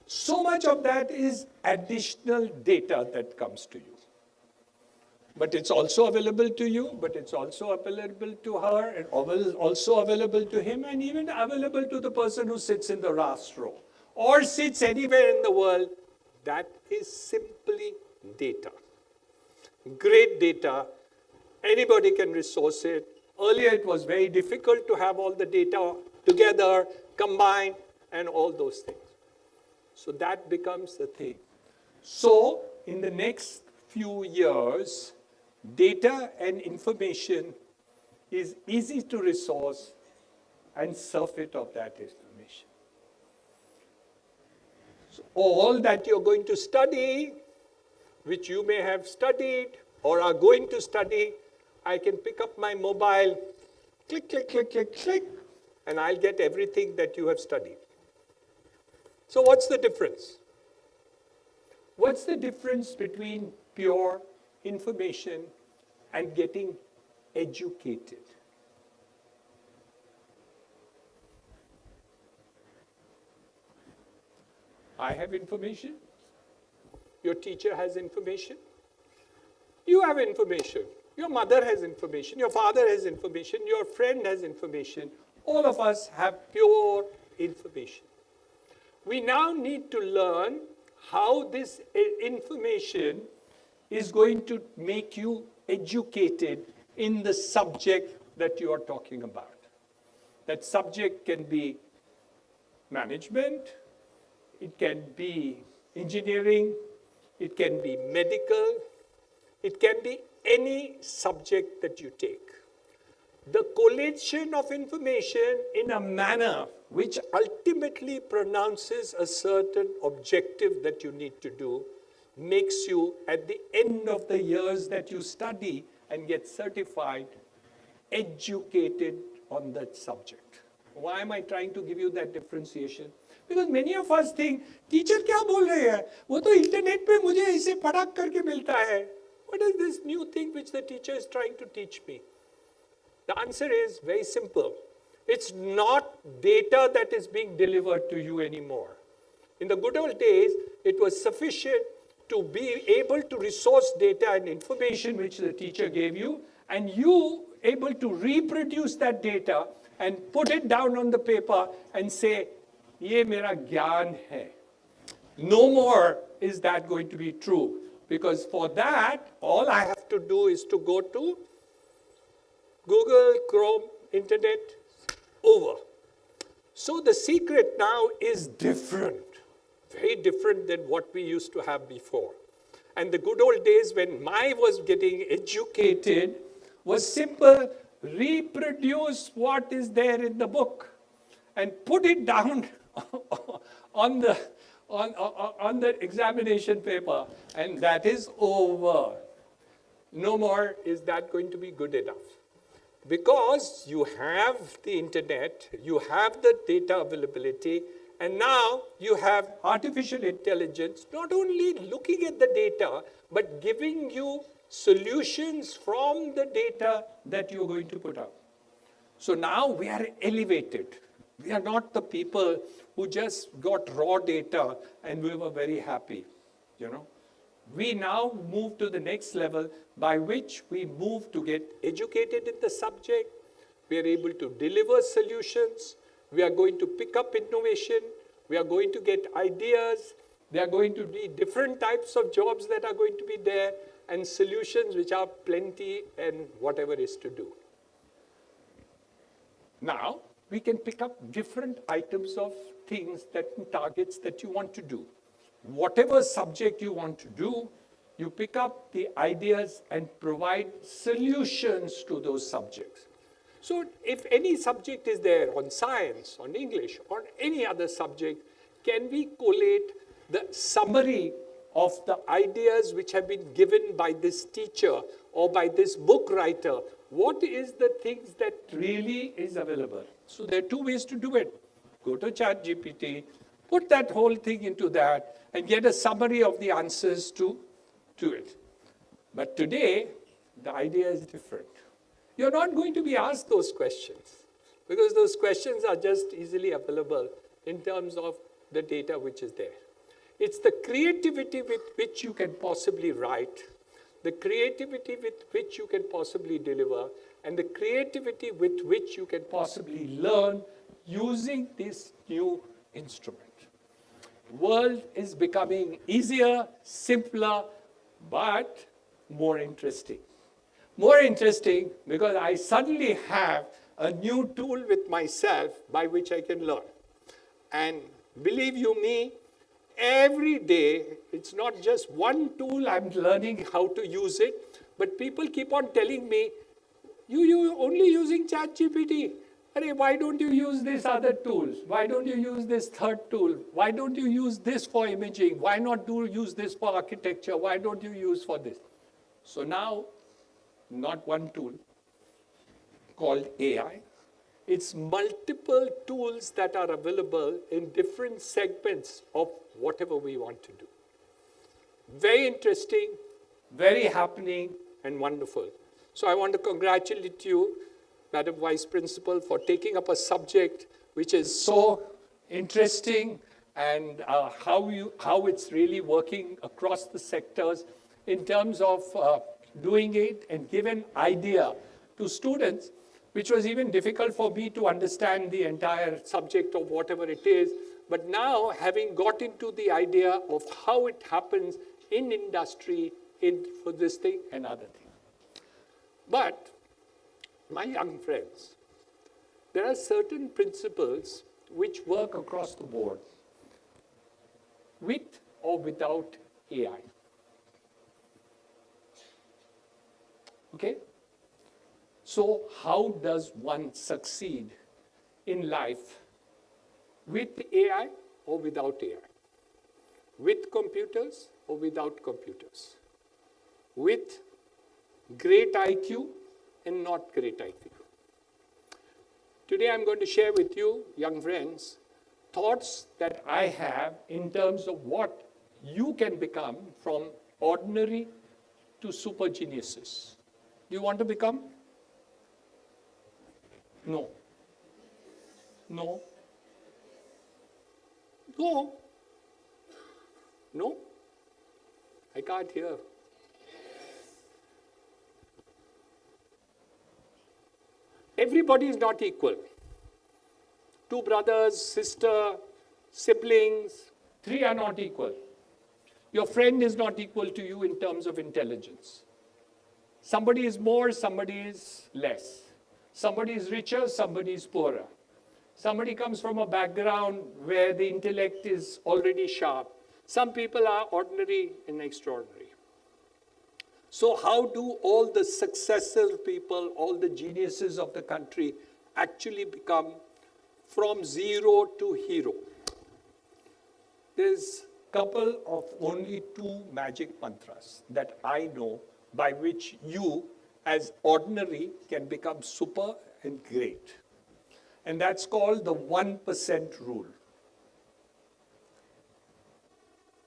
So much of that is additional data that comes to you. But it's also available to you, but it's also available to her, and also available to him, and even available to the person who sits in the last row, or sits anywhere in the world. That is simply data. Great data, Anybody can resource it. Earlier, it was very difficult to have all the data together, combined, and all those things. So that becomes the thing. So in the next few years, data and information is easy to resource and surfeit of that information. So all that you're going to study, which you may have studied or are going to study, I can pick up my mobile, click, click, click, click, click, and I'll get everything that you have studied. So what's the difference? What's the difference between pure information and getting educated? I have information. Your teacher has information. You have information. Your mother has information. Your father has information. Your friend has information. All of us have pure information. We now need to learn how this information is going to make you educated in the subject that you are talking about. That subject can be management, it can be engineering, it can be medical, it can be any subject that you take. The collation of information in a manner which ultimately pronounces a certain objective that you need to do makes you, at the end of the years that you study and get certified, educated on that subject. Why am I trying to give you that differentiation? Because many of us think, teacher क्या बोल रहे हैं? वो तो internet पे मुझे इसे पढ़ाक करके मिलता है. What is this new thing which the teacher is trying to teach me? The answer is very simple. It's not data that is being delivered to you anymore. In the good old days, it was sufficient to be able to resource data and information which the teacher gave you, and you able to reproduce that data and put it down on the paper and say, ye mera gyan hai. No more is that going to be true. Because for that, all I have to do is to go to Google, Chrome, Internet, over. So the secret now is different, very different than what we used to have before. And the good old days when I was getting educated was simple, reproduce what is there in the book and put it down on the examination paper, and that is over. No more is that going to be good enough. Because you have the internet, you have the data availability, and now you have artificial intelligence not only looking at the data, but giving you solutions from the data that you're going to put up. So now we are elevated. We are not the people who just got raw data and we were very happy, you know. We now move to the next level by which we move to get educated in the subject. We are able to deliver solutions. We are going to pick up innovation. We are going to get ideas. There are going to be different types of jobs that are going to be there and solutions which are plenty and whatever is to do. Now, we can pick up different items of things that targets that you want to do. Whatever subject you want to do, you pick up the ideas and provide solutions to those subjects. So if any subject is there on science, on English, or any other subject, can we collate the summary of the ideas which have been given by this teacher or by this book writer? What is the things that really is available? So there are two ways to do it. Go to ChatGPT, put that whole thing into that, and get a summary of the answers to it. But today, the idea is different. You're not going to be asked those questions because those questions are just easily available in terms of the data which is there. It's the creativity with which you can possibly write, the creativity with which you can possibly deliver, and the creativity with which you can possibly learn using this new instrument. World is becoming easier, simpler, but more interesting. more interesting because I suddenly have a new tool with myself by which I can learn. And believe you me, every day, it's not just one tool I'm learning how to use it, but people keep on telling me, you only using ChatGPT. Why don't you use this other tool? Why don't you use this third tool? Why don't you use this for imaging? Why not use this for architecture? Why don't you use for this? So now, not one tool called AI. It's multiple tools that are available in different segments of whatever we want to do. Very interesting, very happening, and wonderful. So I want to congratulate you, Madam Vice Principal, for taking up a subject which is so interesting and how it's really working across the sectors in terms of doing it and give an idea to students, which was even difficult for me to understand the entire subject of whatever it is. But now, having got into the idea of how it happens in industry, for this thing and other thing. But, my young friends, there are certain principles which work across the board, with or without AI. Okay? So how does one succeed in life with AI or without AI? With computers or without computers? With great IQ and not great IQ? Today I'm going to share with you, young friends, thoughts that I have in terms of what you can become from ordinary to super geniuses. Do you want to become? No. No. No. No. I can't hear. Everybody is not equal. Two brothers, sister, siblings, three are not equal. Your friend is not equal to you in terms of intelligence. Somebody is more, somebody is less. Somebody is richer, somebody is poorer. Somebody comes from a background where the intellect is already sharp. Some people are ordinary and extraordinary. So how do all the successful people, all the geniuses of the country actually become from zero to hero? There's a couple of only two magic mantras that I know by which you as ordinary can become super and great. And that's called the 1% rule.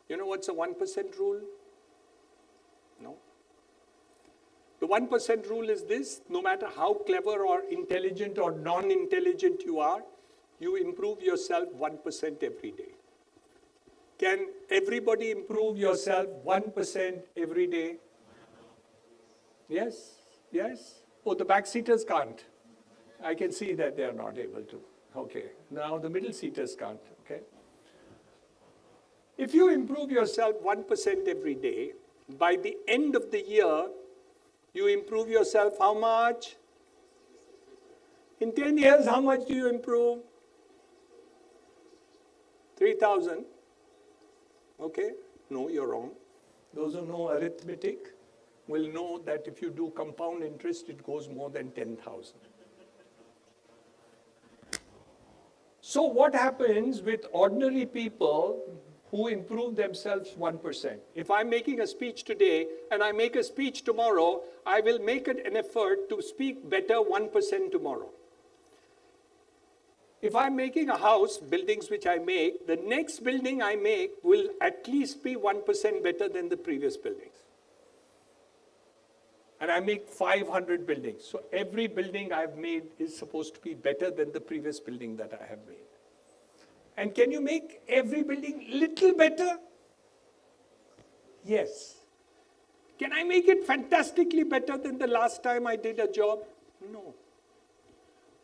You know what's a 1% rule? No? The 1% rule is this: no matter how clever or intelligent or non-intelligent you are, you improve yourself 1% every day. Can everybody improve yourself 1% every day? Yes? Yes? Oh, the back seaters can't. I can see that they are not able to. Okay. Now the middle seaters can't. Okay. If you improve yourself 1% every day, by the end of the year, you improve yourself how much? In 10 years, how much do you improve? 3,000. Okay? No, you're wrong. Those who know arithmetic will know that if you do compound interest, it goes more than 10,000. So what happens with ordinary people who improve themselves 1%? If I'm making a speech today and I make a speech tomorrow, I will make an effort to speak better 1% tomorrow. If I'm making a house, buildings which I make, the next building I make will at least be 1% better than the previous buildings. And I make 500 buildings. So every building I've made is supposed to be better than the previous building that I have made. And can you make every building little better? Yes. Can I make it fantastically better than the last time I did a job? No.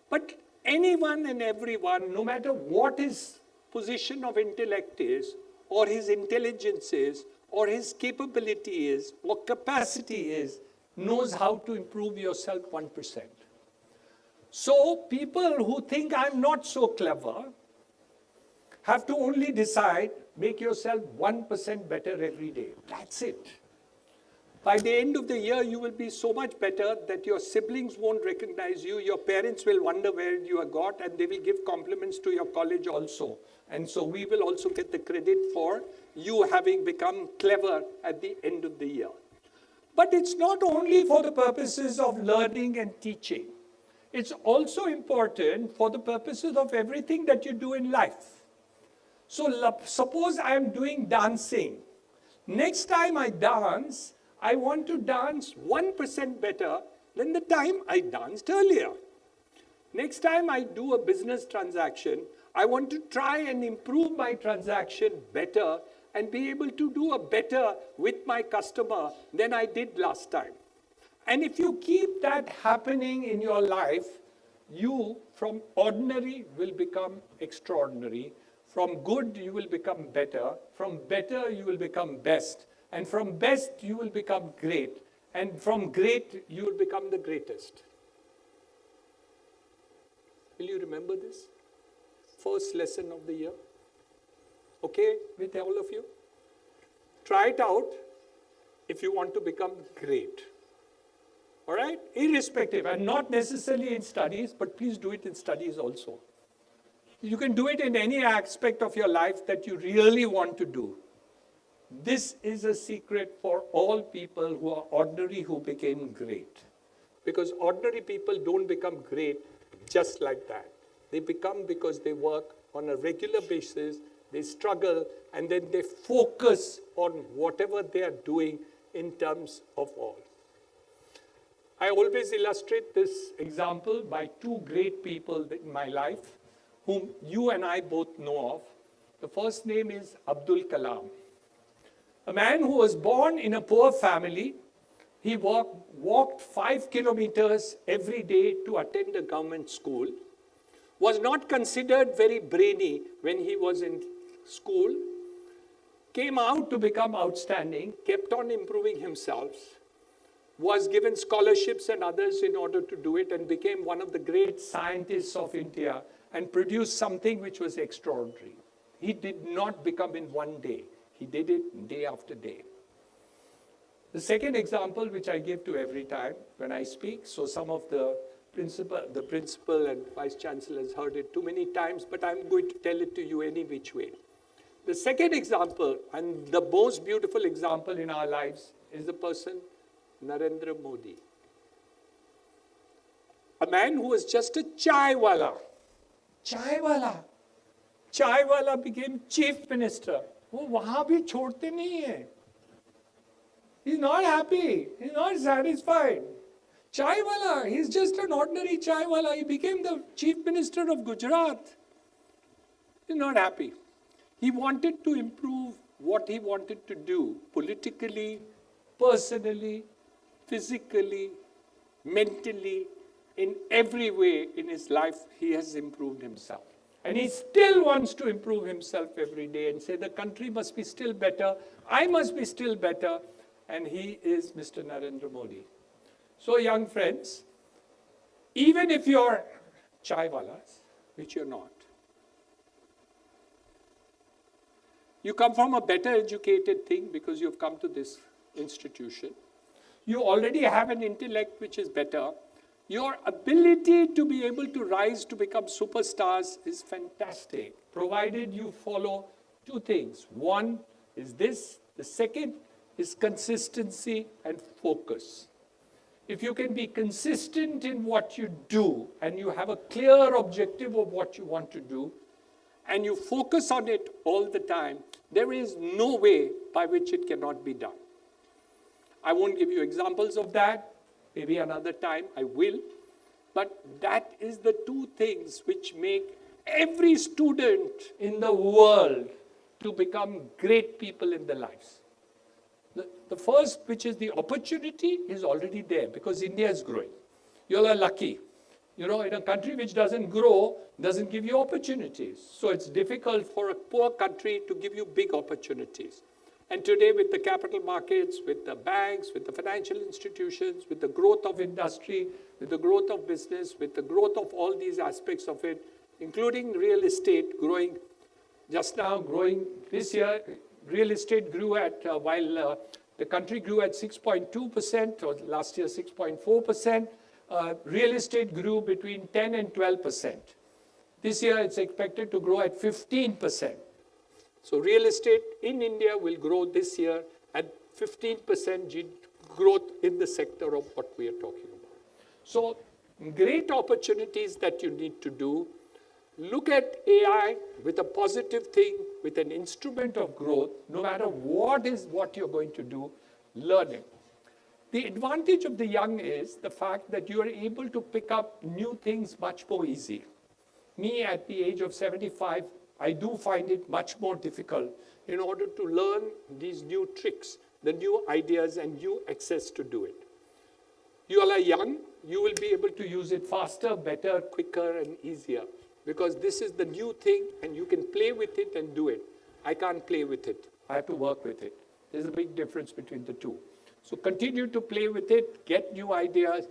But anyone and everyone, no matter what his position of intellect is, or his intelligence is, or his capability is, or capacity is, knows how to improve yourself 1%. So people who think I'm not so clever have to only decide, make yourself 1% better every day. That's it. By the end of the year, you will be so much better that your siblings won't recognize you, your parents will wonder where you are got, and they will give compliments to your college also. And so we will also get the credit for you having become clever at the end of the year. But it's not only for the purposes of learning and teaching. It's also important for the purposes of everything that you do in life. So suppose I am doing dancing. Next time I dance, I want to dance 1% better than the time I danced earlier. Next time I do a business transaction, I want to try and improve my transaction better and be able to do a better with my customer than I did last time. And if you keep that happening in your life, you from ordinary will become extraordinary. From good, you will become better. From better, you will become best. And from best, you will become great. And from great, you will become the greatest. Will you remember this? First lesson of the year. Okay with all of you? Try it out if you want to become great. All right? Irrespective, and not necessarily in studies, but please do it in studies also. You can do it in any aspect of your life that you really want to do. This is a secret for all people who are ordinary who became great. Because ordinary people don't become great just like that. They become because they work on a regular basis, they struggle, and then they focus on whatever they are doing in terms of all. I always illustrate this example by two great people in my life, whom you and I both know of. The first name is Abdul Kalam. A man who was born in a poor family. He walked 5 kilometers every day to attend a government school. Was not considered very brainy when he was in school. Came out to become outstanding, kept on improving himself. Was given scholarships and others in order to do it, and became one of the great scientists of India and produced something which was extraordinary. He did not become in one day. He did it day after day. The second example, which I give to every time when I speak, so some of the principal and vice chancellor has heard it too many times, but I'm going to tell it to you any which way. The second example, and the most beautiful example in our lives, is the person Narendra Modi. A man who was just a chai wala. Chai wala. Chai wala became chief minister. वो वहाँ भी छोड़ते नहीं है. He's not happy. He's not satisfied. Chai wala. He's just an ordinary chai wala. He became the chief minister of Gujarat. He's not happy. He wanted to improve what he wanted to do politically, personally, physically, mentally, in every way in his life. He has improved himself. And he still wants to improve himself every day and say the country must be still better, I must be still better, and he is Mr. Narendra Modi. So young friends, even if you're chai walas, which you're not, you come from a better educated thing because you've come to this institution. You already have an intellect which is better. Your ability to be able to rise to become superstars is fantastic, provided you follow two things. One is this. The second is consistency and focus. If you can be consistent in what you do and you have a clear objective of what you want to do and you focus on it all the time, there is no way by which it cannot be done. I won't give you examples of that. Maybe another time I will. But that is the two things which make every student in the world to become great people in their lives. The first, which is the opportunity, is already there because India is growing. You are lucky. You know, in a country which doesn't grow, doesn't give you opportunities. So it's difficult for a poor country to give you big opportunities. And today with the capital markets, with the banks, with the financial institutions, with the growth of industry, with the growth of business, with the growth of all these aspects of it, including real estate growing, just now growing this year, real estate grew at, while the country grew at 6.2%, or last year 6.4%, real estate grew between 10 and 12%. This year it's expected to grow at 15%. So real estate in India will grow this year at 15% growth in the sector of what we are talking about. So great opportunities that you need to do. Look at AI with a positive thing, with an instrument of growth, no matter what you're going to do, learn it. The advantage of the young is the fact that you are able to pick up new things much more easy. Me at the age of 75, I do find it much more difficult in order to learn these new tricks, the new ideas and new access to do it. You all are young, you will be able to use it faster, better, quicker and easier because this is the new thing and you can play with it and do it. I can't play with it, I have to work with it. There's a big difference between the two. So continue to play with it, get new ideas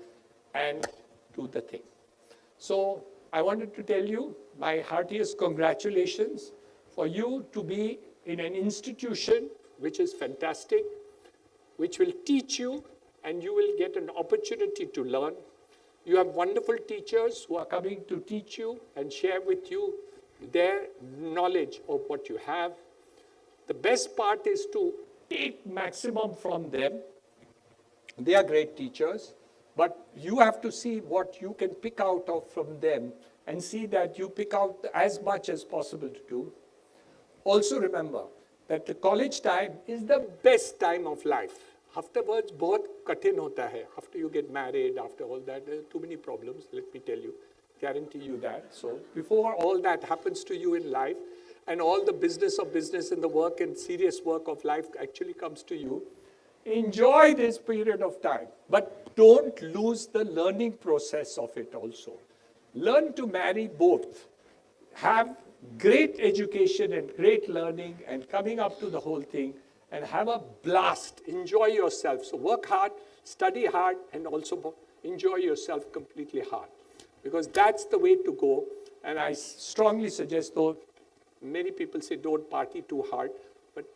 and do the thing. So I wanted to tell you my heartiest congratulations for you to be in an institution which is fantastic, which will teach you and you will get an opportunity to learn. You have wonderful teachers who are coming to teach you and share with you their knowledge of what you have. The best part is to take maximum from them. They are great teachers, but you have to see what you can pick out of from them and see that you pick out as much as possible to do. Also remember that the college time is the best time of life. Afterwards, बहुत कठिन होता है. After you get married, after all that, there are too many problems, let me tell you, guarantee you that. So before all that happens to you in life, and all the business of business and the work and serious work of life actually comes to you, enjoy this period of time, but don't lose the learning process of it also. Learn to marry both. Have great education and great learning and coming up to the whole thing and have a blast. Enjoy yourself. So work hard, study hard, and also enjoy yourself completely hard. Because that's the way to go. And I strongly suggest, though, many people say don't party too hard, but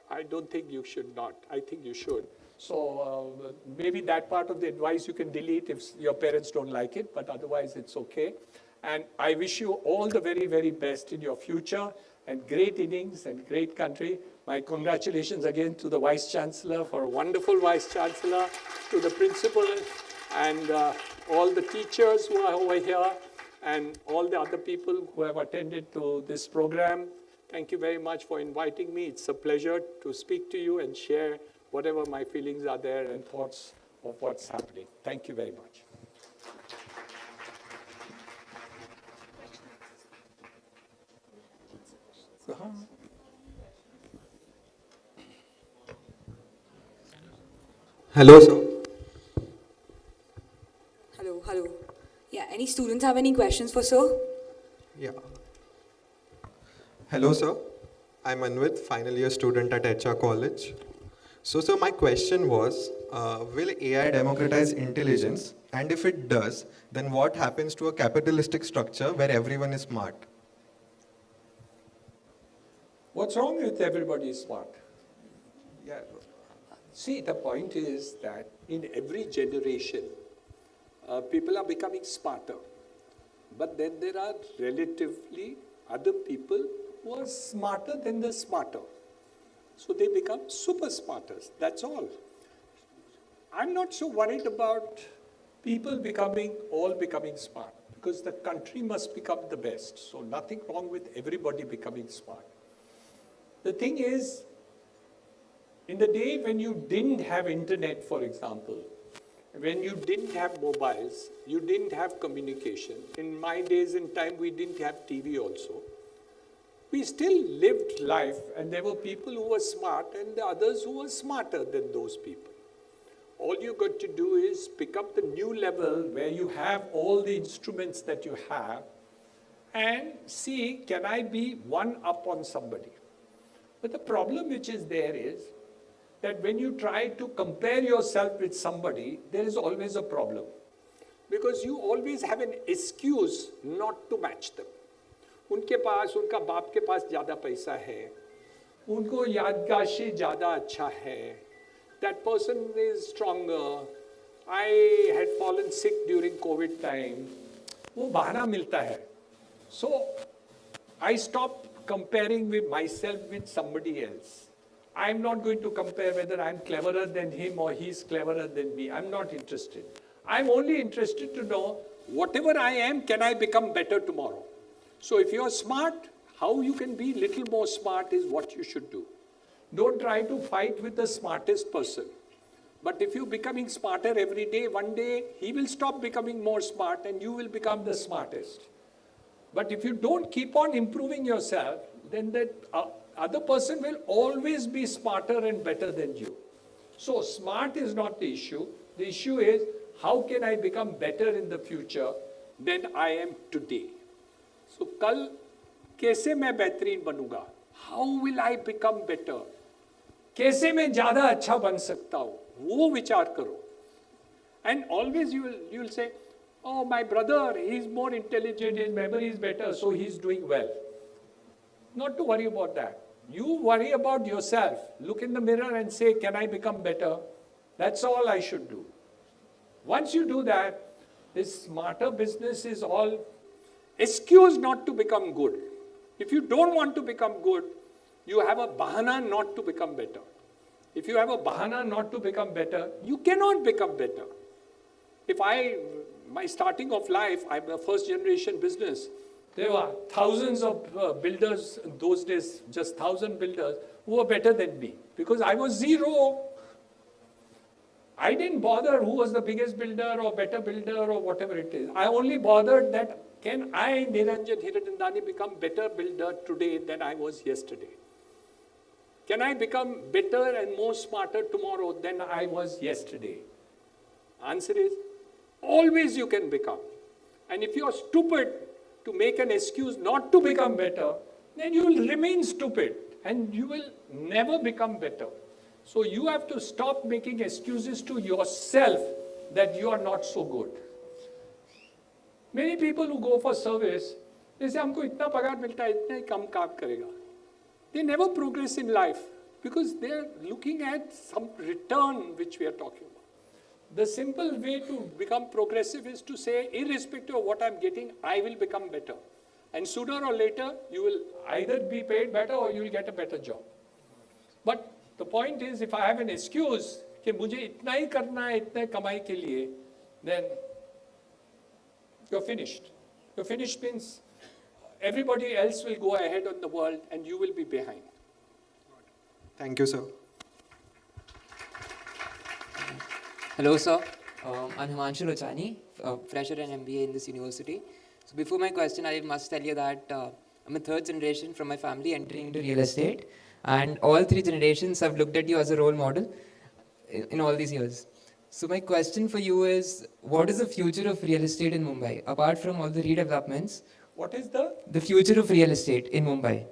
I don't think you should not. I think you should. So maybe that part of the advice you can delete if your parents don't like it, but otherwise it's okay. And I wish you all the very, very best in your future and great innings and great country. My congratulations again to the Vice Chancellor for a wonderful Vice Chancellor, to the principal and all the teachers who are over here and all the other people who have attended to this program. Thank you very much for inviting me. It's a pleasure to speak to you and share whatever my feelings are there and thoughts of what's happening. Thank you very much. Hello, sir. Hello. Yeah, any students have any questions for sir? Yeah. Hello, sir. I'm Anvit, final year student at HR College. So, sir, my question was, will AI democratize intelligence? And if it does, then what happens to a capitalistic structure where everyone is smart? What's wrong with everybody is smart? Yeah. See, the point is that in every generation, people are becoming smarter. But then there are relatively other people who are smarter than the smarter. So they become super smarters, that's all. I'm not so worried about people all becoming smart, because the country must become the best. So nothing wrong with everybody becoming smart. The thing is, in the day when you didn't have internet, for example, when you didn't have mobiles, you didn't have communication. In my days and time, we didn't have TV also. We still lived life, and there were people who were smart and the others who were smarter than those people. All you got to do is pick up the new level where you have all the instruments that you have and see, can I be one up on somebody? But the problem which is there is that when you try to compare yourself with somebody, there is always a problem. Because you always have an excuse not to match them. उनके पास, उनका बाप के पास ज़्यादा पैसा है, उनको याददाश्त ज़्यादा अच्छा है, that person is stronger, I had fallen sick during COVID time, वो बहाना मिलता है. So I stopped comparing with myself with somebody else. I'm not going to compare whether I'm cleverer than him or he's cleverer than me. I'm not interested. I'm only interested to know whatever I am, can I become better tomorrow? So if you're smart, how you can be little more smart is what you should do. Don't try to fight with the smartest person. But if you're becoming smarter every day, one day he will stop becoming more smart and you will become the smartest. But if you don't keep on improving yourself, then that other person will always be smarter and better than you. So smart is not the issue. The issue is, how can I become better in the future than I am today? So कल कैसे मैं बेहतरीन बनूंगा? How will I become better? कैसे मैं ज़्यादा अच्छा बन सकता हूँ? वो विचार करो. And always you will say, oh, my brother, he's more intelligent, his memory is better, so he's doing well. Not to worry about that. You worry about yourself. Look in the mirror and say, can I become better? That's all I should do. Once you do that, this smarter business is all excuse not to become good. If you don't want to become good, you have a bahana not to become better. If you have a bahana not to become better, you cannot become better. If my starting of life, I'm a first generation business. There were thousands of builders in those days, just 1,000 builders who were better than me because I was zero. I didn't bother who was the biggest builder or better builder or whatever it is. I only bothered that can I, Niranjan Hiranandani, become better builder today than I was yesterday? Can I become better and more smarter tomorrow than I was yesterday? Answer is, always you can become. And if you are stupid to make an excuse not to become better, then you will remain stupid and you will never become better. So you have to stop making excuses to yourself that you are not so good. Many people who go for service, they say, हमको इतना पगार मिलता है, इतना ही कम काम करेगा. They never progress in life because they are looking at some return which we are talking about. The simple way to become progressive is to say, irrespective of what I'm getting, I will become better. And sooner or later, you will either be paid better or you will get a better job. But the point is, if I have an excuse कि मुझे इतना ही करना है इतने कमाई के लिए, then you're finished. You're finished means everybody else will go ahead on the world and you will be behind. Thank you, sir. Hello, sir. I'm Himanshu Lochani, fresher and MBA in this university. So before my question, I must tell you that I'm a third generation from my family entering into real estate. And all three generations have looked at you as a role model in all these years. So my question for you is, what is the future of real estate in Mumbai? Apart from all the redevelopments, what is the? The future of real estate in Mumbai.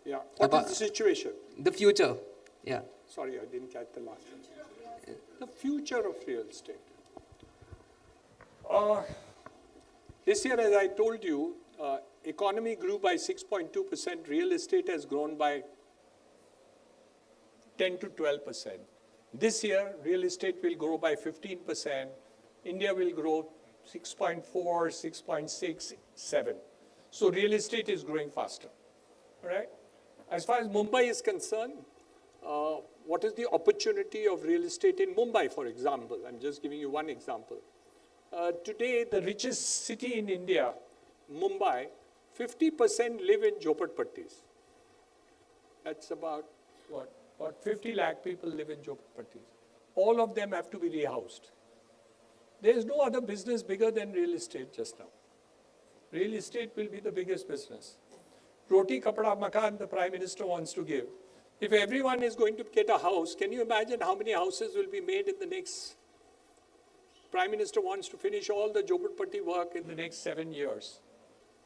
Yeah. What is the situation? The future, yeah. Sorry, I didn't catch the last one. The future of real estate. This year, as I told you, economy grew by 6.2%. Real estate has grown by 10 to 12%. This year, real estate will grow by 15%. India will grow 6.4, 6.6, 7. So real estate is growing faster. All right? As far as Mumbai is concerned, what is the opportunity of real estate in Mumbai, for example? I'm just giving you one example. Today, the richest city in India, Mumbai, 50% live in Jhopatpattis. That's about, what? About 50 lakh people live in Jhopatpattis. All of them have to be rehoused. There is no other business bigger than real estate just now. Real estate will be the biggest business. Roti, kapda, makan, the Prime Minister wants to give. If everyone is going to get a house, can you imagine how many houses will be made in the next? Prime Minister wants to finish all the Jhopatpatti work in the next 7 years.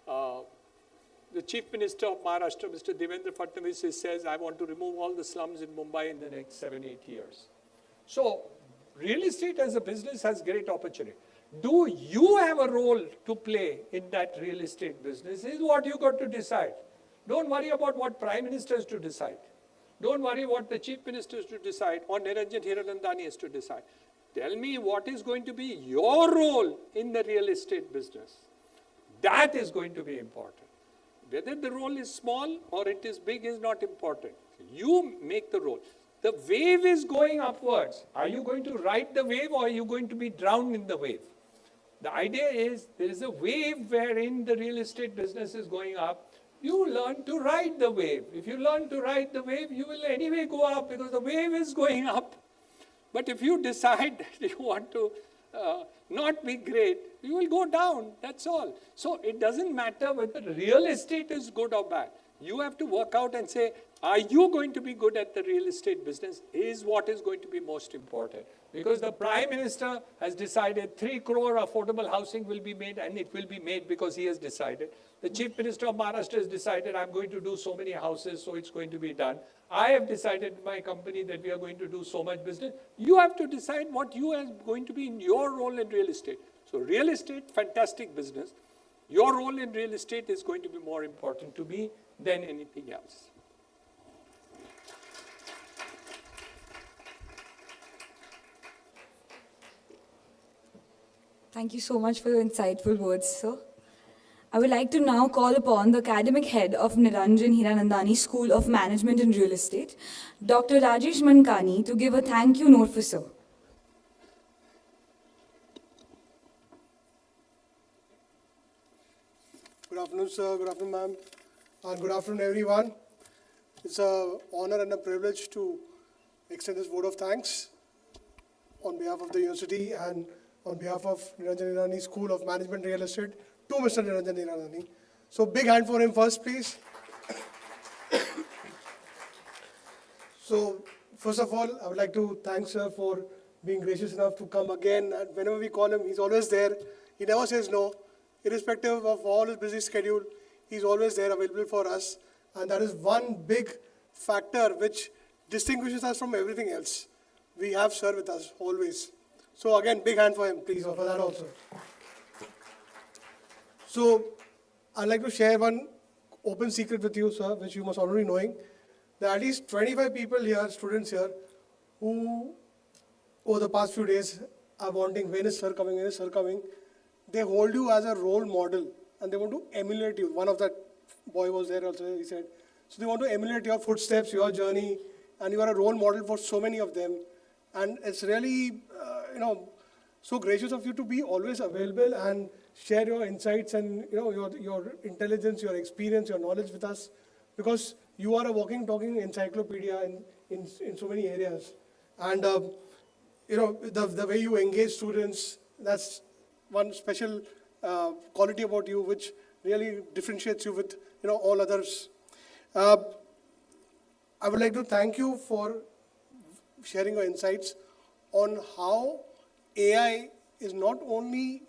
The the Chief Minister of Maharashtra, Mr. Devendra Fadnavis, says, I want to remove all the slums in Mumbai in the next 7-8 years. So, real estate as a business has great opportunity. Do you have a role to play in that real estate business is what you got to decide. Don't worry about what Prime Minister is to decide. Don't worry what the Chief Minister is to decide or Niranjan Hiranandani is to decide. Tell me what is going to be your role in the real estate business. That is going to be important. Whether the role is small or it is big is not important. You make the role. The wave is going upwards. Are you going to ride the wave or are you going to be drowned in the wave? The idea is there is a wave wherein the real estate business is going up. You learn to ride the wave. If you learn to ride the wave, you will anyway go up because the wave is going up. But if you decide that you want to not be great, you will go down. That's all. So it doesn't matter whether real estate is good or bad. You have to work out and say, are you going to be good at the real estate business is what is going to be most important. Because the Prime Minister has decided 3 crore affordable housing will be made and it will be made because he has decided. The Chief Minister of Maharashtra has decided I'm going to do so many houses, so it's going to be done. I have decided in my company that we are going to do so much business. You have to decide what you are going to be in your role in real estate. So real estate, fantastic business. Your role in real estate is going to be more important to me than anything else. Thank you so much for your insightful words, sir. I would like to now call upon the academic head of Niranjan Hiranandani School of Management and Real Estate, Dr. Rajesh Mankani, to give a thank you note for sir. Good afternoon, sir. Good afternoon, ma'am. And good afternoon, everyone. It's an honor and a privilege to extend this vote of thanks on behalf of the university and on behalf of Niranjan Hirani School of Management Real Estate to Mr. Niranjan Hirani. So big hand for him first, please. So first of all, I would like to thank sir for being gracious enough to come again. And whenever we call him, he's always there. He never says no. Irrespective of all his busy schedule, he's always there available for us. And that is one big factor which distinguishes us from everything else. We have sir with us always. So again, big hand for him, please, or for that also. So I'd like to share one open secret with you, sir, which you must already knowing. There are at least 25 people here, students here, who over the past few days are wanting, when is sir coming, when is sir coming. They hold you as a role model and they want to emulate you. One of that boy was there also, he said. So they want to emulate your footsteps, your journey, and you are a role model for so many of them. And it's really, so gracious of you to be always available and share your insights and your intelligence, your experience, your knowledge with us, because you are a walking, talking encyclopedia in so many areas. And the way you engage students, that's one special quality about you, which really differentiates you with all others. I would like to thank you for sharing your insights on how AI is not only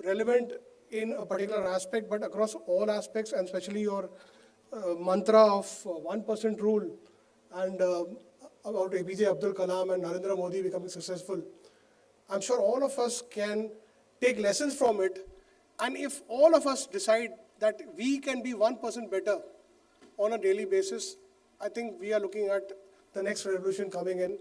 relevant in a particular aspect, but across all aspects, and especially your mantra of 1% rule and about APJ Abdul Kalam and Narendra Modi becoming successful. I'm sure all of us can take lessons from it, and if all of us decide that we can be 1% better on a daily basis, I think we are looking at the next revolution coming in,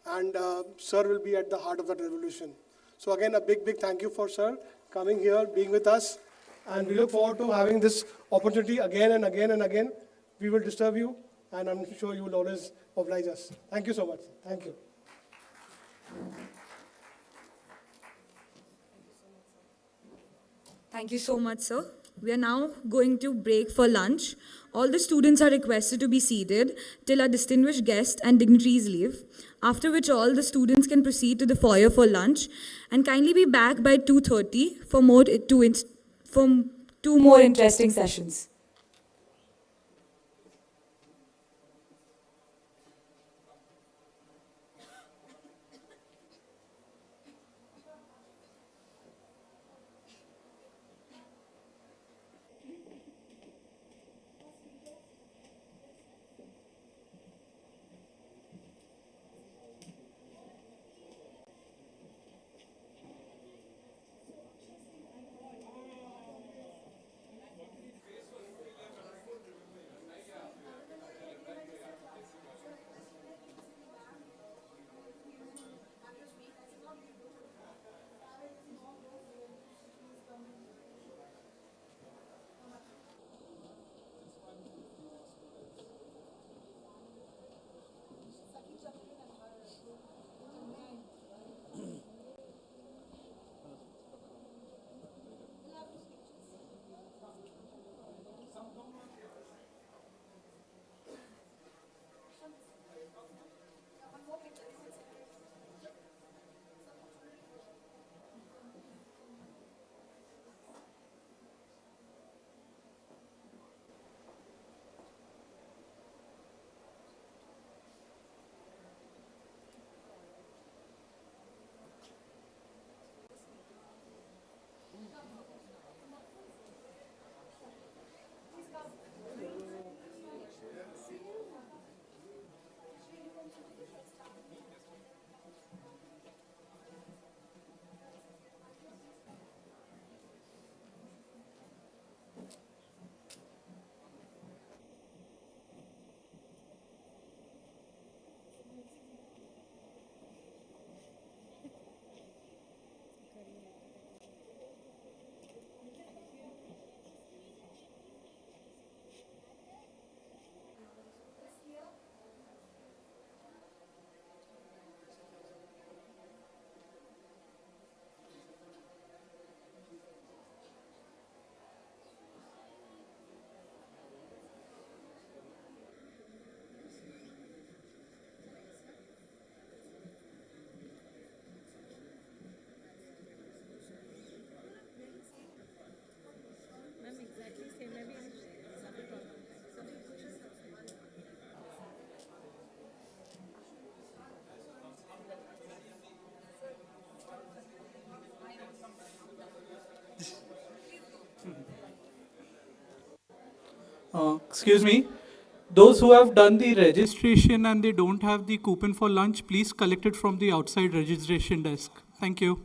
and sir will be at the heart of that revolution. So again, a big, big thank you for sir coming here, being with us, and we look forward to having this opportunity again and again and again. We will disturb you, and I'm sure you will always oblige us. Thank you so much. Thank you. Thank you so much, sir. We are now going to break for lunch. All the students are requested to be seated till our distinguished guests and dignitaries leave, after which all the students can proceed to the foyer for lunch and kindly be back by 2:30 for two more interesting sessions. Excuse me. Those who have done the registration and they don't have the coupon for lunch, please collect it from the outside registration desk. Thank you.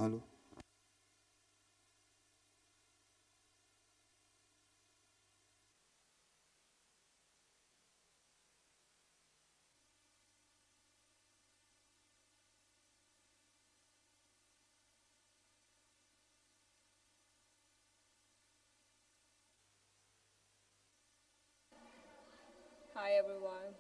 hello. Hi everyone.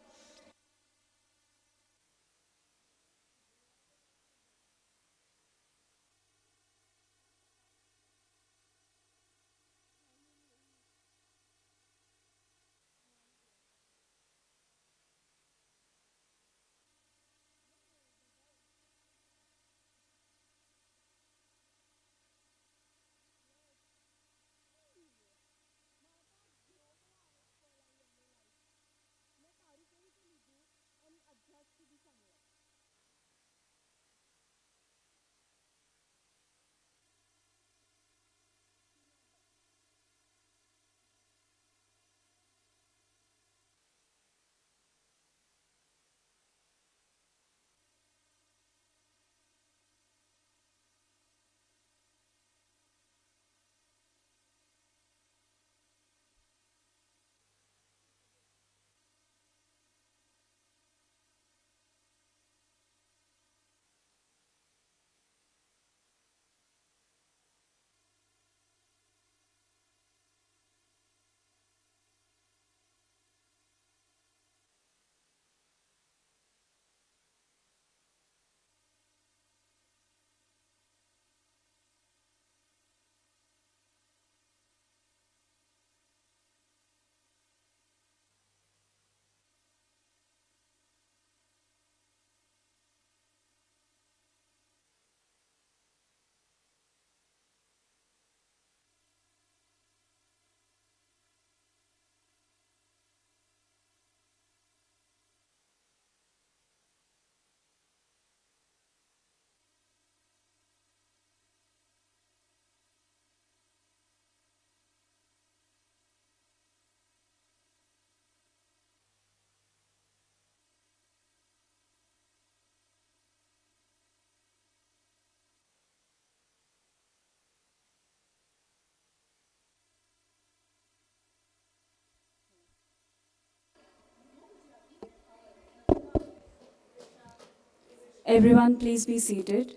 Everyone, please be seated.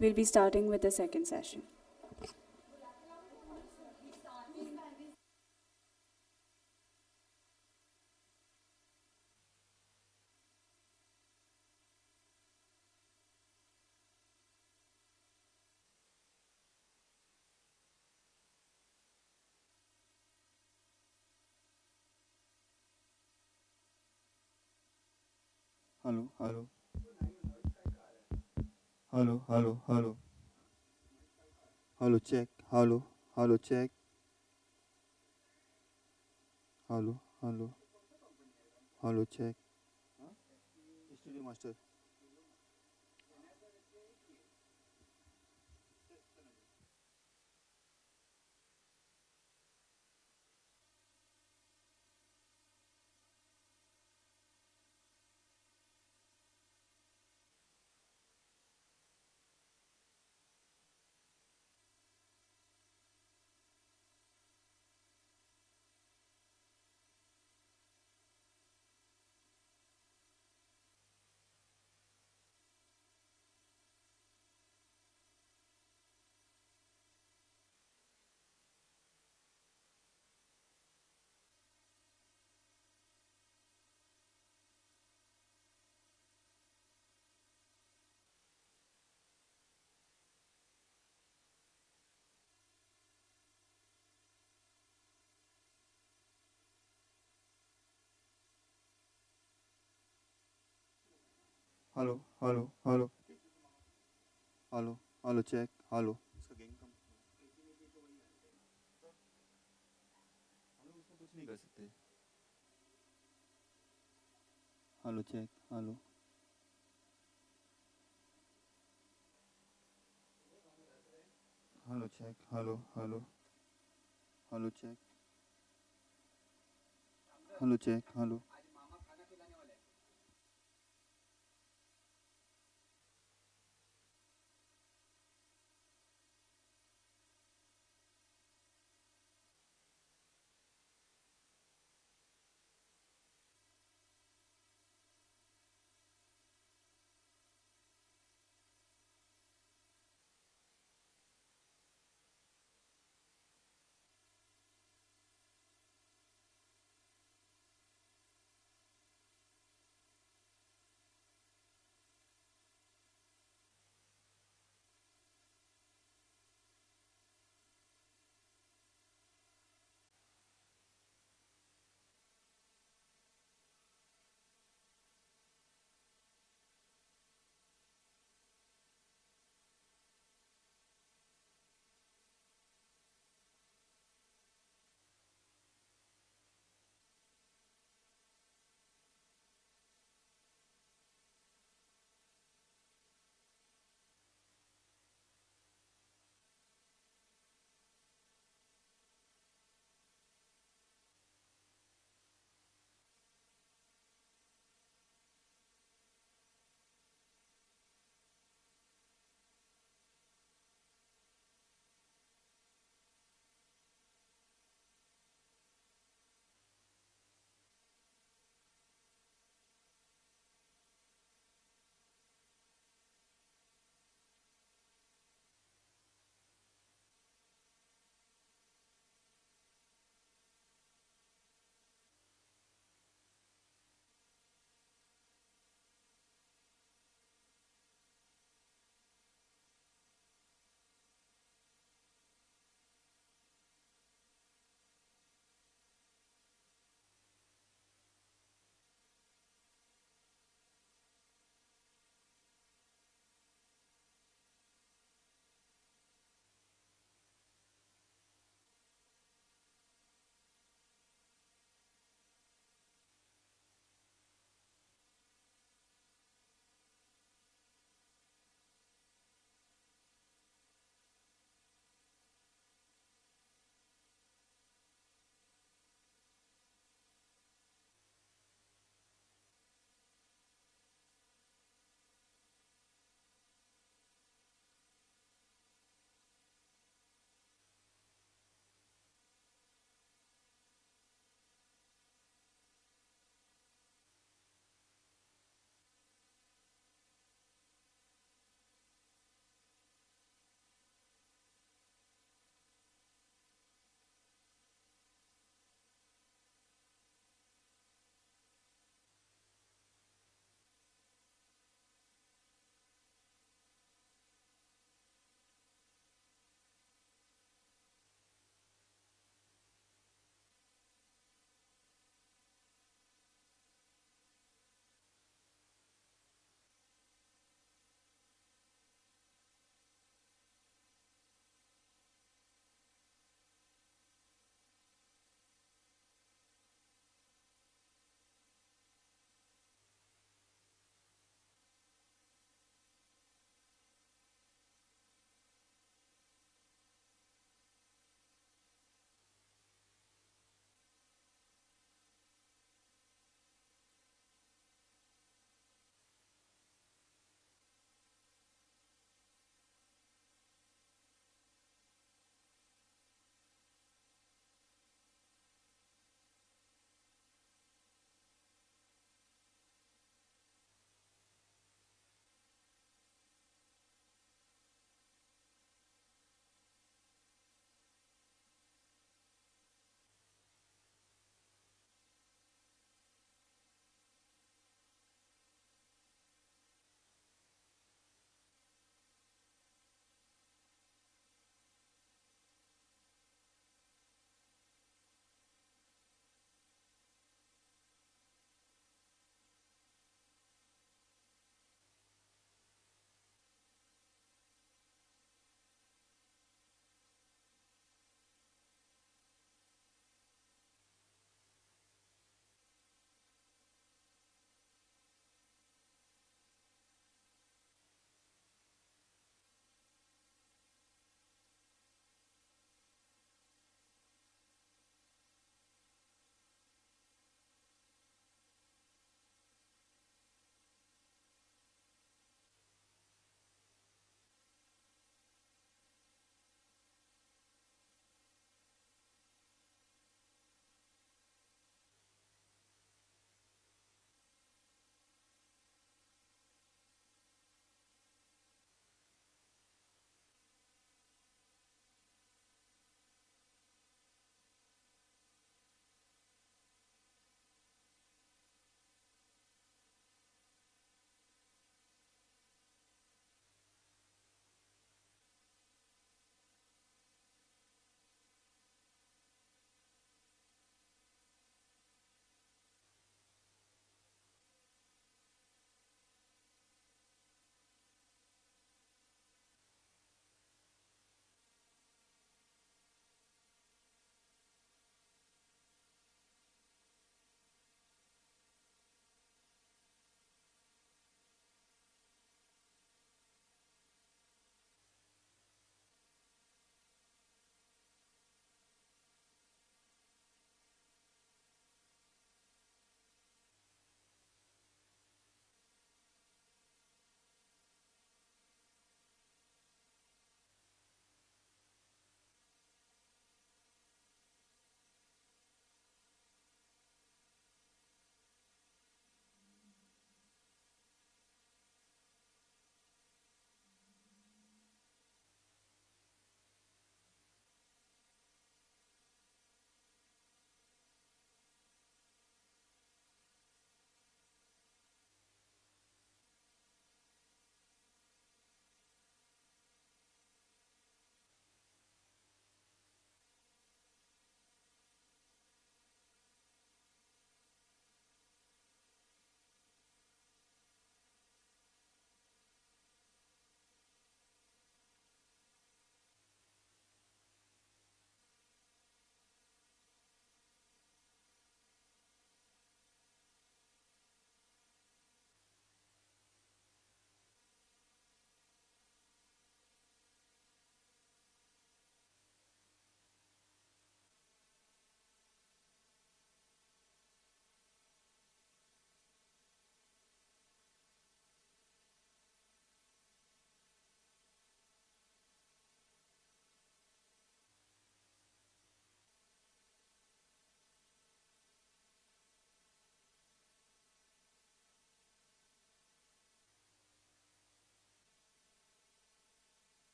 We'll be starting with the second session. Hello, hello. Hello, hello, hello. Hello, check. Hello, hello, check. Hello, hello. Hello, check. Studio master. Hello, hello, hello. Hello, hello, check. Hello. इसका game कम हम लोग उसमें कुछ नहीं कर सकते. Hello, check. Hello. Hello, check. Hello, hello. Hello, check. Hello, check. Hello.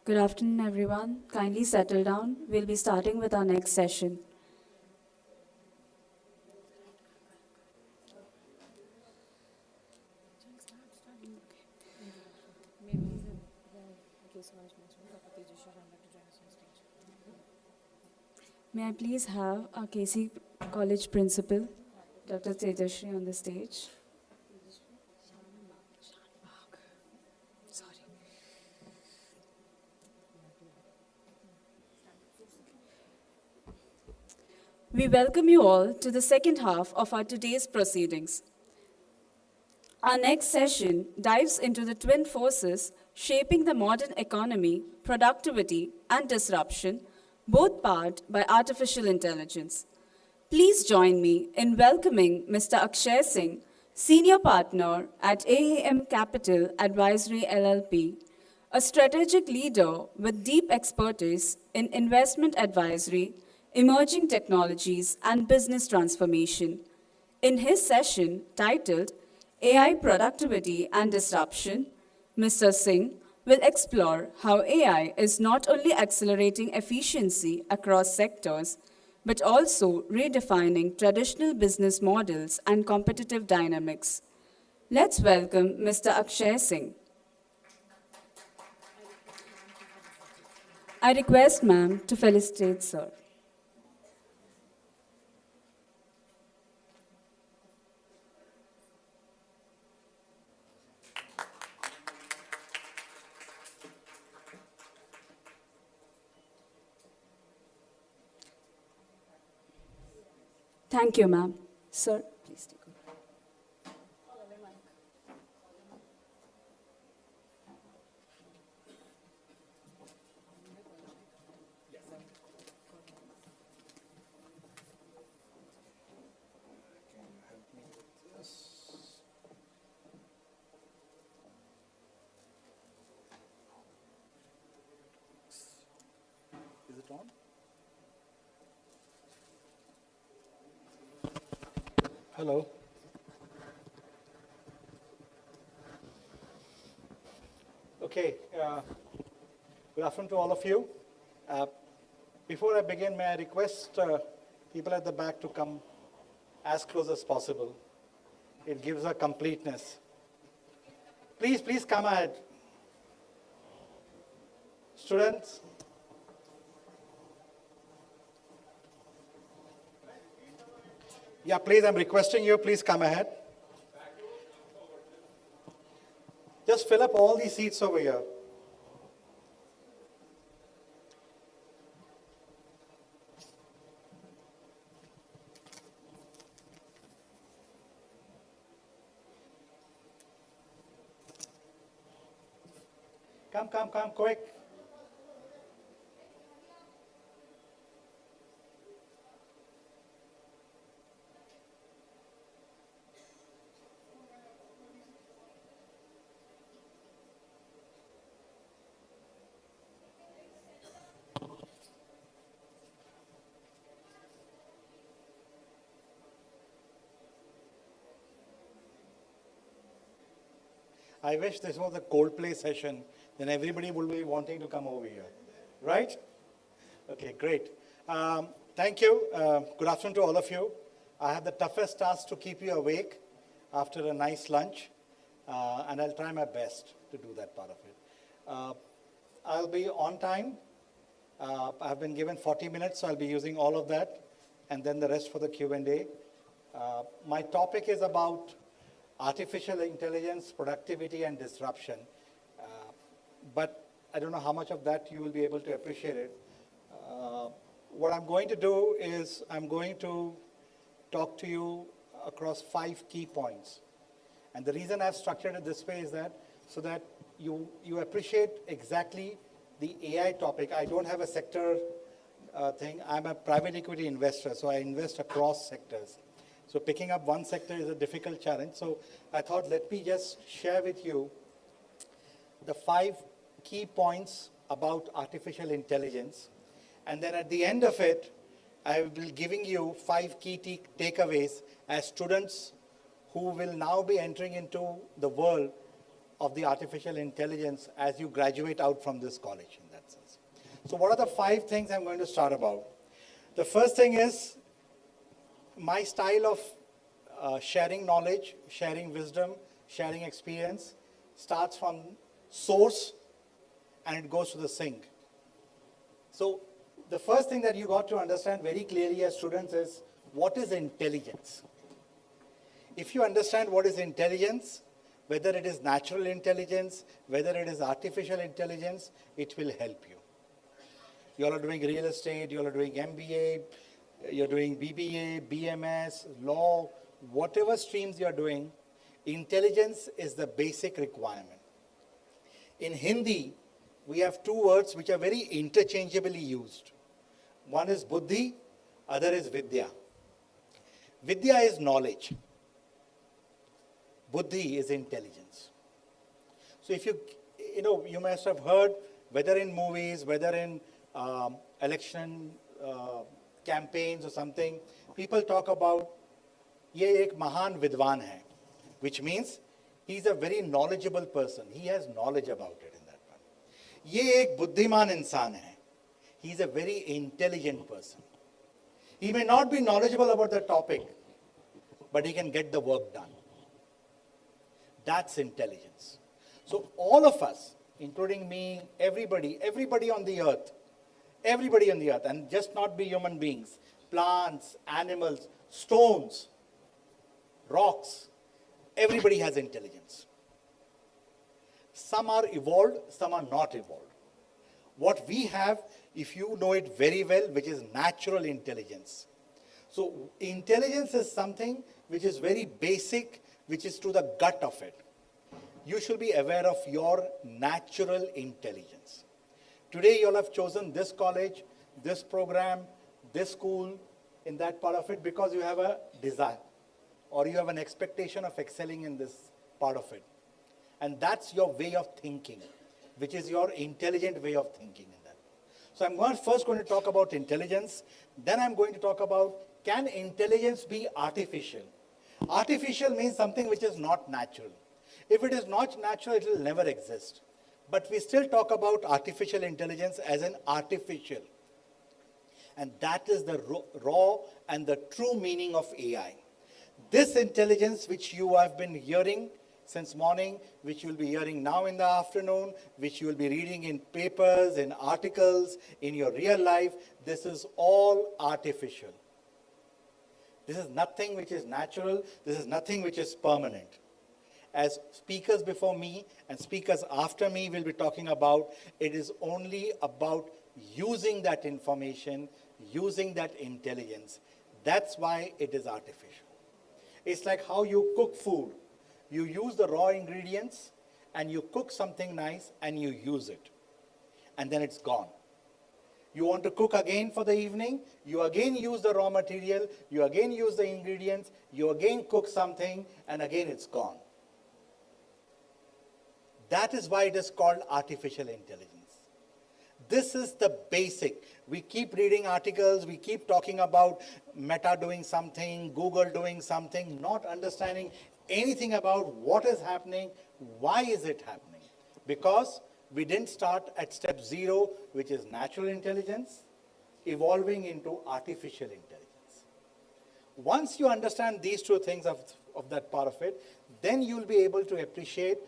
Good afternoon, everyone. Kindly settle down. We'll be starting with our next session. May I please have our KC College Principal, Dr. Tejashri, on the stage? We welcome you all to the second half of our today's proceedings. Our next session dives into the twin forces shaping the modern economy, productivity, and disruption, both powered by artificial intelligence. Please join me in welcoming Mr. Akshay Singh, Senior Partner at AAM Capital Advisory LLP, a strategic leader with deep expertise in investment advisory, emerging technologies, and business transformation. In his session titled AI Productivity and Disruption, Mr. Singh will explore how AI is not only accelerating efficiency across sectors, but also redefining traditional business models and competitive dynamics. Let's welcome Mr. Akshay Singh. I request ma'am to felicitate sir. Thank you, ma'am. Sir, please take over. Is it on? Hello. Okay, good afternoon to all of you. Before I begin, may I request people at the back to come as close as possible. It gives a completeness. Please come ahead. Students. Yeah, please, I'm requesting you, please come ahead. Just fill up all these seats over here. Come, quick. I wish this was a Coldplay session, then everybody would be wanting to come over here, right? Okay, great. Thank you. Good afternoon to all of you. I have the toughest task to keep you awake after a nice lunch, and I'll try my best to do that part of it. I'll be on time. I've been given 40 minutes, so I'll be using all of that, and then the rest for the Q&A. My topic is about artificial intelligence, productivity, and disruption. But I don't know how much of that you will be able to appreciate it. What I'm going to do is I'm going to talk to you across 5 key points. And the reason I've structured it this way is that so that you appreciate exactly the AI topic. I don't have a sector thing. I'm a private equity investor, so I invest across sectors. So picking up one sector is a difficult challenge. So I thought, let me just share with you the 5 key points about artificial intelligence. And then at the end of it, I will be giving you 5 key takeaways as students who will now be entering into the world of the artificial intelligence as you graduate out from this college in that So what are the 5 things I'm going to start about? The first thing is my style of sharing knowledge, sharing wisdom, sharing experience starts from source and it goes to the sink. So the first thing that you got to understand very clearly as students is what is intelligence. If you understand what is intelligence, whether it is natural intelligence, whether it is artificial intelligence, it will help you. You all are doing real estate, you all are doing MBA, you're doing BBA, BMS, law, whatever streams you're doing, intelligence is the basic requirement. In Hindi, we have 2 words which are very interchangeably used. One is buddhi, other is vidya. Vidya is knowledge. Buddhi is intelligence. So if you must have heard, whether in movies, whether in election campaigns or something, people talk about, ye ek mahan vidwan hai, which means he's a very knowledgeable person. He has knowledge about it in that one. Ye ek buddhiman insan hai. He's a very intelligent person. He may not be knowledgeable about the topic, but he can get the work done. That's intelligence. So all of us, including me, everybody on the earth, and just not be human beings, plants, animals, stones, rocks, everybody has intelligence. Some are evolved, some are not evolved. What we have, if you know it very well, which is natural intelligence. So intelligence is something which is very basic, which is to the gut of it. You should be aware of your natural intelligence. Today you all have chosen this college, this program, this school, in that part of it because you have a desire or you have an expectation of excelling in this part of it. And that's your way of thinking, which is your intelligent way of thinking in that. So I'm first going to talk about intelligence, then I'm going to talk about, can intelligence be artificial? Artificial means something which is not natural. If it is not natural, it will never exist. But we still talk about artificial intelligence as an artificial. And that is the raw and the true meaning of AI. This intelligence which you have been hearing since morning, which you will be hearing now in the afternoon, which you will be reading in papers, in articles, in your real life, this is all artificial. This is nothing which is natural. This is nothing which is permanent. As speakers before me and speakers after me will be talking about, it is only about using that information, using that intelligence. That's why it is artificial. It's like how you cook food. You use the raw ingredients and you cook something nice and you use it. And then it's gone. You want to cook again for the evening, you again use the raw material, you again use the ingredients, you again cook something, and again it's gone. That is why it is called artificial intelligence. This is the basic. We keep reading articles, we keep talking about Meta doing something, Google doing something, not understanding anything about what is happening, why is it happening. Because we didn't start at step 0, which is natural intelligence, evolving into artificial intelligence. Once you understand these 2 things of that part of it, then you'll be able to appreciate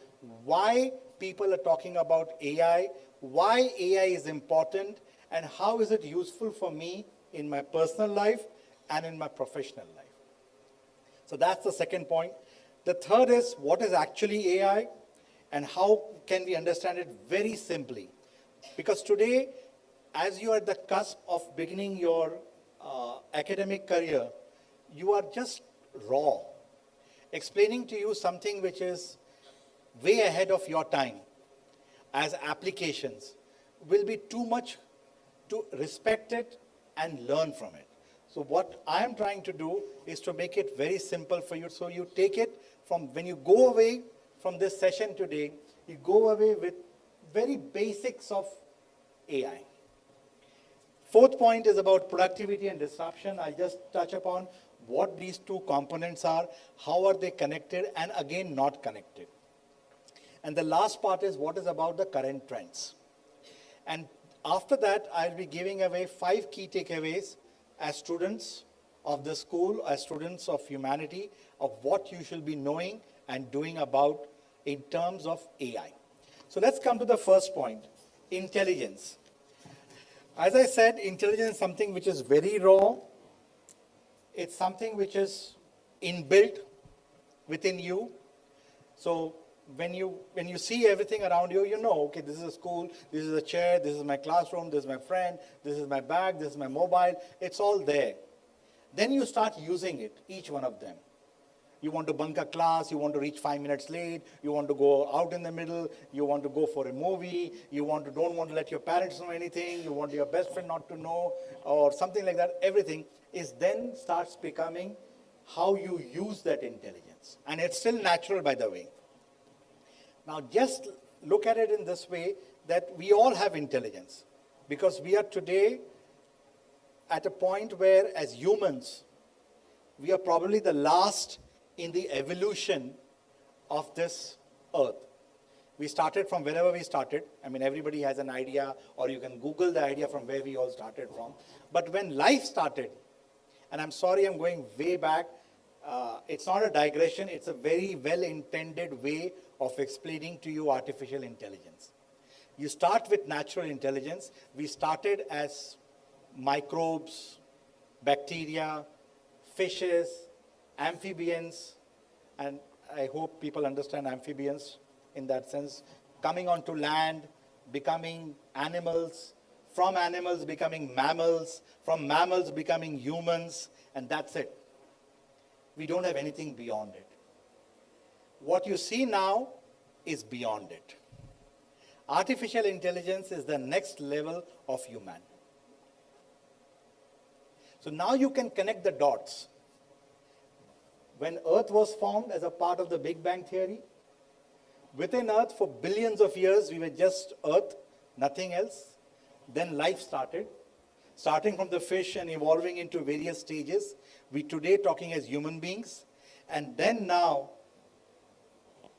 why people are talking about AI, why AI is important, and how is it useful for me in my personal life and in my professional life. So that's the second point. The third is, what is actually AI and how can we understand it very simply? Because today, as you are at the cusp of beginning your academic career, you are just raw, explaining to you something which is way ahead of your time as applications will be too much to respect it and learn from it. So what I am trying to do is to make it very simple for you. So you take it from when you go away from this session today, you go away with very basics of AI. Fourth point is about productivity and disruption. I'll just touch upon what these 2 components are, how are they connected, and again not connected. And the last part is what is about the current trends. And After that, I'll be giving away 5 key takeaways as students of the school, as students of humanity, of what you should be knowing and doing about in terms of AI. So let's come to the first point, intelligence. As I said, intelligence is something which is very raw. It's something which is inbuilt within you. So when you see everything around you, you know, okay, this is a school, this is a chair, this is my classroom, this is my friend, this is my bag, this is my mobile. It's all there. Then you start using it, each one of them. You want to bunk a class, you want to reach 5 minutes late, you want to go out in the middle, you want to go for a movie, you don't want to let your parents know anything, you want your best friend not to know, or something like that. Everything is then starts becoming how you use that intelligence. And it's still natural, by the way. Now just look at it in this way, that we all have intelligence, because we are today at a point where, as humans, we are probably the last in the evolution of this earth. We started from wherever we started. I mean, everybody has an idea, or you can Google the idea from where we all started from. But when life started, and I'm sorry I'm going way back, it's not a digression, it's a very well-intended way of explaining to you artificial intelligence. You start with natural intelligence. We started as microbes, bacteria, fishes, amphibians, and I hope people understand amphibians in that sense, coming onto land, becoming animals, from animals becoming mammals, from mammals becoming humans, and that's it. We don't have anything beyond it. What you see now is beyond it. Artificial intelligence is the next level of human. So now you can connect the dots. When Earth was formed as a part of the Big Bang theory, within Earth for billions of years we were just Earth, nothing else. Then life started, starting from the fish and evolving into various stages. We today talking as human beings, and then now,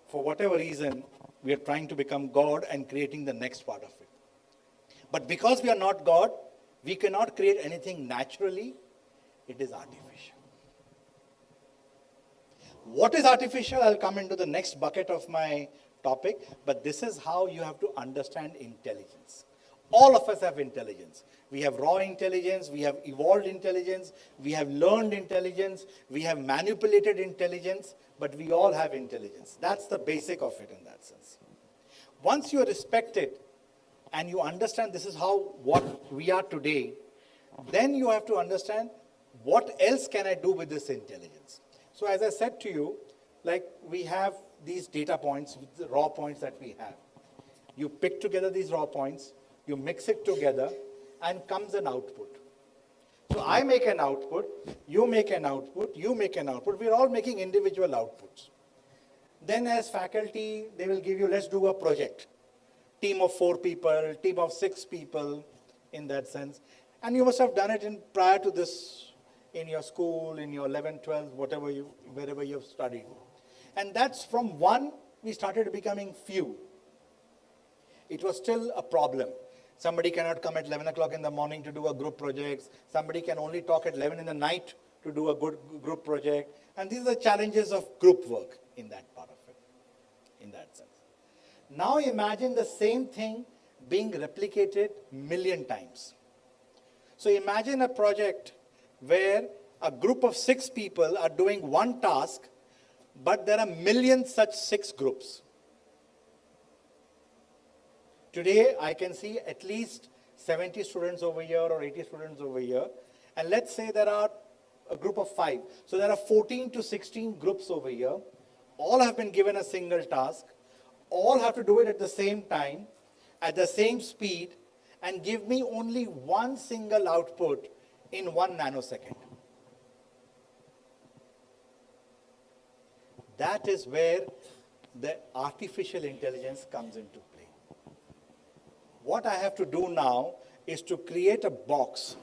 for whatever reason, we are trying to become God and creating the next part of it. But because we are not God, we cannot create anything naturally. It is artificial. What is artificial? I'll come into the next bucket of my topic, but this is how you have to understand intelligence. All of us have intelligence. We have raw intelligence, we have evolved intelligence, we have learned intelligence, we have manipulated intelligence, but we all have intelligence. That's the basic of it in that sense. Once you respect it and you understand this is how what we are today, then you have to understand what else can I do with this intelligence. So as I said to you, like we have these data points, the raw points that we have. You pick together these raw points, you mix it together, and comes an output. So I make an output, you make an output, you make an output. We're all making individual outputs. Then as faculty, they will give you, let's do a project. Team of 4 people, team of 6 people, in that sense. And you must have done it prior to this in your school, in your 11th, 12th, wherever you have studied. And that's from one, we started becoming few. It was still a problem. Somebody cannot come at 11 o'clock in the morning to do a group project. Somebody can only talk at 11 in the night to do a good group project. And these are the challenges of group work in that part of it, in that sense. Now imagine the same thing being replicated million times. So imagine a project where a group of 6 people are doing one task, but there are million such 6 groups. Today, I can see at least 70 students over here or 80 students over here. And let's say there are a group of 5. So there are 14 to 16 groups over here. All have been given a single task. All have to do it at the same time, at the same speed, and give me only one single output in 1 nanosecond. That is where the artificial intelligence comes into play. What I have to do now is to create a box.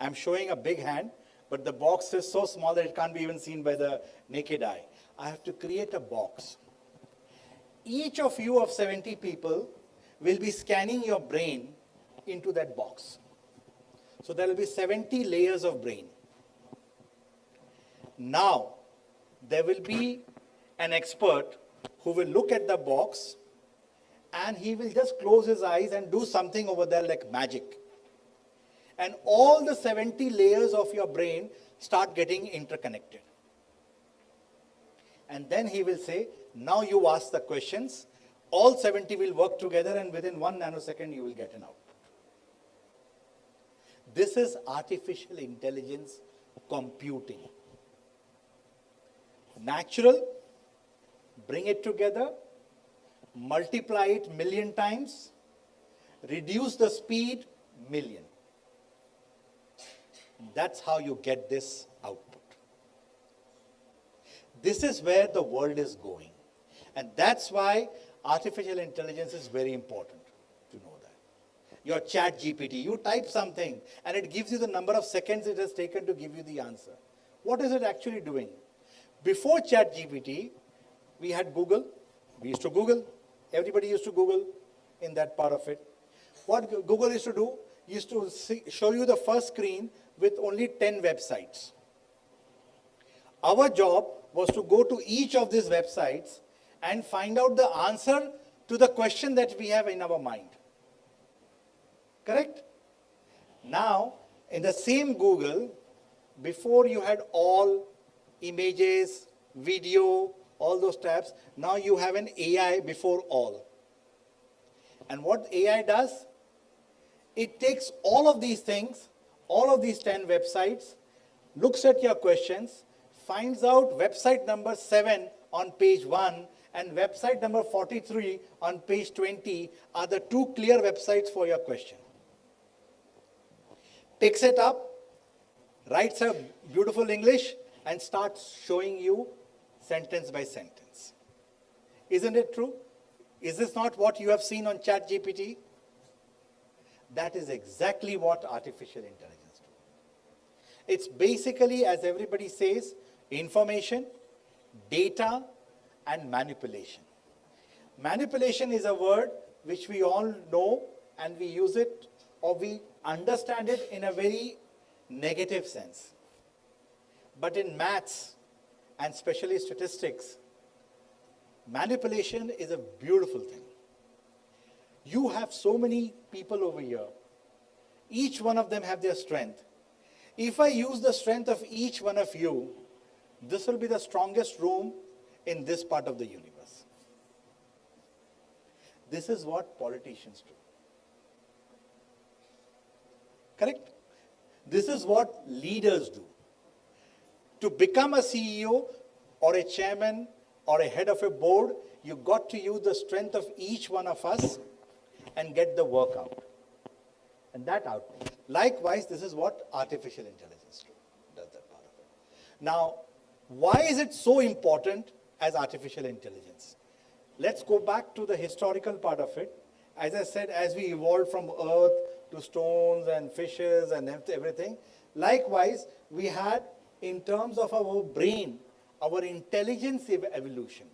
I'm showing a big hand, but the box is so small that it can't be even seen by the naked eye. I have to create a box. Each of you of 70 people will be scanning your brain into that box. So there will be 70 layers of brain. Now, there will be an expert who will look at the box and he will just close his eyes and do something over there like magic. And all the 70 layers of your brain start getting interconnected. And then he will say, now you ask the questions, all 70 will work together and within 1 nanosecond you will get an output. This is artificial intelligence computing. Natural, bring it together, multiply it million times, reduce the speed, million. That's how you get this output. This is where the world is going. And that's why artificial intelligence is very important to know that. Your chat GPT, you type something and it gives you the number of seconds it has taken to give you the answer. What is it actually doing? Before chat GPT, we had Google. We used to Google. Everybody used to Google in that part of it. What Google used to do, used to show you the first screen with only 10 websites. Our job was to go to each of these websites and find out the answer to the question that we have in our mind. Correct? Now, in the same Google, before you had all images, video, all those tabs, now you have an AI before all. And what AI does, it takes all of these things, all of these 10 websites, looks at your questions, finds out website number 7 on page 1 and website number 43 on page 20 are the two clear websites for your question. Picks it up, writes a beautiful English and starts showing you sentence by sentence. Isn't it true? Is this not what you have seen on ChatGPT? That is exactly what artificial intelligence does. It's basically, as everybody says, information, data, and manipulation. Manipulation is a word which we all know and we use it or we understand it in a very negative sense. But in maths and especially statistics, manipulation is a beautiful thing. You have so many people over here. Each one of them have their strength. If I use the strength of each one of you, this will be the strongest room in this part of the universe. This is what politicians do. Correct? This is what leaders do. To become a CEO or a chairman or a head of a board, you got to use the strength of each one of us and get the work out. And that output. Likewise, this is what artificial intelligence does that part of it. Now, why is it so important as artificial intelligence? Let's go back to the historical part of it. As I said, as we evolved from earth to stones and fishes and everything, likewise, we had, in terms of our brain, our intelligence evolution.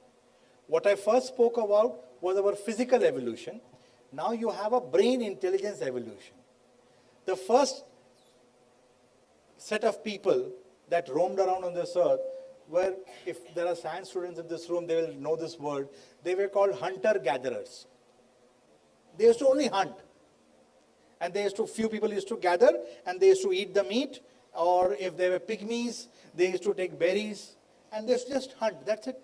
What I first spoke about was our physical evolution. Now you have a brain intelligence evolution. The first set of people that roamed around on this earth were, if there are science students in this room, they will know this word, they were called hunter-gatherers. They used to only hunt. And few people used to gather and they used to eat the meat, or if they were pygmies, they used to take berries and they used to just hunt, that's it.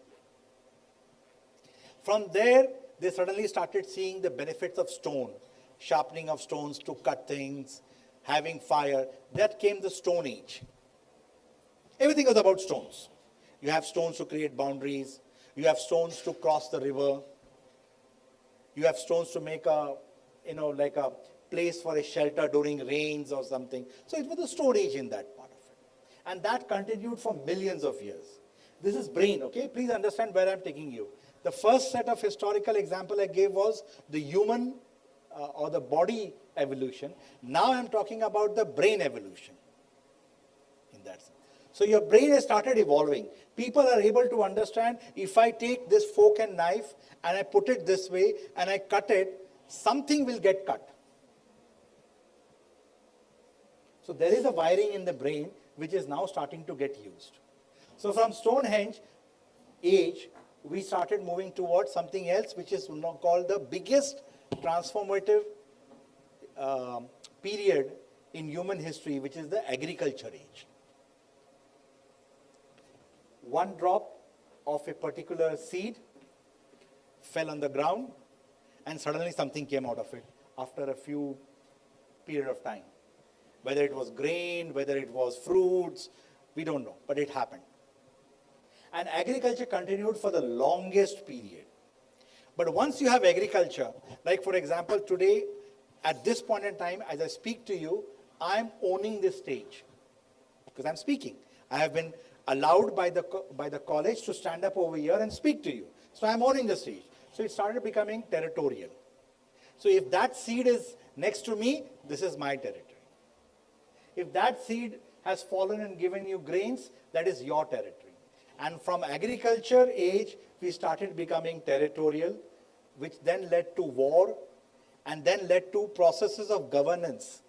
From there, they suddenly started seeing the benefits of stone, sharpening of stones to cut things, having fire. That came the Stone Age. Everything was about stones. You have stones to create boundaries. You have stones to cross the river. You have stones to make a place for a shelter during rains or something. So it was the Stone Age in that part of it. And that continued for millions of years. This is brain, okay? Please understand where I'm taking you. The first set of historical example I gave was the human or the body evolution. Now I'm talking about the brain evolution in that sense. So your brain has started evolving. People are able to understand, if I take this fork and knife and I put it this way and I cut it, something will get cut. So there is a wiring in the brain which is now starting to get used. So from Stonehenge age, we started moving towards something else which is now called the biggest transformative period in human history, which is the agriculture age. One drop of a particular seed fell on the ground and suddenly something came out of it after a few period of time. Whether it was grain, whether it was fruits, we don't know, but it happened. And agriculture continued for the longest period. But once you have agriculture, like for example, today, at this point in time, as I speak to you, I'm owning this stage because I'm speaking. I have been allowed by the college to stand up over here and speak to you. So I'm owning the stage. So it started becoming territorial. So if that seed is next to me, this is my territory. If that seed has fallen and given you grains, that is your territory. And from agriculture age, we started becoming territorial, which then led to war, and then led to processes of governance,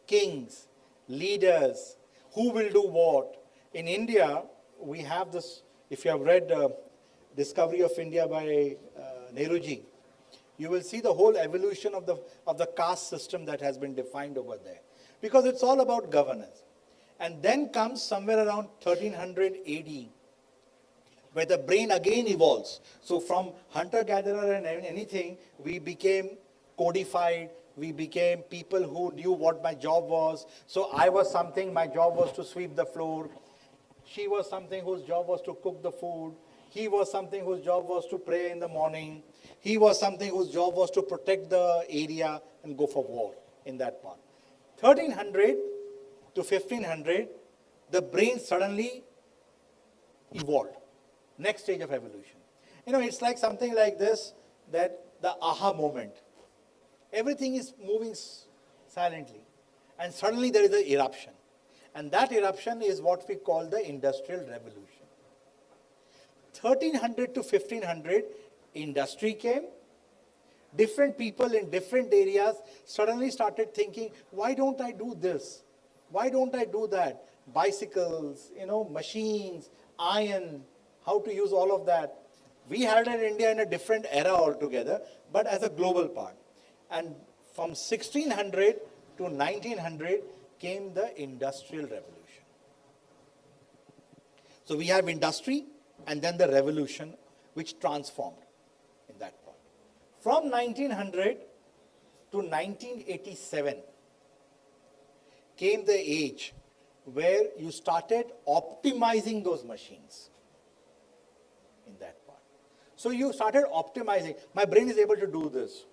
kings, leaders, who will do what. In India, we have this, if you have read Discovery of India by Nehruji, you will see the whole evolution of the caste system that has been defined over there. Because it's all about governance. And then comes somewhere around 1300 AD, where the brain again evolves. So from hunter-gatherer and anything, we became codified, we became people who knew what my job was. So I was something, my job was to sweep the floor. She was something whose job was to cook the food. He was something whose job was to pray in the morning. He was something whose job was to protect the area and go for war in that part. 1300 to 1500, the brain suddenly evolved. Next stage of evolution. You know, it's like something like this, that the aha moment. Everything is moving silently. And suddenly there is an eruption. And that eruption is what we call the Industrial Revolution. 1300 to 1500, industry came. Different people in different areas suddenly started thinking, why don't I do this? Why don't I do that? Bicycles, machines, iron, how to use all of that. We had in India in a different era altogether, but as a global part. And from 1600 to 1900 came the Industrial Revolution. So we have industry and then the revolution which transformed in that part. From 1900 to 1987 came the age where you started optimizing those machines in that part. So you started optimizing. My brain is able to do this.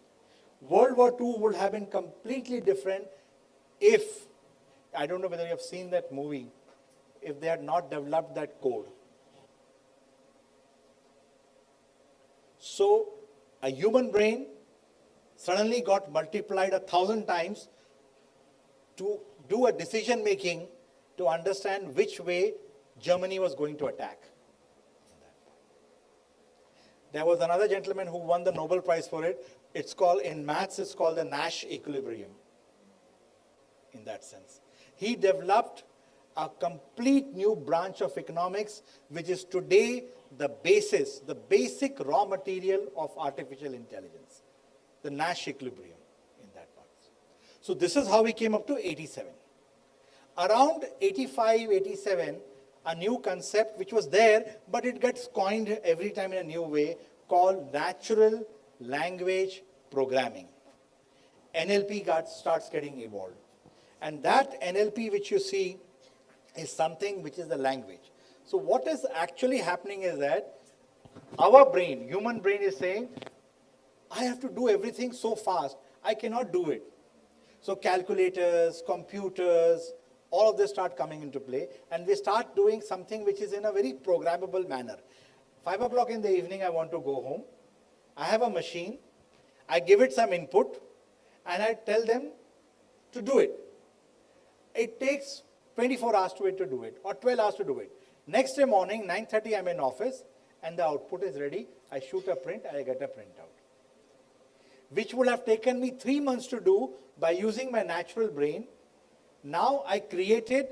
World War II would have been completely different if, I don't know whether you have seen that movie, if they had not developed that code. So a human brain suddenly got multiplied 1,000 times to do a decision making to understand which way Germany was going to attack. There was another gentleman who won the Nobel Prize for it. It's called, in maths, it's called the Nash equilibrium, in that sense. He developed a complete new branch of economics, which is today the basis, the basic raw material of artificial intelligence, the Nash equilibrium in that part. So this is how we came up to 87. Around 85, 87, a new concept which was there, but it gets coined every time in a new way, called natural language programming. NLP starts getting evolved. And that NLP which you see is something which is the language. So what is actually happening is that our brain, human brain, is saying, I have to do everything so fast, I cannot do it. So calculators, computers, all of this start coming into play, and we start doing something which is in a very programmable manner. 5 o'clock in the evening, I want to go home. I have a machine. I give it some input, and I tell them to do it. It takes 24 hours to do it, or 12 hours to do it. Next day morning, 9:30, I'm in office, and the output is ready. I shoot a print, I get a printout. Which would have taken me 3 months to do by using my natural brain. Now I created,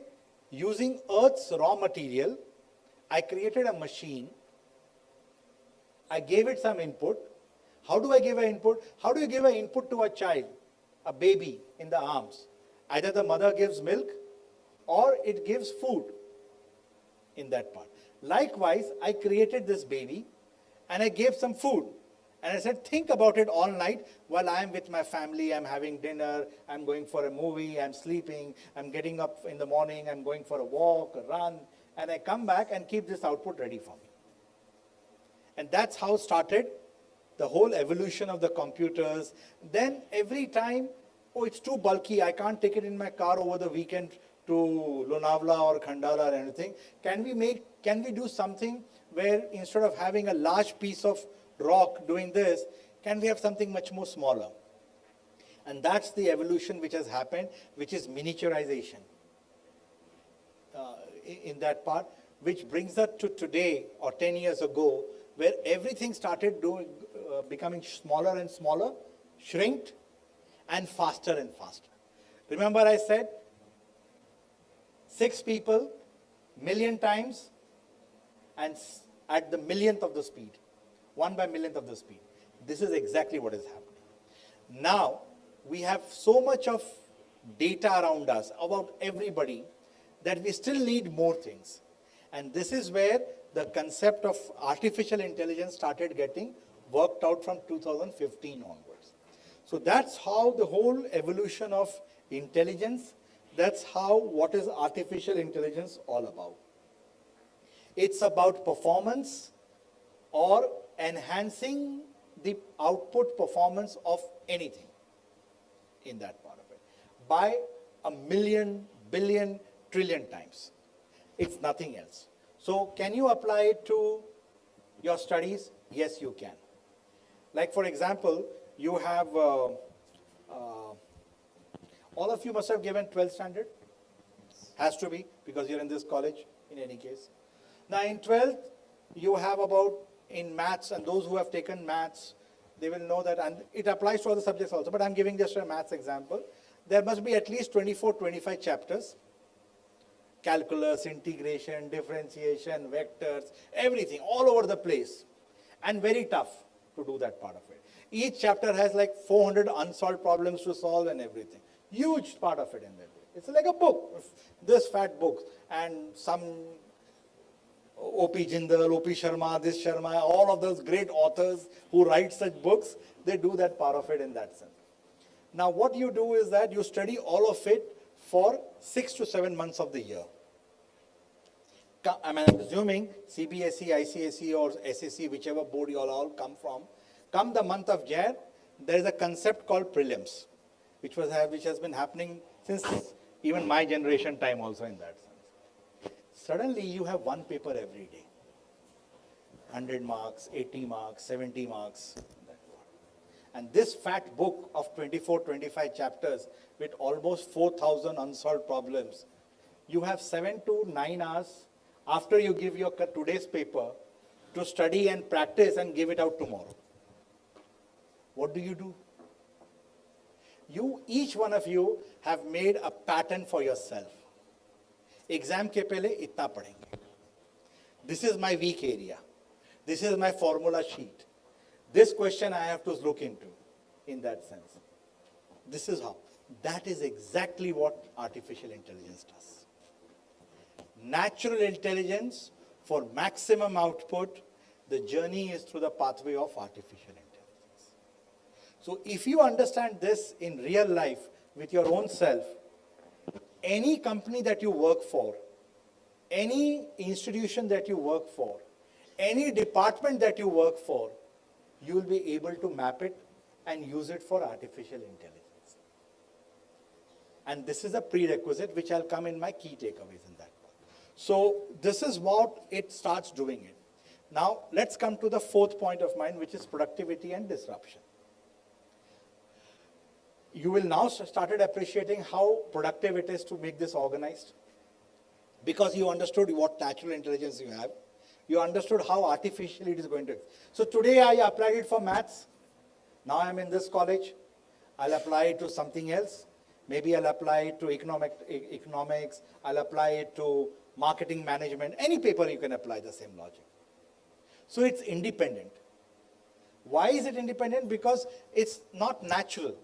using Earth's raw material, I created a machine. I gave it some input. How do I give an input? How do you give an input to a child, a baby in the arms? Either the mother gives milk or it gives food in that part. Likewise, I created this baby and I gave some food. And I said, think about it all night while I am with my family, I'm having dinner, I'm going for a movie, I'm sleeping, I'm getting up in the morning, I'm going for a walk, a run, and I come back and keep this output ready for me. And that's how started the whole evolution of the computers. Then every time, oh, it's too bulky, I can't take it in my car over the weekend to Lonavala or Khandala or anything. Can we do something where instead of having a large piece of rock doing this, can we have something much more smaller? And that's the evolution which has happened, which is miniaturization in that part, which brings us to today or 10 years ago, where everything started becoming smaller and smaller, shrinked, and faster and faster. Remember I said 6 people, million times, and at the millionth of the speed. 1 by millionth of the speed. This is exactly what is happening. Now, we have so much of data around us about everybody that we still need more things. And this is where the concept of artificial intelligence started getting worked out from 2015 onwards. So that's how the whole evolution of intelligence, that's how what is artificial intelligence all about. It's about performance or enhancing the output performance of anything in that part of it by a million, billion, trillion times. It's nothing else. So can you apply it to your studies? Yes, you can. Like for example, you have, all of you must have given 12th standard. Has to be, because you're in this college in any case. Now in 12th, you have about, in maths, and those who have taken maths, they will know that, and it applies to other subjects also, but I'm giving just a maths example. There must be at least 24, 25 chapters. Calculus, integration, differentiation, vectors, everything, all over the place. And very tough to do that part of it. Each chapter has like 400 unsolved problems to solve and everything. Huge part of it in there. It's like a book, this fat book, and some O.P. Jindal, O.P. Sharma, this Sharma, all of those great authors who write such books, they do that part of it in that sense. Now what you do is that you study all of it for 6 to 7 months of the year. I'm assuming CBSE, ICSE or SSE, whichever board you all come from, come the month of Jan, there is a concept called prelims, which has been happening since even my generation time also in that sense. Suddenly you have one paper every day. 100 marks, 80 marks, 70 marks. And this fat book of 24, 25 chapters with almost 4,000 unsolved problems, you have 7 to 9 hours after you give your today's paper to study and practice and give it out tomorrow. What do? Each one of you have made a pattern for yourself. Exam ke pehle itna padhenge. This is my weak area. This is my formula sheet. This question I have to look into in that sense. This is how. That is exactly what artificial intelligence does. Natural intelligence for maximum output, the journey is through the pathway of artificial intelligence. So if you understand this in real life with your own self, any company that you work for, any institution that you work for, any department that you work for, you will be able to map it and use it for artificial intelligence. And this is a prerequisite which I'll come in my key takeaways in that part. So this is what it starts doing it. Now let's come to the fourth point of mine, which is productivity and disruption. You will now started appreciating how productive it is to make this organized, because you understood what natural intelligence you have. You understood how artificially it is going to. So today I applied it for maths. Now I'm in this college. I'll apply it to something else. Maybe I'll apply it to economics, I'll apply it to marketing management. Any paper you can apply the same logic. So it's independent. Why is it independent? Because it's not natural.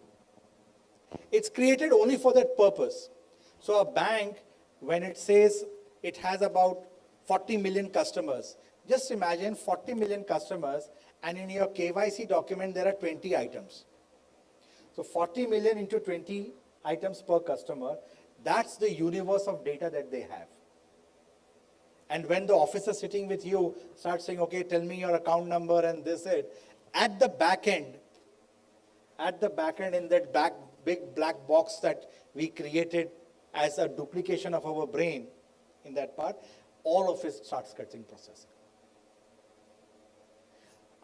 It's created only for that purpose. So a bank, when it says it has about 40 million customers, just imagine 40 million customers, and in your KYC document there are 20 items. So 40 million into 20 items per customer, that's the universe of data that they have. And when the officer sitting with you starts saying, okay, tell me your account number and this it, at the back end in that big black box that we created as a duplication of our brain in that part, all of it starts getting processed.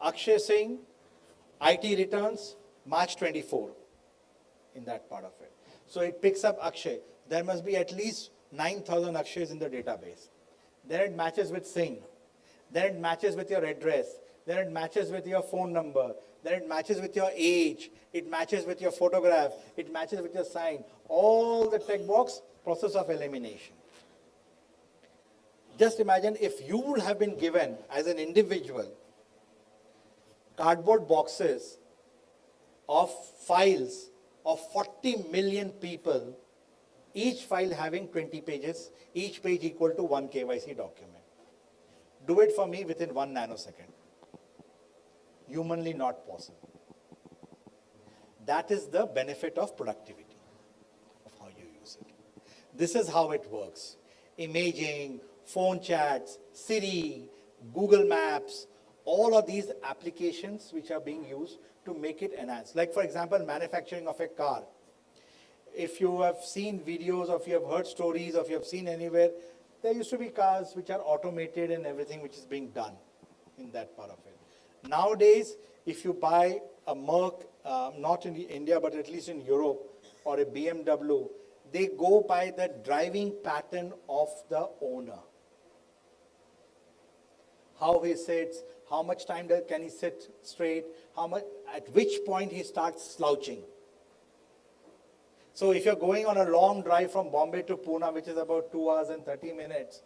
Akshay Singh, IT returns, March 24, in that part of it. So it picks up Akshay. There must be at least 9,000 Akshays in the database. Then it matches with Singh. Then it matches with your address. Then it matches with your phone number. Then it matches with your age. It matches with your photograph. It matches with your sign. All the text box, process of elimination. Just imagine if you would have been given as an individual cardboard boxes of files of 40 million people, each file having 20 pages, each page equal to 1 KYC document. Do it for me within 1 nanosecond. Humanly not possible. That is the benefit of productivity, of how you use it. This is how it works. Imaging, phone chats, Siri, Google Maps, all of these applications which are being used to make it enhanced. Like for example, manufacturing of a car. If you have seen videos, or if you have heard stories, or if you have seen anywhere, there used to be cars which are automated and everything which is being done in that part of it. Nowadays, if you buy a Merc, not in India, but at least in Europe, or a BMW, they go by the driving pattern of the owner. How he sits, how much time can he sit straight, at which point he starts slouching. So if you're going on a long drive from Bombay to Pune, which is about 2 hours and 30 minutes,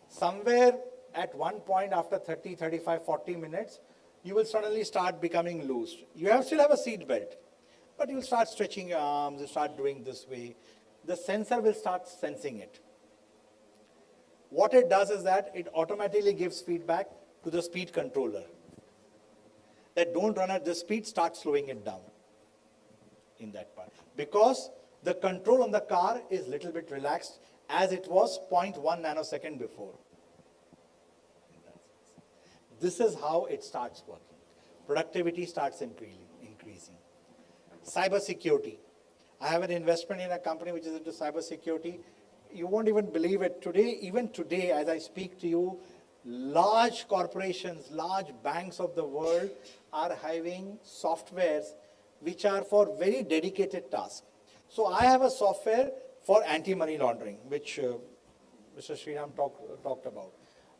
somewhere at one point after 30, 35, 40 minutes, you will suddenly start becoming loose. You still have a seat belt, but you'll start stretching your arms, you start doing this way. The sensor will start sensing it. What it does is that it automatically gives feedback to the speed controller. That don't run at this speed, start slowing it down in that part. Because the control on the car is little bit relaxed as it was 0.1 nanosecond before. This is how it starts working. Productivity starts increasing. Cyber security. I have an investment in a company which is into cyber security. You won't even believe it. Even today, as I speak to you, large corporations, large banks of the world are having softwares which are for very dedicated tasks. So I have a software for anti-money laundering, which Mr. Sriram talked about.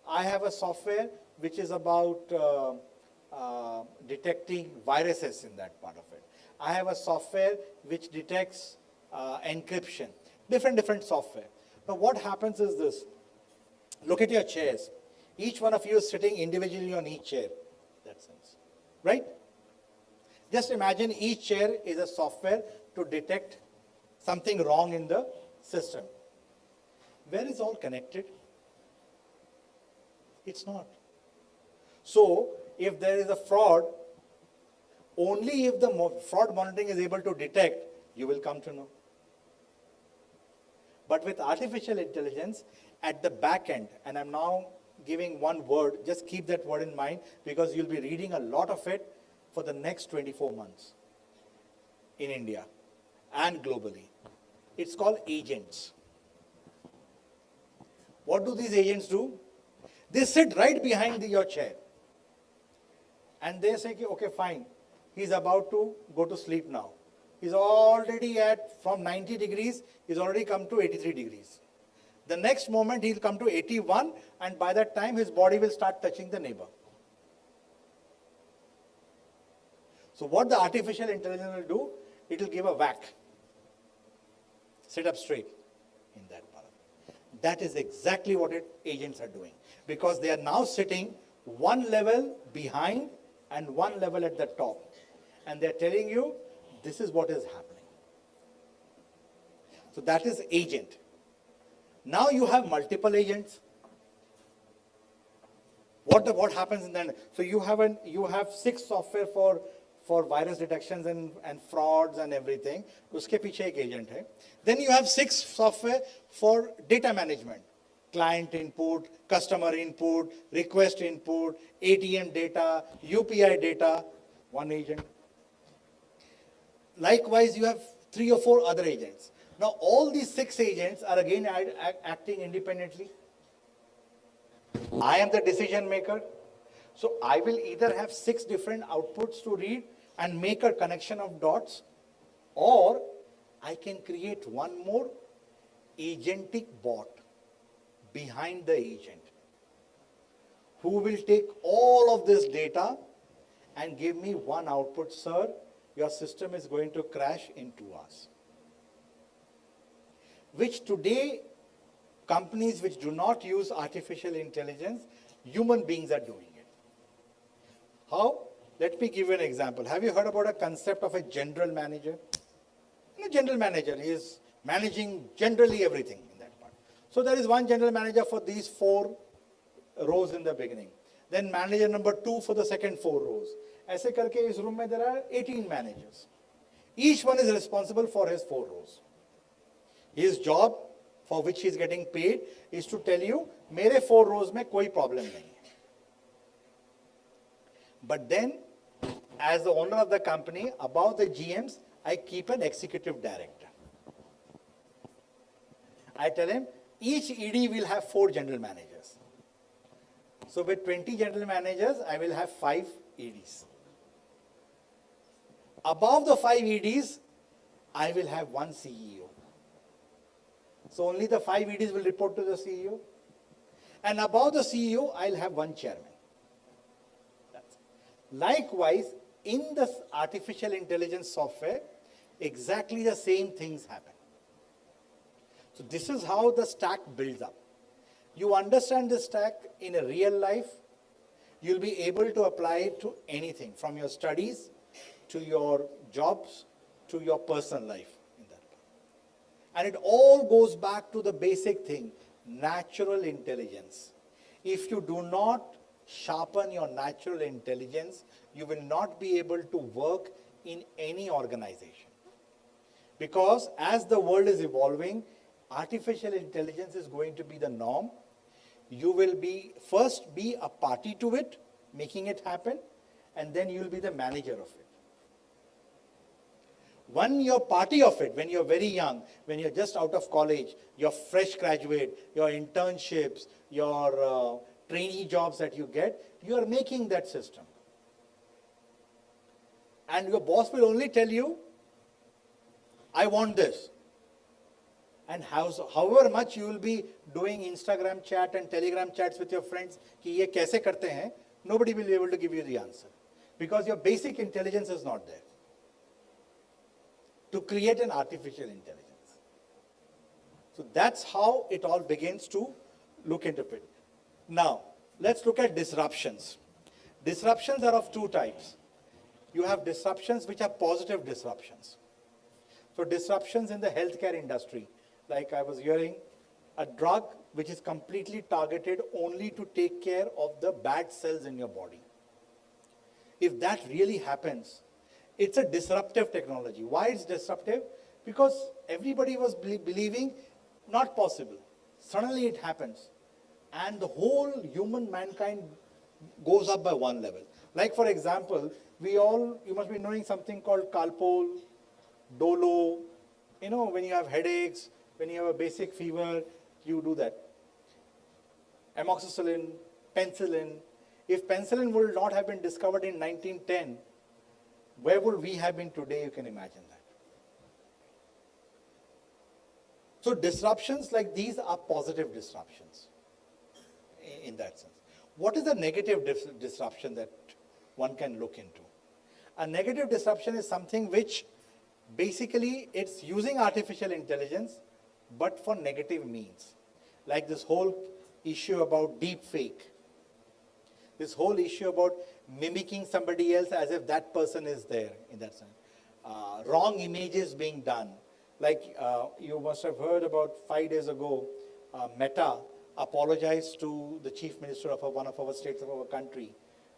I have a software which is about detecting viruses in that part of it. I have a software which detects encryption, different software. Now what happens is this. Look at your chairs. Each one of you is sitting individually on each chair, in that sense, right? Just imagine each chair is a software to detect something wrong in the system. Where is all connected? It's not. So, if there is a fraud, only if the fraud monitoring is able to detect, you will come to know. But with artificial intelligence, at the back end, and I'm now giving one word, just keep that word in mind because you'll be reading a lot of it for the next 24 months in India and globally. It's called agents. What do these agents do? They sit right behind your chair. And they say, okay, fine, he's about to go to sleep now. He's already from 90 degrees, he's already come to 83 degrees. The next moment he'll come to 81 and by that time his body will start touching the neighbor. So what the artificial intelligence will do, it will give a whack. Sit up straight in that part. That is exactly what agents are doing, because they are now sitting one level behind and one level at the top. And they're telling you, this is what is happening. So that is agent. Now you have multiple agents. What happens in that? So you have 6 software for virus detections and frauds and everything. Uske piche ek agent hai. Then you have 6 software for data management. Client input, customer input, request input, ATM data, UPI data, one agent. Likewise, you have 3 or 4 other agents. Now all these 6 agents are again acting independently. I am the decision maker. So I will either have 6 different outputs to read and make a connection of dots, or I can create one more agentic bot behind the agent who will take all of this data and give me one output. Sir, your system is going to crash in 2 hours. Which today, companies which do not use artificial intelligence, human beings are doing it. How? Let me give you an example. Have you heard about a concept of a general manager? A general manager, he is managing generally everything in that part. So there is one general manager for these 4 rows in the beginning. Then manager number 2 for the second 4 rows. ऐसे करके इस room में there are 18 managers. Each one is responsible for his 4 rows. His job, for which he is getting paid, is to tell you, मेरे 4 rows में कोई problem नहीं है. But then, as the owner of the company, above the GMs, I keep an executive director. I tell him, each ED will have 4 general managers. So with 20 general managers, I will have 5 EDs. Above the 5 EDs, I will have 1 CEO. So only the 5 EDs will report to the CEO. And above the CEO, I'll have 1 chairman. Likewise, in the artificial intelligence software, exactly the same things happen. So this is how the stack builds up. You understand the stack in a real life, you'll be able to apply it to anything, from your studies, to your jobs, to your personal life. And it all goes back to the basic thing, natural intelligence. If you do not sharpen your natural intelligence, you will not be able to work in any organization. Because as the world is evolving, artificial intelligence is going to be the norm. You will first be a party to it, making it happen, and then you will be the manager of it. When you're party of it, when you're very young, when you're just out of college, you're fresh graduate, your internships, your trainee jobs that you get, you are making that system. And your boss will only tell you, I want this. And however much you will be doing Instagram chat and Telegram chats with your friends, कि ये कैसे करते हैं, nobody will be able to give you the answer. Because your basic intelligence is not there to create an artificial intelligence. So that's how it all begins to look into it. Now, let's look at disruptions. Disruptions are of 2 types. You have disruptions which are positive disruptions. So disruptions in the healthcare industry, like I was hearing, a drug which is completely targeted only to take care of the bad cells in your body. If that really happens, it's a disruptive technology. Why it's disruptive? Because everybody was believing not possible. Suddenly it happens. And the whole human mankind goes up by 1 level. Like for example, you must be knowing something called Calpol, Dolo. You know, when you have headaches, when you have a basic fever, you do that. Amoxicillin, penicillin. If penicillin would not have been discovered in 1910, where would we have been today? You can imagine that. So disruptions like these are positive disruptions in that sense. What is a negative disruption that one can look into? A negative disruption is something which Basically, it's using artificial intelligence, but for negative means. Like this whole issue about deep fake. This whole issue about mimicking somebody else as if that person is there in that sense. Wrong images being done. Like you must have heard about 5 days ago, Meta apologized to the chief minister of one of our states of our country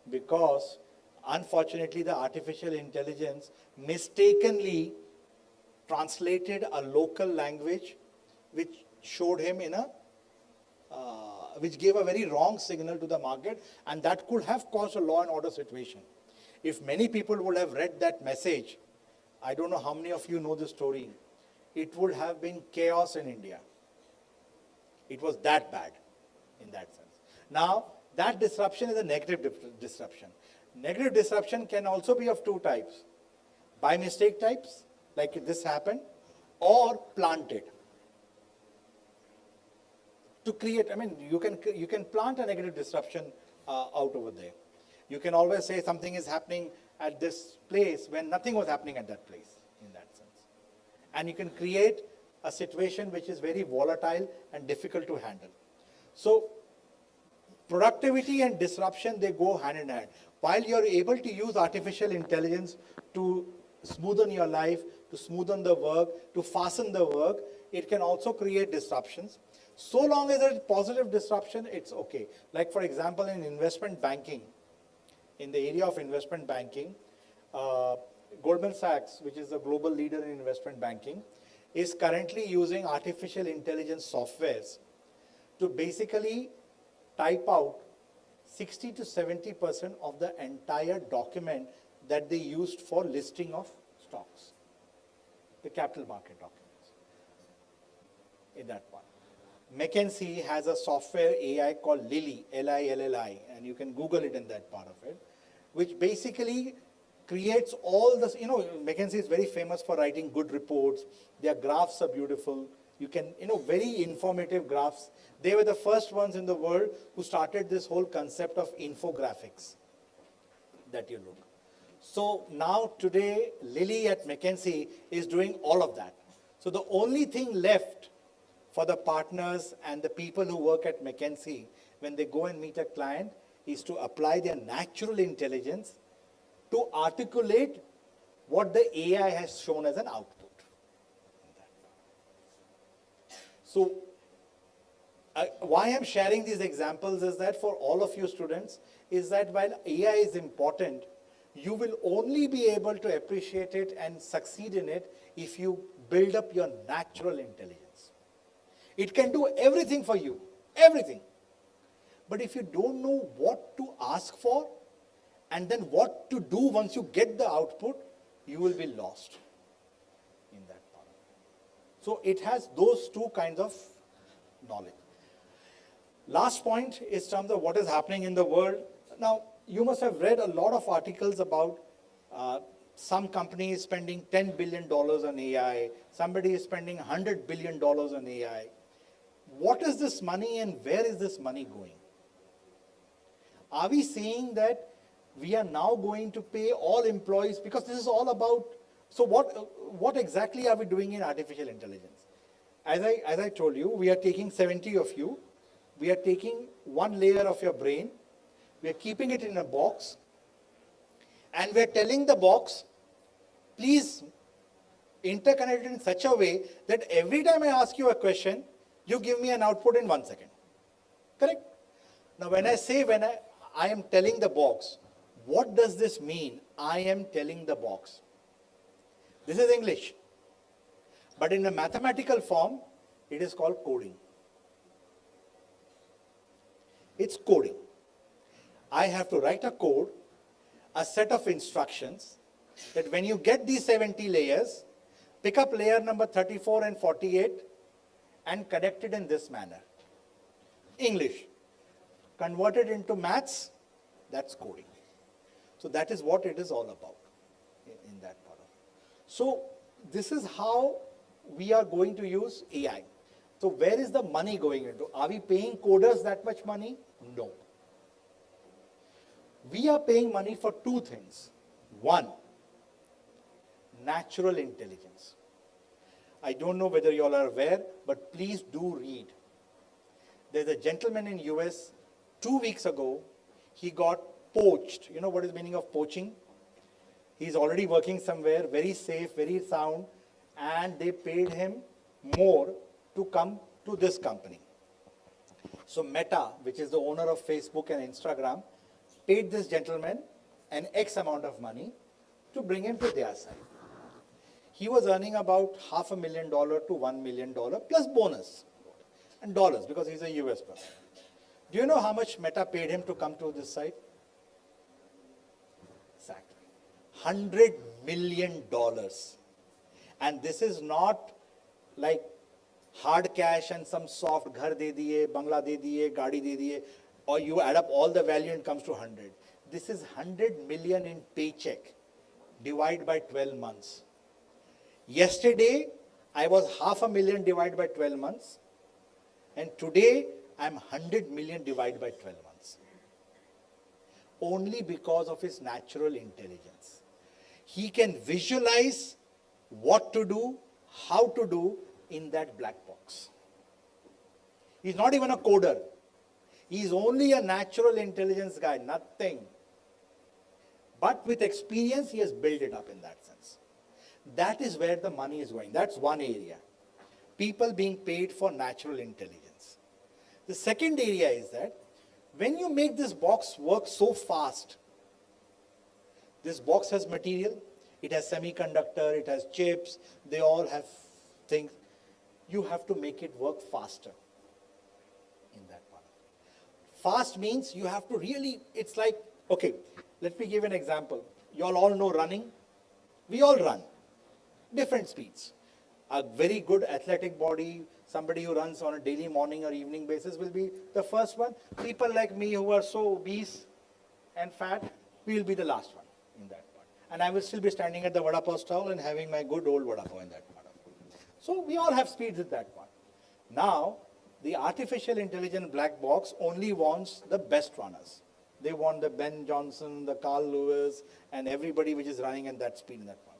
because unfortunately the artificial intelligence mistakenly translated a local language which showed him in a which gave a very wrong signal to the market, and that could have caused a law and order situation. If many people would have read that message, I don't know how many of you know the story, it would have been chaos in India. It was that bad in that sense. Now, that disruption is a negative disruption. Negative disruption can also be of two types. By mistake types, like this happened, or planted. To create, I mean, you can plant a negative disruption out over there. You can always say something is happening at this place when nothing was happening at that place in that sense. And you can create a situation which is very volatile and difficult to handle. So productivity and disruption, they go hand in hand. While you're able to use artificial intelligence to smoothen your life, to smoothen the work, to fasten the work, it can also create disruptions. So long as it's positive disruption, it's okay. Like for example, in investment banking, in the area of investment banking, Goldman Sachs, which is the global leader in investment banking, is currently using artificial intelligence softwares to basically type out 60 to 70% of the entire document that they used for listing of stocks, the capital market documents, in that one. McKinsey has a software AI called Lilly, Lilli, and you can Google it in that part of it, which basically creates all this, McKinsey is very famous for writing good reports. Their graphs are beautiful. You can, very informative graphs. They were the first ones in the world who started this whole concept of infographics that you look. So now today, Lilly at McKinsey is doing all of that. So the only thing left for the partners and the people who work at McKinsey when they go and meet a client is to apply their natural intelligence to articulate what the AI has shown as an output. So why I'm sharing these examples is that for all of you students is that while AI is important, you will only be able to appreciate it and succeed in it if you build up your natural intelligence. It can do everything for you, everything. But if you don't know what to ask for and then what to do once you get the output, you will be lost in that part. So it has those two kinds of knowledge. Last point is terms of what is happening in the world. Now, you must have read a lot of articles about some companies spending $10 billion on AI, somebody is spending $100 billion on AI. What is this money and where is this money going? Are we saying that we are now going to pay all employees, because this is all about, so what exactly are we doing in artificial intelligence? As I told you, we are taking 70 of you, we are taking one layer of your brain, we are keeping it in a box, and we are telling the box, please interconnect it in such a way that every time I ask you a question, you give me an output in 1 second. Correct? Now when I am telling the box, what does this mean? I am telling the box. This is English. But in a mathematical form, it is called coding. It's coding. I have to write a code, a set of instructions, that when you get these 70 layers, pick up layer number 34 and 48 and connect it in this manner. English. Convert it into maths, that's coding. So that is what it is all about in that part of it. So this is how we are going to use AI. So where is the money going into? Are we paying coders that much money? No. We are paying money for two things. One, natural intelligence. I don't know whether you all are aware, but please do read. There's a gentleman in US, 2 weeks ago, he got poached. You know what is the meaning of poaching? He's already working somewhere, very safe, very sound, and they paid him more to come to this company. So Meta, which is the owner of Facebook and Instagram, paid this gentleman an X amount of money to bring him to their side. He was earning about $500,000 to $1 million plus bonus and dollars because he's a US person. Do you know how much Meta paid him to come to this site? Exactly. $100 million. And this is not like hard cash and some soft ghar de diye, bangla de diye, gaadi de diye, or you add up all the value and it comes to 100. This is 100 million in paycheck, divide by 12 months. Yesterday, I was $500,000 divided by 12 months, and today I'm 100 million divided by 12 months. Only because of his natural intelligence. He can visualize what to do, how to do in that black box. He's not even a coder. He's only a natural intelligence guy, nothing. But with experience, he has built it up in that sense. That is where the money is going. That's one area. People being paid for natural intelligence. The second area is that when you make this box work so fast, this box has material, it has semiconductor, it has chips, they all have things. You have to make it work faster in that part. Fast means you have to really, it's like, okay, let me give an example. You all know running. We all run, different speeds. A very good athletic body, somebody who runs on a daily morning or evening basis will be the first one. People like me who are so obese and fat, we will be the last one in that part. And I will still be standing at the vada pav stall and having my good old vada pav in that part. So we all have speeds at that part. Now, the artificial intelligent black box only wants the best runners. They want the Ben Johnson, the Carl Lewis, and everybody which is running at that speed in that part.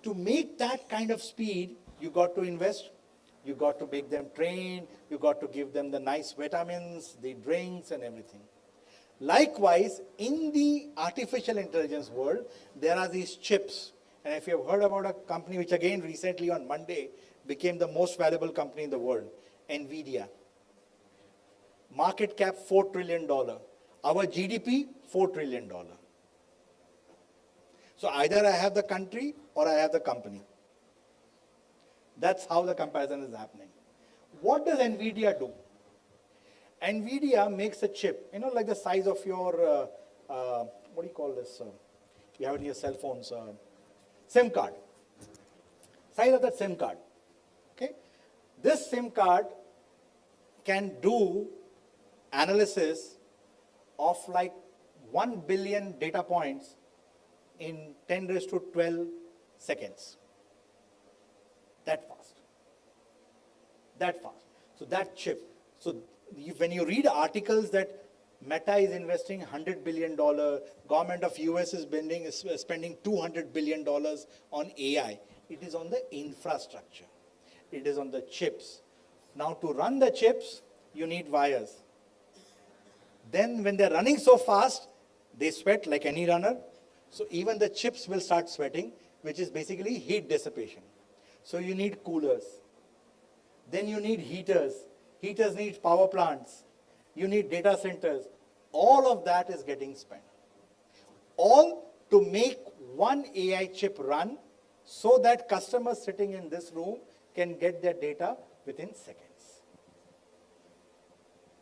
To make that kind of speed, you got to invest, you got to make them train, you got to give them the nice vitamins, the drinks and everything. Likewise, in the artificial intelligence world, there are these chips. And if you have heard about a company which again recently on Monday became the most valuable company in the world, NVIDIA. Market cap $4 trillion. Our GDP, $4 trillion. So either I have the country or I have the company. That's how the comparison is happening. What does NVIDIA do? NVIDIA makes a chip, you know, like the size of your, what do you call this? You have it in your cell phones, SIM card. Size of that SIM card. Okay? This SIM card can do analysis of like 1 billion data points in 10 raised to 12 seconds. That fast. That fast. So that chip. So when you read articles that Meta is investing $100 billion, government of US is spending $200 billion on AI, it is on the infrastructure. It is on the chips. Now to run the chips, you need wires. Then when they're running so fast, they sweat like any runner. So even the chips will start sweating, which is basically heat dissipation. So you need coolers. Then you need heaters. Heaters need power plants. You need data centers. All of that is getting spent. All to make one AI chip run so that customers sitting in this room can get their data within seconds.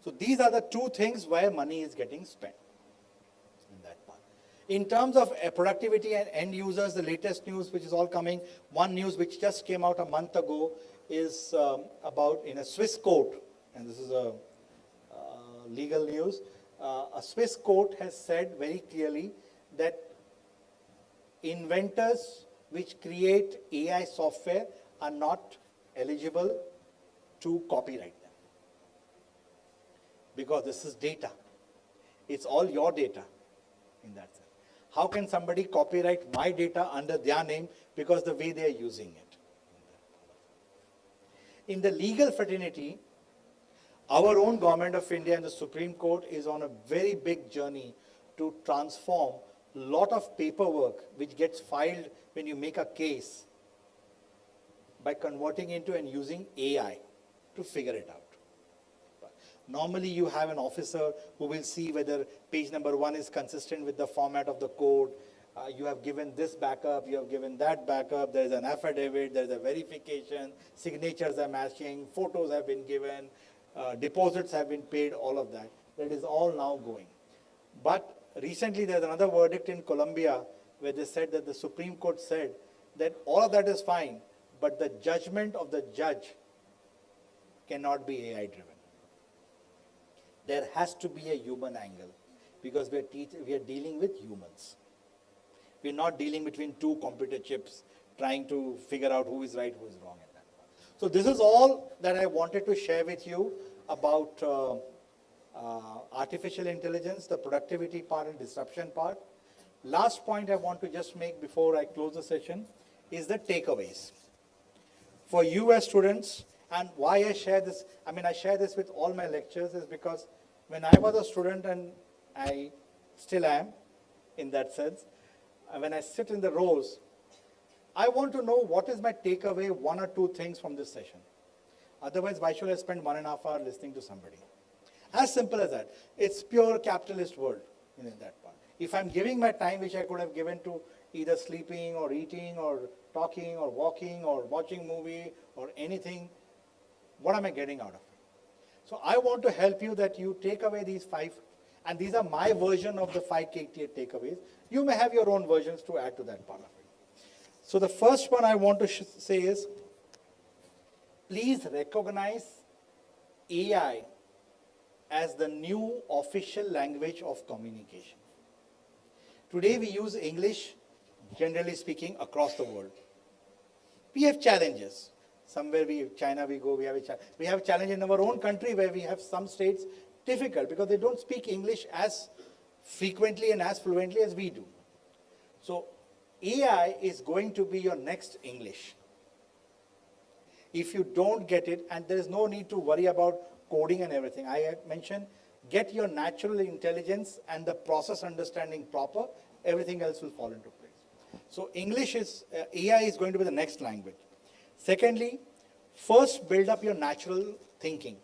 So these are the two things where money is getting spent in that part. In terms of productivity and end users, the latest news which is all coming, one news which just came out a month ago is about in a Swiss court, and this is a legal news, a Swiss court has said very clearly that inventors which create AI software are not eligible to copyright them. Because this is data. It's all your data in that sense. How can somebody copyright my data under their name because the way they are using it? In the legal fraternity, our own government of India and the Supreme Court is on a very big journey to transform a lot of paperwork which gets filed when you make a case by converting into and using AI to figure it out. Normally you have an officer who will see whether page number 1 is consistent with the format of the code. You have given this backup, you have given that backup, there is an affidavit, there is a verification, signatures are matching, photos have been given, deposits have been paid, all of that. That is all now going. But recently there's another verdict in Colombia where they said that the Supreme Court said that all of that is fine, but the judgment of the judge cannot be AI driven. There has to be a human angle because we are dealing with humans. We're not dealing between two computer chips trying to figure out who is right, who is wrong in that. So this is all that I wanted to share with you about artificial intelligence, the productivity part and disruption part. Last point I want to just make before I close the session is the takeaways. For you as students, and why I share this, I share this with all my lectures is because when I was a student, and I still am in that sense, when I sit in the rows, I want to know what is my takeaway, 1 or 2 things from this session. Otherwise, why should I spend 1.5 hours listening to somebody? As simple as that. It's pure capitalist world in that part. If I'm giving my time, which I could have given to either sleeping or eating or talking or walking or watching movie or anything, what am I getting out of it? So I want to help you that you take away these 5, and these are my version of the 5 takeaways. You may have your own versions to add to that part of it. So the first one I want to say is, please recognize AI as the new official language of communication. Today we use English, generally speaking, across the world. We have challenges. Somewhere China we go, we have a challenge in our own country where we have some states difficult because they don't speak English as frequently and as fluently as we do. So AI is going to be your next English. If you don't get it, and there is no need to worry about coding and everything. I had mentioned, get your natural intelligence and the process understanding proper, everything else will fall into place. So AI is going to be the next language. Secondly, first build up your natural thinking.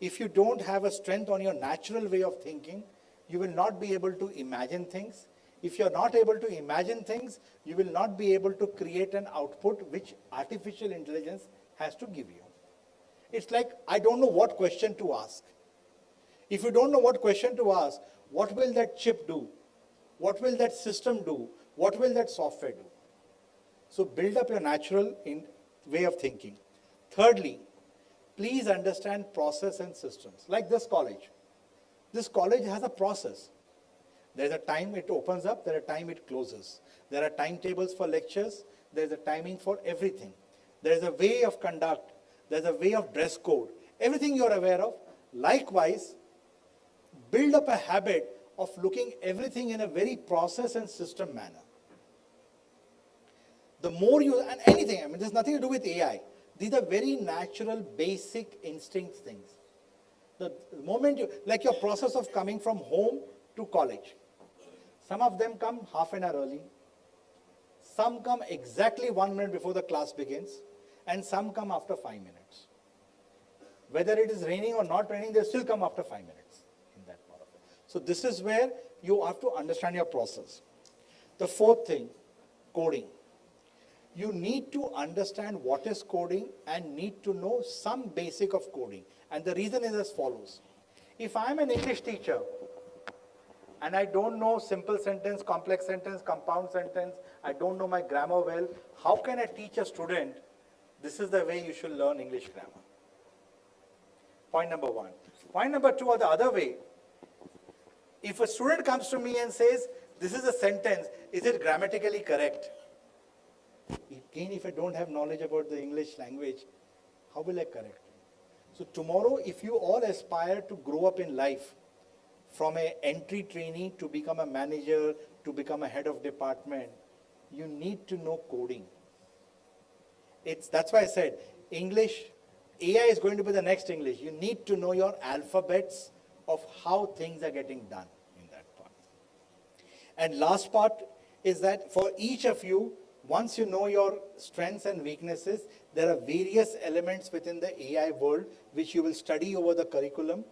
If you don't have a strength on your natural way of thinking, you will not be able to imagine things. If you're not able to imagine things, you will not be able to create an output which artificial intelligence has to give you. It's like, I don't know what question to ask. If you don't know what question to ask, what will that chip do? What will that system do? What will that software do? So build up your natural way of thinking. Thirdly, please understand process and systems. Like this college. This college has a process. There's a time it opens up, there's a time it closes. There are timetables for lectures, there's a timing for everything. There's a way of conduct, there's a way of dress code. Everything you're aware of. Likewise, build up a habit of looking everything in a very process and system manner. The more you, and anything, there's nothing to do with AI. These are very natural, basic instinct things. The moment like your process of coming from home to college. Some of them come half an hour early. Some come exactly 1 minute before the class begins. And some come after 5 minutes. Whether it is raining or not raining, they still come after 5 minutes in that part of it. So this is where you have to understand your process. The fourth thing, coding. You need to understand what is coding and need to know some basic of coding. And the reason is as follows. If I'm an English teacher and I don't know simple sentence, complex sentence, compound sentence, I don't know my grammar well, how can I teach a student this is the way you should learn English grammar? Point number 1. Point number 2, or the other way. If a student comes to me and says, this is a sentence, is it grammatically correct? Again, if I don't have knowledge about the English language, how will I correct? So tomorrow, if you all aspire to grow up in life, from an entry trainee to become a manager, to become a head of department, you need to know coding. That's why I said English, AI is going to be the next English. You need to know your alphabets of how things are getting done in that part. And last part is that for each of you, once you know your strengths and weaknesses, there are various elements within the AI world which you will study over the curriculum.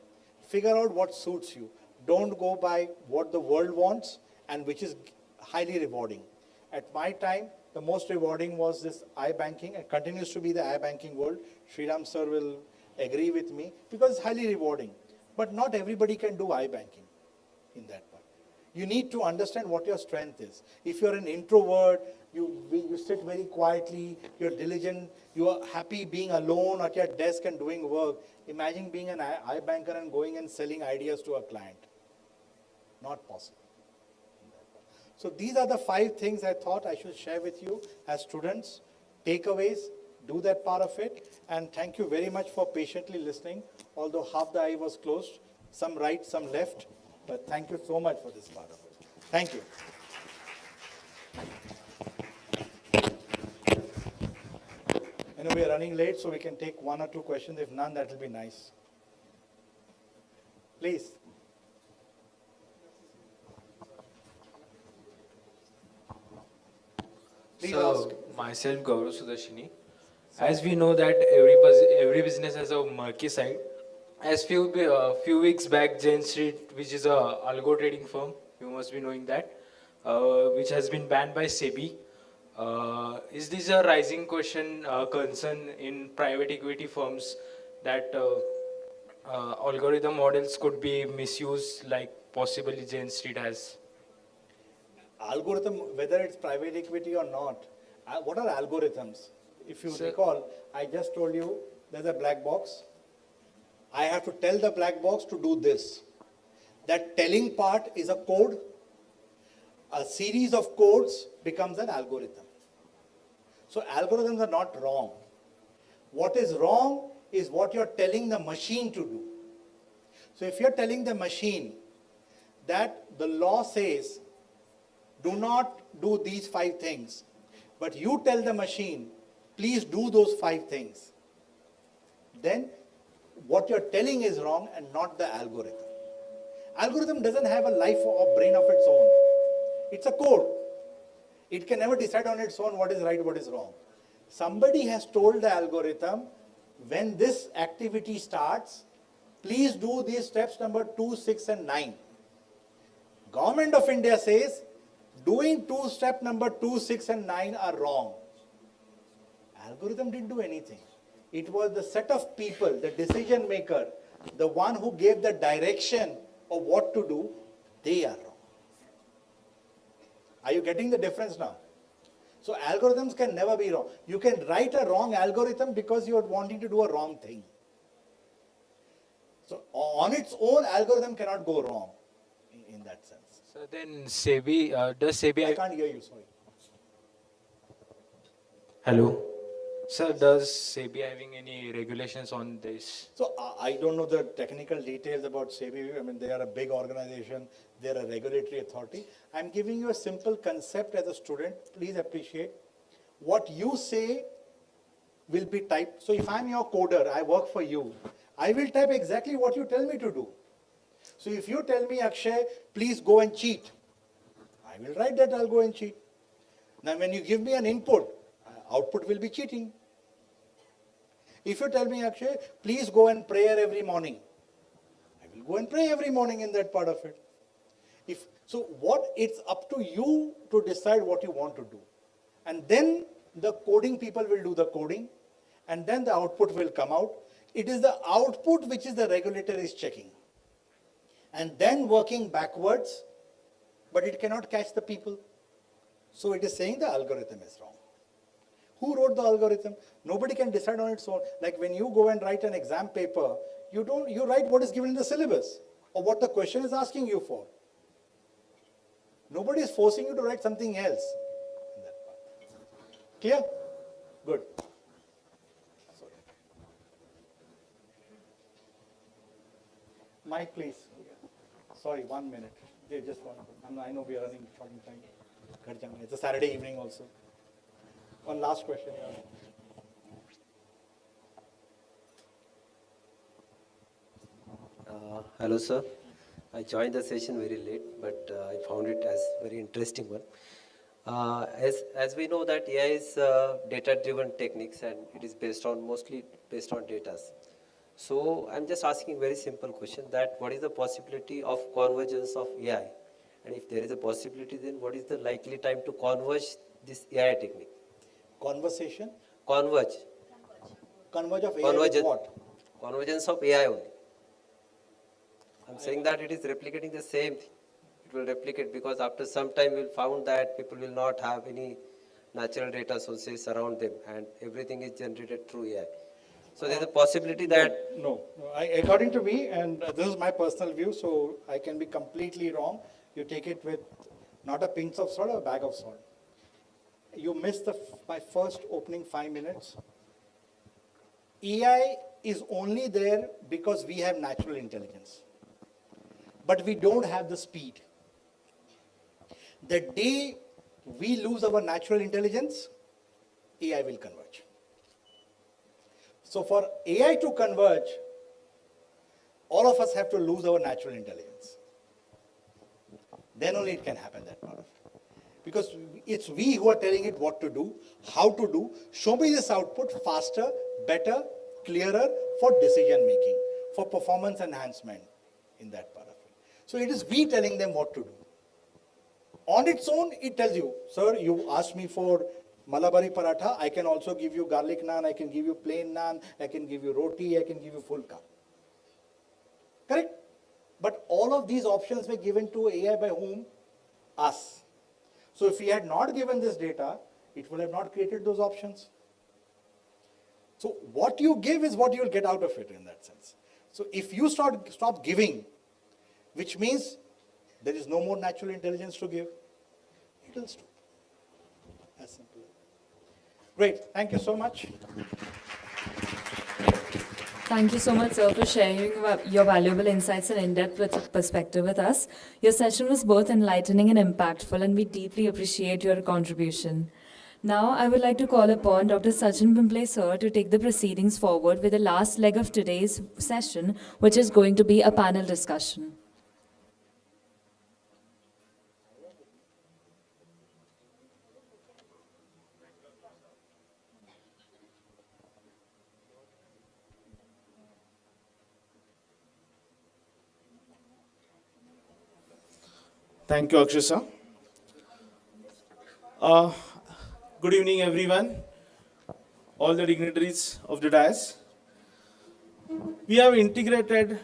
Figure out what suits you. Don't go by what the world wants and which is highly rewarding. At my time, the most rewarding was this iBanking. It continues to be the iBanking world. Sriram sir will agree with me because it's highly rewarding. But not everybody can do iBanking in that part. You need to understand what your strength is. If you're an introvert, you sit very quietly, you're diligent, you are happy being alone at your desk and doing work. Imagine being an iBanker and going and selling ideas to a client. Not possible. So these are the 5 things I thought I should share with you as students. Takeaways, do that part of it. And thank you very much for patiently listening. Although half the eye was closed, some right, some left. But thank you so much for this part of it. Thank you. I know we are running late, so we can take 1 or 2 questions. If none, that will be nice. Please. Myself, Gaurav Sudashini. As we know that every business has a murky side. As few weeks back, Jane Street, which is a algo trading firm, you must be knowing that, which has been banned by SEBI. Is this a rising concern in private equity firms that algorithm models could be misused like possibly Jane Street has? Algorithm, whether it's private equity or not, what are algorithms? If you recall, I just told you there's a black box. I have to tell the black box to do this. That telling part is a code. A series of codes becomes an algorithm. So algorithms are not wrong. What is wrong is what you're telling the machine to do. So if you're telling the machine that the law says, do not do these 5 things, but you tell the machine, please do those 5 things, then what you're telling is wrong and not the algorithm. Algorithm doesn't have a life or brain of its own. It's a code. It can never decide on its own what is right, what is wrong. Somebody has told the algorithm, when this activity starts, please do these steps number 2, 6 and 9. Government of India says, doing step number 2, 6 and 9 are wrong. Algorithm didn't do anything. It was the set of people, the decision maker, the one who gave the direction of what to do, they are wrong. Are you getting the difference now? So algorithms can never be wrong. You can write a wrong algorithm because you are wanting to do a wrong thing. So on its own, algorithm cannot go wrong in that sense. So then SEBI, does SEBI... I can't hear you, sorry. Hello? Sir, does SEBI having any regulations on this? So I don't know the technical details about SEBI. I mean, they are a big organization. They are a regulatory authority. I'm giving you a simple concept as a student. Please appreciate. What you say will be typed. So if I'm your coder, I work for you, I will type exactly what you tell me to do. So if you tell me, Akshay, please go and cheat, I will write that I'll go and cheat. Now when you give me an input, output will be cheating. If you tell me, Akshay, please go and pray every morning, I will go and pray every morning in that part of it. It's up to you to decide what you want to do. And then the coding people will do the coding, and then the output will come out. It is the output which is the regulator is checking. And then working backwards, but it cannot catch the people. So it is saying the algorithm is wrong. Who wrote the algorithm? Nobody can decide on its own. Like when you go and write an exam paper, you write what is given in the syllabus or what the question is asking you for. Nobody is forcing you to write something else. In that part. Clear? Good. Sorry. Mike, please. Sorry, 1 minute. Yeah, just one. I know we are running short in time. Ghar jana hai. It's a Saturday evening also. One last question. Hello, sir. I joined the session very late, but I found it as very interesting one. As we know that AI is data-driven techniques and it is mostly based on data. So I'm just asking very simple question that what is the possibility of convergence of AI? And if there is a possibility, then what is the likely time to converge this AI technique? Conversation? Converge. Converge of AI with what? Convergence of AI only. I'm saying that it is replicating the same thing. It will replicate because after some time we'll found that people will not have any natural data sources around them and everything is generated through AI. So there's a possibility that... No. According to me, and this is my personal view, so I can be completely wrong. You take it with not a pinch of salt or a bag of salt. You missed my first opening 5 minutes. AI is only there because we have natural intelligence. But we don't have the speed. The day we lose our natural intelligence, AI will converge. So for AI to converge, all of us have to lose our natural intelligence. Then only it can happen, that part of it. Because it's we who are telling it what to do, how to do. Show me this output faster, better, clearer for decision making, for performance enhancement in that part of it. So it is we telling them what to do. On its own, it tells you, sir, you asked me for Malabari paratha, I can also give you garlic naan, I can give you plain naan, I can give you roti, I can give you fulka. Correct? But all of these options were given to AI by whom? Us. So if we had not given this data, it would have not created those options. So what you give is what you will get out of it in that sense. So if you stop giving, which means there is no more natural intelligence to give, it will stop. As simple as that. Great, thank you so much. Thank you so much, sir, for sharing your valuable insights and in-depth perspective with us. Your session was both enlightening and impactful, and we deeply appreciate your contribution. Now, I would like to call upon Dr. Sachin Pimple, sir, to take the proceedings forward with the last leg of today's session, which is going to be a panel discussion. Thank you, Akshasa. Good evening, everyone, all the dignitaries of the dais. We have integrated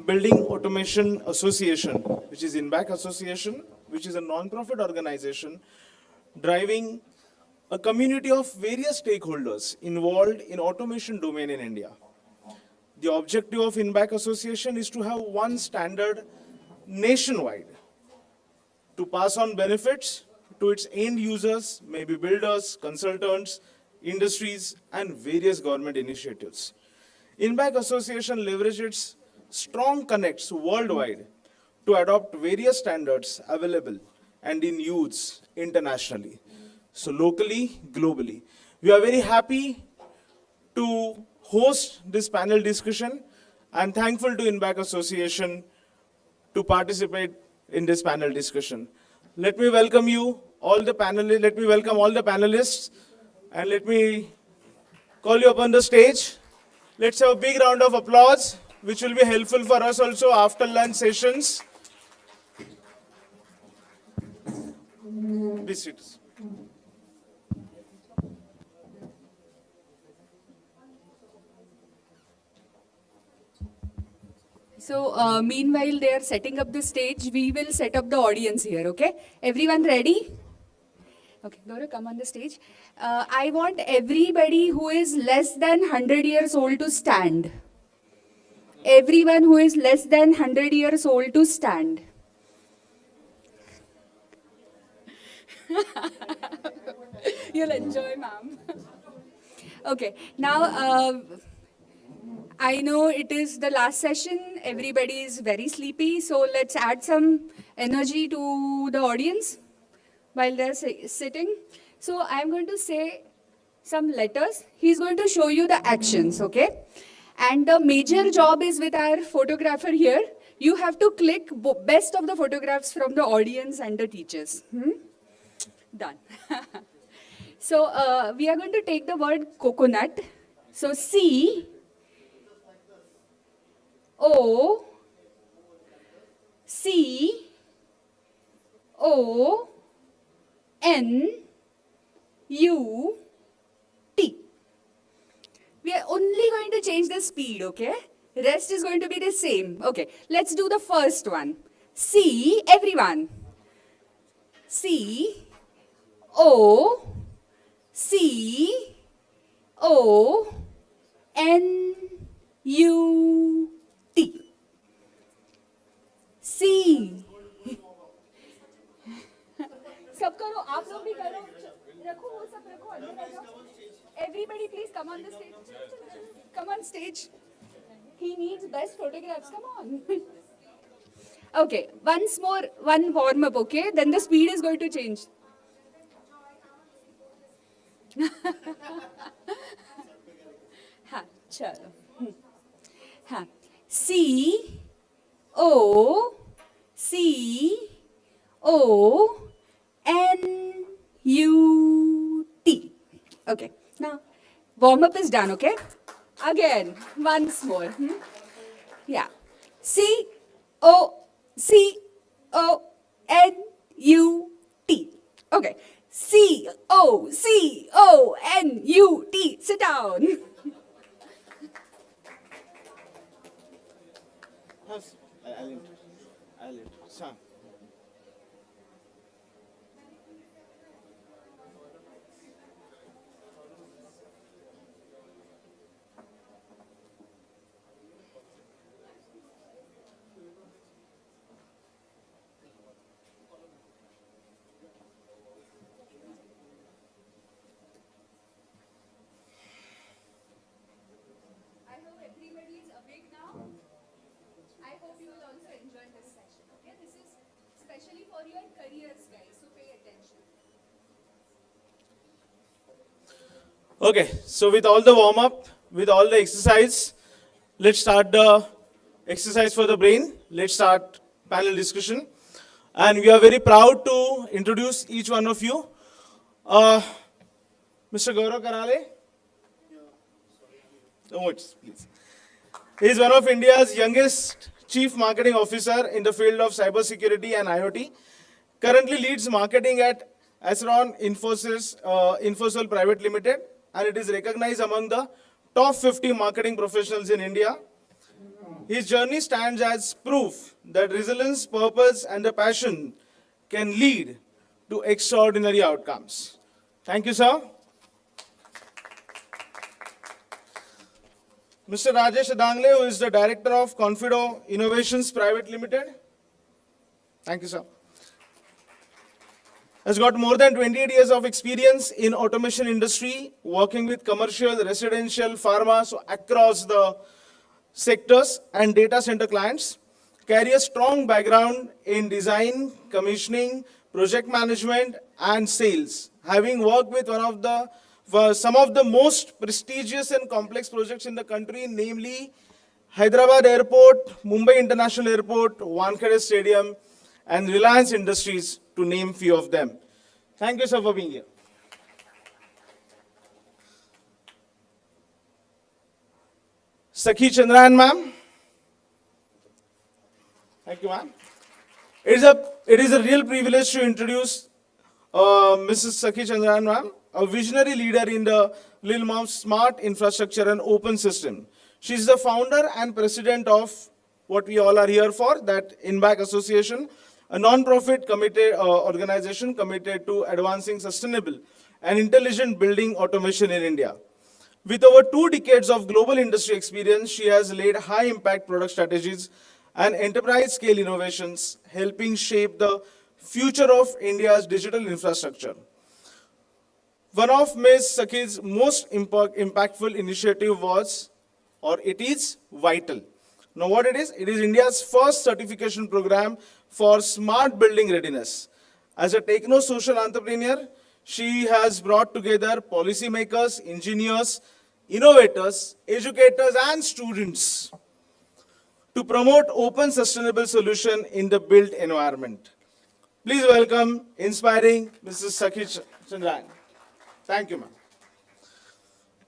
Building Automation Association, which is INBAC Association, which is a non-profit organization driving a community of various stakeholders involved in automation domain in India. The objective of INBAC Association is to have one standard nationwide to pass on benefits to its end users, maybe builders, consultants, industries, and various government initiatives. INBAC Association leverages its strong connects worldwide to adopt various standards available and in use internationally. So locally, globally. We are very happy to host this panel discussion and thankful to INBAC Association to participate in this panel discussion. Let me welcome you, all the panelists, let me welcome all the panelists, and let me call you up on the stage. Let's have a big round of applause, which will be helpful for us also after lunch sessions. Please sit. So meanwhile they are setting up the stage, we will set up the audience here, okay? Everyone ready? Okay, Gaurav, come on the stage. I want everybody who is less than 100 years old to stand. Everyone who is less than 100 years old to stand. You'll enjoy, ma'am. Okay, now I know it is the last session. Everybody is very sleepy. So let's add some energy to the audience while they're sitting. So I'm going to say some letters. He's going to show you the actions, okay? And the major job is with our photographer here. You have to click best of the photographs from the audience and the teachers. Done. So we are going to take the word coconut. So C, O, C, O, N, U, T. We are only going to change the speed, okay? Rest is going to be the same. Okay, let's do the first one. C, everyone. C, O, C, O, N, U, T. C. सब करो, आप लोग भी करो. रखो वो सब रखो, अंदर आ जाओ. Everybody please come on the stage. Come on stage. He needs best photographs. Come on. Okay, once more, one warm up, okay? Then the speed is going to change. हाँ, चलो. हाँ. C, O, C, O, N, U, T. Okay, now warm up is done, okay? Again, once more. Yeah. C, O, C, O, N, U, T. Okay. C, O, C, O, N, U, T. Sit down. I hope everybody is awake now. I hope you will also enjoy this session. Okay, this is especially for your careers, guys. So pay attention. Okay, so with all the warm up, with all the exercise, let's start the exercise for the brain. Let's start panel discussion. And we are very proud to introduce each one of you. Mr. Gaurav Karale. Please. He is one of India's youngest Chief Marketing Officer in the field of cybersecurity and IoT. Currently leads marketing at Acron Infosol Private Limited, and it is recognized among the top 50 marketing professionals in India. His journey stands as proof that resilience, purpose, and the passion can lead to extraordinary outcomes. Thank you, sir. Mr. Rajesh Adangle, who is the Director of Confido Innovations Private Limited. Thank you, sir. Has got more than 28 years of experience in automation industry, working with commercial, residential, pharma, so across the sectors and data center clients. Carry a strong background in design, commissioning, project management, and sales. Having worked with some of the most prestigious and complex projects in the country, namely Hyderabad Airport, Mumbai International Airport, Wankhede Stadium, and Reliance Industries, to name few of them. Thank you, sir, for being here. Sakhi Chandran, ma'am. Thank you, ma'am. It is a real privilege to introduce Mrs. Sakhi Chandran, ma'am, a visionary leader in the Lil Mouth Smart Infrastructure and Open System. She is the founder and president of what we all are here for, that InBack Association, a non-profit organization committed to advancing sustainable and intelligent building automation in India. With over 2 decades of global industry experience, she has led high-impact product strategies and enterprise-scale innovations, helping shape the future of India's digital infrastructure. One of Ms. Sakhi's most impactful initiative was or it is vital. Now what it is India's first certification program for smart building readiness. As a techno-social entrepreneur, she has brought together policymakers, engineers, innovators, educators, and students to promote open sustainable solution in the built environment. Please welcome inspiring Mrs. Sakhi Chandran. Thank you, ma'am.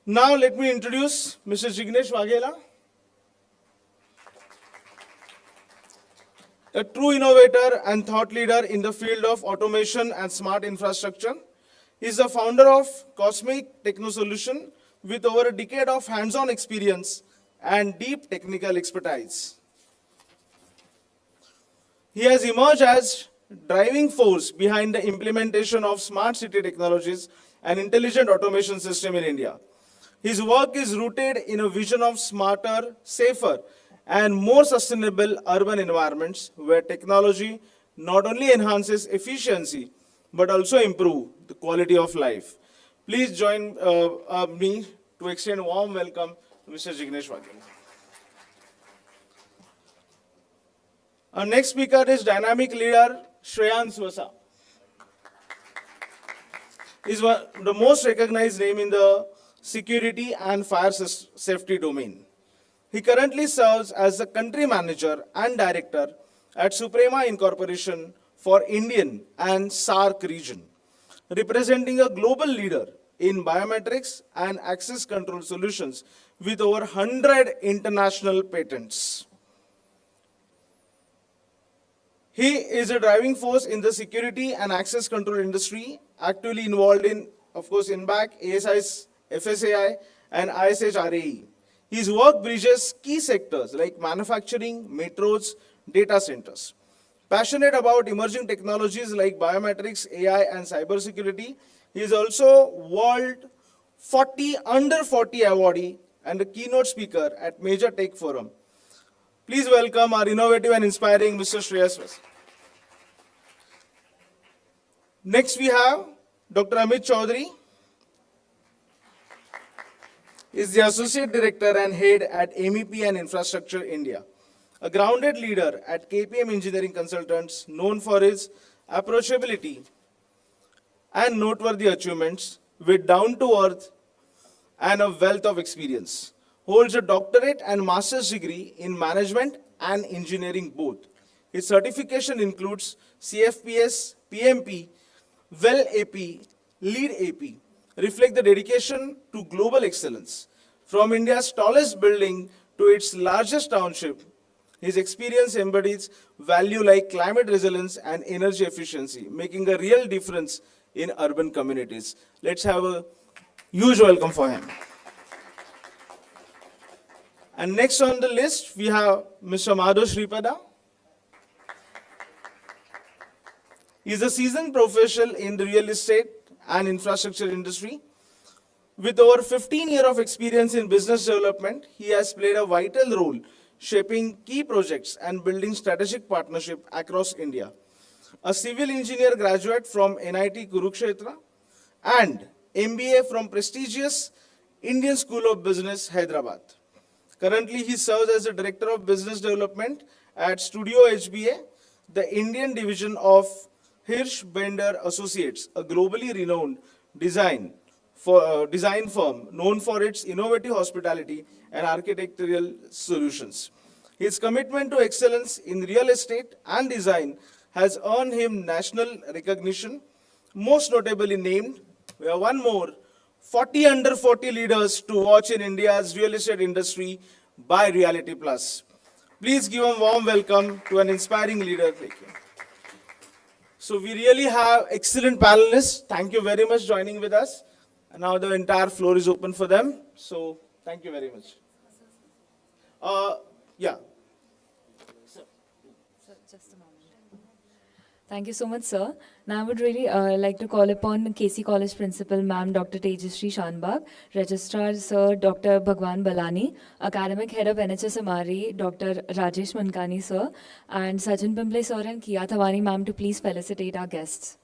Now let me introduce Mr. Jignesh Waghela, a true innovator and thought leader in the field of automation and smart infrastructure. He is the founder of Cosmic Techno Solution with over a decade of hands-on experience and deep technical expertise. He has emerged as driving force behind the implementation of smart city technologies and intelligent automation system in India. His work is rooted in a vision of smarter, safer, and more sustainable urban environments where technology not only enhances efficiency, but also improve the quality of life. Please join me to extend a warm welcome to Mr. Jignesh Waghela. Our next speaker is dynamic leader Shreyans Vasa. He is the most recognized name in the security and fire safety domain. He currently serves as the country manager and director at Suprema Incorporation for Indian and SAARC region, representing a global leader in biometrics and access control solutions with over 100 international patents. He is a driving force in the security and access control industry, actively involved in, of course, INBAC, ASI's, FSAI, and ISHRAE. His work bridges key sectors like manufacturing, metros, data centers. Passionate about emerging technologies like biometrics, AI, and cybersecurity, he is also World 40 Under 40 awardee and a keynote speaker at major tech forum. Please welcome our innovative and inspiring Mr. Shreyas Vasa. Next we have Dr. Amit Chaudhary. He is the Associate Director and Head at MEP and Infrastructure India, a grounded leader at KPM Engineering Consultants known for his approachability and noteworthy achievements with down-to-earth and a wealth of experience. Holds a doctorate and master's degree in management and engineering both. His certification includes CFPS, PMP, Well AP, Lead AP, reflect the dedication to global excellence. From India's tallest building to its largest township, his experience embodies value like climate resilience and energy efficiency, making a real difference in urban communities. Let's have a huge welcome for him. And next on the list, we have Mr. Madhav Sripada. He is a seasoned professional in the real estate and infrastructure industry. With over 15 years of experience in business development, he has played a vital role shaping key projects and building strategic partnership across India. A civil engineer graduate from NIT Kurukshetra and MBA from prestigious Indian School of Business, Hyderabad. Currently, he serves as the Director of Business Development at Studio HBA, the Indian division of Hirsch Bender Associates, a globally renowned design firm known for its innovative hospitality and architectural solutions. His commitment to excellence in real estate and design has earned him national recognition, most notably named, we have one more, 40 Under 40 leaders to watch in India's real estate industry by Reality Plus. Please give a warm welcome to an inspiring leader. Thank you. So we really have excellent panelists. Thank you very much for joining with us. And now the entire floor is open for them. So thank you very much. Yeah. Just a moment. Thank you so much, sir. Now I would really like to call upon KC College Principal, Ma'am Dr. Tejasri Shanbag, Registrar, Sir Dr. Bhagwan Balani, Academic Head of NHSMRE, Dr. Rajesh Mankani, sir, and Sajjan Pimple, sir, and Kiya Thawani, ma'am, to please felicitate our guests.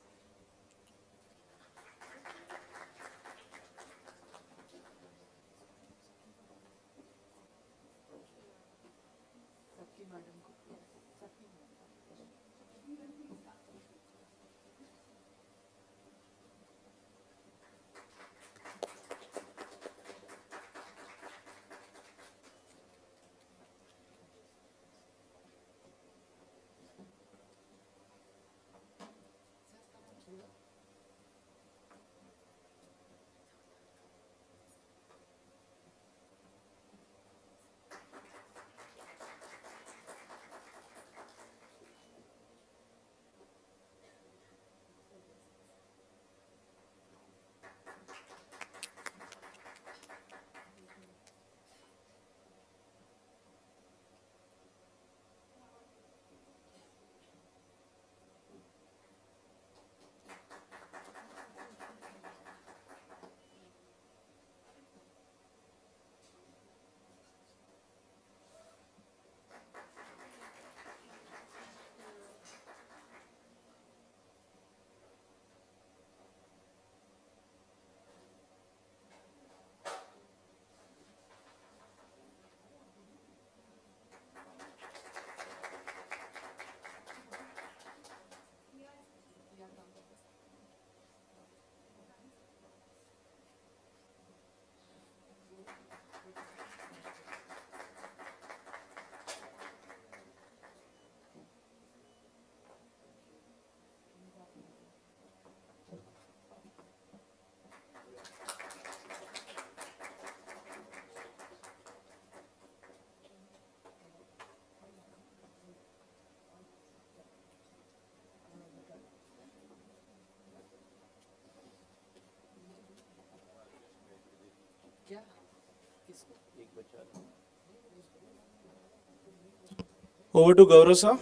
Over to Gaurav sir.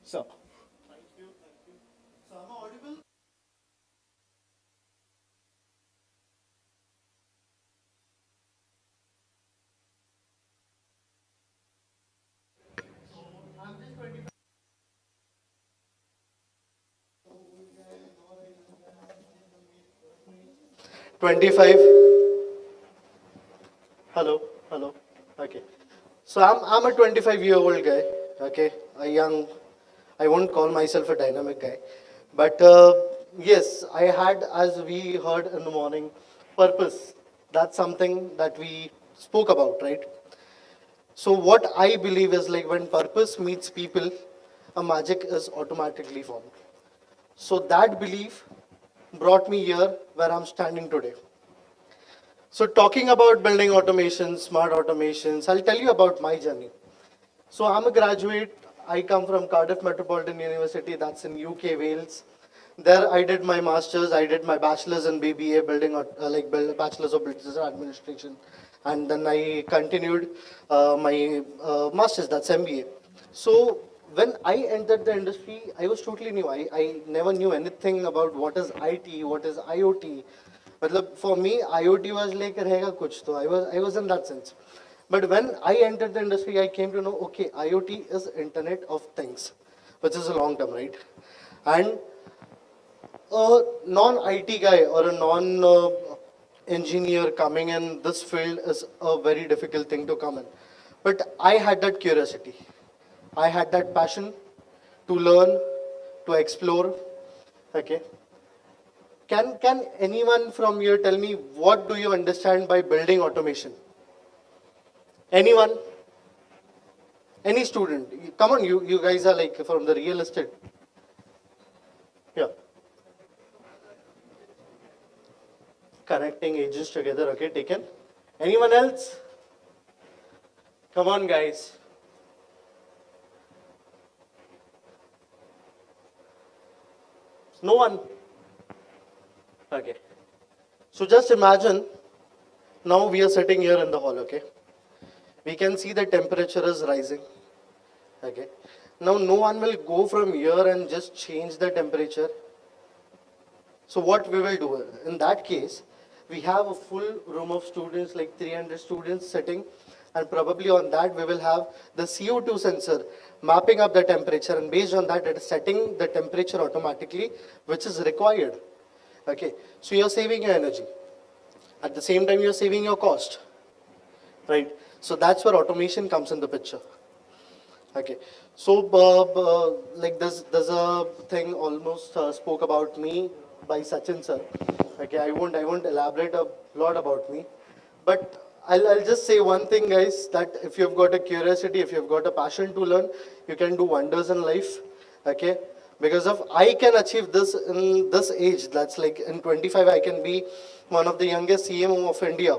Sir. 25. Hello, hello. Okay. So I'm a 25-year-old guy. Okay, a young. I won't call myself a dynamic guy, but yes, I had, as we heard in the morning, purpose. That's something that we spoke about, right? So what I believe is like when purpose meets people, a magic is automatically formed. So that belief brought me here where I'm standing today. So talking about building automations, smart automations, I'll tell you about my journey. So I'm a graduate. I come from Cardiff Metropolitan University, that's in UK, Wales. There I did my master's, I did my bachelor's in BBA, bachelor's of business administration. And then I continued my master's, that's MBA. So when I entered the industry, I was totally new. I never knew anything about what is IT, what is IoT. But for me, IoT was like, rahega kuch to. I was in that sense. But when I entered the industry, I came to know, okay, IoT is Internet of Things, which is a long term, right? And a non-IT guy or a non-engineer coming in this field is a very difficult thing to come in. But I had that curiosity. I had that passion to learn, to explore. Okay. Can anyone from here tell me what do you understand by building automation? Anyone? Any student? Come on, you guys are like from the real estate. Yeah. Connecting agents together, okay, taken. Anyone else? Come on, guys. No one? Okay. So just imagine, now we are sitting here in the hall, okay? We can see the temperature is rising, okay? Now no one will go from here and just change the temperature. So what we will do, in that case, we have a full room of students, like 300 students sitting, and probably on that we will have the CO2 sensor mapping up the temperature, and based on that it is setting the temperature automatically, which is required. Okay, so you're saving your energy. At the same time, you're saving your cost, right? So that's where automation comes in the picture. Okay, so like there's a thing almost spoke about me by Sachin sir. Okay, I won't elaborate a lot about me, but I'll just say one thing, guys, that if you've got a curiosity, if you've got a passion to learn, you can do wonders in life. Okay, because of I can achieve this in this age. That's like in 25, I can be one of the youngest CMO of India.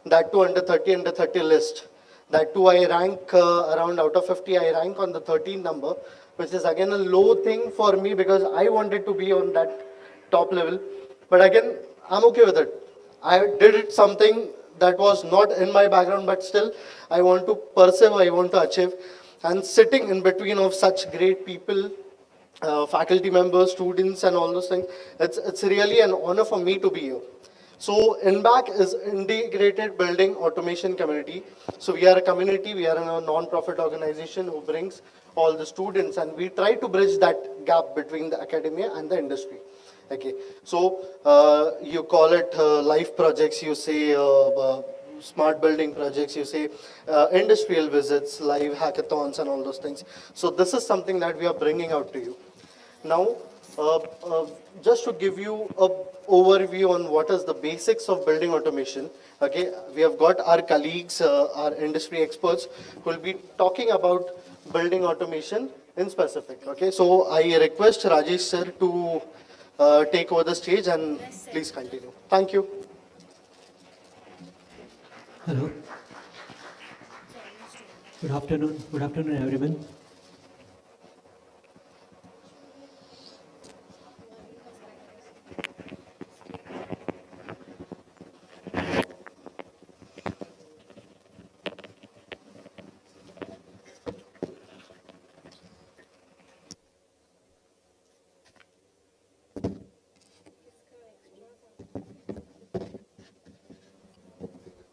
That too under 30 list. That too, I rank around out of 50, I rank on the 13th number, which is again a low thing for me because I wanted to be on that top level. But again, I'm okay with it. I did it something that was not in my background, but still, I want to pursue, I want to achieve. And sitting in between of such great people, faculty members, students, and all those things, it's really an honor for me to be here. So INBAC is Integrated Building Automation Community. So we are a community, we are a non-profit organization who brings all the students, and we try to bridge that gap between the academia and the industry. Okay, so you call it life projects, you say smart building projects, you say industrial visits, live hackathons and all those things. So this is something that we are bringing out to you. Now, just to give you a overview on what is the basics of building automation, okay, we have got our colleagues, our industry experts who will be talking about building automation in specific, okay. So I request Rajesh sir to take over the stage and please continue. Thank you. Hello. Good afternoon. Good afternoon, everyone.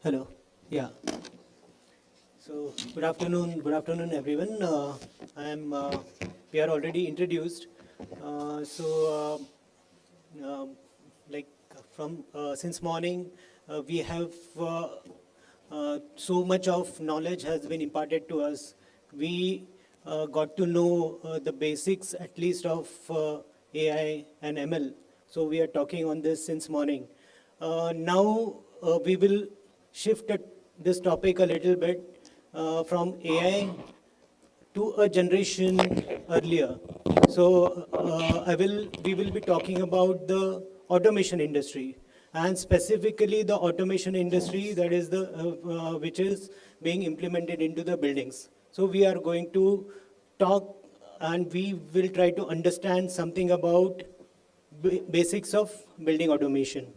Hello. Yeah. So good afternoon, everyone. We are already introduced. Like from since morning, we have so much of knowledge has been imparted to us. We got to know the basics, at least, of AI and ML. So we are talking on this since morning. Now we will shift this topic a little bit from AI to a generation earlier. So we will be talking about the automation industry, and specifically the automation industry that is which is being implemented into the buildings. So we are going to talk and we will try to understand something about basics of building automation.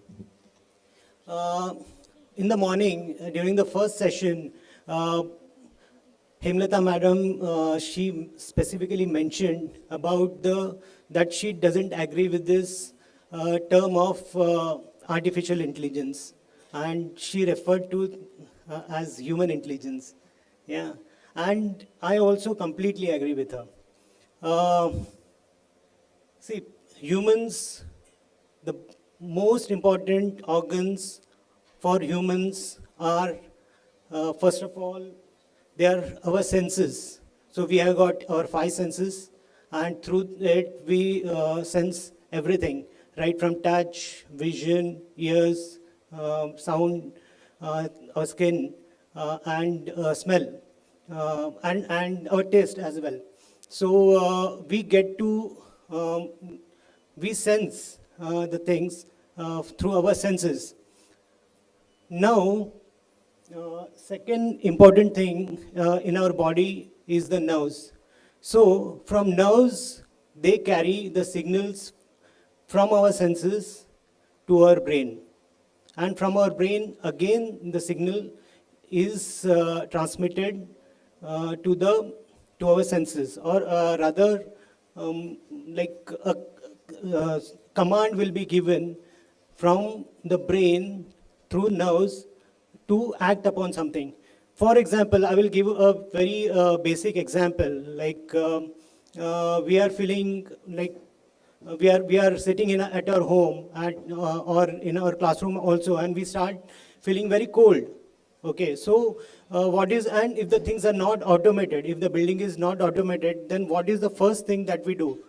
In the morning, during the first session, Hemlata madam, she specifically mentioned about that she doesn't agree with this term of artificial intelligence, and she referred to as human intelligence. Yeah, and I also completely agree with her. See, humans, the most important organs for humans are, first of all, they are our senses. So we have got our 5 senses, and through it we sense everything, right from touch, vision, ears, sound, our skin, and smell, and our taste as well. So we get to, we sense the things through our senses. Now, second important thing in our body is the nerves. So from nerves, they carry the signals from our senses to our brain. And from our brain, again, the signal is transmitted to our senses, or rather, like a command will be given from the brain through nerves to act upon something. For example, I will give a very basic example. Like we are feeling like we are sitting at our home or in our classroom also, and we start feeling very cold. Okay, so what is, and if the things are not automated, if the building is not automated, then what is the first thing that we do?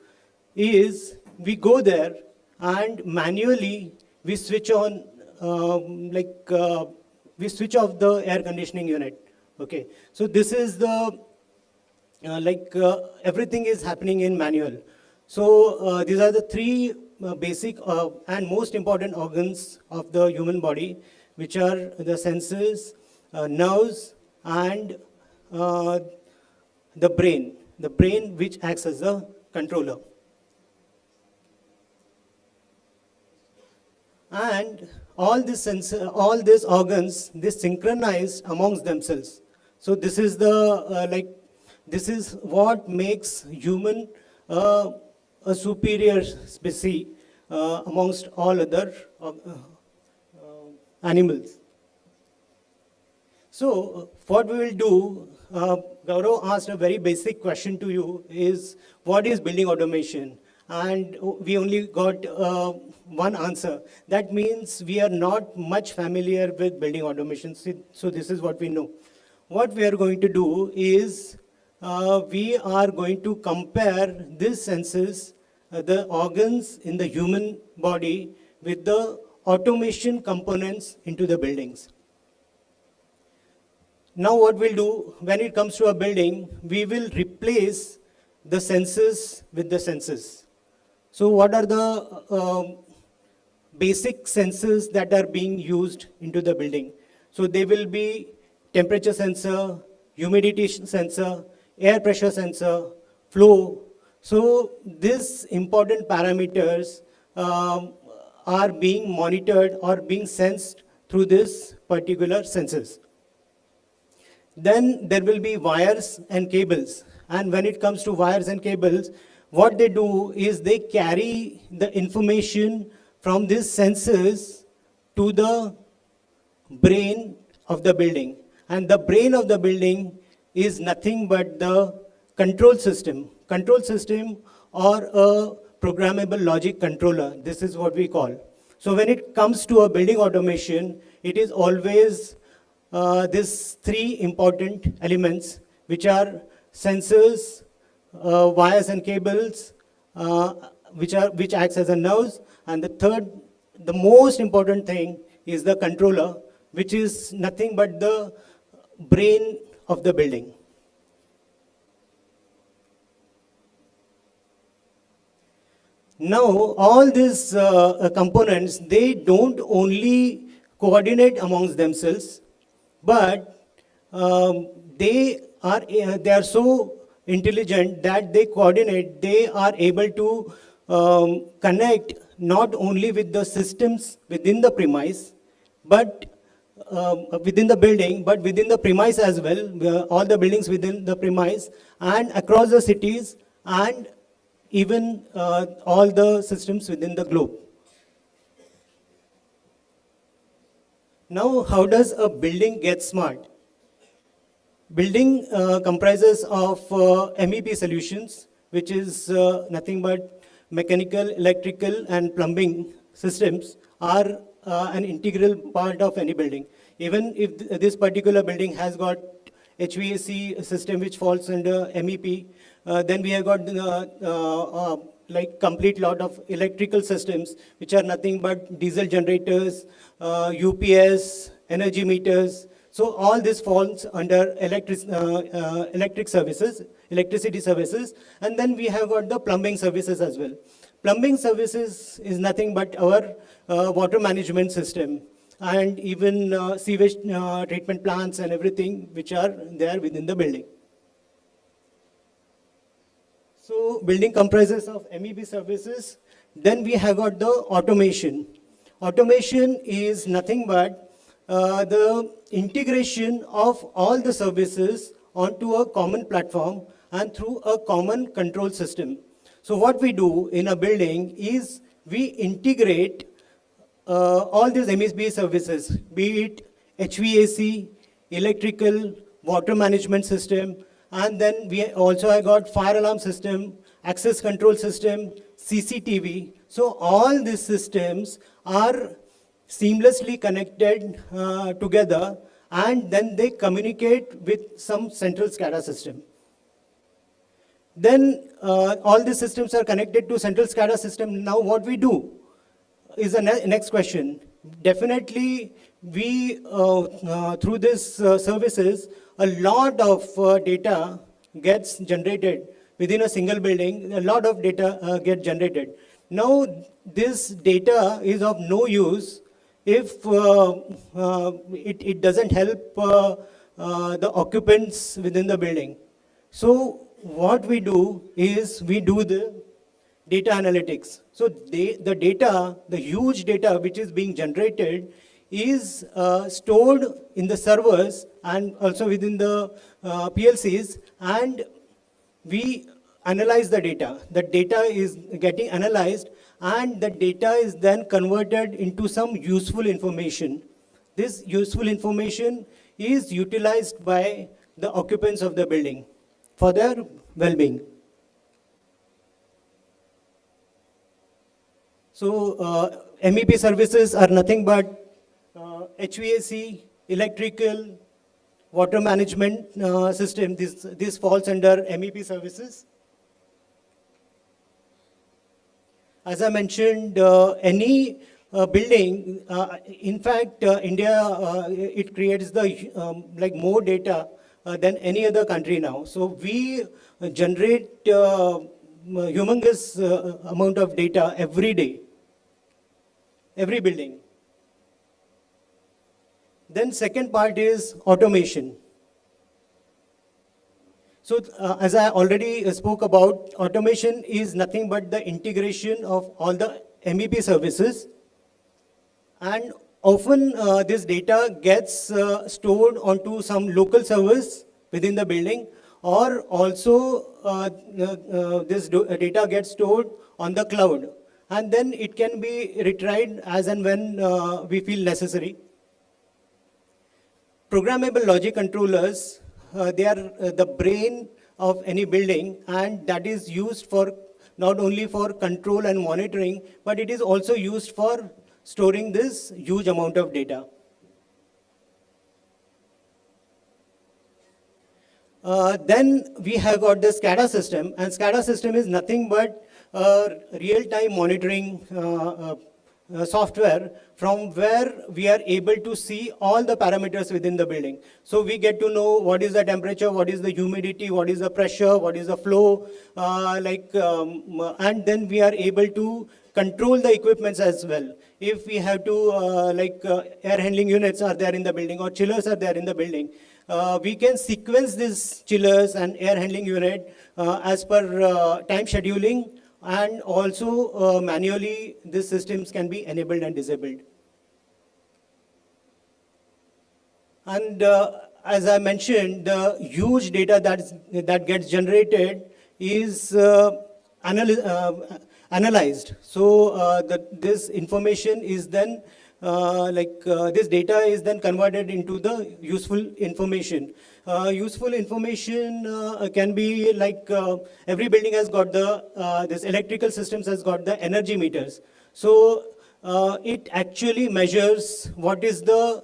Is we go there and manually we switch on, we switch off the air conditioning unit. Okay, so this is the, everything is happening in manual. So these are the three basic and most important organs of the human body, which are the senses, nerves, and the brain which acts as a controller. And all these organs, they synchronize amongst themselves. So this is the this is what makes human a superior species amongst all other animals. So what we will do, Gaurav asked a very basic question to you, is what is building automation? And we only got one answer. That means we are not much familiar with building automation. So this is what we know. What we are going to do is we are going to compare these senses, the organs in the human body, with the automation components into the buildings. Now what we'll do, when it comes to a building, we will replace the senses with the senses. So what are the basic senses that are being used into the building? So they will be temperature sensor, humidity sensor, air pressure sensor, flow. So these important parameters are being monitored or being sensed through this particular sensors. Then there will be wires and cables. And when it comes to wires and cables, what they do is they carry the information from these sensors to the brain of the building. And the brain of the building is nothing but the control system. Control system or a programmable logic controller. This is what we call. So when it comes to a building automation, it is always these three important elements, which are sensors, wires and cables, which acts as a nerves, and the third, the most important thing, is the controller, which is nothing but the brain of the building. Now, all these components, they don't only coordinate amongst themselves, but they are so intelligent that they coordinate, they are able to connect not only with the systems within the premise, but within the building, but within the premise as well, all the buildings within the premise, and across the cities, and even all the systems within the globe. Now, how does a building get smart? Building comprises of MEP solutions, which is nothing but mechanical, electrical, and plumbing systems are an integral part of any building. Even if this particular building has got HVAC system which falls under MEP, then we have got like complete lot of electrical systems, which are nothing but diesel generators, UPS, energy meters. So all this falls under electricity services. And then we have got the plumbing services as well. Plumbing services is nothing but our water management system, and even sewage treatment plants and everything which are there within the building. So building comprises of MEP services. Then we have got the automation. Automation is nothing but the integration of all the services onto a common platform and through a common control system. So what we do in a building is we integrate all these MEP services, be it HVAC, electrical, water management system, and then we also have got fire alarm system, access control system, CCTV. So all these systems are seamlessly connected together, and then they communicate with some central SCADA system. Then all these systems are connected to central SCADA system. Now what we do is the next question. Definitely we, through these services, a lot of data gets generated within a single building, a lot of data get generated. Now this data is of no use if it doesn't help the occupants within the building. So what we do is we do the data analytics. So the data, the huge data which is being generated is stored in the servers and also within the PLCs, and we analyze the data. The data is getting analyzed, and the data is then converted into some useful information. This useful information is utilized by the occupants of the building for their well-being. So MEP services are nothing but HVAC, electrical, water management system. This falls under MEP services. As I mentioned, any building, in fact, India, it creates the like more data than any other country now. So we generate humongous amount of data every day, every building. Then second part is automation. So as I already spoke about, automation is nothing but the integration of all the MEP services, and often this data gets stored onto some local service within the building, or also this data gets stored on the cloud, and then it can be retried as and when we feel necessary. Programmable logic controllers, they are the brain of any building, and that is used for not only for control and monitoring, but it is also used for storing this huge amount of data. Then we have got the SCADA system, and SCADA system is nothing but real-time monitoring software from where we are able to see all the parameters within the building. So we get to know what is the temperature, what is the humidity, what is the pressure, what is the flow, and then we are able to control the equipments as well. If we have to, air handling units are there in the building or chillers are there in the building, we can sequence these chillers and air handling unit as per time scheduling, and also manually these systems can be enabled and disabled. And as I mentioned, the huge data that gets generated is analyzed. So this information is then this data is then converted into the useful information. Useful information can be like every building has got the this electrical systems has got the energy meters. So it actually measures what is the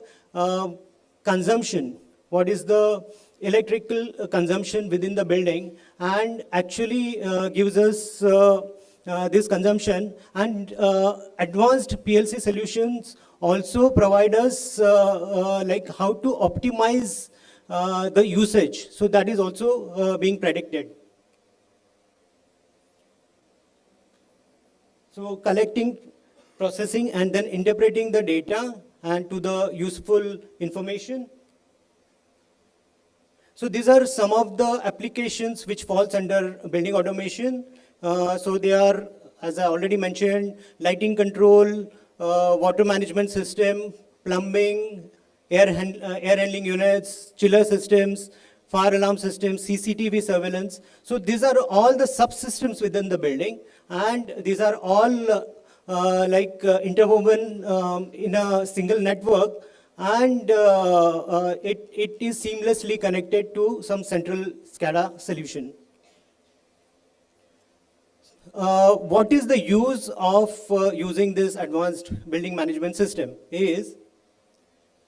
consumption, what is the electrical consumption within the building, and actually gives us this consumption. And advanced PLC solutions also provide us like how to optimize the usage. So that is also being predicted. So collecting, processing, and then interpreting the data and to the useful information. So these are some of the applications which falls under building automation. So they are, as I already mentioned, lighting control, water management system, plumbing, air handling units, chiller systems, fire alarm systems, CCTV surveillance. So these are all the subsystems within the building, and these are all interwoven in a single network, and it is seamlessly connected to some central SCADA solution. What is the use of using this advanced building management system is,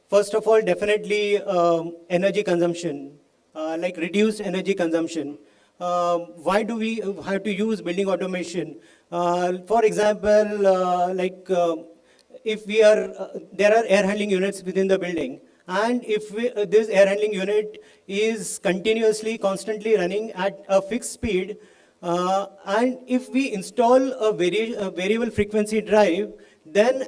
First of all, definitely energy consumption, like reduced energy consumption. Why do we have to use building automation? For example, if we are, there are air handling units within the building, and if this air handling unit is continuously, constantly running at a fixed speed, and if we install a variable frequency drive, then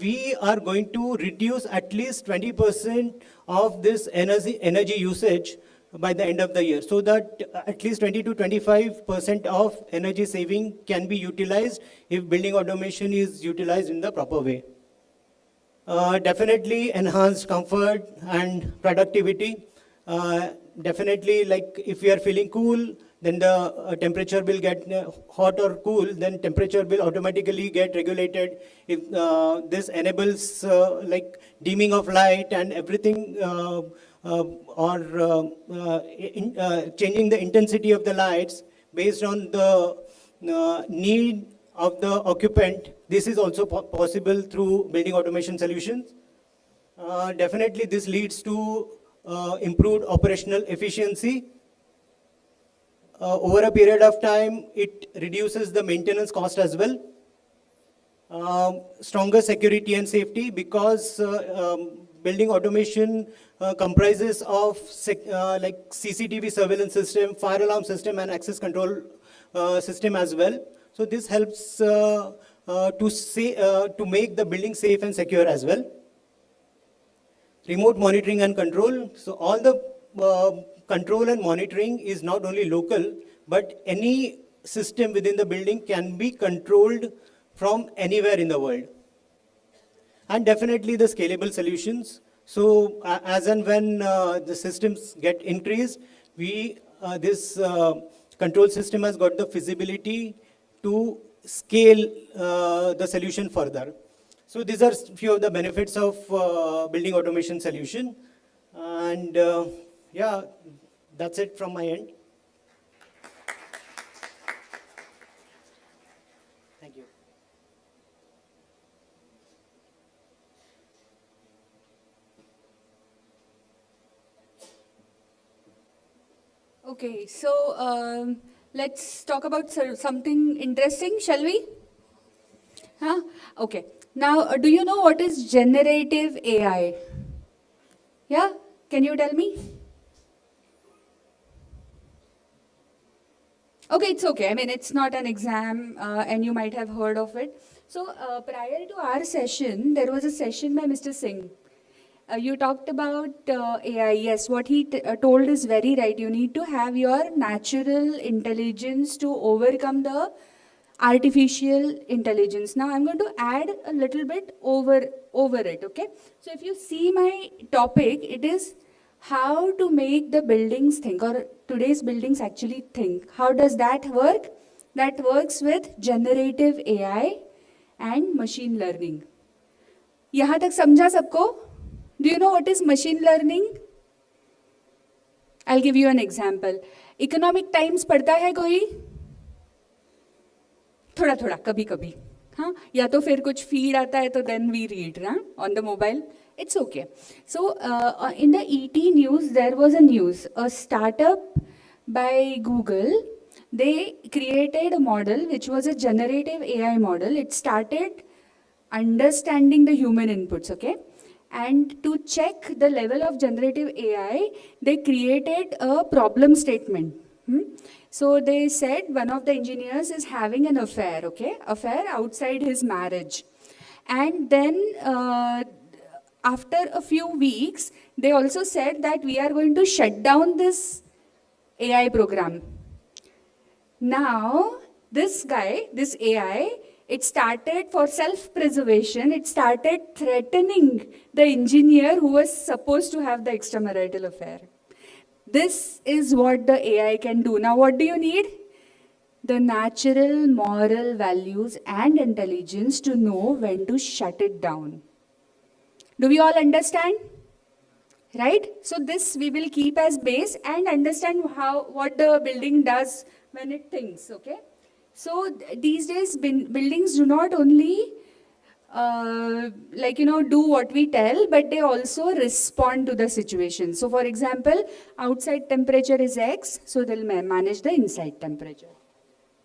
we are going to reduce at least 20% of this energy usage by the end of the year, so that at least 20 to 25% of energy saving can be utilized if building automation is utilized in the proper way. Definitely enhanced comfort and productivity. Definitely, like if we are feeling cool, then the temperature will get hot or cool, then temperature will automatically get regulated. If this enables like dimming of light and everything, or changing the intensity of the lights based on the need of the occupant. This is also possible through building automation solutions. Definitely this leads to improved operational efficiency. Over a period of time, it reduces the maintenance cost as well. Stronger security and safety, because building automation comprises of like CCTV surveillance system, fire alarm system, and access control system as well. So this helps to make the building safe and secure as well. Remote monitoring and control. So all the control and monitoring is not only local, but any system within the building can be controlled from anywhere in the world. And definitely the scalable solutions. So as and when the systems get increased, this control system has got the feasibility to scale the solution further. So these are few of the benefits of building automation solution. And yeah, that's it from my end. Thank you. Okay, so let's talk about something interesting, shall we? Huh? Okay. Now, do you know what is generative AI? Yeah? Can you tell me? Okay, it's okay. I mean, it's not an exam, and you might have heard of it. So, prior to our session, there was a session by Mr. Singh. You talked about AI. Yes, what he told is very right. You need to have your natural intelligence to overcome the artificial intelligence. Now, I'm going to add a little bit over it, okay? So, if you see my topic, it is how to make the buildings think, or today's buildings actually think. How does that work? That works with generative AI and machine learning. यहाँ तक समझा सबको? Do you know what is machine learning? I'll give you an example. Economic Times पढ़ता है कोई? थोड़ा थोड़ा कभी कभी, हाँ, या तो फिर कुछ feed आता है तो then we read, हाँ, on the mobile. It's okay. So in the ET news, there was a news. A startup by Google, they created a model which was a generative AI model. It started understanding the human inputs, okay? And to check the level of generative AI, they created a problem statement. So they said one of the engineers is having an affair, okay? Affair outside his marriage. And then after a few weeks, they also said that we are going to shut down this AI program. Now, this guy, this AI, it started for self-preservation, it started threatening the engineer who was supposed to have the extramarital affair. This is what the AI can do. Now, what do you need? The natural moral values and intelligence to know when to shut it down. Do we all understand? Right? So this we will keep as base and understand what the building does when it thinks, okay? So these days buildings do not only do what we tell, but they also respond to the situation. So for example, outside temperature is X, so they'll manage the inside temperature.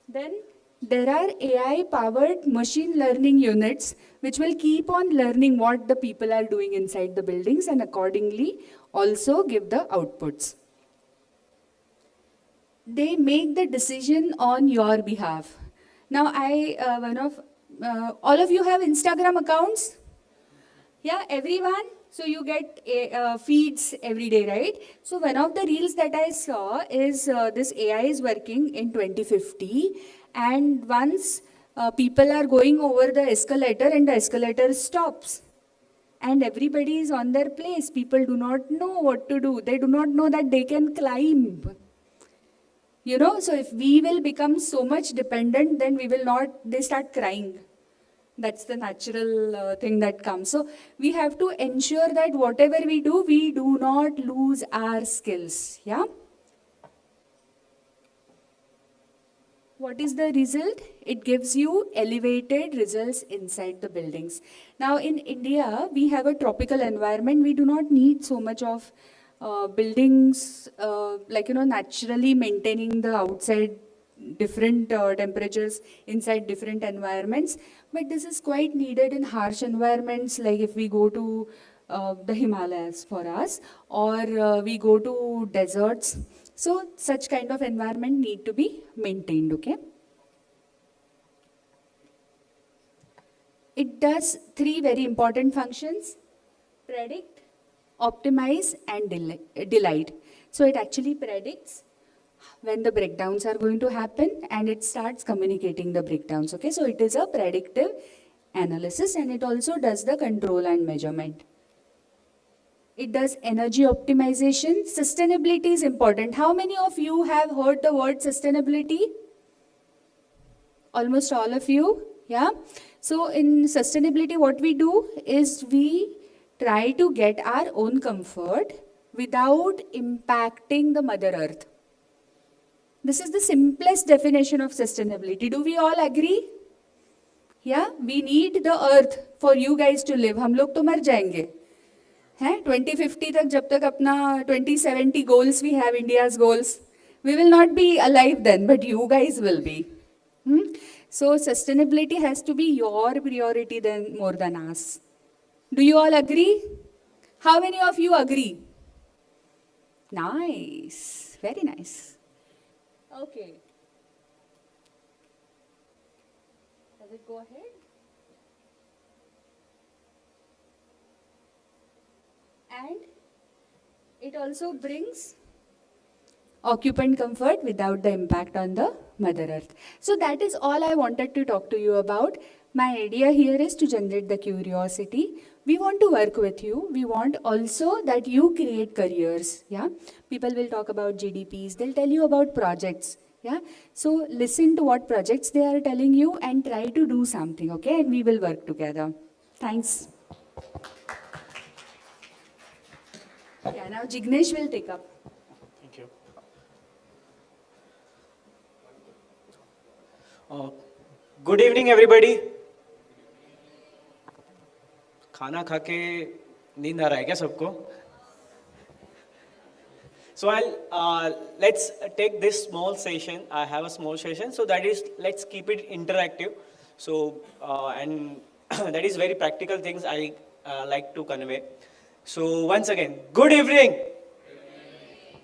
Then there are AI powered machine learning units which will keep on learning what the people are doing inside the buildings and accordingly also give the outputs. They make the decision on your behalf. Now all of you have Instagram accounts? Yeah, everyone? So you get feeds every day, right? So one of the reels that I saw is this AI is working in 2050, and once people are going over the escalator and the escalator stops and everybody is on their place, people do not know what to do. They do not know that they can climb. So if we will become so much dependent, then they start crying. That's the natural thing that comes. So we have to ensure that whatever we do not lose our skills. Yeah. What is the result? It gives you elevated results inside the buildings. Now in India, we have a tropical environment. We do not need so much of buildings, naturally maintaining the outside different temperatures inside different environments. But this is quite needed in harsh environments, like if we go to the Himalayas for us, or we go to deserts. So such kind of environment need to be maintained, okay? It does 3 very important functions: predict, optimize, and delight. So it actually predicts when the breakdowns are going to happen and it starts communicating the breakdowns, okay? So it is a predictive analysis, and it also does the control and measurement. It does energy optimization. Sustainability is important. How many of you have heard the word sustainability? Almost all of you, yeah? So in sustainability, what we do is we try to get our own comfort without impacting the Mother Earth. This is the simplest definition of sustainability. Do we all agree? Yeah, we need the earth for you guys to live. हम लोग तो मर जाएंगे. 2050 तक जब तक अपना 2070 goals we have, India's goals, we will not be alive then, but you guys will be. So sustainability has to be your priority more than us. Do you all agree? How many of you agree? Nice, very nice. Okay. Does it go ahead? And it also brings occupant comfort without the impact on the Mother Earth. So that is all I wanted to talk to you about. My idea here is to generate the curiosity. We want to work with you. We want also that you create careers. Yeah, people will talk about GDPs. They'll tell you about projects. Yeah, so listen to what projects they are telling you and try to do something. Okay, and we will work together. Thanks. Yeah, now Jignesh will take up. Thank you. Good evening, everybody. खाना खा के नींद आ रहा है क्या सबको? So let's take this small session. I have a small session, so that is, let's keep it interactive. So and that is very practical things I like to convey. So once again, good evening.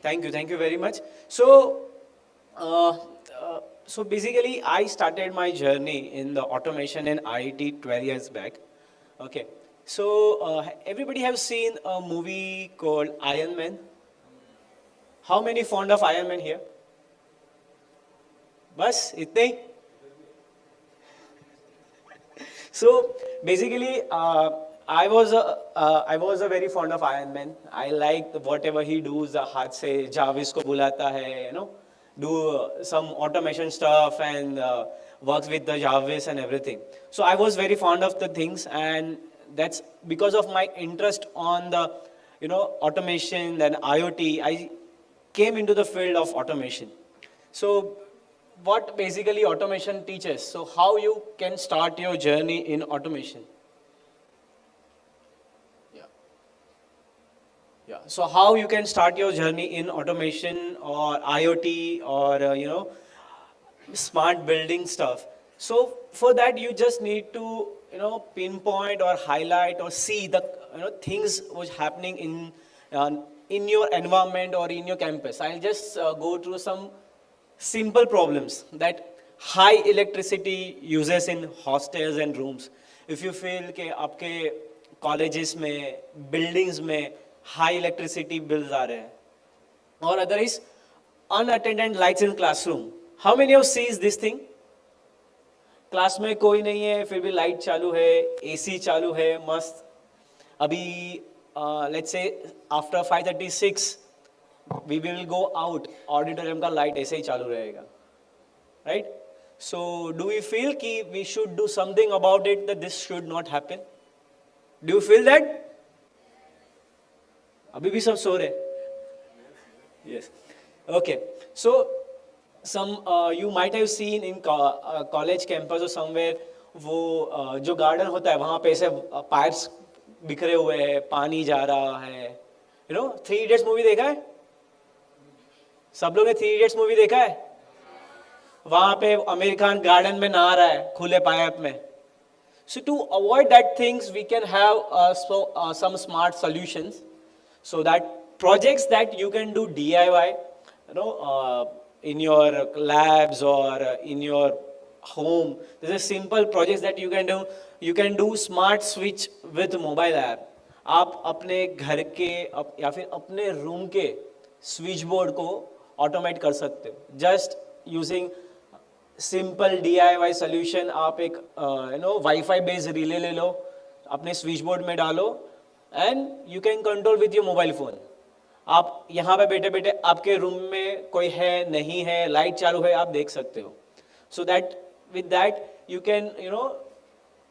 Thank you very much. So so basically, I started my journey in the automation and IT 12 years back. Okay. So everybody have seen a movie called Iron Man. How many fond of Iron Man here? Bas, itne? So basically, I was a very fond of Iron Man. I liked whatever he does. हाथ से Jarvis को बुलाता है, do some automation stuff and works with the Jarvis and everything. So I was very fond of the things, and that's because of my interest on the automation and IoT. I came into the field of automation. So what basically automation teaches, so how you can start your journey in automation. So how you can start your journey in automation or IoT or smart building stuff. So for that you just need to pinpoint or highlight or see the things which happening in your environment or in your campus. I'll just go through some simple problems that high electricity uses in hostels and rooms. If you feel कि आपके colleges में buildings में high electricity bills आ रहे हैं, or other is unattended lights in classroom. How many of sees this thing? Class में कोई नहीं है फिर भी लाइट चालू है, एसी चालू है मस्त. अभी let's say after 5:36 we will go out, auditorium का लाइट ऐसे ही चालू रहेगा, right? So do we feel कि we should do something about it, that this should not happen? Do you feel that? अभी भी सब सो रहे? Yes. Okay. So some you might have seen in college campus or somewhere, वो जो garden होता है वहाँ पे ऐसे पाइप्स बिखरे हुए हैं, पानी जा रहा है. You know, 3 Idiots मूवी देखा है? सब लोग ने 3 Idiots मूवी देखा है? वहाँ पे अमेरिकन गार्डन में नहा रहा है खुले पाइप में. So to avoid that things, we can have some smart solutions. So that projects that you can do DIY, in your labs or in your home. This is simple projects that you can do. You can do smart switch with mobile app. आप अपने घर के या फिर अपने room के switch board को automate कर सकते हो. Just using simple DIY solution. आप एक वाईफाई बेस्ड रिले ले लो, अपने स्विच बोर्ड में डालो and you can control with your mobile phone. आप यहाँ पे बैठे बैठे आपके रूम में कोई है नहीं है, लाइट चालू है, आप देख सकते हो. So that with that you can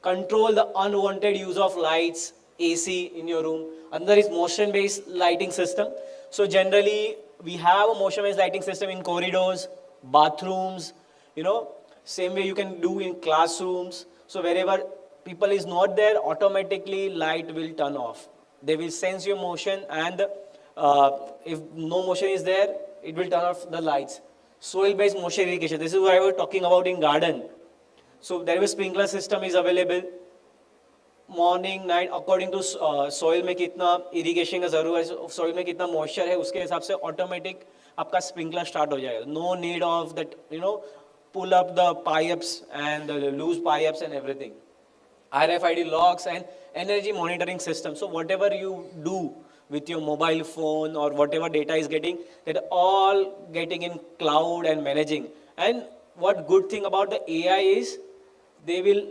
control the unwanted use of lights, AC in your room. Another is motion based lighting system. So generally we have a motion based lighting system in corridors, bathrooms, same way you can do in classrooms. So wherever people is not there, automatically light will turn off. They will sense your motion and if no motion is there, it will turn off the lights. Soil based motion irrigation. This is what I was talking about in garden. So there is sprinkler system is available. Morning, night, according to soil में कितना irrigation का ज़रूरत है, soil में कितना moisture है, उसके हिसाब से automatic आपका sprinkler start हो जाएगा. No need of that, pull up the pipes and the loose pipes and everything. RFID locks and energy monitoring system. So whatever you do with your mobile phone or whatever data is getting, that all getting in cloud and managing. And what good thing about the AI is, they will,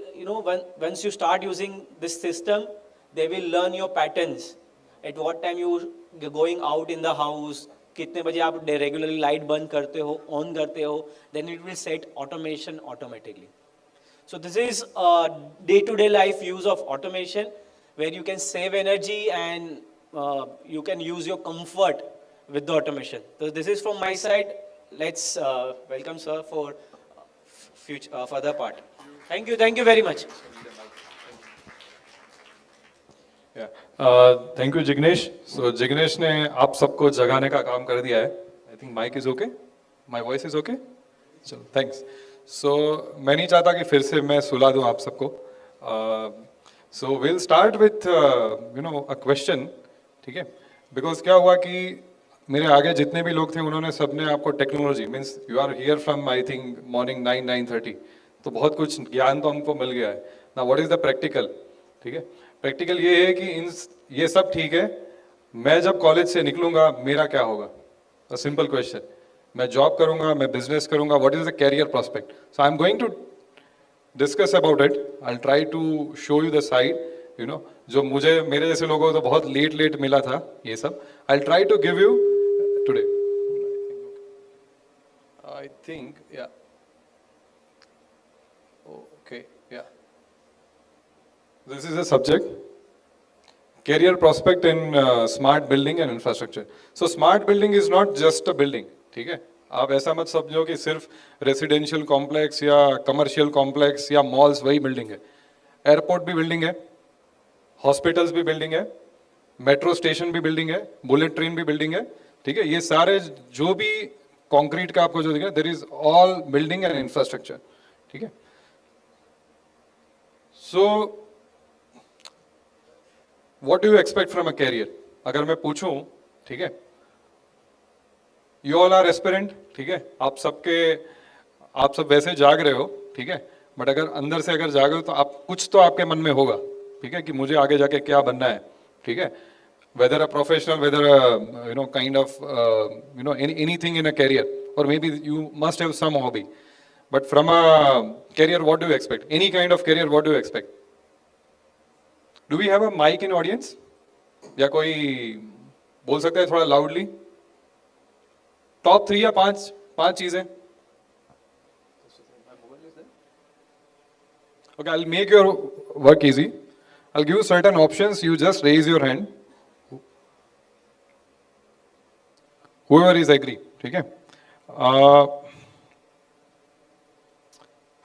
once you start using this system, they will learn your patterns. At what time you going out in the house, कितने बजे आप regularly light बंद करते हो, on करते हो, then it will set automation automatically. So this is day-to-day life use of automation, where you can save energy and you can use your comfort with the automation. So this is from my side. Let's welcome sir for future further part. Thank you very much. Thank you Jignesh. So Jignesh ने आप सबको जगाने का काम कर दिया है. I think mic is okay. My voice is okay. चलो thanks. So मैं नहीं चाहता कि फिर से मैं सुला दूं आप सबको. So we'll start with a question, ठीक है? Because क्या हुआ कि मेरे आगे जितने भी लोग थे उन्होंने सबने आपको technology means you are here from I think morning 9-9:30, तो बहुत कुछ ज्ञान तो हमको मिल गया है. ना व्हाट इज द प्रैक्टिकल, ठीक है? प्रैक्टिकल ये है कि ये सब ठीक है, मैं जब कॉलेज से निकलूंगा मेरा क्या होगा? A simple question. मैं जॉब करूंगा, मैं बिजनेस करूंगा, what is the career prospect? So I am going to discuss about it. I will try to show you the side, जो मुझे मेरे जैसे लोगों को तो बहुत लेट मिला था ये सब. I will try to give you today. I think, yeah. Okay, yeah. This is a subject, career prospect in smart building and infrastructure. So smart building is not just a building, ठीक है? आप ऐसा मत समझो कि सिर्फ residential complex या commercial complex या मॉल्स वही बिल्डिंग है. एयरपोर्ट भी बिल्डिंग है, हॉस्पिटल्स भी बिल्डिंग है, मेट्रो स्टेशन भी बिल्डिंग है, बुलेट ट्रेन भी बिल्डिंग है, ठीक है, ये सारे जो भी कंक्रीट का आपको जो दिख रहा है, there is all building and infrastructure, ठीक है. So what do you expect from a career? अगर मैं पूछूं, ठीक है, यू ऑल आर एस्पिरेंट, ठीक है, आप सब वैसे जाग रहे हो, ठीक है, बट अगर अंदर से अगर जागे हो तो आप कुछ तो आपके मन में होगा, ठीक है, कि मुझे आगे जाके क्या बनना है, ठीक है, whether a professional, whether you know kind of you know anything in a career, और maybe you must have some hobby, but from a career what do you expect? Any kind of career what do you expect? Do we have a mike in audience? या कोई बोल सकता है थोड़ा loudly? Top 3 या 5 चीजें. Okay, I'll make your work easy. I'll give you certain options. You just raise your hand. Whoever is agree, ठीक है?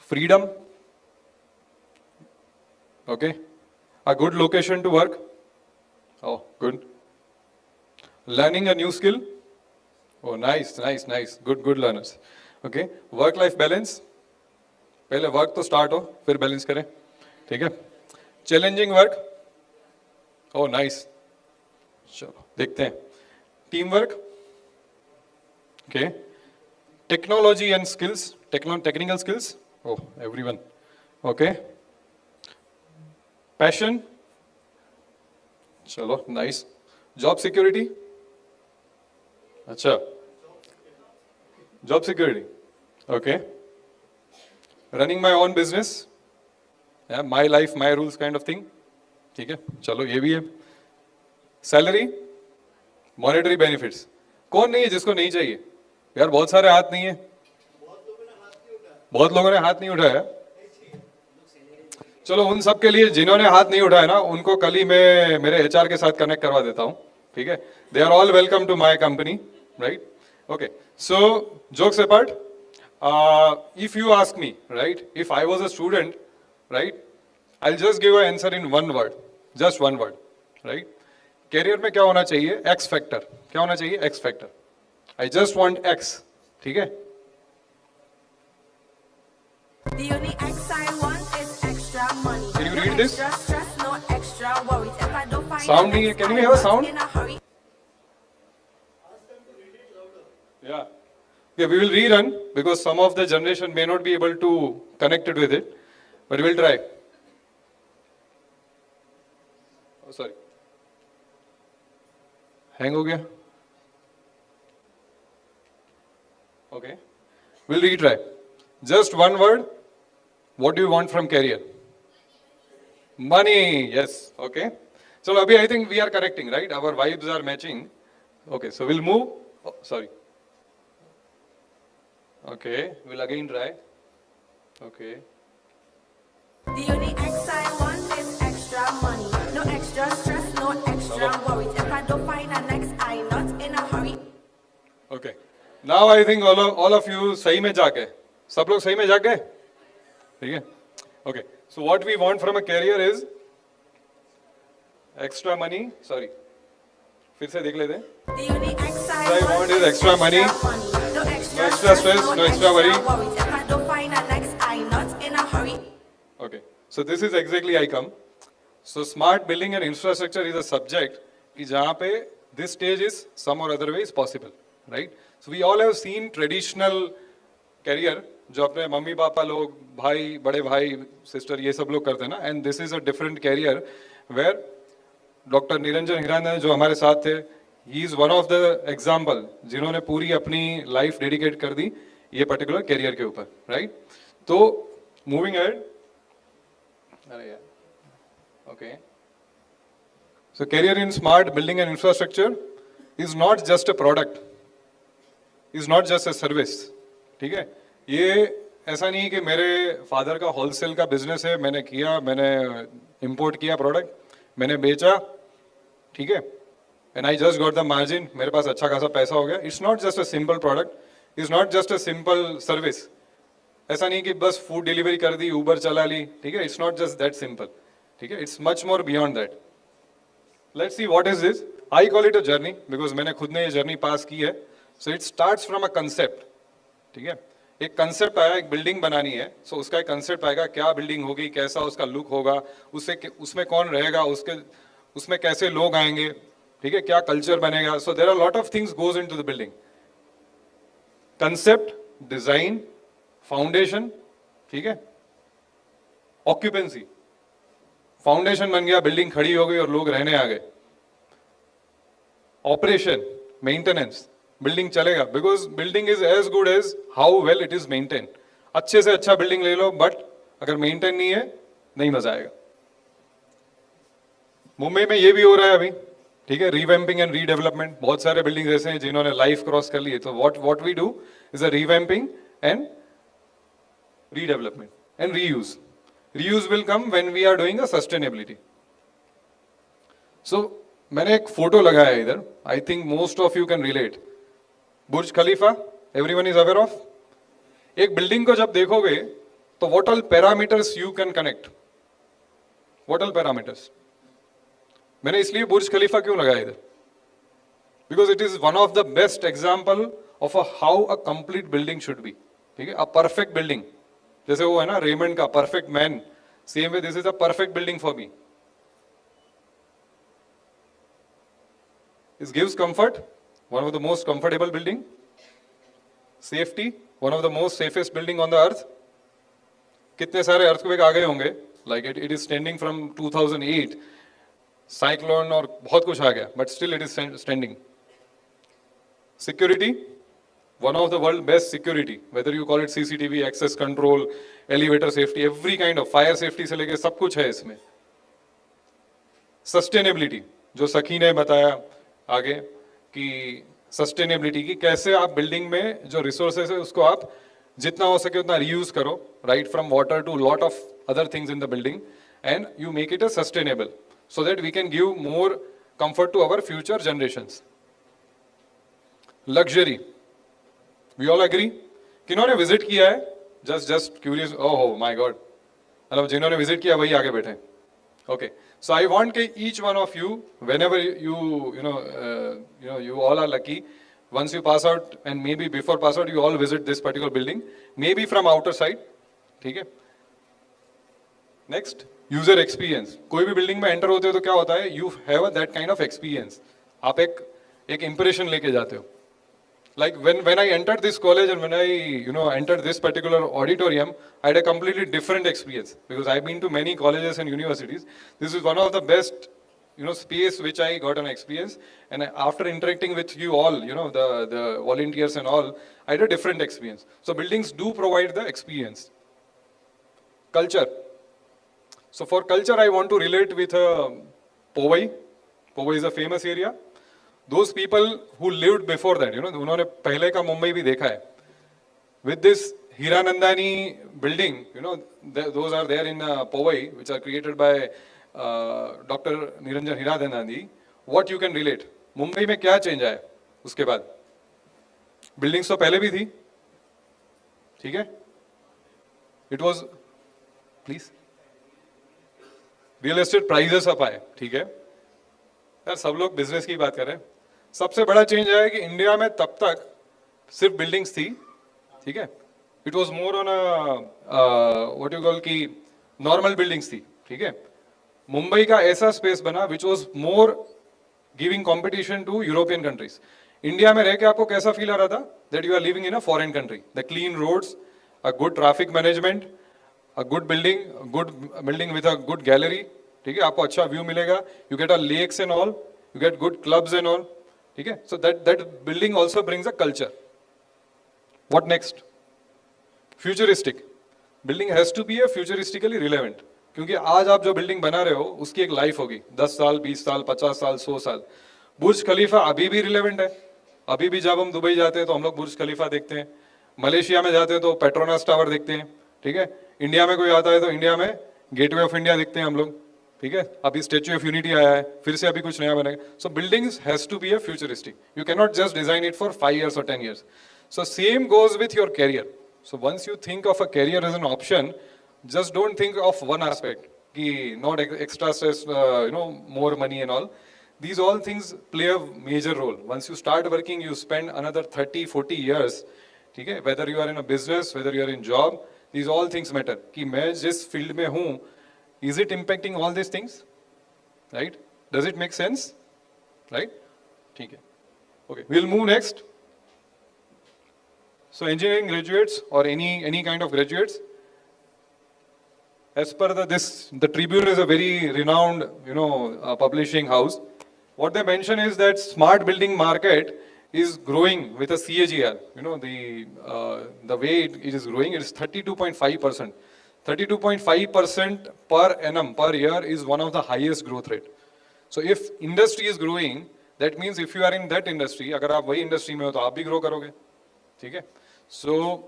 Freedom. Okay. A good location to work. Oh, good. Learning a new skill. Oh, nice. Good learners. Okay. Work-life balance. पहले work तो start हो, फिर balance करें, ठीक है. Challenging work. Oh nice. चलो देखते हैं. Team work. Okay. Technology and skills, technical skills. Oh everyone. Okay. Passion. चलो नाइस. Job security. अच्छा, job security. Okay. Running my own business, my life my rules kind of thing, ठीक है, चलो ये भी है. Salary, monetary benefits. कौन नहीं है जिसको नहीं चाहिए यार? बहुत सारे हाथ नहीं है, बहुत लोगों ने हाथ नहीं उठाया. चलो उन सब के लिए जिन्होंने हाथ नहीं उठाया ना, उनको कल ही मैं मेरे HR के साथ कनेक्ट करवा देता हूं, ठीक है. They are all welcome to my company, right. Okay, so jokes apart, if you ask me, right, if I was a student, right, I'll just give an answer in one word, just one word, right. Career में क्या होना चाहिए? X factor. क्या होना चाहिए? X factor. I just want X, ठीक है. The only X I want is extra money. Can you No read this? extra stress, no extra worries. If I don't find Sound the नहीं है. next Can I we have a want sound? in a hurry. Yeah. Okay, we will rerun because some of the generation may not be able to connect it with it, but we'll try. Oh, sorry. Hang हो गया? Okay. We'll retry. Just one word. What do you want from career? Money. Yes. Okay. So abhi I think we are correcting, right? Our vibes are matching. Okay. So we'll move. Oh, sorry. Okay, we'll again try. Okay. The only X I want is extra money. No extra stress, no extra worries. If I don't find a next I not in a hurry. Okay. Now I think all of you सही में जाके, सब लोग सही में जाके, ठीक है? Okay. So what we want from a career is extra money. Sorry. फिर से देख लेते हैं. The only X I want is extra money. No No extra stress, no extra worry. worries. If I don't find a next I not in a hurry. Okay. So this is exactly I come. So smart building and infrastructure is a subject कि जहाँ पे this stage is some or other way is possible, right? So we all have seen traditional career जो अपने mummy papa लोग, भाई, बड़े भाई, sister ये सब लोग करते हैं ना, and this is a different career where doctor Niranjan Hiranandani जो हमारे साथ थे, he is one of the example जिन्होंने पूरी अपनी लाइफ डेडिकेट कर दी ये पर्टिकुलर कैरियर के ऊपर, राइट. तो मूविंग एहेड, अरे यार, okay. So career in smart building and infrastructure is not just a product, is not just a service, ठीक है. ये ऐसा नहीं कि मेरे फादर का होलसेल का बिजनेस है, मैंने किया, मैंने इंपोर्ट किया प्रोडक्ट, मैंने बेचा, ठीक है, and I just got the margin, मेरे पास अच्छा खासा पैसा हो गया. It's not just a simple product, it's not just a simple service. ऐसा नहीं कि बस फूड डिलीवरी कर दी, ऊबर चला ली, ठीक है. It's not just that simple, ठीक है. It's much more beyond that. Let's see what is this. I call it a journey because मैंने खुद ने ये जर्नी पास की है. So it starts from a concept. ठीक है, एक कंसेप्ट आया, एक बिल्डिंग बनानी है. सो उसका एक कंसेप्ट आएगा, क्या बिल्डिंग होगी, कैसा उसका लुक होगा, उसमें कौन रहेगा, उसमें कैसे लोग आएंगे, ठीक है, क्या कल्चर बनेगा. So there are lot of things goes into the building. Concept, design, foundation, ठीक है, ऑक्यूपेंसी. फाउंडेशन बन गया, बिल्डिंग खड़ी हो गई और लोग रहने आ गए. ऑपरेशन, मेंटेनेंस, बिल्डिंग चलेगा because building is as good as how well it is maintain. अच्छे से अच्छा बिल्डिंग ले लो, बट अगर मेंटेन नहीं है, नहीं मजा आएगा. मुंबई में ये भी हो रहा है अभी, ठीक है, रीवैम्पिंग एंड रीडेवलपमेंट. बहुत सारे बिल्डिंग ऐसे हैं जिन्होंने लाइफ क्रॉस कर ली है. तो what we do is a revamping and redevelopment and reuse. Reuse will come when we are doing a sustainability. So, मैंने एक फोटो लगाया है इधर. I think most of you can relate. Burj Khalifa, everyone is aware of. एक building को जब देखोगे तो what all parameters you can connect? What all parameters? मैंने इसलिए बुर्ज खलीफा क्यों लगाया इधर? Because it is one of the best example of how a complete building should be. ठीक है, a perfect building. जैसे वो है ना रेमंड का perfect man, same way this is a perfect building for me. It gives comfort, one of the most comfortable building. Safety, one of the most safest building on the earth. कितने सारे earthquake आ गए होंगे, like it is standing from 2008, cyclone और बहुत कुछ आ गया, but still it is standing. Security, one of the world best security, whether you call it CCTV, access control, elevator safety, every kind of fire safety से लेके सब कुछ है इसमें. Sustainability, जो सखी ने बताया आगे कि सस्टेनेबिलिटी की कैसे आप बिल्डिंग में जो रिसोर्सेज है उसको आप जितना हो सके उतना रीयूज करो, right from water to lot of other things in the building, and you make it a sustainable so that we can give more comfort to our future generations. Luxury, we all agree. किन्होंने visit किया है? Just curious. Oh my god, मतलब जिन्होंने visit किया वही आगे बैठे. Okay, so I want each one of you, whenever you all are lucky, once you pass out and maybe before pass out, you all visit this particular building, maybe from outer side, ठीक है. Next, user experience. कोई भी building में enter होते हो तो क्या होता है? You have that kind of experience. आप एक impression लेके जाते हो. Like when I entered this college and when I entered this particular auditorium, I had a completely different experience because I've been to many colleges and universities. This is one of the best space which I got an experience, and after interacting with you all, the volunteers and all, I had a different experience. So buildings do provide the experience. Culture. So for culture, I want to relate with Powai. Powai is a famous area. Those people who lived before that, उन्होंने पहले का मुंबई भी देखा है. With this Hiranandani building, those are there in Powai, which are created by Dr. Niranjan Hiranandani. What you can relate? Mumbai में क्या change आया उसके बाद? बिल्डिंग्स तो पहले भी थी, ठीक है. It was, please. Real estate prices up आए, ठीक है यार, सब लोग बिजनेस की बात कर रहे हैं. सबसे बड़ा चेंज है कि इंडिया में तब तक सिर्फ बिल्डिंग्स थी, ठीक है. It was more on what you call की नॉर्मल बिल्डिंग्स थी, ठीक है. मुंबई का ऐसा स्पेस बना which was more giving competition to European countries. India में रह के आपको कैसा फील आ रहा था? That you are living in a foreign country. The clean roads, a good traffic management, a good building with a good gallery, ठीक है. आपको अच्छा व्यू मिलेगा. You get a lakes and all, you get good clubs and all, ठीक है. So that building also brings a culture. What next? Futuristic. Building has to be a futuristically relevant, क्योंकि आज आप जो बिल्डिंग बना रहे हो उसकी एक लाइफ होगी 10 साल, 20 साल, 50 साल, 100 साल. बुर्ज खलीफा अभी भी रिलेवेंट है. अभी भी जब हम दुबई जाते हैं तो हम लोग बुर्ज खलीफा देखते हैं. मलेशिया में जाते हैं तो पेट्रोनास टावर देखते हैं, ठीक है. इंडिया में कोई आता है तो इंडिया में गेटवे ऑफ इंडिया देखते हैं हम लोग, ठीक है. अभी स्टेच्यू ऑफ यूनिटी आया है, फिर से अभी कुछ नया बनेगा. So buildings has to be a futuristic. You can not just design it for 5 years or 10 years. So same goes with your career. So once you think of a career as an option, just don't think of one aspect, ki not extra stress, more money and all. These all things play a major role. Once you start working, you spend another 30, 40 years. Okay? Whether you are in a business, whether you are in job, these all things matter. कि मैं जिस field में हूँ, is it impacting all these things? Right? Does it make sense? Right? ठीक है. Okay, we'll move next. So engineering graduates or any kind of graduates, as per the Tribune is a very renowned, publishing house. What they mention is that smart building market is growing with a CAGR. The way it is growing, it is 32.5%. 32.5% per annum, per year is one of the highest growth rate. So if industry is growing, that means if you are in that industry, अगर आप वही industry में हो तो आप भी grow करोगे, ठीक है? So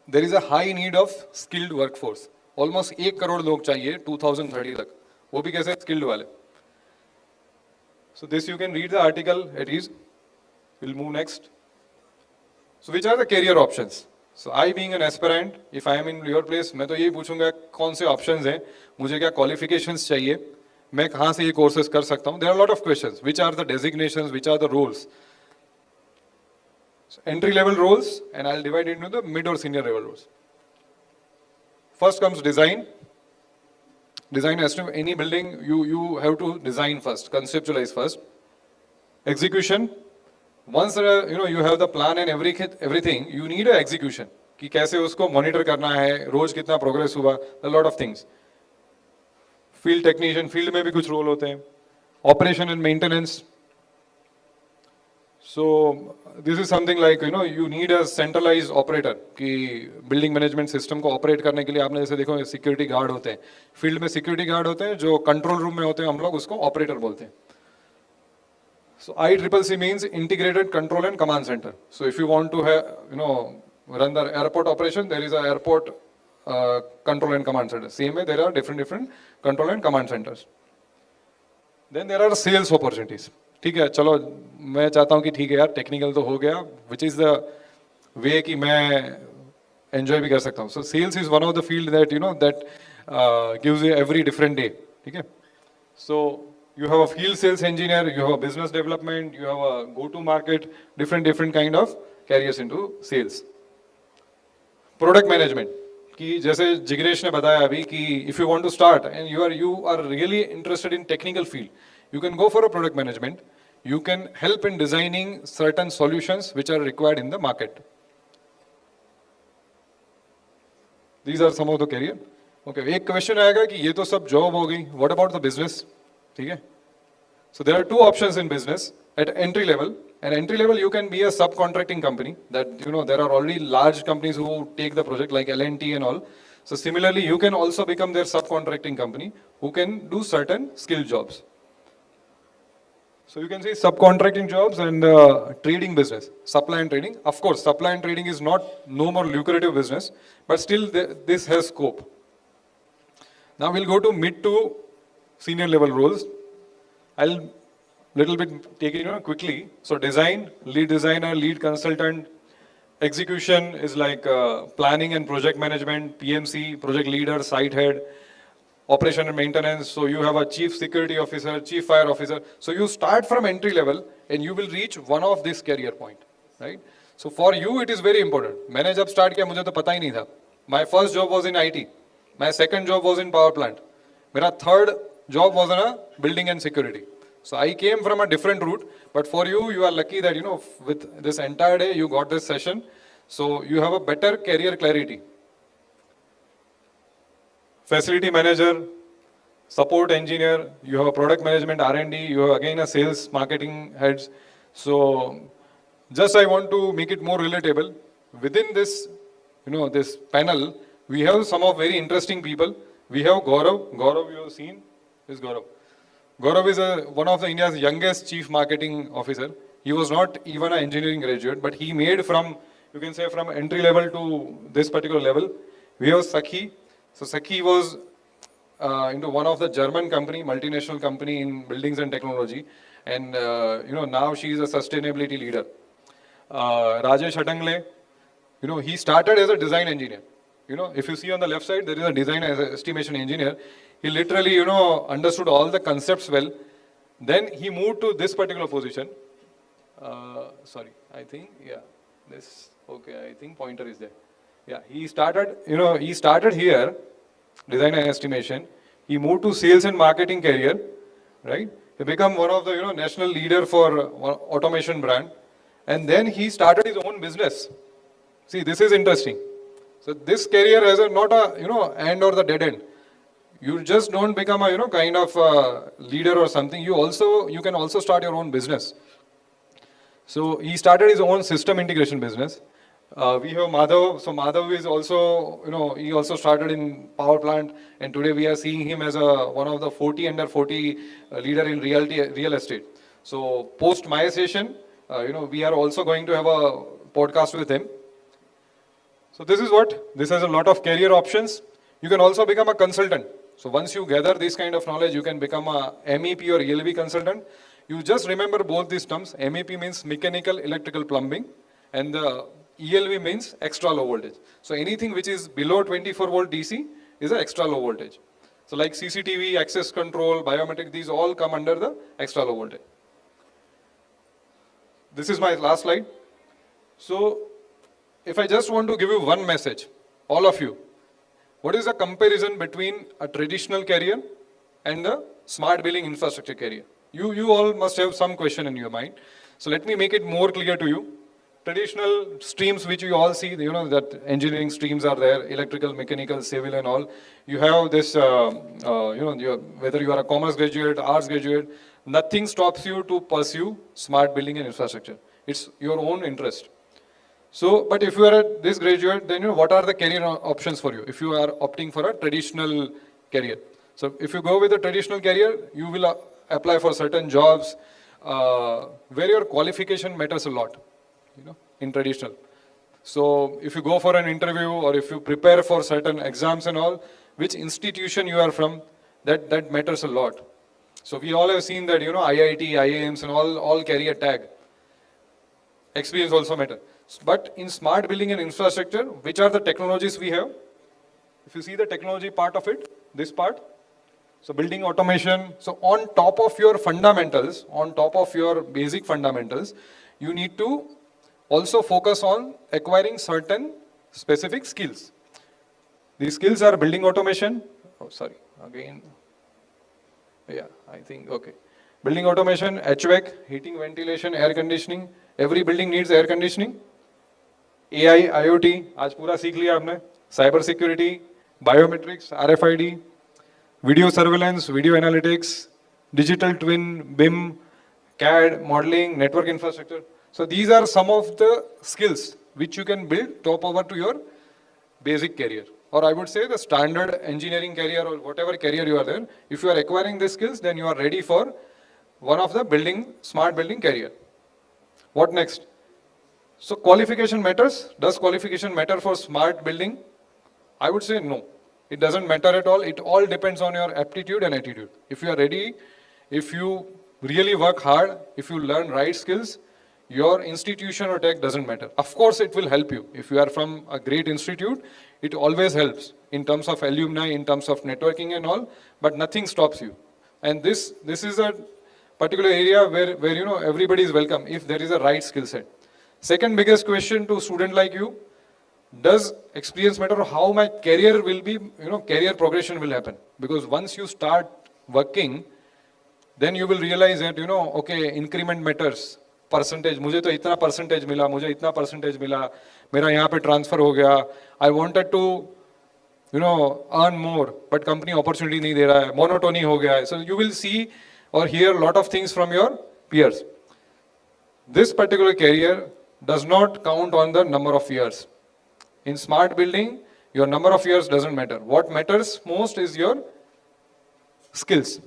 there is a high need of skilled workforce. Almost 1 crore लोग चाहिए 2030 तक. वो भी कैसे skilled वाले? So this you can read the article at ease. We'll move next. So which are the career options? So I being an aspirant, if I am in your place, मैं तो यही पूछूंगा कौन से options हैं, मुझे क्या qualifications चाहिए, मैं कहाँ से ये courses कर सकता हूँ. There are a lot of questions. Which are the designations? Which are the roles? So entry level roles, and I'll divide it into the mid or senior level roles. First comes design. Design has to, any building, you have to design first, conceptualize first. Execution. Once you have the plan and everything, you need an execution. कि कैसे उसको monitor करना है, रोज कितना progress हुआ, a lot of things. Field technician, field में भी कुछ role होते हैं. Operation and maintenance. So this is something like, you need a centralized operator कि building management system को operate करने के लिए आपने जैसे देखो security guard होते हैं, field में security guard होते हैं, जो control room में होते हैं हम लोग उसको operator बोलते हैं. So ICCC means integrated control and command center. So if you want to have, run the airport operation, there is a airport control and command center. Same way there are different control and command centers. Then there are sales opportunities. ठीक है, चलो मैं चाहता हूँ कि ठीक है यार टेक्निकल तो हो गया, which is the way कि मैं enjoy भी कर सकता हूँ. So sales is one of the field that that gives you every different day. ठीक है. So you have a field sales engineer, you have a business development, you have a go-to market, different kind of carriers into sales. Product management कि जैसे जिग्नेश ने बताया अभी कि if you want to start and you are really interested in technical field, you can go for a product management. You can help in designing certain solutions which are required in the market. These are some of the career. Okay, एक question आएगा कि ये तो सब job हो गई. What about the business? ठीक है. So there are two options in business at entry level. At entry level, you can be a subcontracting company. That there are already large companies who take the project like L&T and all. So similarly, you can also become their subcontracting company who can do certain skill jobs. So you can see subcontracting jobs and trading business, supply and trading. Of course, supply and trading is no more lucrative business, but still this has scope. Now we'll go to mid to senior level roles. I'll little bit take it quickly. So design, lead designer, lead consultant. Execution is like planning and project management, PMC, project leader, site head. Operation and maintenance, so you have a chief security officer, chief fire officer. So you start from entry level and you will reach one of this career point, right? So for you it is very important. मैंने जब start किया मुझे तो पता ही नहीं था. My first job was in IT. My second job was in power plant. मेरा third job was in a building and security. So I came from a different route, but for you, you are lucky that with this entire day you got this session. So you have a better career clarity. Facility manager, support engineer, you have a product management R&D, you have again a sales marketing heads. So just I want to make it more relatable. Within this, this panel, we have some of very interesting people. We have Gaurav. Gaurav you have seen. This is Gaurav. Gaurav is one of India's youngest chief marketing officer. He was not even an engineering graduate, but he made from, you can say from entry level to this particular level. We have Sakhi. So Sakhi was into one of the German company, multinational company in buildings and technology. And now she is a sustainability leader. Rajesh Hatangle, he started as a design engineer. If you see on the left side, there is a design as an estimation engineer. He literally, understood all the concepts well. Then he moved to this particular position. Sorry, I think, yeah, this, okay, I think pointer is there. Yeah, he started, he started here, design and estimation. He moved to sales and marketing career, right? He became one of the, national leader for automation brand. And then he started his own business. See, this is interesting. So this career has not a, end or the dead end. You just don't become a, kind of leader or something. You can also start your own business. So he started his own system integration business. We have Madhav. So Madhav is also, he also started in power plant, and today we are seeing him as one of the 40 under 40 leader in real estate. So post my session, we are also going to have a podcast with him. So this has a lot of career options. You can also become a consultant. So once you gather this kind of knowledge, you can become a MEP or ELV consultant. You just remember both these terms. MEP means mechanical, electrical, plumbing, and the ELV means extra low voltage. So anything which is below 24 volt DC is an extra low voltage. So like CCTV, access control, biometric, these all come under the extra low voltage. This is my last slide. So if I just want to give you one message, all of you, what is the comparison between a traditional career and the smart building infrastructure career? You all must have some question in your mind. So let me make it more clear to you. Traditional streams which you all see, that engineering streams are there, electrical, mechanical, civil and all. You have this, whether you are a commerce graduate, arts graduate, nothing stops you to pursue smart building and infrastructure. It's your own interest. So, but if you are this graduate, then what are the career options for you if you are opting for a traditional career? So if you go with a traditional career, you will apply for certain jobs where your qualification matters a lot, in traditional. So if you go for an interview or if you prepare for certain exams and all, which institution you are from, that matters a lot. So we all have seen that, IIT, IIMs and all carry a tag. Experience also matters. But in smart building and infrastructure, which are the technologies we have? If you see the technology part of it, this part, so building automation, so on top of your fundamentals, on top of your basic fundamentals, you need to also focus on acquiring certain specific skills. These skills are building automation, building automation, HVAC, heating, ventilation, air conditioning. Every building needs air conditioning. AI, IoT, आज पूरा सीख लिया आपने. Cyber security, biometrics, RFID, video surveillance, video analytics, digital twin, BIM, CAD, modeling, network infrastructure. So these are some of the skills which you can build top over to your basic career. Or I would say the standard engineering career or whatever career you are there. If you are acquiring these skills, then you are ready for one of the smart building career. What next? So qualification matters. Does qualification matter for smart building? I would say no. It doesn't matter at all. It all depends on your aptitude and attitude. If you are ready, if you really work hard, if you learn right skills, your institution or tech doesn't matter. Of course, it will help you. If you are from a great institute, it always helps in terms of alumni, in terms of networking and all, but nothing stops you. And this is a particular area where everybody is welcome if there is a right skill set. Second biggest question to student like you, does experience matter or how my career will be, career progression will happen? Because once you start working, then you will realize that, okay, increment matters. Percentage, मुझे तो इतना percentage मिला, मुझे इतना percentage मिला, मेरा यहाँ पे transfer हो गया. I wanted to, earn more, but company opportunity नहीं दे रहा है, monotony हो गया है. So you will see or hear a lot of things from your peers. This particular career does not count on the number of years. In smart building, your number of years doesn't matter. What matters most is your skills.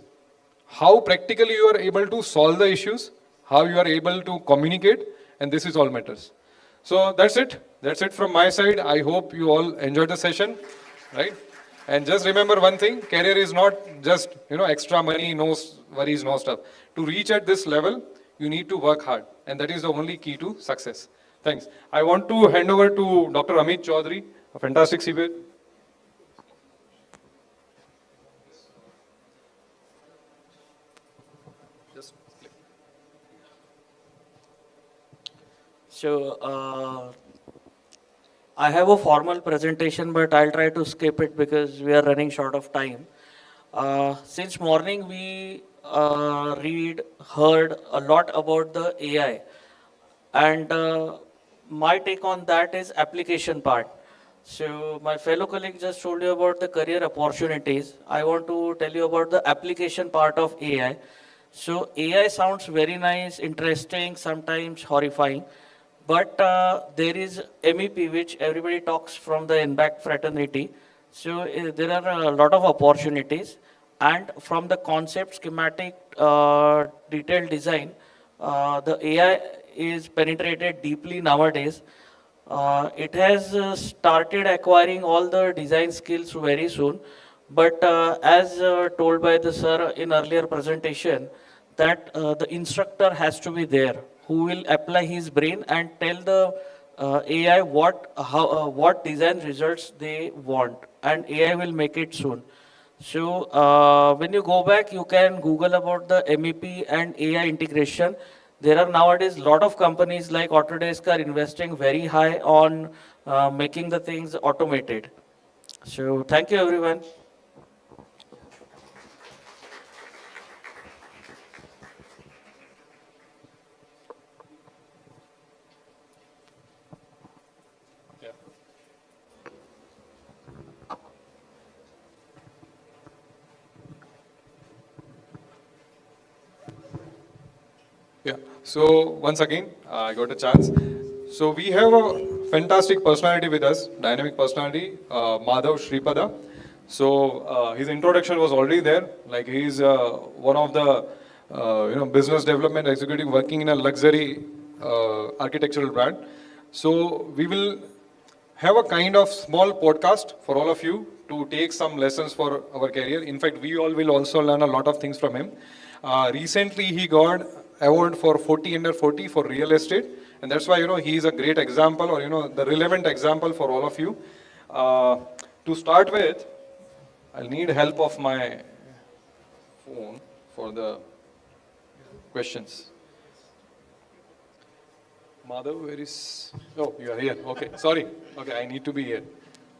How practically you are able to solve the issues, how you are able to communicate, and this is all matters. So that's it. That's it from my side. I hope you all enjoyed the session, right? And just remember one thing, career is not just, extra money, no worries, no stuff. To reach at this level, you need to work hard. And that is the only key to success. Thanks. I want to hand over to Dr. Amit Chaudhary, a fantastic CPA. Just So I have a formal presentation, but I'll try to skip it because we are running short of time. Since morning, we heard a lot about the AI, and my take on that is application part. So my fellow colleague just told you about the career opportunities. I want to tell you about the application part of AI. So AI sounds very nice, interesting, sometimes horrifying. But there is MEP, which everybody talks from the impact fraternity. So there are a lot of opportunities. And from the concept, schematic, detailed design, the AI is penetrated deeply nowadays. It has started acquiring all the design skills very soon. But as told by the sir in earlier presentation, that the instructor has to be there who will apply his brain and tell the AI what design results they want, and AI will make it soon. So when you go back, you can Google about the MEP and AI integration. There are nowadays a lot of companies like Autodesk are investing very high on making the things automated. So thank you, everyone. Yeah. So once again, I got a chance. So we have a fantastic personality with us, dynamic personality, Madhav Shripada. So his introduction was already there. Like he's one of the business development executive working in a luxury architectural brand. So we will have a kind of small podcast for all of you to take some lessons for our career. In fact, we all will also learn a lot of things from him. Recently, he got award for 40 under 40 for real estate, and that's why he is a great example, or the relevant example for all of you. To start with, I'll need help of my phone for the questions. Madhav, where is? Oh, you are here. Okay, sorry. Okay, I need to be here.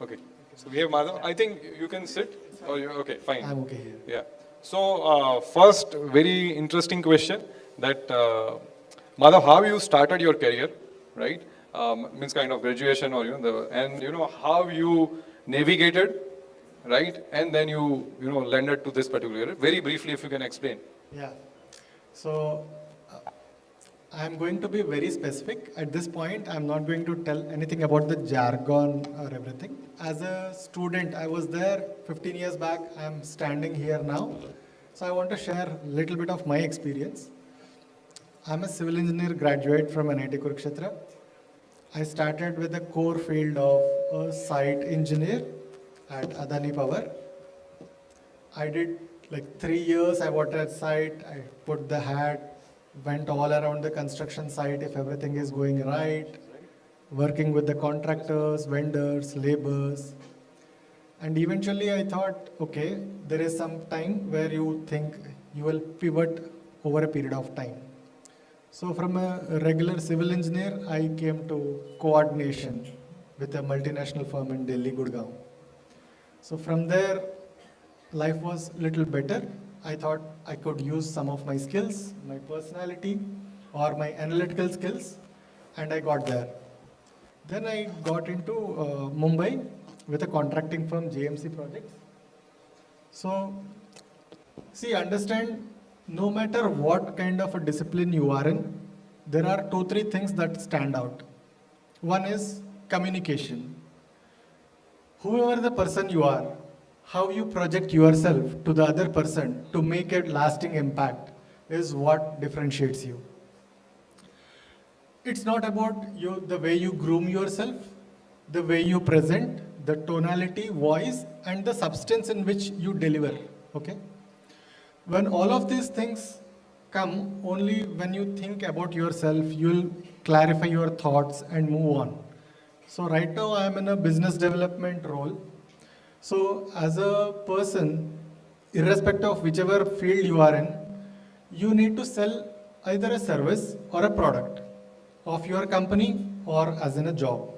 Okay, so we have Madhav. I think you can sit. Or you okay? Fine. I'm okay here. Yeah. So first, very interesting question. That Madhav, how you started your career, right? Means kind of graduation, or how you navigated, right? And then you landed to this particular. Very briefly, if you can explain. Yeah. So I'm going to be very specific. At this point, I'm not going to tell anything about the jargon or everything. As a student, I was there 15 years back. I'm standing here now. So I want to share a little bit of my experience. I'm a civil engineer graduate from NIT Kurukshetra. I started with the core field of a site engineer at Adani Power. I did like 3 years. I worked at site. I put the hat, went all around the construction site if everything is going right, working with the contractors, vendors, laborers. And eventually I thought, okay, there is some time where you think you will pivot over a period of time. So from a regular civil engineer, I came to coordination with a multinational firm in Delhi, Gurgaon. So from there, life was a little better. I thought I could use some of my skills, my personality, or my analytical skills, and I got there. Then I got into Mumbai with a contracting firm, JMC Projects. So, see, understand, no matter what kind of a discipline you are in, there are 2-3 things that stand out. One is communication. Whoever the person you are, how you project yourself to the other person to make a lasting impact is what differentiates you. It's not about you, the way you groom yourself, the way you present, the tonality, voice, and the substance in which you deliver, okay? When all of these things come, only when you think about yourself, you'll clarify your thoughts and move on. So right now I am in a business development role. So as a person, irrespective of whichever field you are in, you need to sell either a service or a product. of your company or as in a job.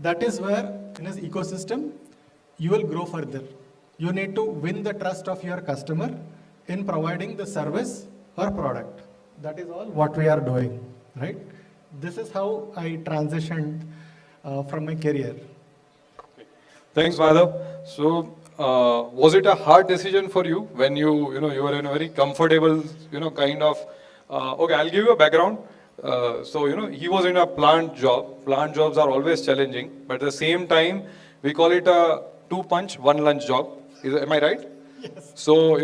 That is where in this ecosystem, you will grow further. You need to win the trust of your customer in providing the service or product. That is all what we are doing, right? This is how I transitioned from my career. Thanks, Madhav. So, was it a hard decision for you when you were in a very comfortable, kind of, okay, I'll give you a background. So, he was in a plant job. Plant jobs are always challenging, but at the same time, we call it a two-punch, one-lunch job. Am I right? Yes. So,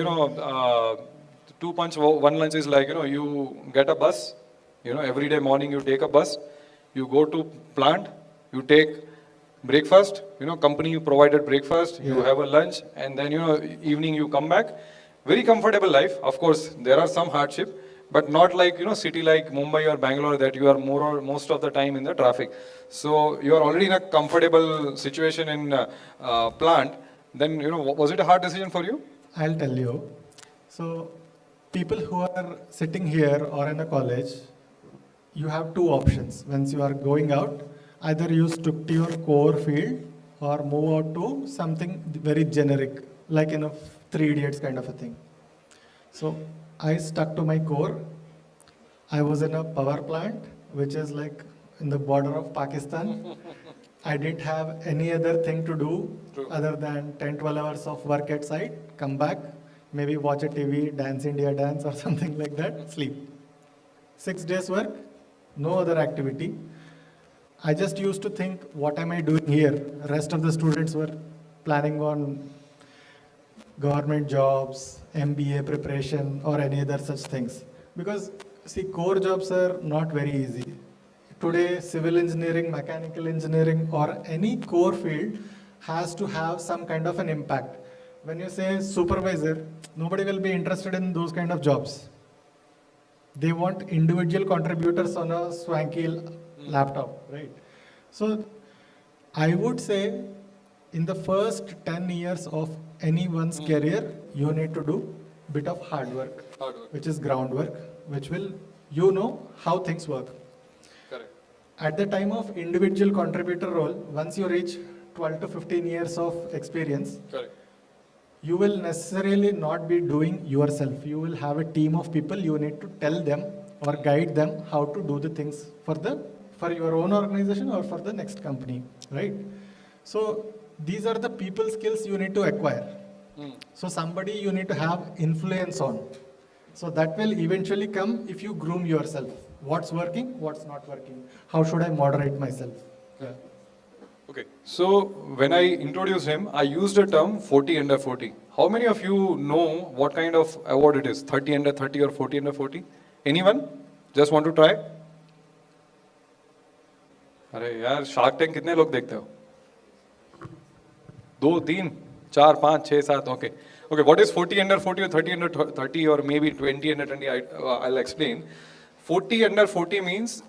two-punch, one-lunch is like, you get a bus, every day morning you take a bus, you go to plant, you take breakfast, company you provided breakfast, you have a lunch, and then, evening you come back. Very comfortable life. Of course, there are some hardship, but not like, city like Mumbai or Bangalore that you are most of the time in the traffic. So you are already in a comfortable situation in plant. Then, was it a hard decision for you? I'll tell you. So people who are sitting here or in a college, you have two options. Once you are going out, either you stick to your core field or move out to something very generic, like in a Three Idiots kind of a thing. So I stuck to my core. I was in a power plant, which is like in the border of Pakistan. I didn't have any other thing to do other than 10-12 hours of work at site, come back, maybe watch a TV, Dance India Dance or something like that, sleep. 6 days work, no other activity. I just used to think, what am I doing here? Rest of the students were planning on government jobs, MBA preparation, or any other such things. Because, see, core jobs are not very easy. Today, civil engineering, mechanical engineering, or any core field has to have some kind of an impact. When you say supervisor, nobody will be interested in those kind of jobs. They want individual contributors on a swanky laptop, right? So I would say in the first 10 years of anyone's career, you need to do bit of hard work, which is groundwork, which will, how things work. Correct. At the time of individual contributor role, once you reach 12 to 15 years of experience, Correct. you will necessarily not be doing yourself. You will have a team of people. You need to tell them or guide them how to do the things for your own organization or for the next company, right? So these are the people skills you need to acquire. So somebody you need to have influence on. So that will eventually come if you groom yourself. What's working, what's not working? How should I moderate myself? Yeah. Okay, so when I introduced him, I used the term 40 under 40. How many of you know what kind of award it is? 30 under 30 or 40 under 40? Anyone? Just want to try? अरे यार shark tank कितने लोग देखते हो? 2, 3, 4, 5, 6, 7. Okay. Okay, what is 40 under 40 or 30 under 30 or maybe 20 under 20? I'll explain. 40 under 40 means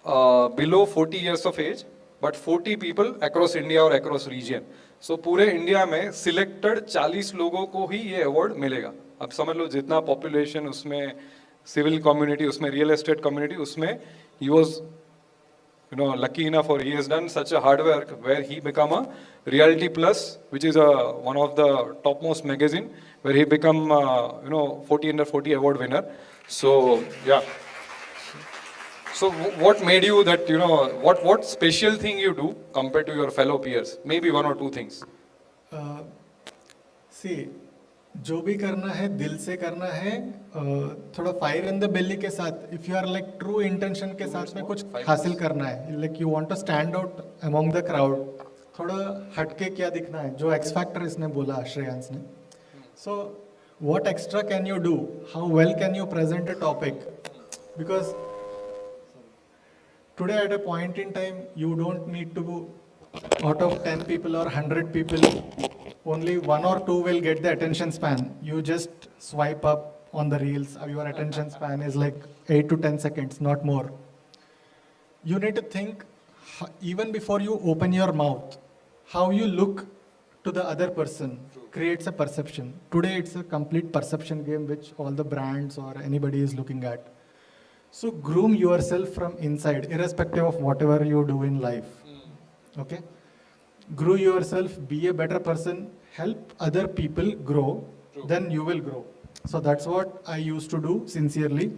below 40 years of age, but 40 people across India or across region. So पूरे India में selected 40 लोगों को ही ये अवार्ड मिलेगा. अब समझ लो जितना पॉपुलेशन उसमें सिविल कम्युनिटी उसमें रियल एस्टेट कम्युनिटी उसमें he was lucky enough or he has done such a hard work where he become a Reality Plus, which is one of the topmost magazine, where he become 40 under 40 award winner. So yeah. So what made you that what special thing you do compared to your fellow peers? Maybe 1 or 2 things. See, जो भी करना है दिल से करना है, थोड़ा fire in the belly के साथ. If you are like true intention के साथ में कुछ हासिल करना है, like you want to stand out among the crowd, थोड़ा हटके क्या दिखना है, जो एक्स फैक्टर इसने बोला श्रेयांश ने. So what extra can you do, how well can you present a topic, because today at a point in time you don't need to, out of 10 people or 100 people, only 1 or 2 will get the attention span. You just swipe up on the reels, your attention span is like 8 to 10 seconds, not more. You need to think even before you open your mouth, how you look to the other person creates a perception. Today it's a complete perception game which all the brands or anybody is looking at. So groom yourself from inside, irrespective of whatever you do in life. Okay? Grow yourself, be a better person, help other people grow, then you will grow. So that's what I used to do sincerely.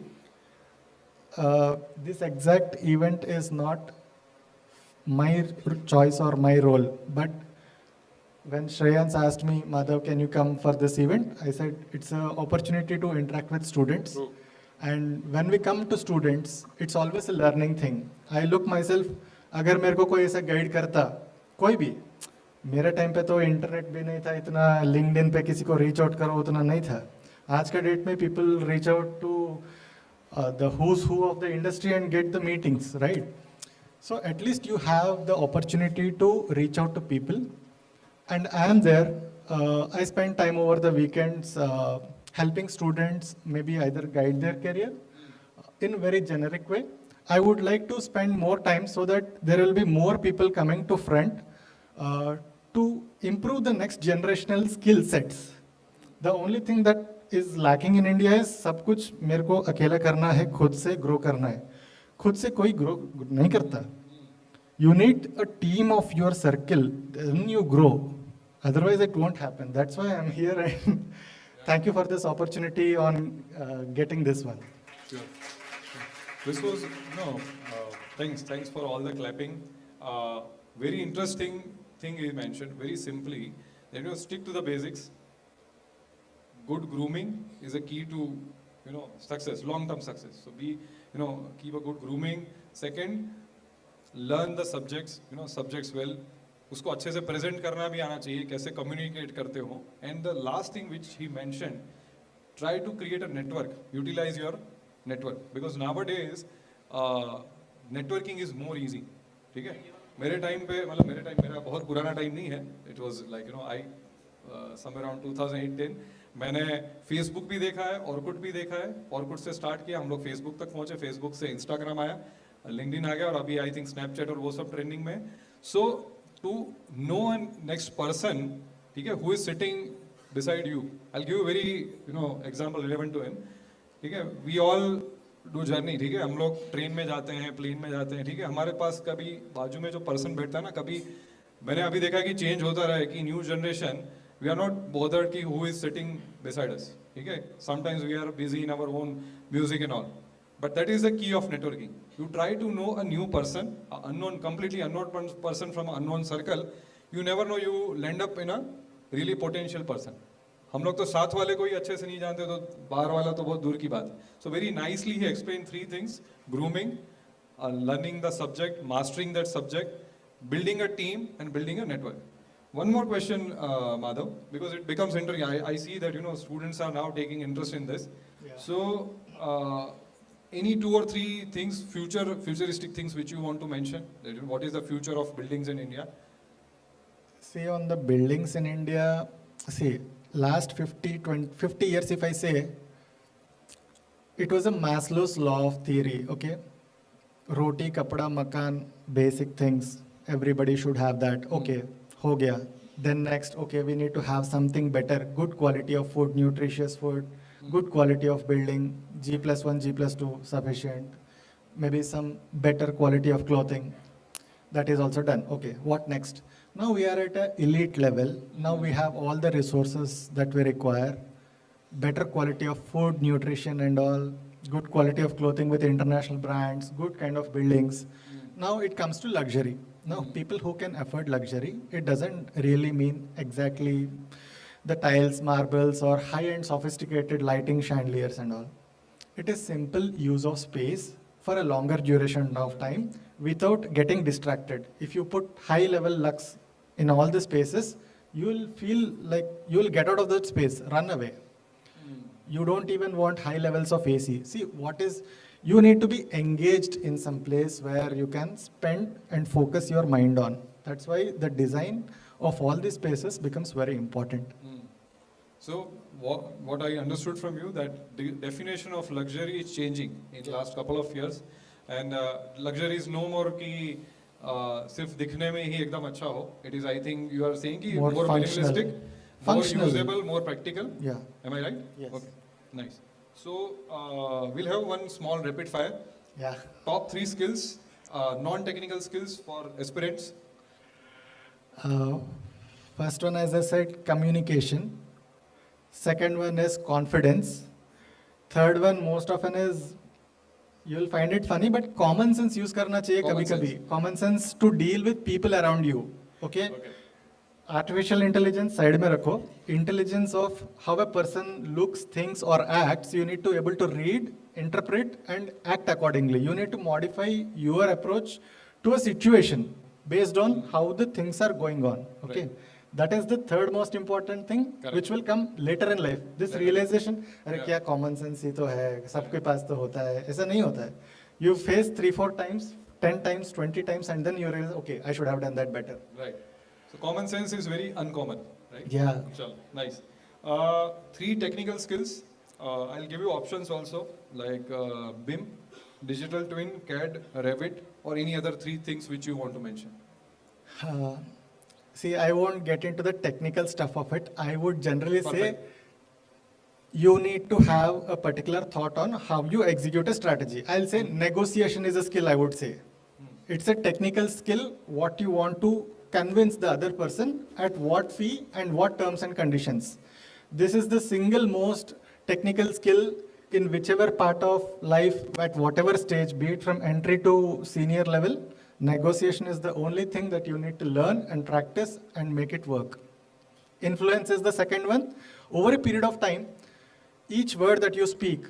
This exact event is not my choice or my role, but when Shreyans asked me, Madhav, can you come for this event? I said, it's an opportunity to interact with students. And when we come to students, it's always a learning thing. I look myself, अगर मेरे को कोई ऐसा guide करता, कोई भी, मेरे time पे तो इंटरनेट भी नहीं था इतना, लिंक्डइन पे किसी को रीच आउट करो उतना नहीं था. आज का डेट में people reach out to the who's who of the industry and get the meetings, right? So at least you have the opportunity to reach out to people. And I am there. I spend time over the weekends helping students maybe either guide their career in a very generic way. I would like to spend more time so that there will be more people coming to front to improve the next generational skill sets. The only thing that is lacking in India is सब कुछ मेरे को अकेला करना है, खुद से grow करना है. खुद से कोई grow नहीं करता. You need a team of your circle, then you grow. Otherwise, it won't happen. That's why I'm here, and thank you for this opportunity on getting this one. Sure. This was, thanks for all the clapping. Very interesting thing he mentioned, very simply, that stick to the basics. Good grooming is a key to, success, long-term success. So keep a good grooming. Second, learn the subjects, subjects well. उसको अच्छे से present करना भी आना चाहिए, कैसे communicate करते हो. And the last thing which he mentioned, try to create a network, utilize your network. Because nowadays, networking is more easy. ठीक है? मेरे मेरा बहुत पुराना टाइम नहीं है. It was like, somewhere around 2008-10. मैंने Facebook भी देखा है, Orkut भी देखा है. Orkut से start किया, हम लोग Facebook तक पहुँचे, Facebook से Instagram आया, LinkedIn आ गया और अभी I think Snapchat और वो सब trending में. So to know a next person, ठीक है, who is sitting beside you. I'll give you a very example relevant to him. ठीक है, we all do journey. ठीक है, हम लोग ट्रेन में जाते हैं, प्लेन में जाते हैं. ठीक है, हमारे पास कभी बाजू में जो पर्सन बैठता है ना, कभी मैंने अभी देखा कि चेंज होता रहा है कि new generation we are not bothered कि who is sitting beside us. ठीक है, sometimes we are busy in our own music and all. But that is the key of networking. You try to know a new person, completely unknown person from an unknown circle. You never know, you land up in a really potential person. हम लोग तो साथ वाले को ही अच्छे से नहीं जानते, तो बाहर वाला तो बहुत दूर की बात है. So very nicely he explained 3 things: grooming, learning the subject, mastering that subject, building a team, and building a network. One more question, Madhav, because it becomes interesting. I see that students are now taking interest in this. Yeah. So. Any 2 or 3 things, futuristic things which you want to mention? What is the future of buildings in India? See, on the buildings in India, last 50 years, if I say, it was a Maslow's law of theory, okay? Roti, kapda, makan, basic things, everybody should have that. Okay, ho gaya. Then next, okay, we need to have something better, good quality of food, nutritious food, good quality of building, G+1, G+2 sufficient, maybe some better quality of clothing. That is also done. Okay, what next? Now we are at an elite level. Now we have all the resources that we require, better quality of food, nutrition and all, good quality of clothing with international brands, good kind of buildings. Now it comes to luxury. Now people who can afford luxury, it doesn't really mean exactly the tiles, marbles, or high-end sophisticated lighting chandeliers and all. It is simple use of space for a longer duration of time without getting distracted. If you put high-level lux in all the spaces, you will feel like you will get out of that space, run away. You don't even want high levels of AC. See, you need to be engaged in some place where you can spend and focus your mind on. That's why the design of all these spaces becomes very important. So what I understood from you, that the definition of luxury is changing in the last couple of years, and luxury is no more कि सिर्फ दिखने में ही एकदम अच्छा हो. It is, I think you are saying कि more minimalistic, more usable, more practical. Yeah. Am I right? Yes. Okay. Nice. So we'll have one small rapid fire. Yeah. Top 3 skills, non-technical skills for aspirants. Uh, First one, as I said, communication. Second one is confidence. Third one, most often is, you'll find it funny, but common sense use karna chahiye Common kabhi-kabhi. sense. Common sense to deal with people around you. Okay? Artificial intelligence side mein rakho. Intelligence of how a person looks, thinks or acts, you need to able to read, interpret and act accordingly. You need to modify your approach to a situation based on how the things are going on. Okay? Right. That is the third most important thing, Correct. which will come later in life. This Later. realization, अरे Yeah. क्या common sense ही तो है, सबके पास तो होता है, ऐसा नहीं होता है. You face 3-4 times, 10 times, 20 times, and then you realize, okay, I should have done that better. Right. So common sense is very uncommon, right? Yeah. Chalo, nice. 3 technical skills. I'll give you options also, like BIM, digital twin, CAD, Revit, or any other 3 things which you want to mention. See, I won't get into the technical stuff of it. I would generally say Perfect. you need to have a particular thought on how you execute a strategy. I'll say negotiation is a skill, I would say. It's a technical skill, what you want to convince the other person at what fee and what terms and conditions. This is the single most technical skill in whichever part of life, at whatever stage, be it from entry to senior level. Negotiation is the only thing that you need to learn and practice and make it work. Influence is the second one. Over a period of time, each word that you speak,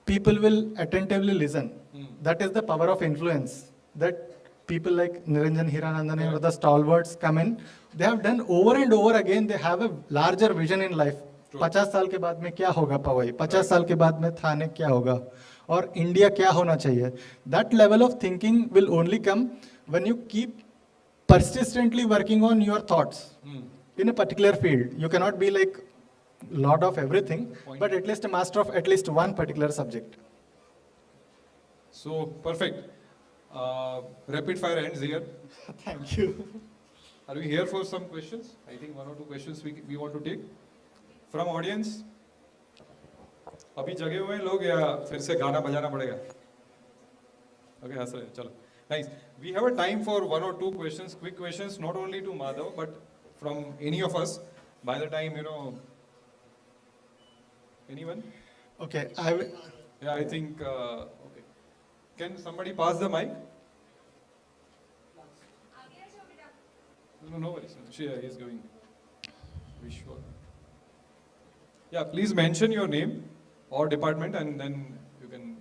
people will attentively listen. That is the power of influence. That people like Niranjan Hiranandan or the stalwarts come in, they have done over and over again, they have a larger vision in life. 50 साल के बाद में क्या होगा पवई, 50 साल के बाद में थाने क्या होगा, और इंडिया क्या होना चाहिए. That level of thinking will only come when you keep persistently working on your thoughts in a particular field. You cannot be like lord of everything, but at least a master of at least one particular subject. So, perfect. Rapid fire ends here. Thank you. Are we here for some questions? I think 1 or 2 questions we want to take. From audience? अभी जगे हुए हैं लोग या फिर से गाना बजाना पड़ेगा? Okay, हंस रहे हैं, चलो. Nice. We have a time for 1 or 2 questions, quick questions, not only to Madhav, but from any of us. By the time, anyone? Okay, Yeah, I think, okay. Can somebody pass the mic? No worries. He is going. Vishwa. Yeah, please mention your name or department and then you can.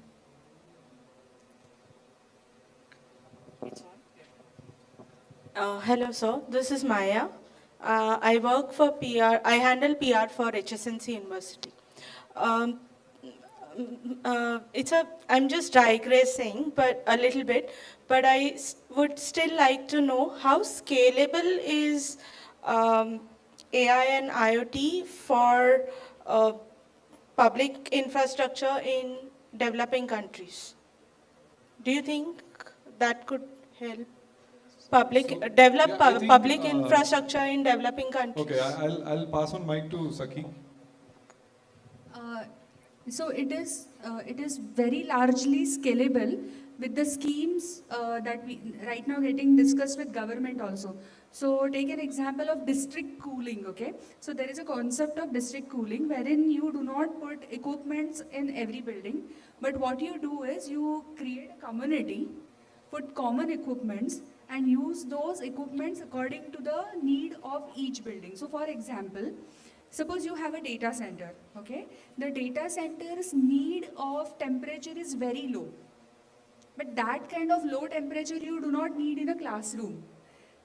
Hello, sir. This is Maya. I work for PR. I handle PR for HSNC University. I'm just digressing, but a little bit. But I would still like to know how scalable is AI and IoT for public infrastructure in developing countries. Do you think that could help develop public infrastructure in developing countries? Okay, I'll pass on mic to Sakhi. So it is very largely scalable with the schemes that we right now getting discussed with government also. So take an example of district cooling, okay? So there is a concept of district cooling wherein you do not put equipments in every building, but what you do is you create a community, put common equipments and use those equipments according to the need of each building. So for example, suppose you have a data center, okay? The data center's need of temperature is very low. But that kind of low temperature you do not need in a classroom.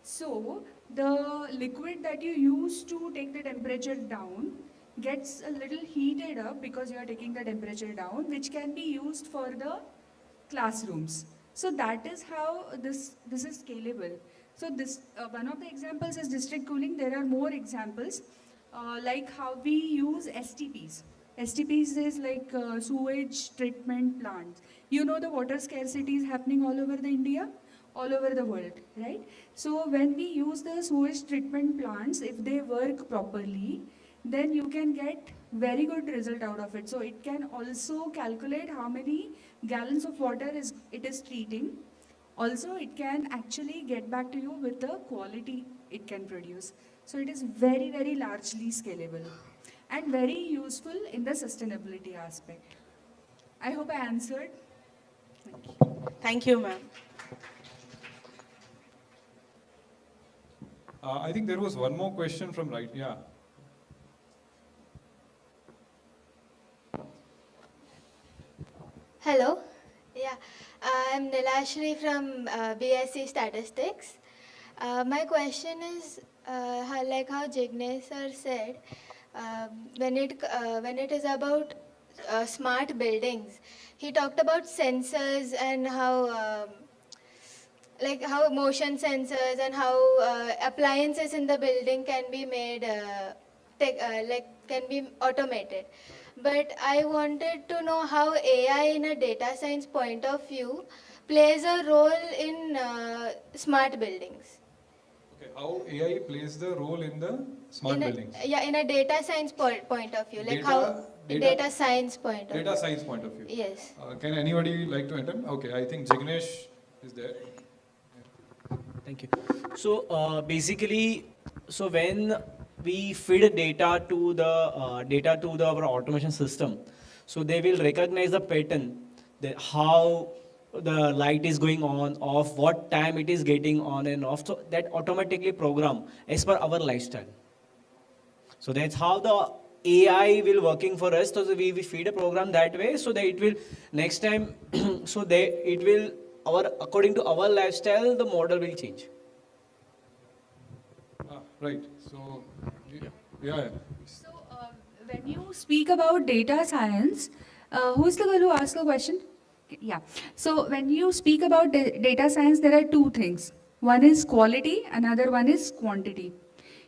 So the liquid that you use to take the temperature down gets a little heated up because you are taking the temperature down, which can be used for the classrooms. So that is how this is scalable. So this one of the examples is district cooling. There are more examples. Like how we use STPs. STPs is like sewage treatment plants. You know the water scarcity is happening all over the India, all over the world, right? So when we use the sewage treatment plants, if they work properly, then you can get very good result out of it. So it can also calculate how many gallons of water it is treating. Also, it can actually get back to you with the quality it can produce. So it is very, very largely scalable and very useful in the sustainability aspect. I hope I answered. Thank you, ma'am. I think there was one more question from right. Yeah. Hello. Yeah, I'm Nilashri from BSc Statistics. My question is, how Jignesh sir said, when it is about smart buildings, he talked about sensors and how how motion sensors and how appliances in the building can be made can be automated. But I wanted to know how AI in a data science point of view plays a role in smart buildings. Okay. How AI plays the role in the smart buildings? Yeah, in a data science point of view, like Data- data science point of view. Data science point of view. Yes. Can anybody like to enter? Okay, I think Jignesh is there. Thank you. So basically, so when we feed data to our automation system, so they will recognize the pattern, that how the light is going on, off, what time it is getting on and off. So that automatically program as per our lifestyle. So that's how the AI will working for us. So we feed a program that way, so that it will next time, so it will according to our lifestyle, the model will change. Right. So, yeah. So, when you speak about data science, who's the girl who asked the question? Yeah. So, when you speak about data science, there are two things. One is quality, another one is quantity.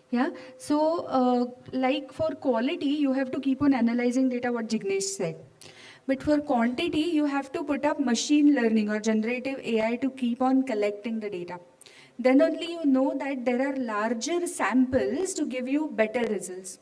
Yeah. So, like for quality, you have to keep on analyzing data, what Jignesh said. But for quantity, you have to put up machine learning or generative AI to keep on collecting the data. Then only you know that there are larger samples to give you better results.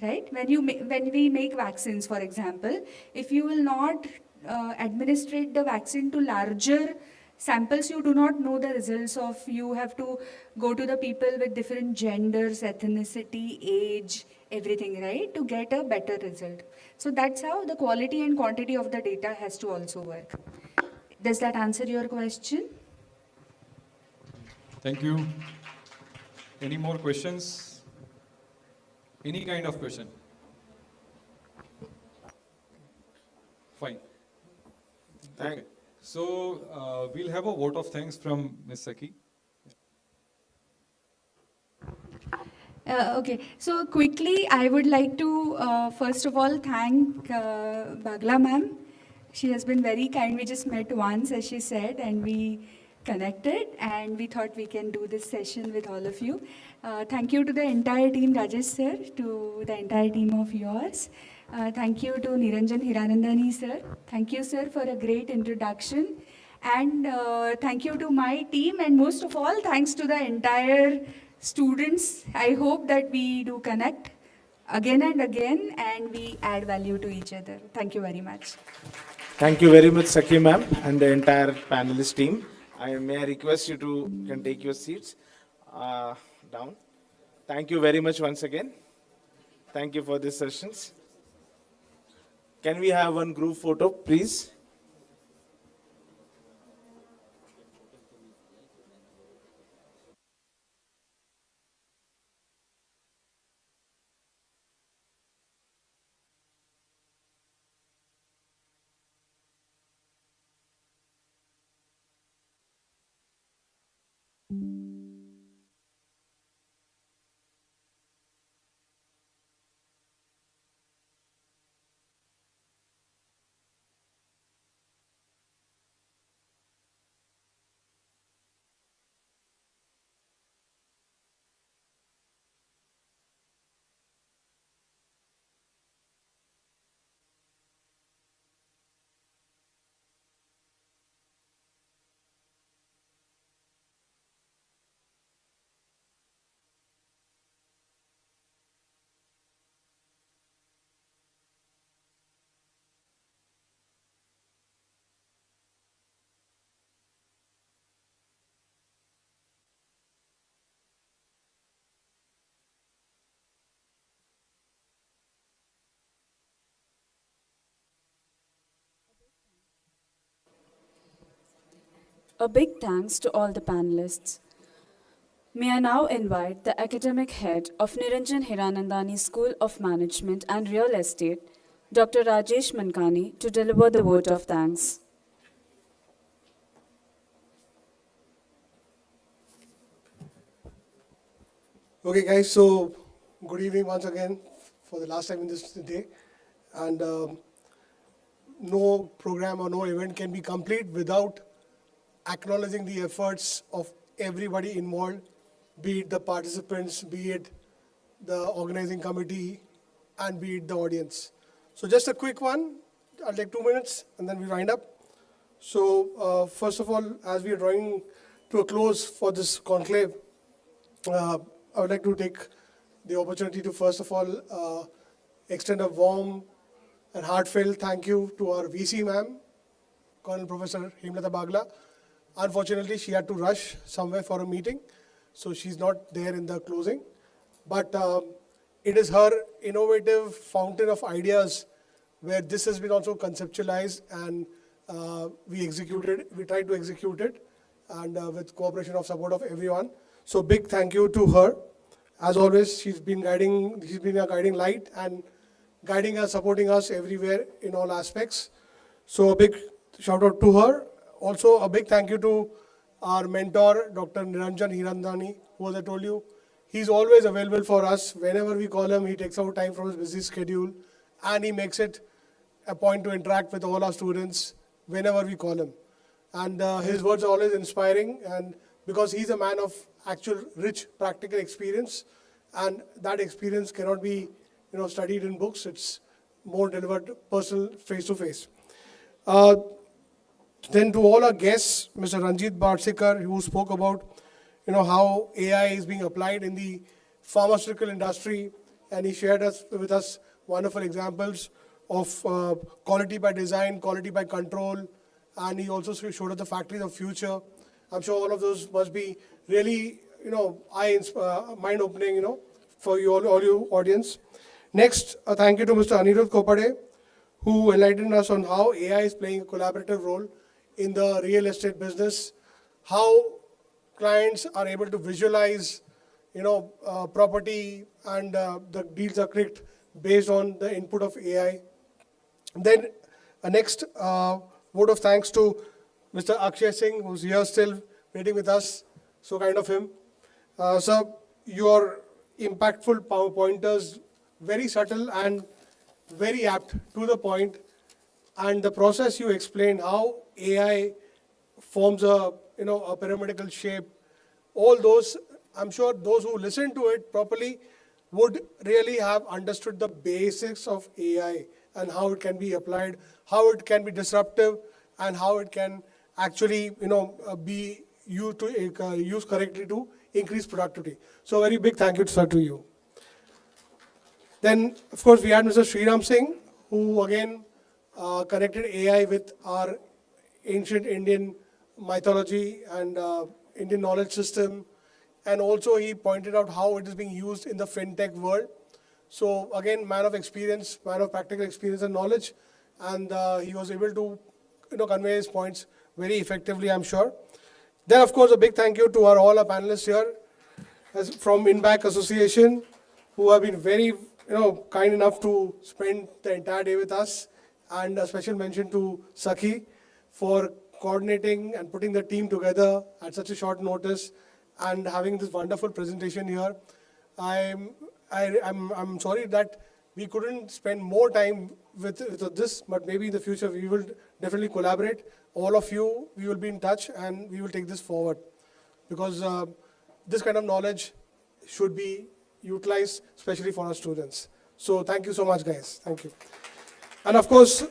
Right? When we make vaccines, for example, if you will not administrate the vaccine to larger samples, you do not know the results of. You have to go to the people with different genders, ethnicity, age, everything, right, to get a better result. So that's how the quality and quantity of the data has to also work. Does that answer your question? Thank you. Any more questions? Any kind of question? Fine. Okay. So we'll have a vote of thanks from Ms. Saki. Okay, so quickly, I would like to first of all thank Bagla ma'am. She has been very kind. We just met once, as she said, and we connected, and we thought we can do this session with all of you. Thank you to the entire team, Rajesh sir, to the entire team of yours. Thank you to Niranjan Hiranandani sir. Thank you, sir, for a great introduction. And thank you to my team, and most of all, thanks to the entire students. I hope that we do connect again and again, and we add value to each other. Thank you very much. Thank you very much, Saki ma'am, and the entire panelist team. May I request you to can take your seats down. Thank you very much once again. Thank you for these sessions. Can we have one group photo, please? A big thanks to all the panelists. May I now invite the academic head of Niranjan Hiranandani School of Management and Real Estate, Dr. Rajesh Mankani, to deliver the vote of thanks. Okay, guys, so good evening once again for the last time in this day. And no program or no event can be complete without acknowledging the efforts of everybody involved, be it the participants, be it the organizing committee, and be it the audience. So just a quick one, I'll take 2 minutes and then we wind up. So first of all, as we are drawing to a close for this conclave, I would like to take the opportunity to first of all extend a warm and heartfelt thank you to our VC ma'am, Colonel Professor Hemlata Bagla. Unfortunately, she had to rush somewhere for a meeting, so she's not there in the closing. But it is her innovative fountain of ideas where this has been also conceptualized and we tried to execute it and with cooperation of support of everyone. So big thank you to her. As always, she's been a guiding light and guiding us, supporting us everywhere in all aspects. So a big shout out to her. Also a big thank you to our mentor, Dr. Niranjan Hirandani, who, as I told you, he's always available for us. Whenever we call him, he takes out time from his busy schedule and he makes it a point to interact with all our students whenever we call him. And his words are always inspiring, and because he's a man of actual rich practical experience, and that experience cannot be studied in books. It's more delivered personal, face to face. Then to all our guests, Mr. Ranjit Barsekar, who spoke about how AI is being applied in the pharmaceutical industry, and he shared with us wonderful examples of quality by design, quality by control, and he also showed us the factories of future. I'm sure all of those must be really, mind-opening, for you all you audience. Next, a thank you to Mr. Anirudh Kopade, who enlightened us on how AI is playing a collaborative role in the real estate business, how clients are able to visualize, property and the deals are clicked based on the input of AI. Then next, vote of thanks to Mr. Akshay Singh, who's here still waiting with us. So kind of him. Sir, your impactful pointers, very subtle and very apt to the point. And the process you explained, how AI forms a pyramidal shape, all those, I'm sure those who listen to it properly would really have understood the basics of AI and how it can be applied, how it can be disruptive, and how it can actually, be used correctly to increase productivity. So very big thank you, sir, to you. Then, of course, we had Mr. Sriram Singh, who again connected AI with our ancient Indian mythology and Indian knowledge system. And also he pointed out how it is being used in the fintech world. So again, man of experience, man of practical experience and knowledge. And he was able to convey his points very effectively, I'm sure. Then, of course, a big thank you to all our panelists here from Inback Association, who have been very kind enough to spend the entire day with us. And a special mention to Sakhi for coordinating and putting the team together at such a short notice and having this wonderful presentation here. I'm sorry that we couldn't spend more time with this, but maybe in the future we will definitely collaborate. All of you, we will be in touch and we will take this forward, because this kind of knowledge should be utilized, especially for our students. So thank you so much, guys. Thank you. And of course,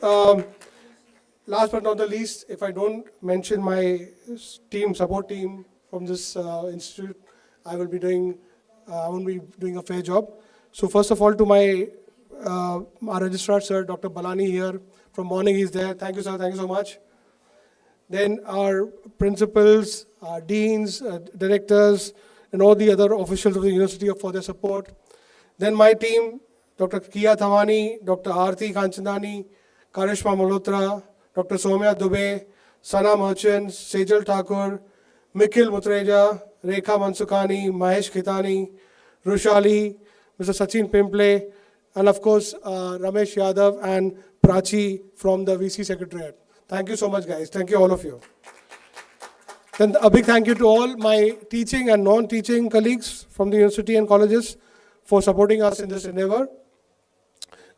last but not the least, if I don't mention my support team from this institute, I won't be doing a fair job. So first of all, to our registrar, sir, Dr. Balani here, from morning he's there. Thank you, sir. Thank you so much. Then our principals, our deans, directors, and all the other officials of the university for their support. Then my team, Dr. Kia Thamani, Dr. Aarti Kanchandani, Karishma Malhotra, Dr. Soumya Dubey, Sana Merchant, Sejal Thakur, Mikil Mutreja, Rekha Mansukani, Mahesh Khitani, Rushali, Mr. Sachin Pimple, and of course, Ramesh Yadav and Prachi from the VC Secretariat. Thank you so much, guys. Thank you, all of you. Then a big thank you to all my teaching and non-teaching colleagues from the university and colleges for supporting us in this endeavor.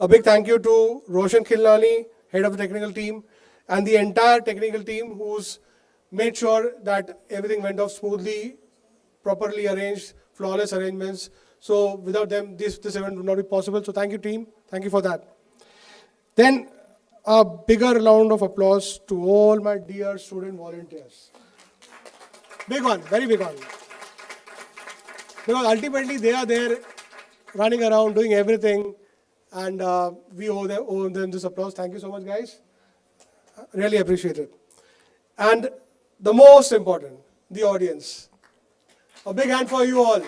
A big thank you to Roshan Khilnani, head of the technical team, and the entire technical team who's made sure that everything went off smoothly, properly arranged, flawless arrangements. So without them, this event would not be possible. So thank you, team. Thank you for that. Then a bigger round of applause to all my dear student volunteers. Big one, very big one. Because ultimately they are there running around, doing everything, and we owe them this applause. Thank you so much, guys. Really appreciate it. And the most important, the audience. A big hand for you all.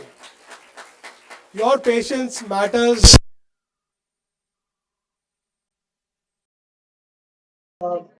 Your patience matters.